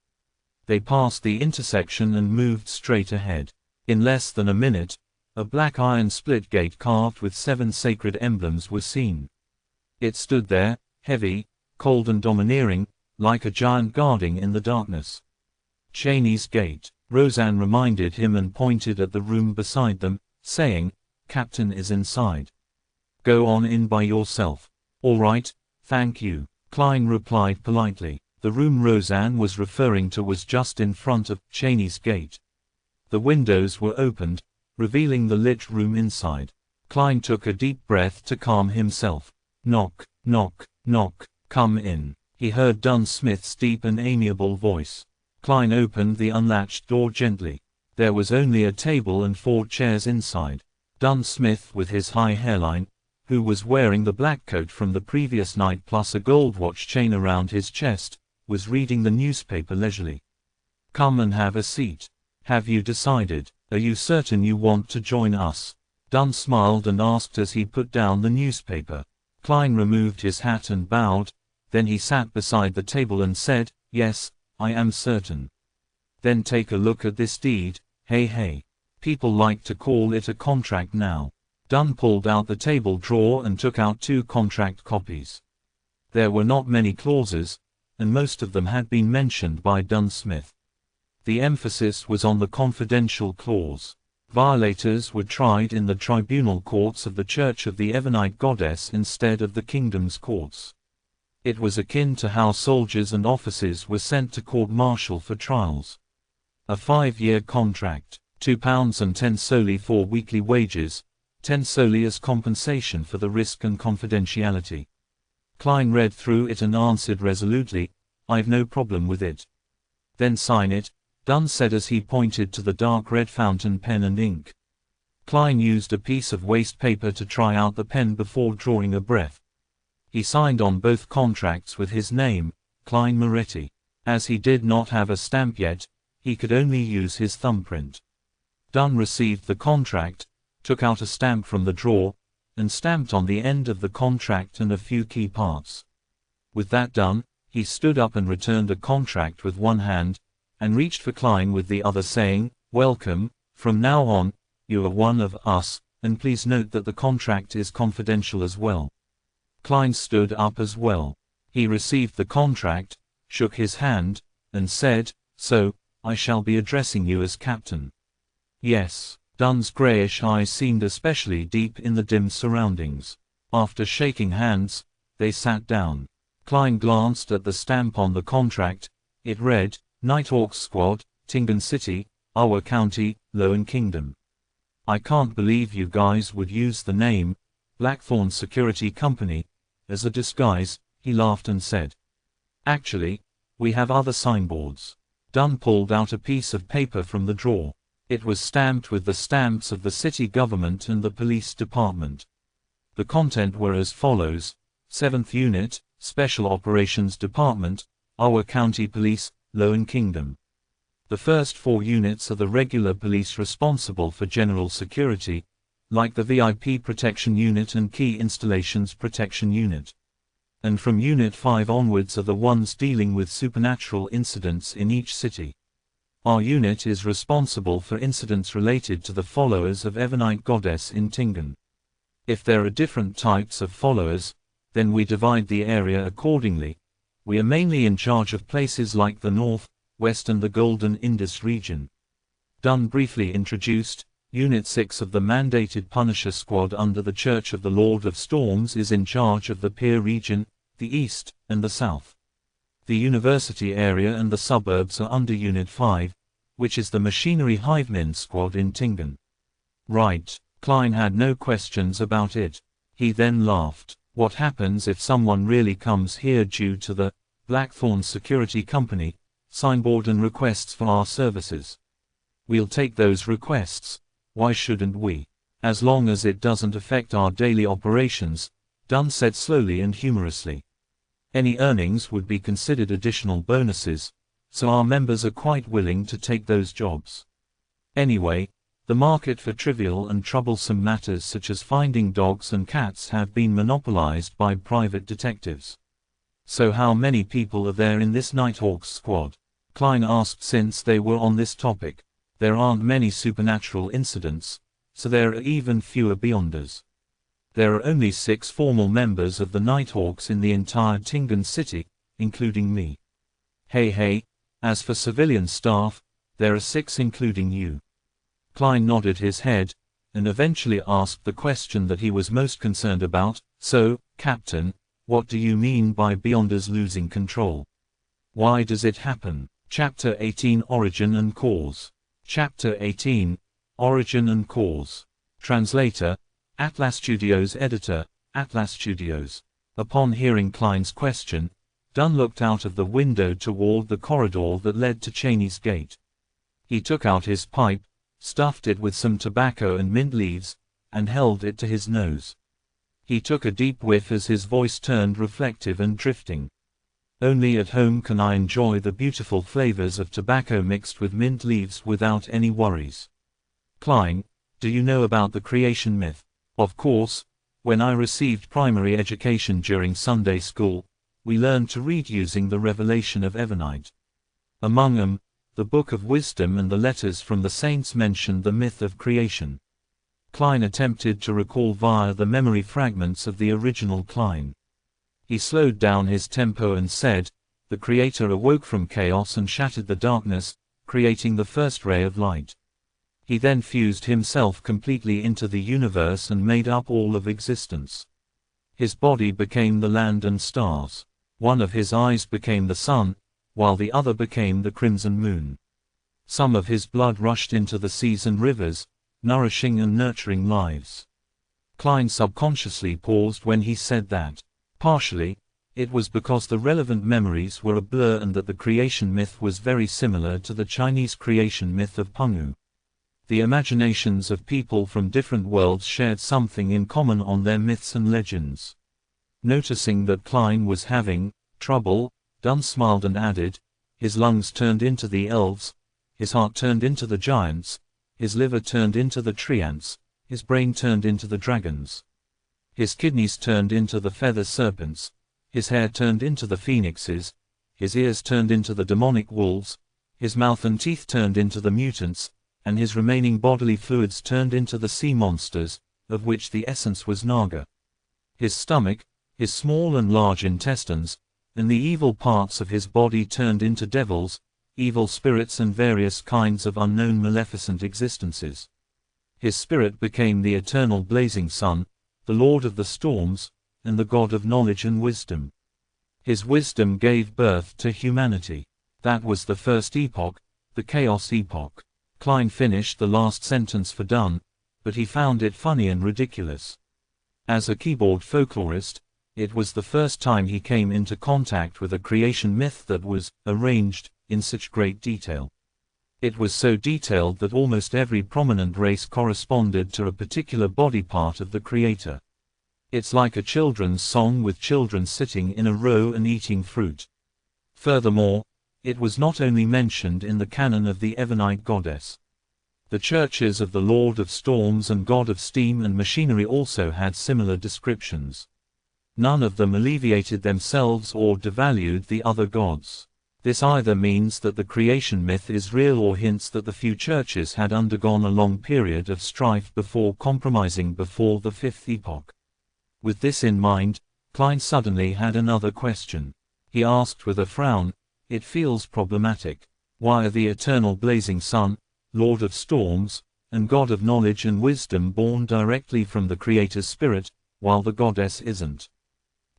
They passed the intersection and moved straight ahead. In less than a minute, a black iron split gate carved with 7 sacred emblems was seen. It stood there, heavy, cold and domineering, like a giant guarding in the darkness. "Cheney's Gate," Roseanne reminded him and pointed at the room beside them, saying, "Captain is inside. Go on in by yourself." "All right, thank you," Klein replied politely. The room Roseanne was referring to was just in front of Cheney's Gate. The windows were opened, revealing the lit room inside. Klein took a deep breath to calm himself. "Knock, knock, knock, come in," he heard Dunn Smith's deep and amiable voice. Klein opened the unlatched door gently. There was only a table and 4 chairs inside. Dunn Smith, with his high hairline, who was wearing the black coat from the previous night plus a gold watch chain around his chest, was reading the newspaper leisurely. "Come and have a seat. Have you decided? Are you certain you want to join us?" Dunn smiled and asked as he put down the newspaper. Klein removed his hat and bowed, then he sat beside the table and said, "Yes, I am certain." "Then take a look at this deed." Hey. People like to call it a contract now." Dunn pulled out the table drawer and took out 2 contract copies. There were not many clauses, and most of them had been mentioned by Dunn Smith. The emphasis was on the confidential clause. Violators were tried in the tribunal courts of the Church of the Ebonite Goddess instead of the kingdom's courts. It was akin to how soldiers and officers were sent to court-martial for trials. A 5-year contract, £2.10 solely for weekly wages, 10 solely as compensation for the risk and confidentiality. Klein read through it and answered resolutely, "I've no problem with it." "Then sign it," Dunn said as he pointed to the dark red fountain pen and ink. Klein used a piece of waste paper to try out the pen before drawing a breath. He signed on both contracts with his name, Klein Moretti. As he did not have a stamp yet, he could only use his thumbprint. Dunn received the contract, took out a stamp from the drawer, and stamped on the end of the contract and a few key parts. With that done, he stood up and returned a contract with one hand, and reached for Klein with the other, saying, "Welcome, from now on, you are one of us, and please note that the contract is confidential as well." Klein stood up as well. He received the contract, shook his hand, and said, "So, I shall be addressing you as Captain." "Yes." Dunn's grayish eyes seemed especially deep in the dim surroundings. After shaking hands, they sat down. Klein glanced at the stamp on the contract. It read, Nighthawks Squad, Tingen City, Awa County, Loan Kingdom. I can't believe you guys would use the name, Blackthorn Security Company, as a disguise, he laughed and said. Actually, we have other signboards. Dunn pulled out a piece of paper from the drawer. It was stamped with the stamps of the city government and the police department. The content were as follows: 7th Unit, Special Operations Department, Awa County Police, Loan Kingdom. The first 4 units are the regular police responsible for general security, like the VIP Protection Unit and Key Installations Protection Unit. And from Unit 5 onwards are the ones dealing with supernatural incidents in each city. Our unit is responsible for incidents related to the followers of Evernite Goddess in Tingen. If there are different types of followers, then we divide the area accordingly. We are mainly in charge of places like the North, West and the Golden Indus region. Dunn briefly introduced, Unit 6 of the mandated Punisher Squad under the Church of the Lord of Storms is in charge of the Pier region, the East, and the South. The university area and the suburbs are under Unit 5, which is the Machinery Hivemen Squad in Tingen. Right. Klein had no questions about it. He then laughed. What happens if someone really comes here due to the Blackthorn Security Company signboard and requests for our services? We'll take those requests. Why shouldn't we? As long as it doesn't affect our daily operations, Dunn said slowly and humorously. Any earnings would be considered additional bonuses, so our members are quite willing to take those jobs. Anyway, the market for trivial and troublesome matters such as finding dogs and cats have been monopolized by private detectives. So how many people are there in this Nighthawks squad? Klein asked. Since they were on this topic. There aren't many supernatural incidents, so there are even fewer Beyonders. There are only 6 formal members of the Nighthawks in the entire Tingen city, including me. Hey, as for civilian staff, there are 6 including you. Klein nodded his head, and eventually asked the question that he was most concerned about. So, Captain, what do you mean by Beyonders losing control? Why does it happen? Chapter 18 Origin and Cause. Chapter 18 Origin and Cause. Translator, Atlas Studios. Editor, Atlas Studios. Upon hearing Klein's question, Dunn looked out of the window toward the corridor that led to Cheney's gate. He took out his pipe, stuffed it with some tobacco and mint leaves, and held it to his nose. He took a deep whiff as his voice turned reflective and drifting. Only at home can I enjoy the beautiful flavors of tobacco mixed with mint leaves without any worries. Klein, do you know about the creation myth? Of course, when I received primary education during Sunday school, we learned to read using the revelation of Evernite. Among them, the Book of Wisdom and the letters from the saints mentioned the myth of creation. Klein attempted to recall via the memory fragments of the original Klein. He slowed down his tempo and said, the Creator awoke from chaos and shattered the darkness, creating the first ray of light. He then fused himself completely into the universe and made up all of existence. His body became the land and stars. One of his eyes became the sun, while the other became the crimson moon. Some of his blood rushed into the seas and rivers, nourishing and nurturing lives. Klein subconsciously paused when he said that. Partially, it was because the relevant memories were a blur and that the creation myth was very similar to the Chinese creation myth of Penghu. The imaginations of people from different worlds shared something in common on their myths and legends. Noticing that Klein was having trouble, Dunn smiled and added, his lungs turned into the elves, his heart turned into the giants, his liver turned into the tree ants, his brain turned into the dragons. His kidneys turned into the feather serpents, his hair turned into the phoenixes, his ears turned into the demonic wolves, his mouth and teeth turned into the mutants, and his remaining bodily fluids turned into the sea monsters, of which the essence was Naga. His stomach, his small and large intestines, and the evil parts of his body turned into devils, evil spirits and various kinds of unknown maleficent existences. His spirit became the eternal blazing sun, the Lord of the storms, and the God of knowledge and wisdom. His wisdom gave birth to humanity. That was the first epoch, the Chaos Epoch. Klein finished the last sentence for Dunn, but he found it funny and ridiculous. As a keyboard folklorist, it was the first time he came into contact with a creation myth that was arranged in such great detail. It was so detailed that almost every prominent race corresponded to a particular body part of the creator. It's like a children's song with children sitting in a row and eating fruit. Furthermore, it was not only mentioned in the canon of the Ebonite goddess. The churches of the Lord of Storms and God of Steam and Machinery also had similar descriptions. None of them alleviated themselves or devalued the other gods. This either means that the creation myth is real or hints that the few churches had undergone a long period of strife before compromising before the fifth epoch. With this in mind, Klein suddenly had another question. He asked with a frown, "It feels problematic. Why are the eternal blazing sun, Lord of storms, and God of knowledge and wisdom born directly from the Creator's spirit, while the goddess isn't?"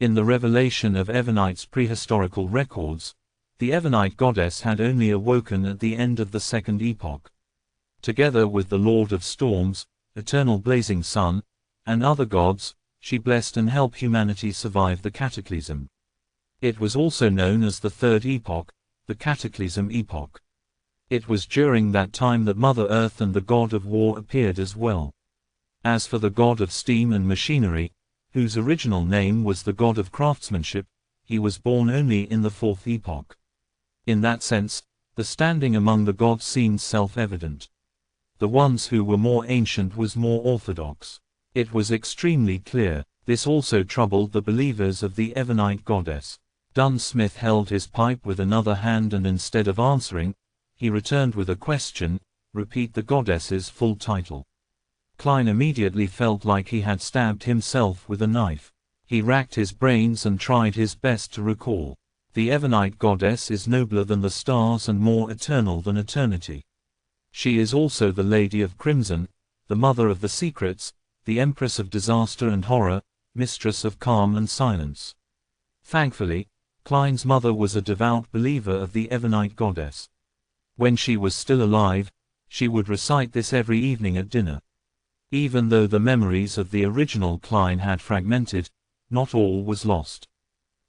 In the revelation of Ebonite's prehistorical records, the Ebonite goddess had only awoken at the end of the second epoch. Together with the Lord of Storms, eternal blazing sun, and other gods, she blessed and helped humanity survive the cataclysm. It was also known as the third epoch, the Cataclysm Epoch. It was during that time that Mother Earth and the God of War appeared as well. As for the God of Steam and Machinery, whose original name was the God of Craftsmanship, he was born only in the fourth epoch. In that sense, the standing among the gods seemed self-evident. The ones who were more ancient was more orthodox. It was extremely clear. This also troubled the believers of the Ebonite goddess. Dunn Smith held his pipe with another hand and instead of answering, he returned with a question, "Repeat the goddess's full title." Klein immediately felt like he had stabbed himself with a knife. He racked his brains and tried his best to recall. The Ebonite goddess is nobler than the stars and more eternal than eternity. She is also the Lady of Crimson, the Mother of the Secrets, the Empress of Disaster and Horror, Mistress of Calm and Silence. Thankfully, Klein's mother was a devout believer of the Ebonite goddess. When she was still alive, she would recite this every evening at dinner. Even though the memories of the original Klein had fragmented, not all was lost.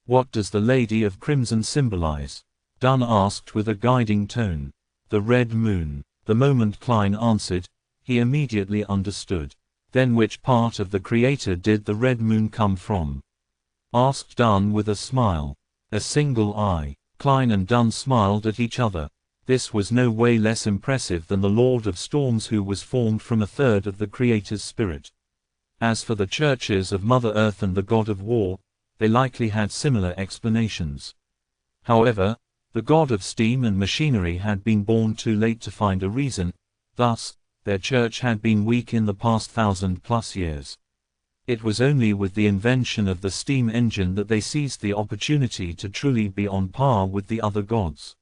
"What does the Lady of Crimson symbolize?" Dunn asked with a guiding tone. "The red moon." The moment Klein answered, he immediately understood. "Then which part of the Creator did the red moon come from?" asked Dunn with a smile. "A single eye." Klein and Dunn smiled at each other. This was no way less impressive than the Lord of Storms, who was formed from a third of the Creator's spirit. As for the churches of Mother Earth and the God of War, they likely had similar explanations. However, the God of Steam and Machinery had been born too late to find a reason, thus, their church had been weak in the past 1,000+ years. It was only with the invention of the steam engine that they seized the opportunity to truly be on par with the other gods.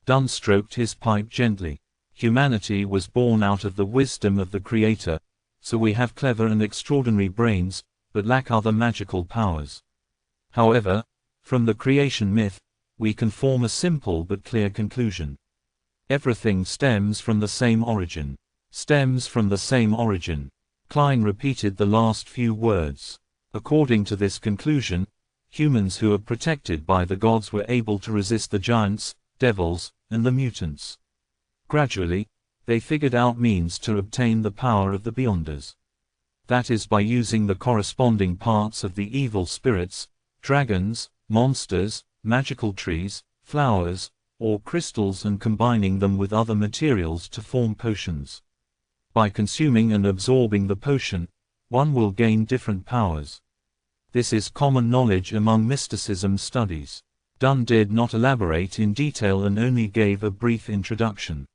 Dunn stroked his pipe gently. "Humanity was born out of the wisdom of the Creator, so we have clever and extraordinary brains, but lack other magical powers. However, from the creation myth, we can form a simple but clear conclusion. Everything stems from the same origin. Stems from the same origin." Klein repeated the last few words. According to this conclusion, humans who are protected by the gods were able to resist the giants, devils, and the mutants. Gradually, they figured out means to obtain the power of the Beyonders. That is by using the corresponding parts of the evil spirits, dragons, monsters, magical trees, flowers, or crystals, and combining them with other materials to form potions. By consuming and absorbing the potion, one will gain different powers. This is common knowledge among mysticism studies. Dunn did not elaborate in detail and only gave a brief introduction.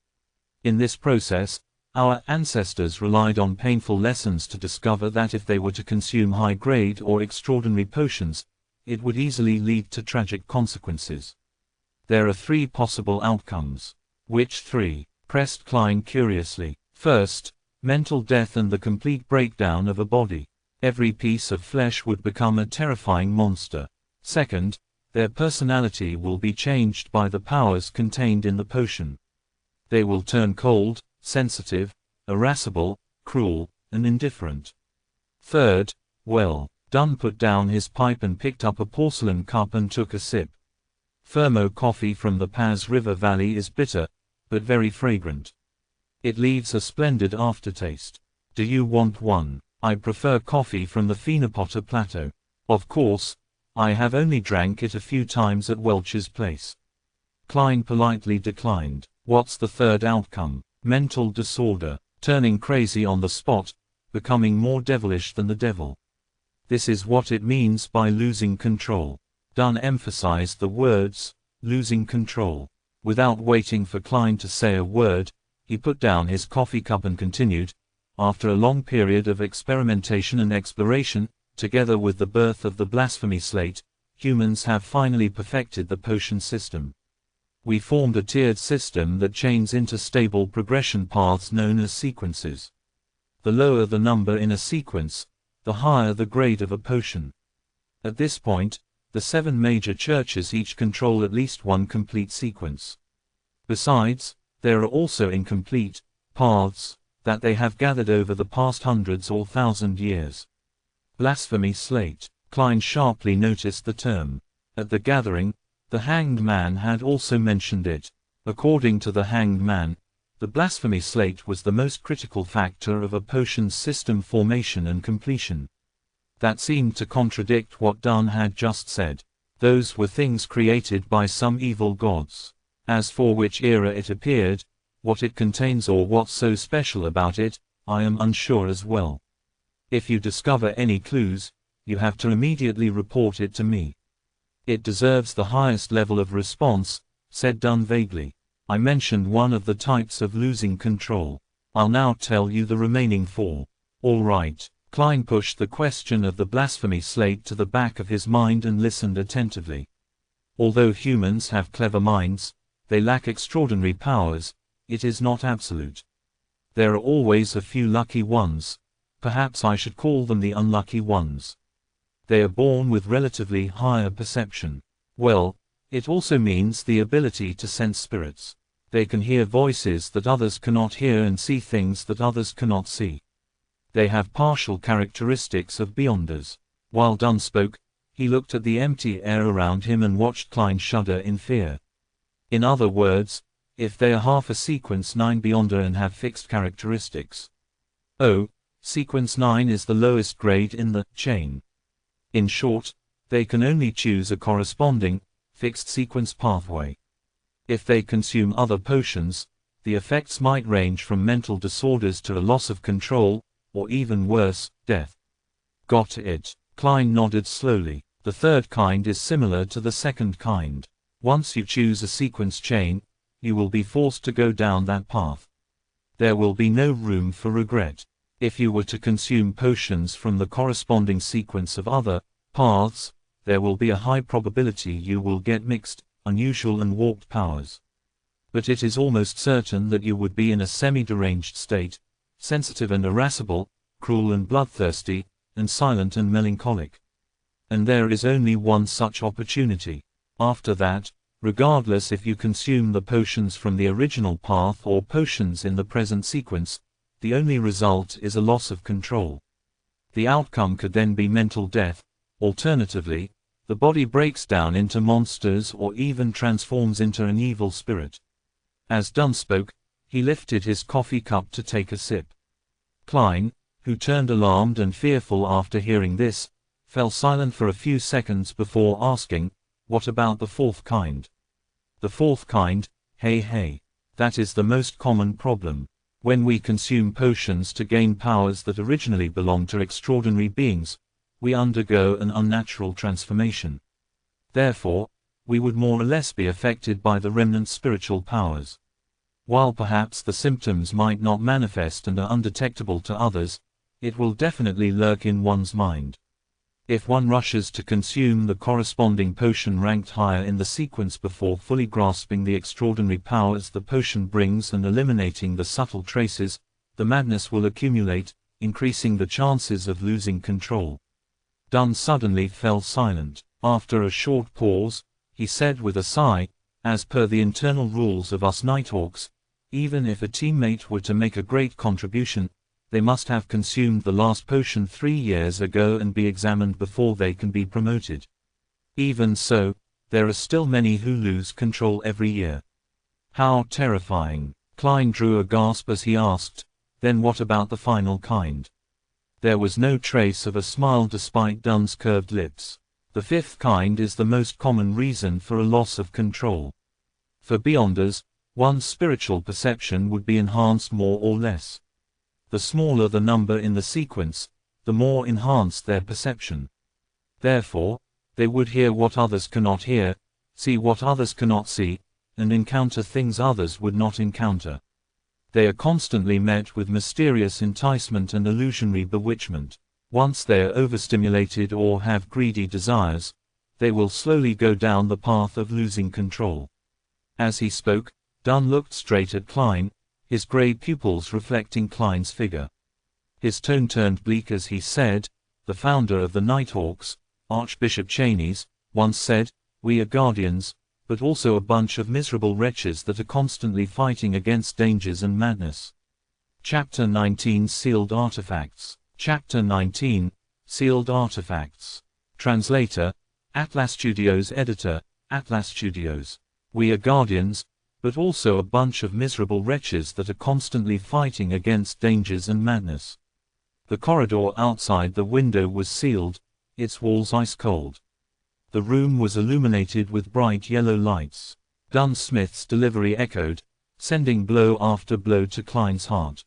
In this process, our ancestors relied on painful lessons to discover that if they were to consume high-grade or extraordinary potions, it would easily lead to tragic consequences. There are 3 possible outcomes. "Which 3? pressed Klein curiously. "First, mental death and the complete breakdown of a body. Every piece of flesh would become a terrifying monster. Second, their personality will be changed by the powers contained in the potion. They will turn cold, sensitive, irascible, cruel, and indifferent. Third, well, Dunn put down his pipe and picked up a porcelain cup and took a sip. Thermo coffee from the Paz River Valley is bitter, but very fragrant. It leaves a splendid aftertaste. Do you want one? I prefer coffee from the Phenopota Plateau. Of course, I have only drank it a few times at Welch's place. Klein politely declined. What's the third outcome? Mental disorder, turning crazy on the spot, becoming more devilish than the devil. This is what it means by losing control. Dunn emphasized the words, losing control. Without waiting for Klein to say a word, he put down his coffee cup and continued, after a long period of experimentation and exploration, together with the birth of the blasphemy slate, humans have finally perfected the potion system. We formed a tiered system that chains into stable progression paths known as sequences. The lower the number in a sequence, the higher the grade of a potion. At this point, the 7 major churches each control at least one complete sequence. Besides, there are also incomplete paths that they have gathered over the past hundreds or 1,000 years. Blasphemy slate. Klein sharply noticed the term. At the gathering, the Hanged Man had also mentioned it. According to the Hanged Man, the blasphemy slate was the most critical factor of a potion's system formation and completion. That seemed to contradict what Dunn had just said. Those were things created by some evil gods. As for which era it appeared, what it contains or what's so special about it, I am unsure as well. If you discover any clues, you have to immediately report it to me. It deserves the highest level of response, said Dunn vaguely. I mentioned one of the types of losing control. I'll now tell you the remaining 4. All right. Klein pushed the question of the blasphemy slate to the back of his mind and listened attentively. Although humans have clever minds, they lack extraordinary powers. It is not absolute. There are always a few lucky ones. Perhaps I should call them the unlucky ones. They are born with relatively higher perception. Well, it also means the ability to sense spirits. They can hear voices that others cannot hear and see things that others cannot see. They have partial characteristics of beyonders. While Dunn spoke, he looked at the empty air around him and watched Klein shudder in fear. In other words, if they are half a sequence 9 beyonder and have fixed characteristics. Oh, sequence 9 is the lowest grade in the chain. In short, they can only choose a corresponding, fixed sequence pathway. If they consume other potions, the effects might range from mental disorders to a loss of control, or even worse, death. Got it. Klein nodded slowly. The third kind is similar to the second kind. Once you choose a sequence chain, you will be forced to go down that path. There will be no room for regret. If you were to consume potions from the corresponding sequence of other paths, there will be a high probability you will get mixed, unusual and warped powers. But it is almost certain that you would be in a semi-deranged state, sensitive and irascible, cruel and bloodthirsty, and silent and melancholic. And there is only one such opportunity. After that, regardless if you consume the potions from the original path or potions in the present sequence, the only result is a loss of control. The outcome could then be mental death. Alternatively, the body breaks down into monsters or even transforms into an evil spirit. As Dunn spoke, he lifted his coffee cup to take a sip. Klein, who turned alarmed and fearful after hearing this, fell silent for a few seconds before asking, "What about the fourth kind?" The fourth kind, hey, that is the most common problem. When we consume potions to gain powers that originally belonged to extraordinary beings, we undergo an unnatural transformation. Therefore, we would more or less be affected by the remnant spiritual powers. While perhaps the symptoms might not manifest and are undetectable to others, it will definitely lurk in one's mind. If one rushes to consume the corresponding potion ranked higher in the sequence before fully grasping the extraordinary powers the potion brings and eliminating the subtle traces, the madness will accumulate, increasing the chances of losing control. Dunn suddenly fell silent. After a short pause, he said with a sigh, "As per the internal rules of us Nighthawks, even if a teammate were to make a great contribution, they must have consumed the last potion 3 years ago and be examined before they can be promoted. Even so, there are still many who lose control every year." How terrifying. Klein drew a gasp as he asked, "Then what about the final kind?" There was no trace of a smile despite Dunn's curved lips. "The fifth kind is the most common reason for a loss of control. For Beyonders, one's spiritual perception would be enhanced more or less. The smaller the number in the sequence, the more enhanced their perception. Therefore, they would hear what others cannot hear, see what others cannot see, and encounter things others would not encounter. They are constantly met with mysterious enticement and illusionary bewitchment. Once they are overstimulated or have greedy desires, they will slowly go down the path of losing control." As he spoke, Dunn looked straight at Klein, his gray pupils reflecting Klein's figure. His tone turned bleak as he said, "The founder of the Nighthawks, Archbishop Cheney's, once said, 'We are guardians, but also a bunch of miserable wretches that are constantly fighting against dangers and madness.'" Chapter 19 Sealed Artifacts. Chapter 19 Sealed Artifacts. Translator, Atlas Studios. Editor, Atlas Studios. "We are guardians, but also a bunch of miserable wretches that are constantly fighting against dangers and madness." The corridor outside the window was sealed, its walls ice cold. The room was illuminated with bright yellow lights. Dunn Smith's delivery echoed, sending blow after blow to Klein's heart.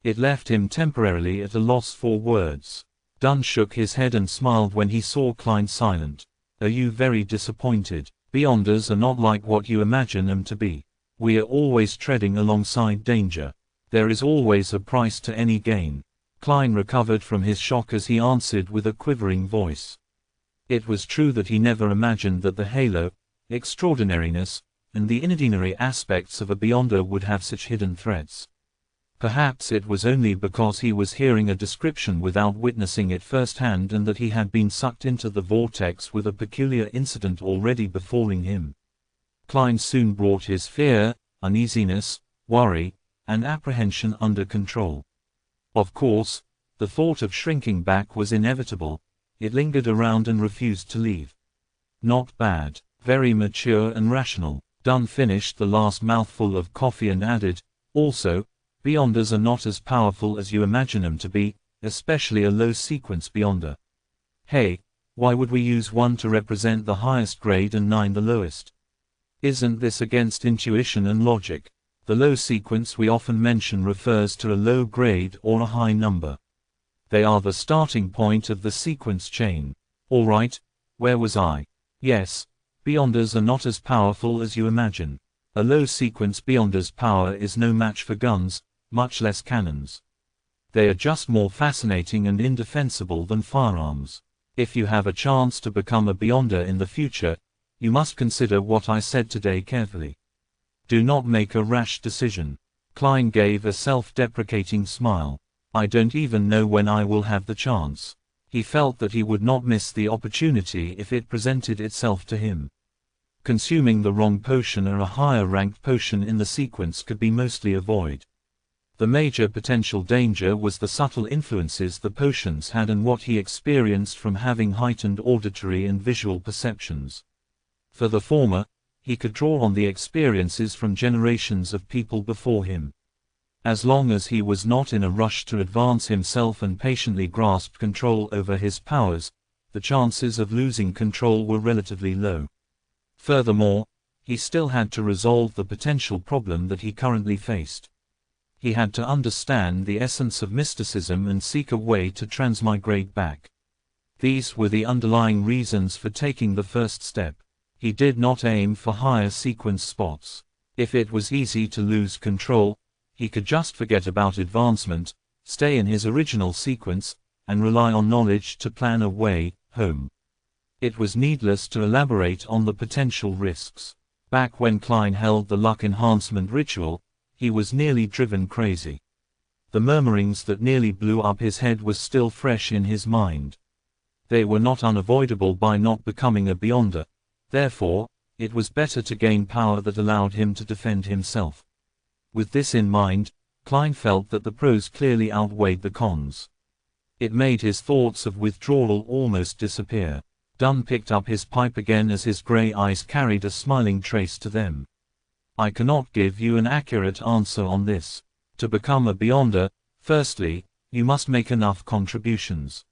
It left him temporarily at a loss for words. Dunn shook his head and smiled when he saw Klein silent. "Are you very disappointed? Beyonders are not like what you imagine them to be. We are always treading alongside danger. There is always a price to any gain." Klein recovered from his shock as he answered with a quivering voice. It was true that he never imagined that the halo, extraordinariness, and the inordinary aspects of a Beyonder would have such hidden threats. Perhaps it was only because he was hearing a description without witnessing it firsthand and that he had been sucked into the vortex with a peculiar incident already befalling him. Klein soon brought his fear, uneasiness, worry, and apprehension under control. Of course, the thought of shrinking back was inevitable. It lingered around and refused to leave. "Not bad. Very mature and rational." Dunn finished the last mouthful of coffee and added, "Also, Beyonders are not as powerful as you imagine them to be, especially a low-sequence Beyonder. Hey, why would we use 1 to represent the highest grade and 9 the lowest? Isn't this against intuition and logic? The low sequence we often mention refers to a low grade or a high number. They are the starting point of the sequence chain. Alright, where was I? Yes, Beyonders are not as powerful as you imagine. A low sequence Beyonder's power is no match for guns, much less cannons. They are just more fascinating and indefensible than firearms. If you have a chance to become a Beyonder in the future, you must consider what I said today carefully. Do not make a rash decision." Klein gave a self-deprecating smile. "I don't even know when I will have the chance." He felt that he would not miss the opportunity if it presented itself to him. Consuming the wrong potion or a higher-ranked potion in the sequence could be mostly avoided. The major potential danger was the subtle influences the potions had and what he experienced from having heightened auditory and visual perceptions. For the former, he could draw on the experiences from generations of people before him. As long as he was not in a rush to advance himself and patiently grasped control over his powers, the chances of losing control were relatively low. Furthermore, he still had to resolve the potential problem that he currently faced. He had to understand the essence of mysticism and seek a way to transmigrate back. These were the underlying reasons for taking the first step. He did not aim for higher sequence spots. If it was easy to lose control, he could just forget about advancement, stay in his original sequence, and rely on knowledge to plan a way home. It was needless to elaborate on the potential risks. Back when Klein held the luck enhancement ritual, he was nearly driven crazy. The murmurings that nearly blew up his head were still fresh in his mind. They were not unavoidable by not becoming a Beyonder. Therefore, it was better to gain power that allowed him to defend himself. With this in mind, Klein felt that the pros clearly outweighed the cons. It made his thoughts of withdrawal almost disappear. Dunn picked up his pipe again as his grey eyes carried a smiling trace to them. I cannot give you an accurate answer on this. To become a Beyonder, firstly, you must make enough contributions.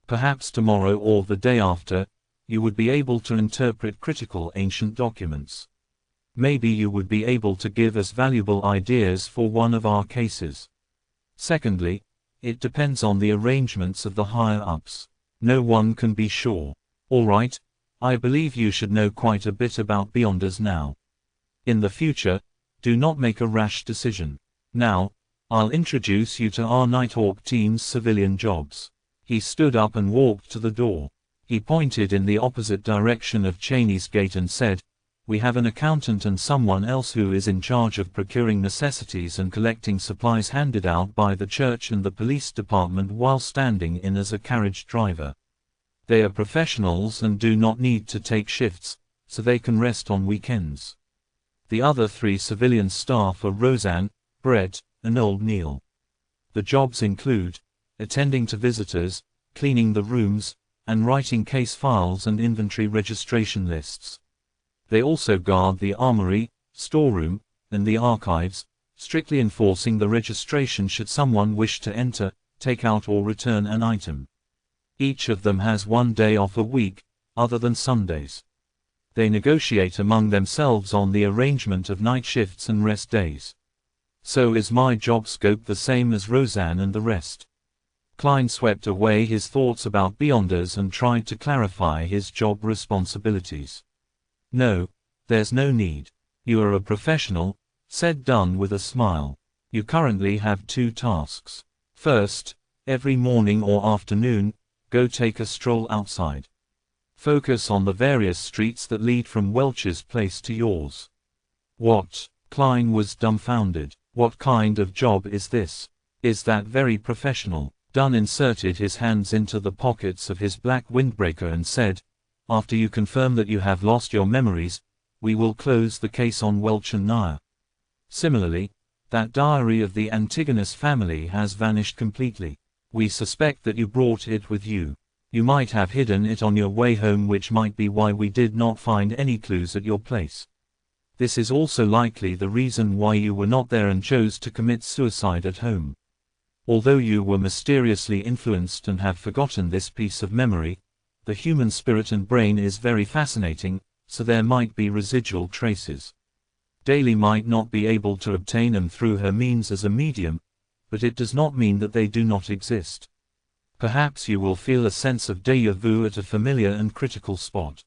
Perhaps tomorrow or the day after, you would be able to interpret critical ancient documents. Maybe you would be able to give us valuable ideas for one of our cases. Secondly, it depends on the arrangements of the higher-ups. No one can be sure. All right, I believe you should know quite a bit about Beyonders now. In the future, do not make a rash decision. Now, I'll introduce you to our Nighthawk team's civilian jobs. He stood up and walked to the door. He pointed in the opposite direction of Cheney's gate and said, "We have an accountant and someone else who is in charge of procuring necessities and collecting supplies handed out by the church and the police department while standing in as a carriage driver. They are professionals and do not need to take shifts, so they can rest on weekends." The other 3 civilian staff are Roseanne, Brett, and Old Neil. The jobs include attending to visitors, cleaning the rooms, and writing case files and inventory registration lists. They also guard the armory, storeroom, and the archives, strictly enforcing the registration should someone wish to enter, take out or return an item. Each of them has 1 day off a week, other than Sundays. They negotiate among themselves on the arrangement of night shifts and rest days. So is my job scope the same as Roseanne and the rest? Klein swept away his thoughts about Beyonders and tried to clarify his job responsibilities. No, there's no need. You are a professional, said Dunn with a smile. You currently have 2 tasks. First, every morning or afternoon, go take a stroll outside. Focus on the various streets that lead from Welch's place to yours. What? Klein was dumbfounded. What kind of job is this? Is that very professional? Dunn inserted his hands into the pockets of his black windbreaker and said, "After you confirm that you have lost your memories, we will close the case on Welch and Nair. Similarly, that diary of the Antigonus family has vanished completely. We suspect that you brought it with you. You might have hidden it on your way home, which might be why we did not find any clues at your place. This is also likely the reason why you were not there and chose to commit suicide at home. Although you were mysteriously influenced and have forgotten this piece of memory, the human spirit and brain is very fascinating, so there might be residual traces. Daly might not be able to obtain them through her means as a medium, but it does not mean that they do not exist. Perhaps you will feel a sense of déjà vu at a familiar and critical spot.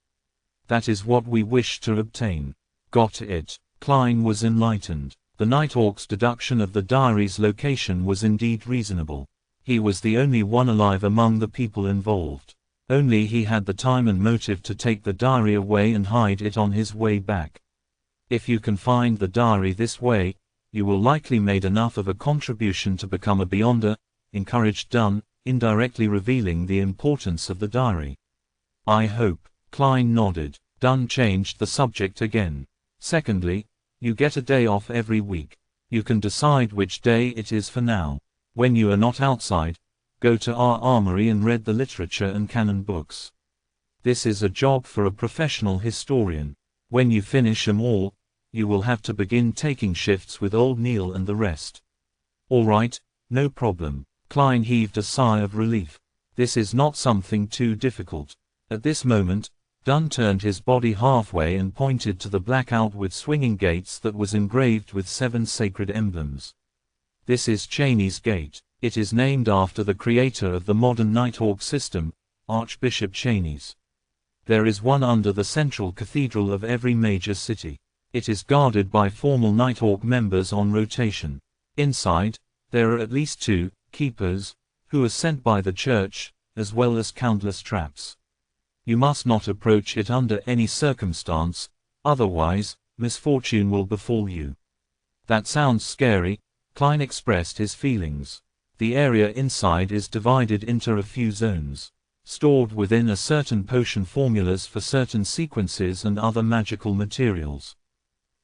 That is what we wish to obtain." Got it. Klein was enlightened. The Nighthawk's deduction of the diary's location was indeed reasonable. He was the only one alive among the people involved. Only he had the time and motive to take the diary away and hide it on his way back. If you can find the diary this way, you will likely made enough of a contribution to become a Beyonder, encouraged Dunn, indirectly revealing the importance of the diary. "I hope." Klein nodded. Dunn changed the subject again. "Secondly, you get a day off every week. You can decide which day it is for now. When you are not outside, go to our armory and read the literature and canon books. This is a job for a professional historian. When you finish them all, you will have to begin taking shifts with Old Neil and the rest." "All right, no problem." Klein heaved a sigh of relief. This is not something too difficult. At this moment, Dunn turned his body halfway and pointed to the blackout with swinging gates that was engraved with 7 sacred emblems. "This is Cheney's Gate. It is named after the creator of the modern Nighthawk system, Archbishop Cheney's. There is one under the central cathedral of every major city. It is guarded by formal Nighthawk members on rotation. Inside, there are at least 2 keepers, who are sent by the church, as well as countless traps. You must not approach it under any circumstance, otherwise, misfortune will befall you." "That sounds scary," Klein expressed his feelings. The area inside is divided into a few zones, stored within a certain potion formulas for certain sequences and other magical materials.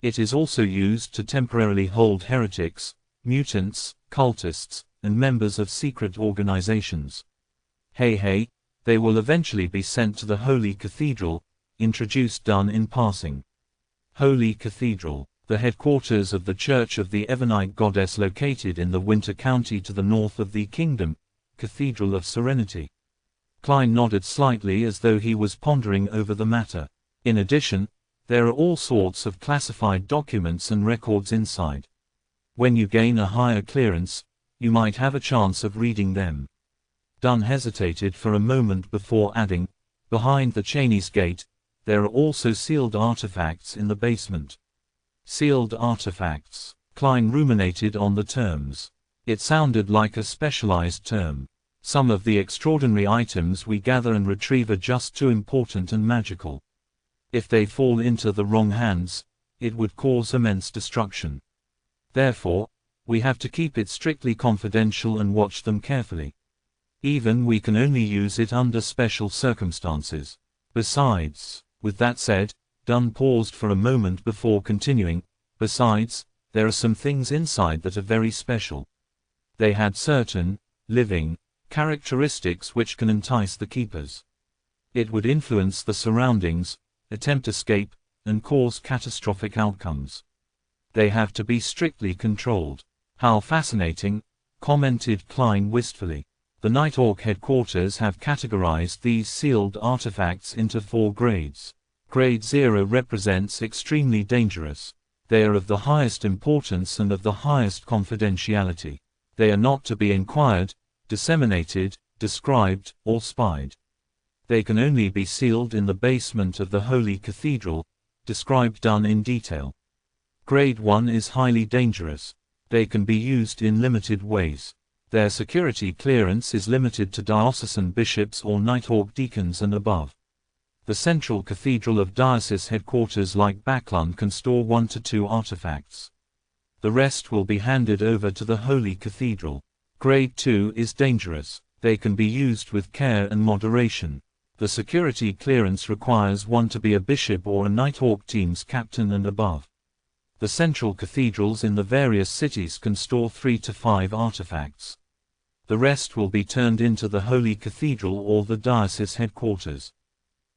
It is also used to temporarily hold heretics, mutants, cultists, and members of secret organizations. Hey, they will eventually be sent to the Holy Cathedral, introduced done in passing. Holy Cathedral, the headquarters of the Church of the Evernite Goddess located in the Winter County to the north of the Kingdom, Cathedral of Serenity. Klein nodded slightly as though he was pondering over the matter. In addition, there are all sorts of classified documents and records inside. When you gain a higher clearance, you might have a chance of reading them. Dunn hesitated for a moment before adding, behind the Cheney's gate, there are also sealed artifacts in the basement. Sealed artifacts. Klein ruminated on the terms. It sounded like a specialized term. Some of the extraordinary items we gather and retrieve are just too important and magical. If they fall into the wrong hands, it would cause immense destruction. Therefore, we have to keep it strictly confidential and watch them carefully. Even we can only use it under special circumstances. Besides, with that said, Dunn paused for a moment before continuing, besides, there are some things inside that are very special. They had certain, living, characteristics which can entice the keepers. It would influence the surroundings, attempt escape, and cause catastrophic outcomes. They have to be strictly controlled. How fascinating, commented Klein wistfully. The Nighthawk headquarters have categorized these sealed artifacts into 4 grades. Grade 0 represents extremely dangerous. They are of the highest importance and of the highest confidentiality. They are not to be inquired, disseminated, described, or spied. They can only be sealed in the basement of the Holy Cathedral, described done in detail. Grade 1 is highly dangerous. They can be used in limited ways. Their security clearance is limited to diocesan bishops or Nighthawk deacons and above. The Central Cathedral of Diocese headquarters like Backlund can store 1 to 2 artifacts. The rest will be handed over to the Holy Cathedral. Grade 2 is dangerous. They can be used with care and moderation. The security clearance requires 1 to be a bishop or a Nighthawk team's captain and above. The central cathedrals in the various cities can store 3 to 5 artifacts. The rest will be turned into the Holy Cathedral or the diocese headquarters.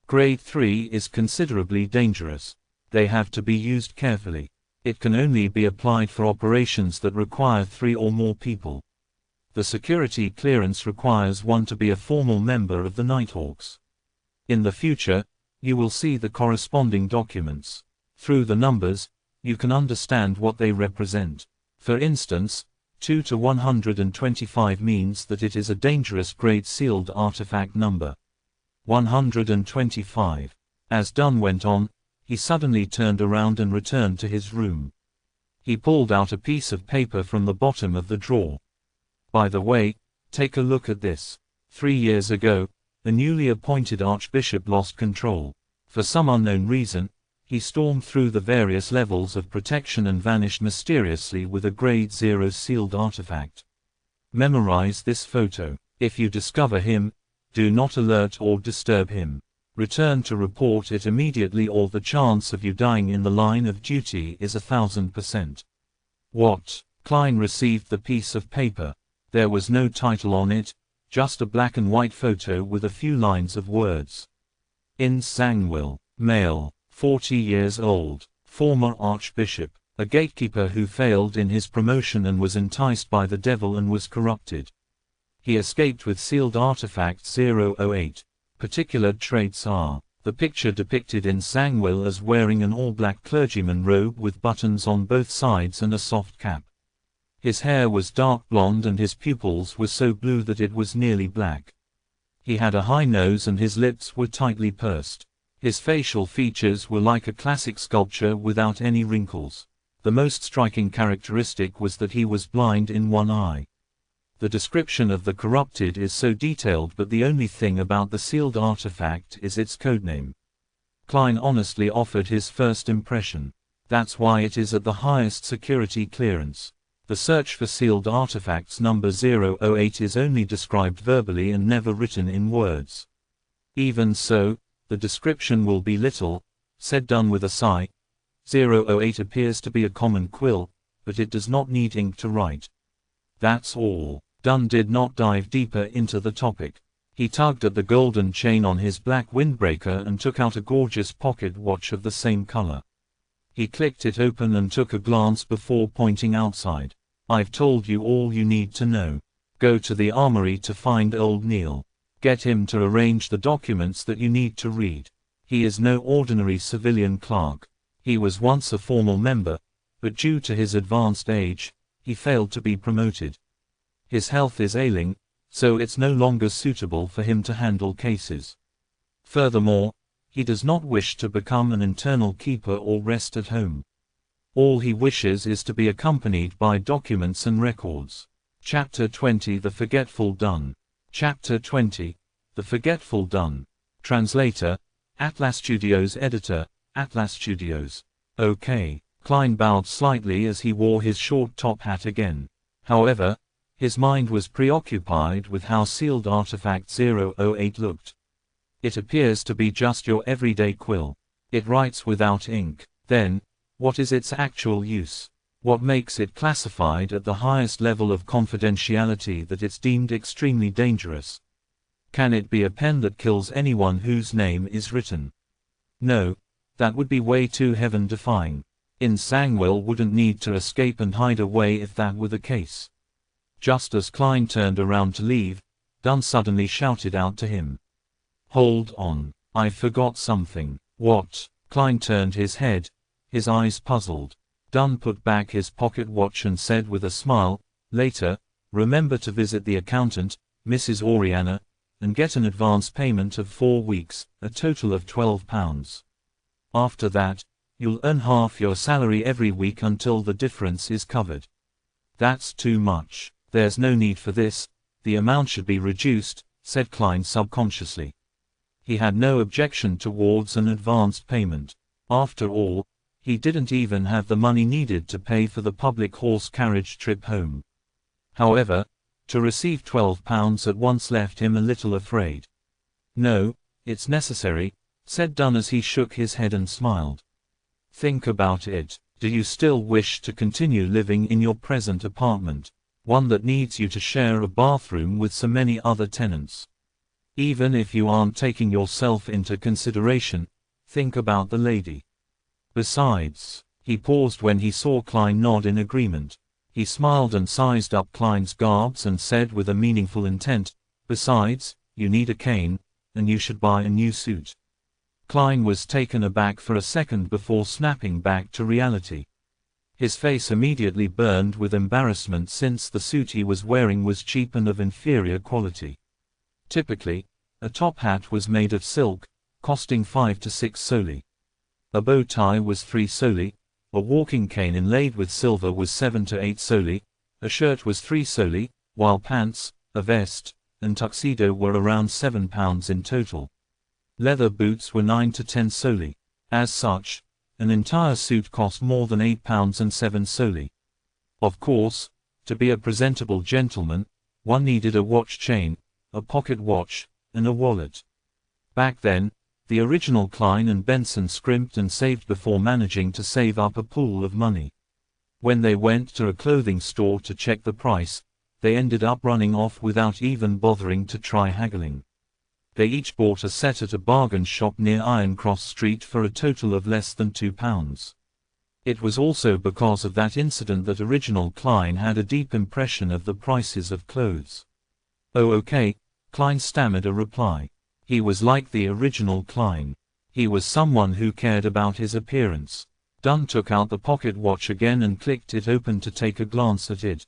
Grade 3 is considerably dangerous. They have to be used carefully. It can only be applied for operations that require 3 or more people. The security clearance requires 1 to be a formal member of the Nighthawks. In the future, you will see the corresponding documents. Through the numbers, you can understand what they represent. For instance, 2 to 125 means that it is a dangerous grade sealed artifact number. 125. As Dunn went on, he suddenly turned around and returned to his room. He pulled out a piece of paper from the bottom of the drawer. By the way, take a look at this. 3 years ago, the newly appointed archbishop lost control. For some unknown reason, he stormed through the various levels of protection and vanished mysteriously with a grade 0 sealed artifact. Memorize this photo. If you discover him, do not alert or disturb him. Return to report it immediately or the chance of you dying in the line of duty is 1000%. What? Klein received the piece of paper. There was no title on it, just a black and white photo with a few lines of words. In Zangwill, male, 40 years old, former archbishop, a gatekeeper who failed in his promotion and was enticed by the devil and was corrupted. He escaped with sealed artifact 008. Particular traits are: the picture depicted in Zangwill as wearing an all-black clergyman robe with buttons on both sides and a soft cap. His hair was dark blonde and his pupils were so blue that it was nearly black. He had a high nose and his lips were tightly pursed. His facial features were like a classic sculpture without any wrinkles. The most striking characteristic was that he was blind in one eye. The description of the corrupted is so detailed, but the only thing about the sealed artifact is its codename. Klein honestly offered his first impression. That's why it is at the highest security clearance. The search for sealed artifacts number 008 is only described verbally and never written in words. Even so, the description will be little, said Dunn with a sigh. 008 appears to be a common quill, but it does not need ink to write. That's all. Dunn did not dive deeper into the topic. He tugged at the golden chain on his black windbreaker and took out a gorgeous pocket watch of the same color. He clicked it open and took a glance before pointing outside. I've told you all you need to know. Go to the armory to find old Neil. Get him to arrange the documents that you need to read. He is no ordinary civilian clerk. He was once a formal member, but due to his advanced age, he failed to be promoted. His health is ailing, so it's no longer suitable for him to handle cases. Furthermore, he does not wish to become an internal keeper or rest at home. All he wishes is to be accompanied by documents and records. Chapter 20 The Forgetful Dunn. Chapter 20 The Forgetful Dunn. Translator, Atlas Studios. Editor, Atlas Studios. Okay. Klein bowed slightly as he wore his short top hat again. However, his mind was preoccupied with how sealed artifact 008 looked. It appears to be just your everyday quill. It writes without ink. Then, what is its actual use? What makes it classified at the highest level of confidentiality that it's deemed extremely dangerous? Can it be a pen that kills anyone whose name is written? No, that would be way too heaven-defying. Sangwell wouldn't need to escape and hide away if that were the case. Just as Klein turned around to leave, Dunn suddenly shouted out to him. Hold on, I forgot something. What? Klein turned his head, his eyes puzzled. Dunn put back his pocket watch and said with a smile, later, remember to visit the accountant, Mrs. Oriana, and get an advance payment of 4 weeks, a total of £12. After that, you'll earn half your salary every week until the difference is covered. That's too much. There's no need for this, the amount should be reduced, said Klein subconsciously. He had no objection towards an advanced payment. After all, he didn't even have the money needed to pay for the public horse carriage trip home. However, to receive £12 at once left him a little afraid. No, it's necessary, said Dunn as he shook his head and smiled. Think about it. Do you still wish to continue living in your present apartment? One that needs you to share a bathroom with so many other tenants. Even if you aren't taking yourself into consideration, think about the lady. Besides, he paused when he saw Klein nod in agreement. He smiled and sized up Klein's garbs and said with a meaningful intent, besides, you need a cane, and you should buy a new suit. Klein was taken aback for a second before snapping back to reality. His face immediately burned with embarrassment since the suit he was wearing was cheap and of inferior quality. Typically, a top hat was made of silk, costing 5 to 6 soldi. A bow tie was 3 soldi, a walking cane inlaid with silver was 7 to 8 soldi, a shirt was 3 soldi, while pants, a vest, and tuxedo were around £7 in total. Leather boots were 9 to 10 soldi. As such, an entire suit cost more than £8 and 7 soldi. Of course, to be a presentable gentleman, one needed a watch chain, a pocket watch, and a wallet. Back then, the original Klein and Benson scrimped and saved before managing to save up a pool of money. When they went to a clothing store to check the price, they ended up running off without even bothering to try haggling. They each bought a set at a bargain shop near Iron Cross Street for a total of less than £2. It was also because of that incident that original Klein had a deep impression of the prices of clothes. Oh okay, Klein stammered a reply. He was like the original Klein. He was someone who cared about his appearance. Dunn took out the pocket watch again and clicked it open to take a glance at it.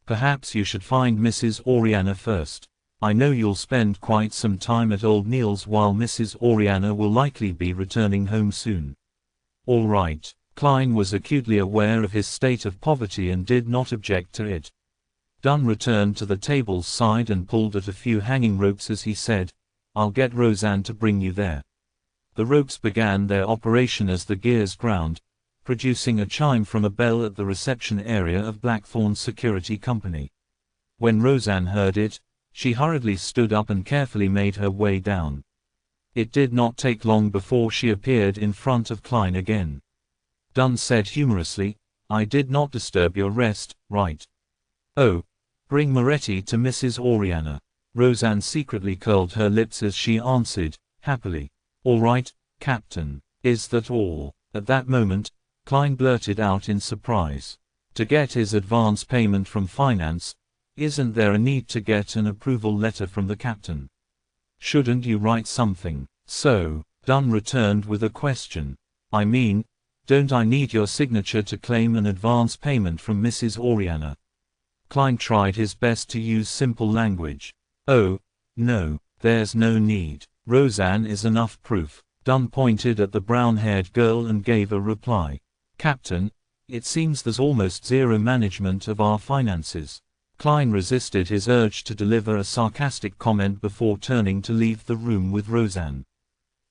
Perhaps you should find Mrs. Oriana first. I know you'll spend quite some time at old Neil's while Mrs. Oriana will likely be returning home soon. All right. Klein was acutely aware of his state of poverty and did not object to it. Dunn returned to the table's side and pulled at a few hanging ropes as he said, I'll get Roseanne to bring you there. The ropes began their operation as the gears ground, producing a chime from a bell at the reception area of Blackthorn Security Company. When Roseanne heard it, she hurriedly stood up and carefully made her way down. It did not take long before she appeared in front of Klein again. Dunn said humorously, "I did not disturb your rest, right?" "Oh, bring Moretti to Mrs. Oriana." Roseanne secretly curled her lips as she answered, happily. "All right, Captain. Is that all?" At that moment, Klein blurted out in surprise. "To get his advance payment from finance, isn't there a need to get an approval letter from the captain? Shouldn't you write something?" "So," Dunn returned with a question. "I mean, don't I need your signature to claim an advance payment from Mrs. Oriana?" Klein tried his best to use simple language. "Oh, no, there's no need. Roseanne is enough proof." Dunn pointed at the brown-haired girl and gave a reply. "Captain, it seems there's almost zero management of our finances." Klein resisted his urge to deliver a sarcastic comment before turning to leave the room with Roseanne.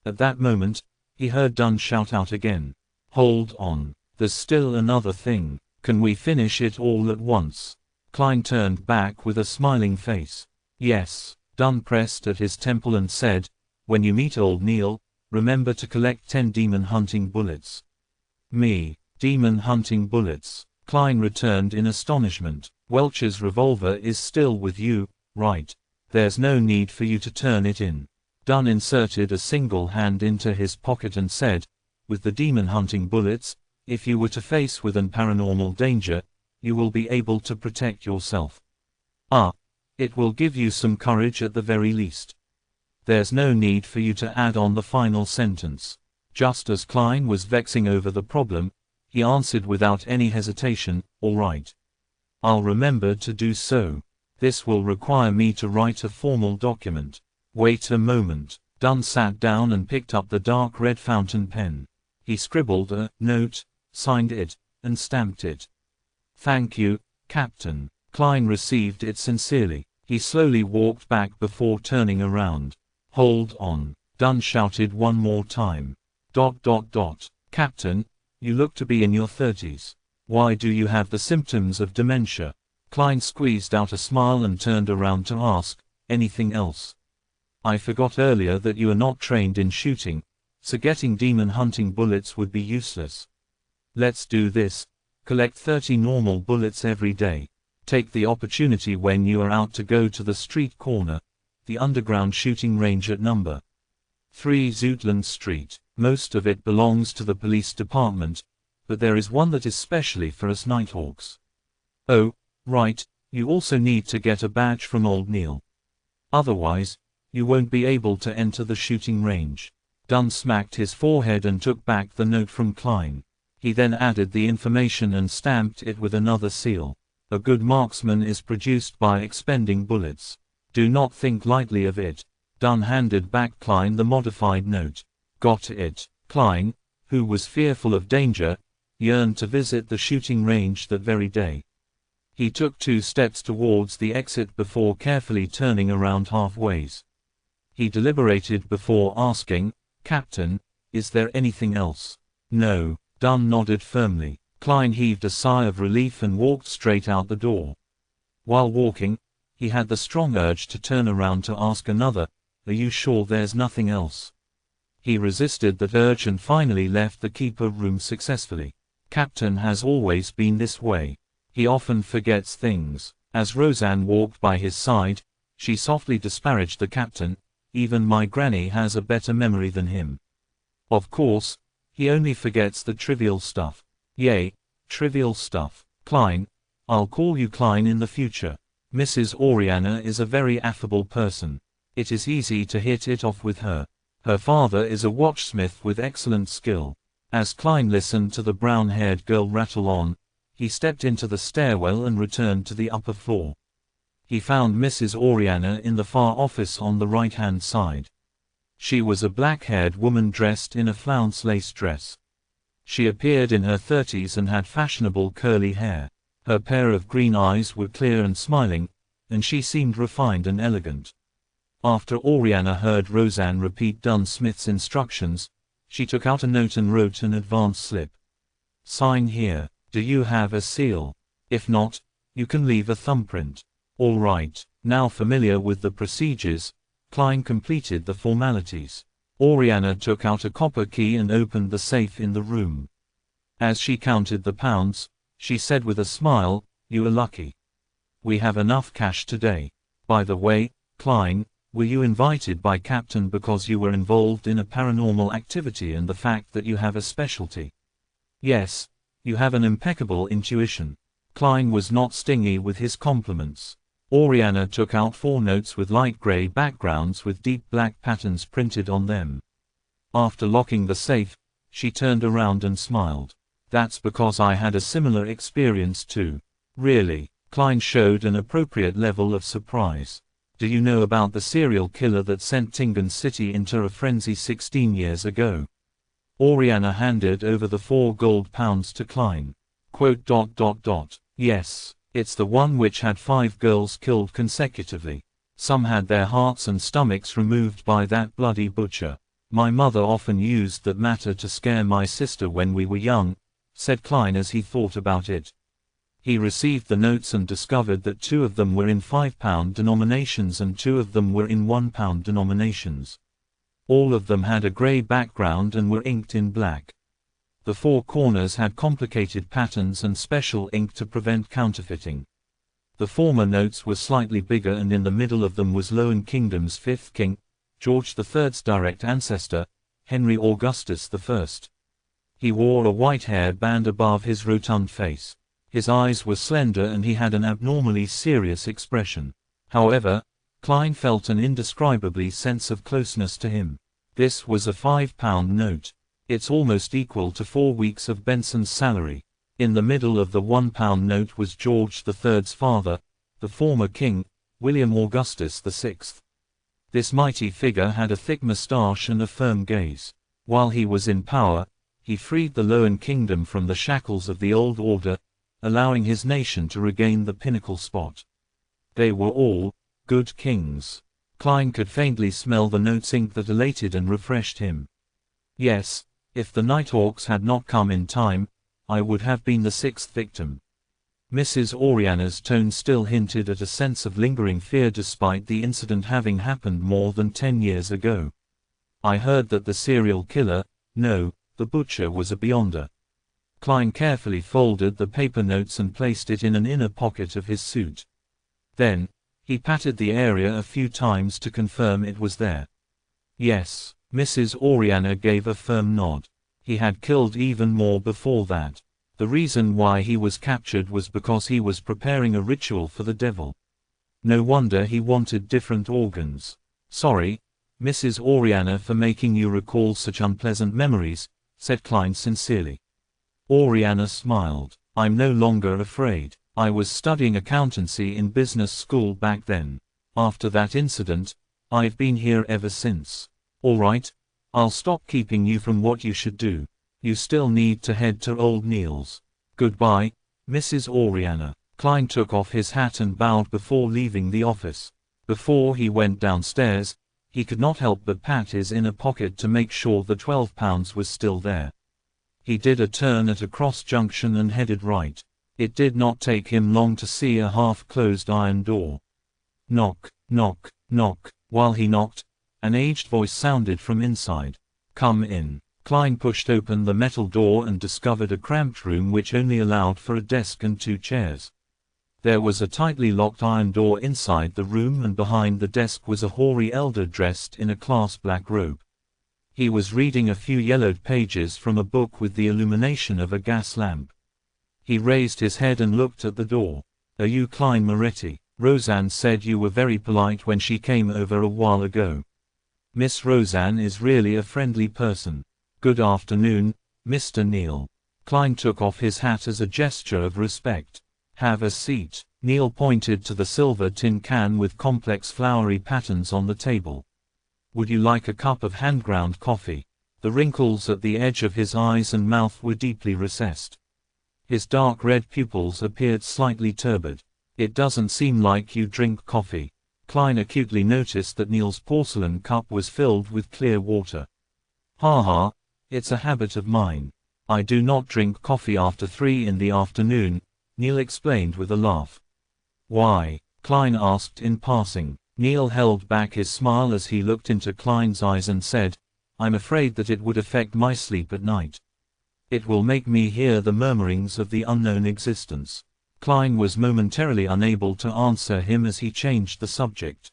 At that moment, he heard Dunn shout out again. "Hold on, there's still another thing. Can we finish it all at once?" Klein turned back with a smiling face. "Yes." Dunn pressed at his temple and said, "When you meet old Neil, remember to collect 10 demon hunting bullets." "Me, demon hunting bullets?" Klein returned in astonishment. "Welch's revolver is still with you, right? There's no need for you to turn it in." Dunn inserted a single hand into his pocket and said, "With the demon hunting bullets, if you were to face with an paranormal danger, you will be able to protect yourself. It will give you some courage at the very least." There's no need for you to add on the final sentence. Just as Klein was vexing over the problem, he answered without any hesitation, "All right. I'll remember to do so. This will require me to write a formal document." "Wait a moment." Dunn sat down and picked up the dark red fountain pen. He scribbled a note, signed it, and stamped it. "Thank you, Captain." Klein received it sincerely. He slowly walked back before turning around. "Hold on," Dunn shouted one more time. "Captain, you look to be in your 30s. Why do you have the symptoms of dementia?" Klein squeezed out a smile and turned around to ask, "Anything else?" "I forgot earlier that you are not trained in shooting, so getting demon hunting bullets would be useless. Let's do this. Collect 30 normal bullets every day. Take the opportunity when you are out to go to the street corner, the underground shooting range at number 3 Zoutland Street. Most of it belongs to the police department, but there is one that is specially for us Nighthawks. Oh, right, you also need to get a badge from old Neil. Otherwise, you won't be able to enter the shooting range." Dunn smacked his forehead and took back the note from Klein. He then added the information and stamped it with another seal. "A good marksman is produced by expending bullets. Do not think lightly of it." Dunn handed back Klein the modified note. "Got it." Klein, who was fearful of danger, yearned to visit the shooting range that very day. He took 2 steps towards the exit before carefully turning around halfways. He deliberated before asking, "Captain, is there anything else?" "No." Dunn nodded firmly. Klein heaved a sigh of relief and walked straight out the door. While walking, he had the strong urge to turn around to ask another, "Are you sure there's nothing else?" He resisted that urge and finally left the keeper room successfully. Captain has always been this way. He often forgets things. As Roseanne walked by his side, she softly disparaged the captain, "Even my granny has a better memory than him. Of course, he only forgets the trivial stuff." "Yay, trivial stuff. Klein, I'll call you Klein in the future. Mrs. Oriana is a very affable person. It is easy to hit it off with her. Her father is a watchsmith with excellent skill." As Klein listened to the brown-haired girl rattle on, he stepped into the stairwell and returned to the upper floor. He found Mrs. Oriana in the far office on the right-hand side. She was a black-haired woman dressed in a flounce lace dress. She appeared in her 30s and had fashionable curly hair. Her pair of green eyes were clear and smiling, and she seemed refined and elegant. After Oriana heard Roseanne repeat Dunn Smith's instructions, she took out a note and wrote an advance slip. Sign here. Do you have a seal? If not, you can leave a thumbprint. All right. Now familiar with the procedures, Klein completed the formalities. Oriana took out a copper key and opened the safe in the room. As she counted the pounds, she said with a smile, "You are lucky. We have enough cash today. By the way, Klein, were you invited by Captain because you were involved in a paranormal activity and the fact that you have a specialty?" "Yes, you have an impeccable intuition." Klein was not stingy with his compliments. Oriana took out 4 notes with light gray backgrounds with deep black patterns printed on them. After locking the safe, she turned around and smiled. "That's because I had a similar experience too." "Really?" Klein showed an appropriate level of surprise. "Do you know about the serial killer that sent Tingan City into a frenzy 16 years ago?" Oriana handed over the 4 gold pounds to Klein. "Yes. It's the one which had 5 girls killed consecutively. Some had their hearts and stomachs removed by that bloody butcher. My mother often used that matter to scare my sister when we were young," said Klein as he thought about it. He received the notes and discovered that 2 of them were in £5 denominations and 2 of them were in £1 denominations. All of them had a grey background and were inked in black. The 4 corners had complicated patterns and special ink to prevent counterfeiting. The former notes were slightly bigger and in the middle of them was Lowen Kingdom's 5th king, George III's direct ancestor, Henry Augustus I. He wore a white hair band above his rotund face. His eyes were slender and he had an abnormally serious expression. However, Klein felt an indescribably sense of closeness to him. This was a £5 note. It's almost equal to 4 weeks of Benson's salary. In the middle of the £1 note was George III's father, the former king, William Augustus VI. This mighty figure had a thick moustache and a firm gaze. While he was in power, he freed the Lowen Kingdom from the shackles of the old order, allowing his nation to regain the pinnacle spot. They were all good kings. Klein could faintly smell the note's ink that elated and refreshed him. "Yes, if the Nighthawks had not come in time, I would have been the 6th victim." Mrs. Oriana's tone still hinted at a sense of lingering fear despite the incident having happened more than 10 years ago. "I heard that the serial killer, no, the butcher, was a beyonder." Klein carefully folded the paper notes and placed it in an inner pocket of his suit. Then, he patted the area a few times to confirm it was there. "Yes." Mrs. Oriana gave a firm nod. "He had killed even more before that. The reason why he was captured was because he was preparing a ritual for the devil. No wonder he wanted different organs." "Sorry, Mrs. Oriana, for making you recall such unpleasant memories," said Klein sincerely. Oriana smiled. "I'm no longer afraid. I was studying accountancy in business school back then. After that incident, I've been here ever since." "All right, I'll stop keeping you from what you should do. You still need to head to Old Neil's. Goodbye, Mrs. Oriana." Klein took off his hat and bowed before leaving the office. Before he went downstairs, he could not help but pat his inner pocket to make sure the £12 was still there. He did a turn at a cross junction and headed right. It did not take him long to see a half-closed iron door. Knock, knock, knock. While he knocked, an aged voice sounded from inside. "Come in." Klein pushed open the metal door and discovered a cramped room which only allowed for a desk and 2 chairs. There was a tightly locked iron door inside the room and behind the desk was a hoary elder dressed in a class black robe. He was reading a few yellowed pages from a book with the illumination of a gas lamp. He raised his head and looked at the door. "Are you Klein Moretti? Roseanne said you were very polite when she came over a while ago." "Miss Roseanne is really a friendly person." "Good afternoon, Mr. Neil." Klein took off his hat as a gesture of respect. "Have a seat." Neil pointed to the silver tin can with complex flowery patterns on the table. "Would you like a cup of hand-ground coffee?" The wrinkles at the edge of his eyes and mouth were deeply recessed. His dark red pupils appeared slightly turbid. "It doesn't seem like you drink coffee." Klein acutely noticed that Neil's porcelain cup was filled with clear water. "Ha ha, it's a habit of mine. I do not drink coffee after 3 in the afternoon, Neil explained with a laugh. Why? Klein asked in passing. Neil held back his smile as he looked into Klein's eyes and said, I'm afraid that it would affect my sleep at night. It will make me hear the murmurings of the unknown existence. Klein was momentarily unable to answer him as he changed the subject.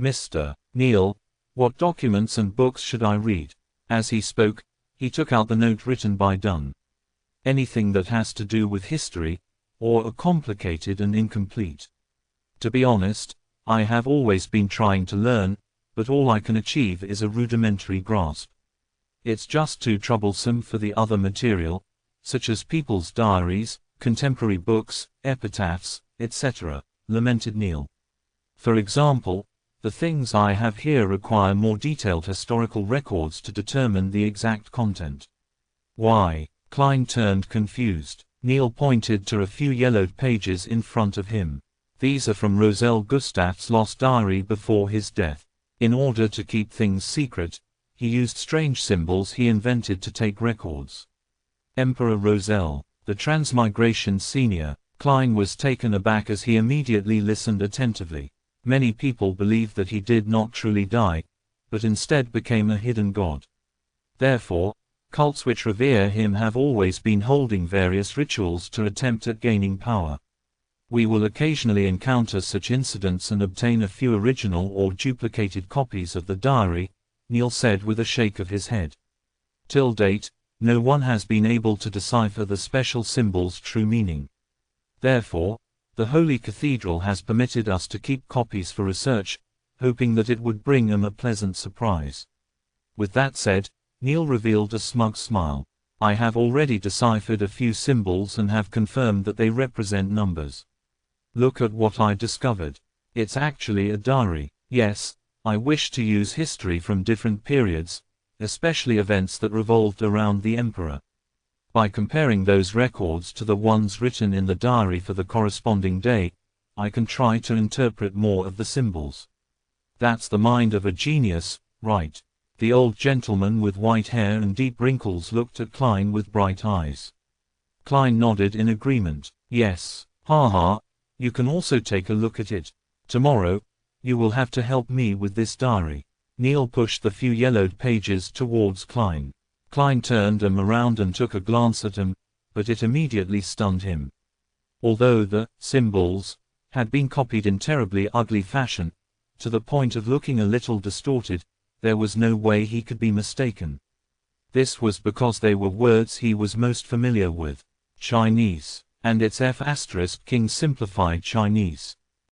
Mr. Neil, what documents and books should I read? As he spoke, he took out the note written by Dunn. Anything that has to do with history, or are complicated and incomplete. To be honest, I have always been trying to learn, but all I can achieve is a rudimentary grasp. It's just too troublesome for the other material, such as people's diaries, contemporary books, epitaphs, etc., lamented Neil. For example, the things I have here require more detailed historical records to determine the exact content. Why? Klein turned confused. Neil pointed to a few yellowed pages in front of him. These are from Roselle Gustav's lost diary before his death. In order to keep things secret, he used strange symbols he invented to take records. Emperor Roselle, the Transmigration Senior. Klein was taken aback as he immediately listened attentively. Many people believe that he did not truly die, but instead became a hidden god. Therefore, cults which revere him have always been holding various rituals to attempt at gaining power. We will occasionally encounter such incidents and obtain a few original or duplicated copies of the diary, Neil said with a shake of his head. Till date, no one has been able to decipher the special symbol's true meaning. Therefore, the Holy Cathedral has permitted us to keep copies for research, hoping that it would bring them a pleasant surprise. With that said, Neil revealed a smug smile. I have already deciphered a few symbols and have confirmed that they represent numbers. Look at what I discovered. It's actually a diary. Yes, I wish to use history from different periods, especially events that revolved around the emperor. By comparing those records to the ones written in the diary for the corresponding day, I can try to interpret more of the symbols. That's the mind of a genius, right? The old gentleman with white hair and deep wrinkles looked at Klein with bright eyes. Klein nodded in agreement. Yes, haha, you can also take a look at it. Tomorrow, you will have to help me with this diary. Neil pushed the few yellowed pages towards Klein. Klein turned him around and took a glance at him, but it immediately stunned him. Although the symbols had been copied in terribly ugly fashion, to the point of looking a little distorted, there was no way he could be mistaken. This was because they were words he was most familiar with. Chinese, and its F** King simplified Chinese.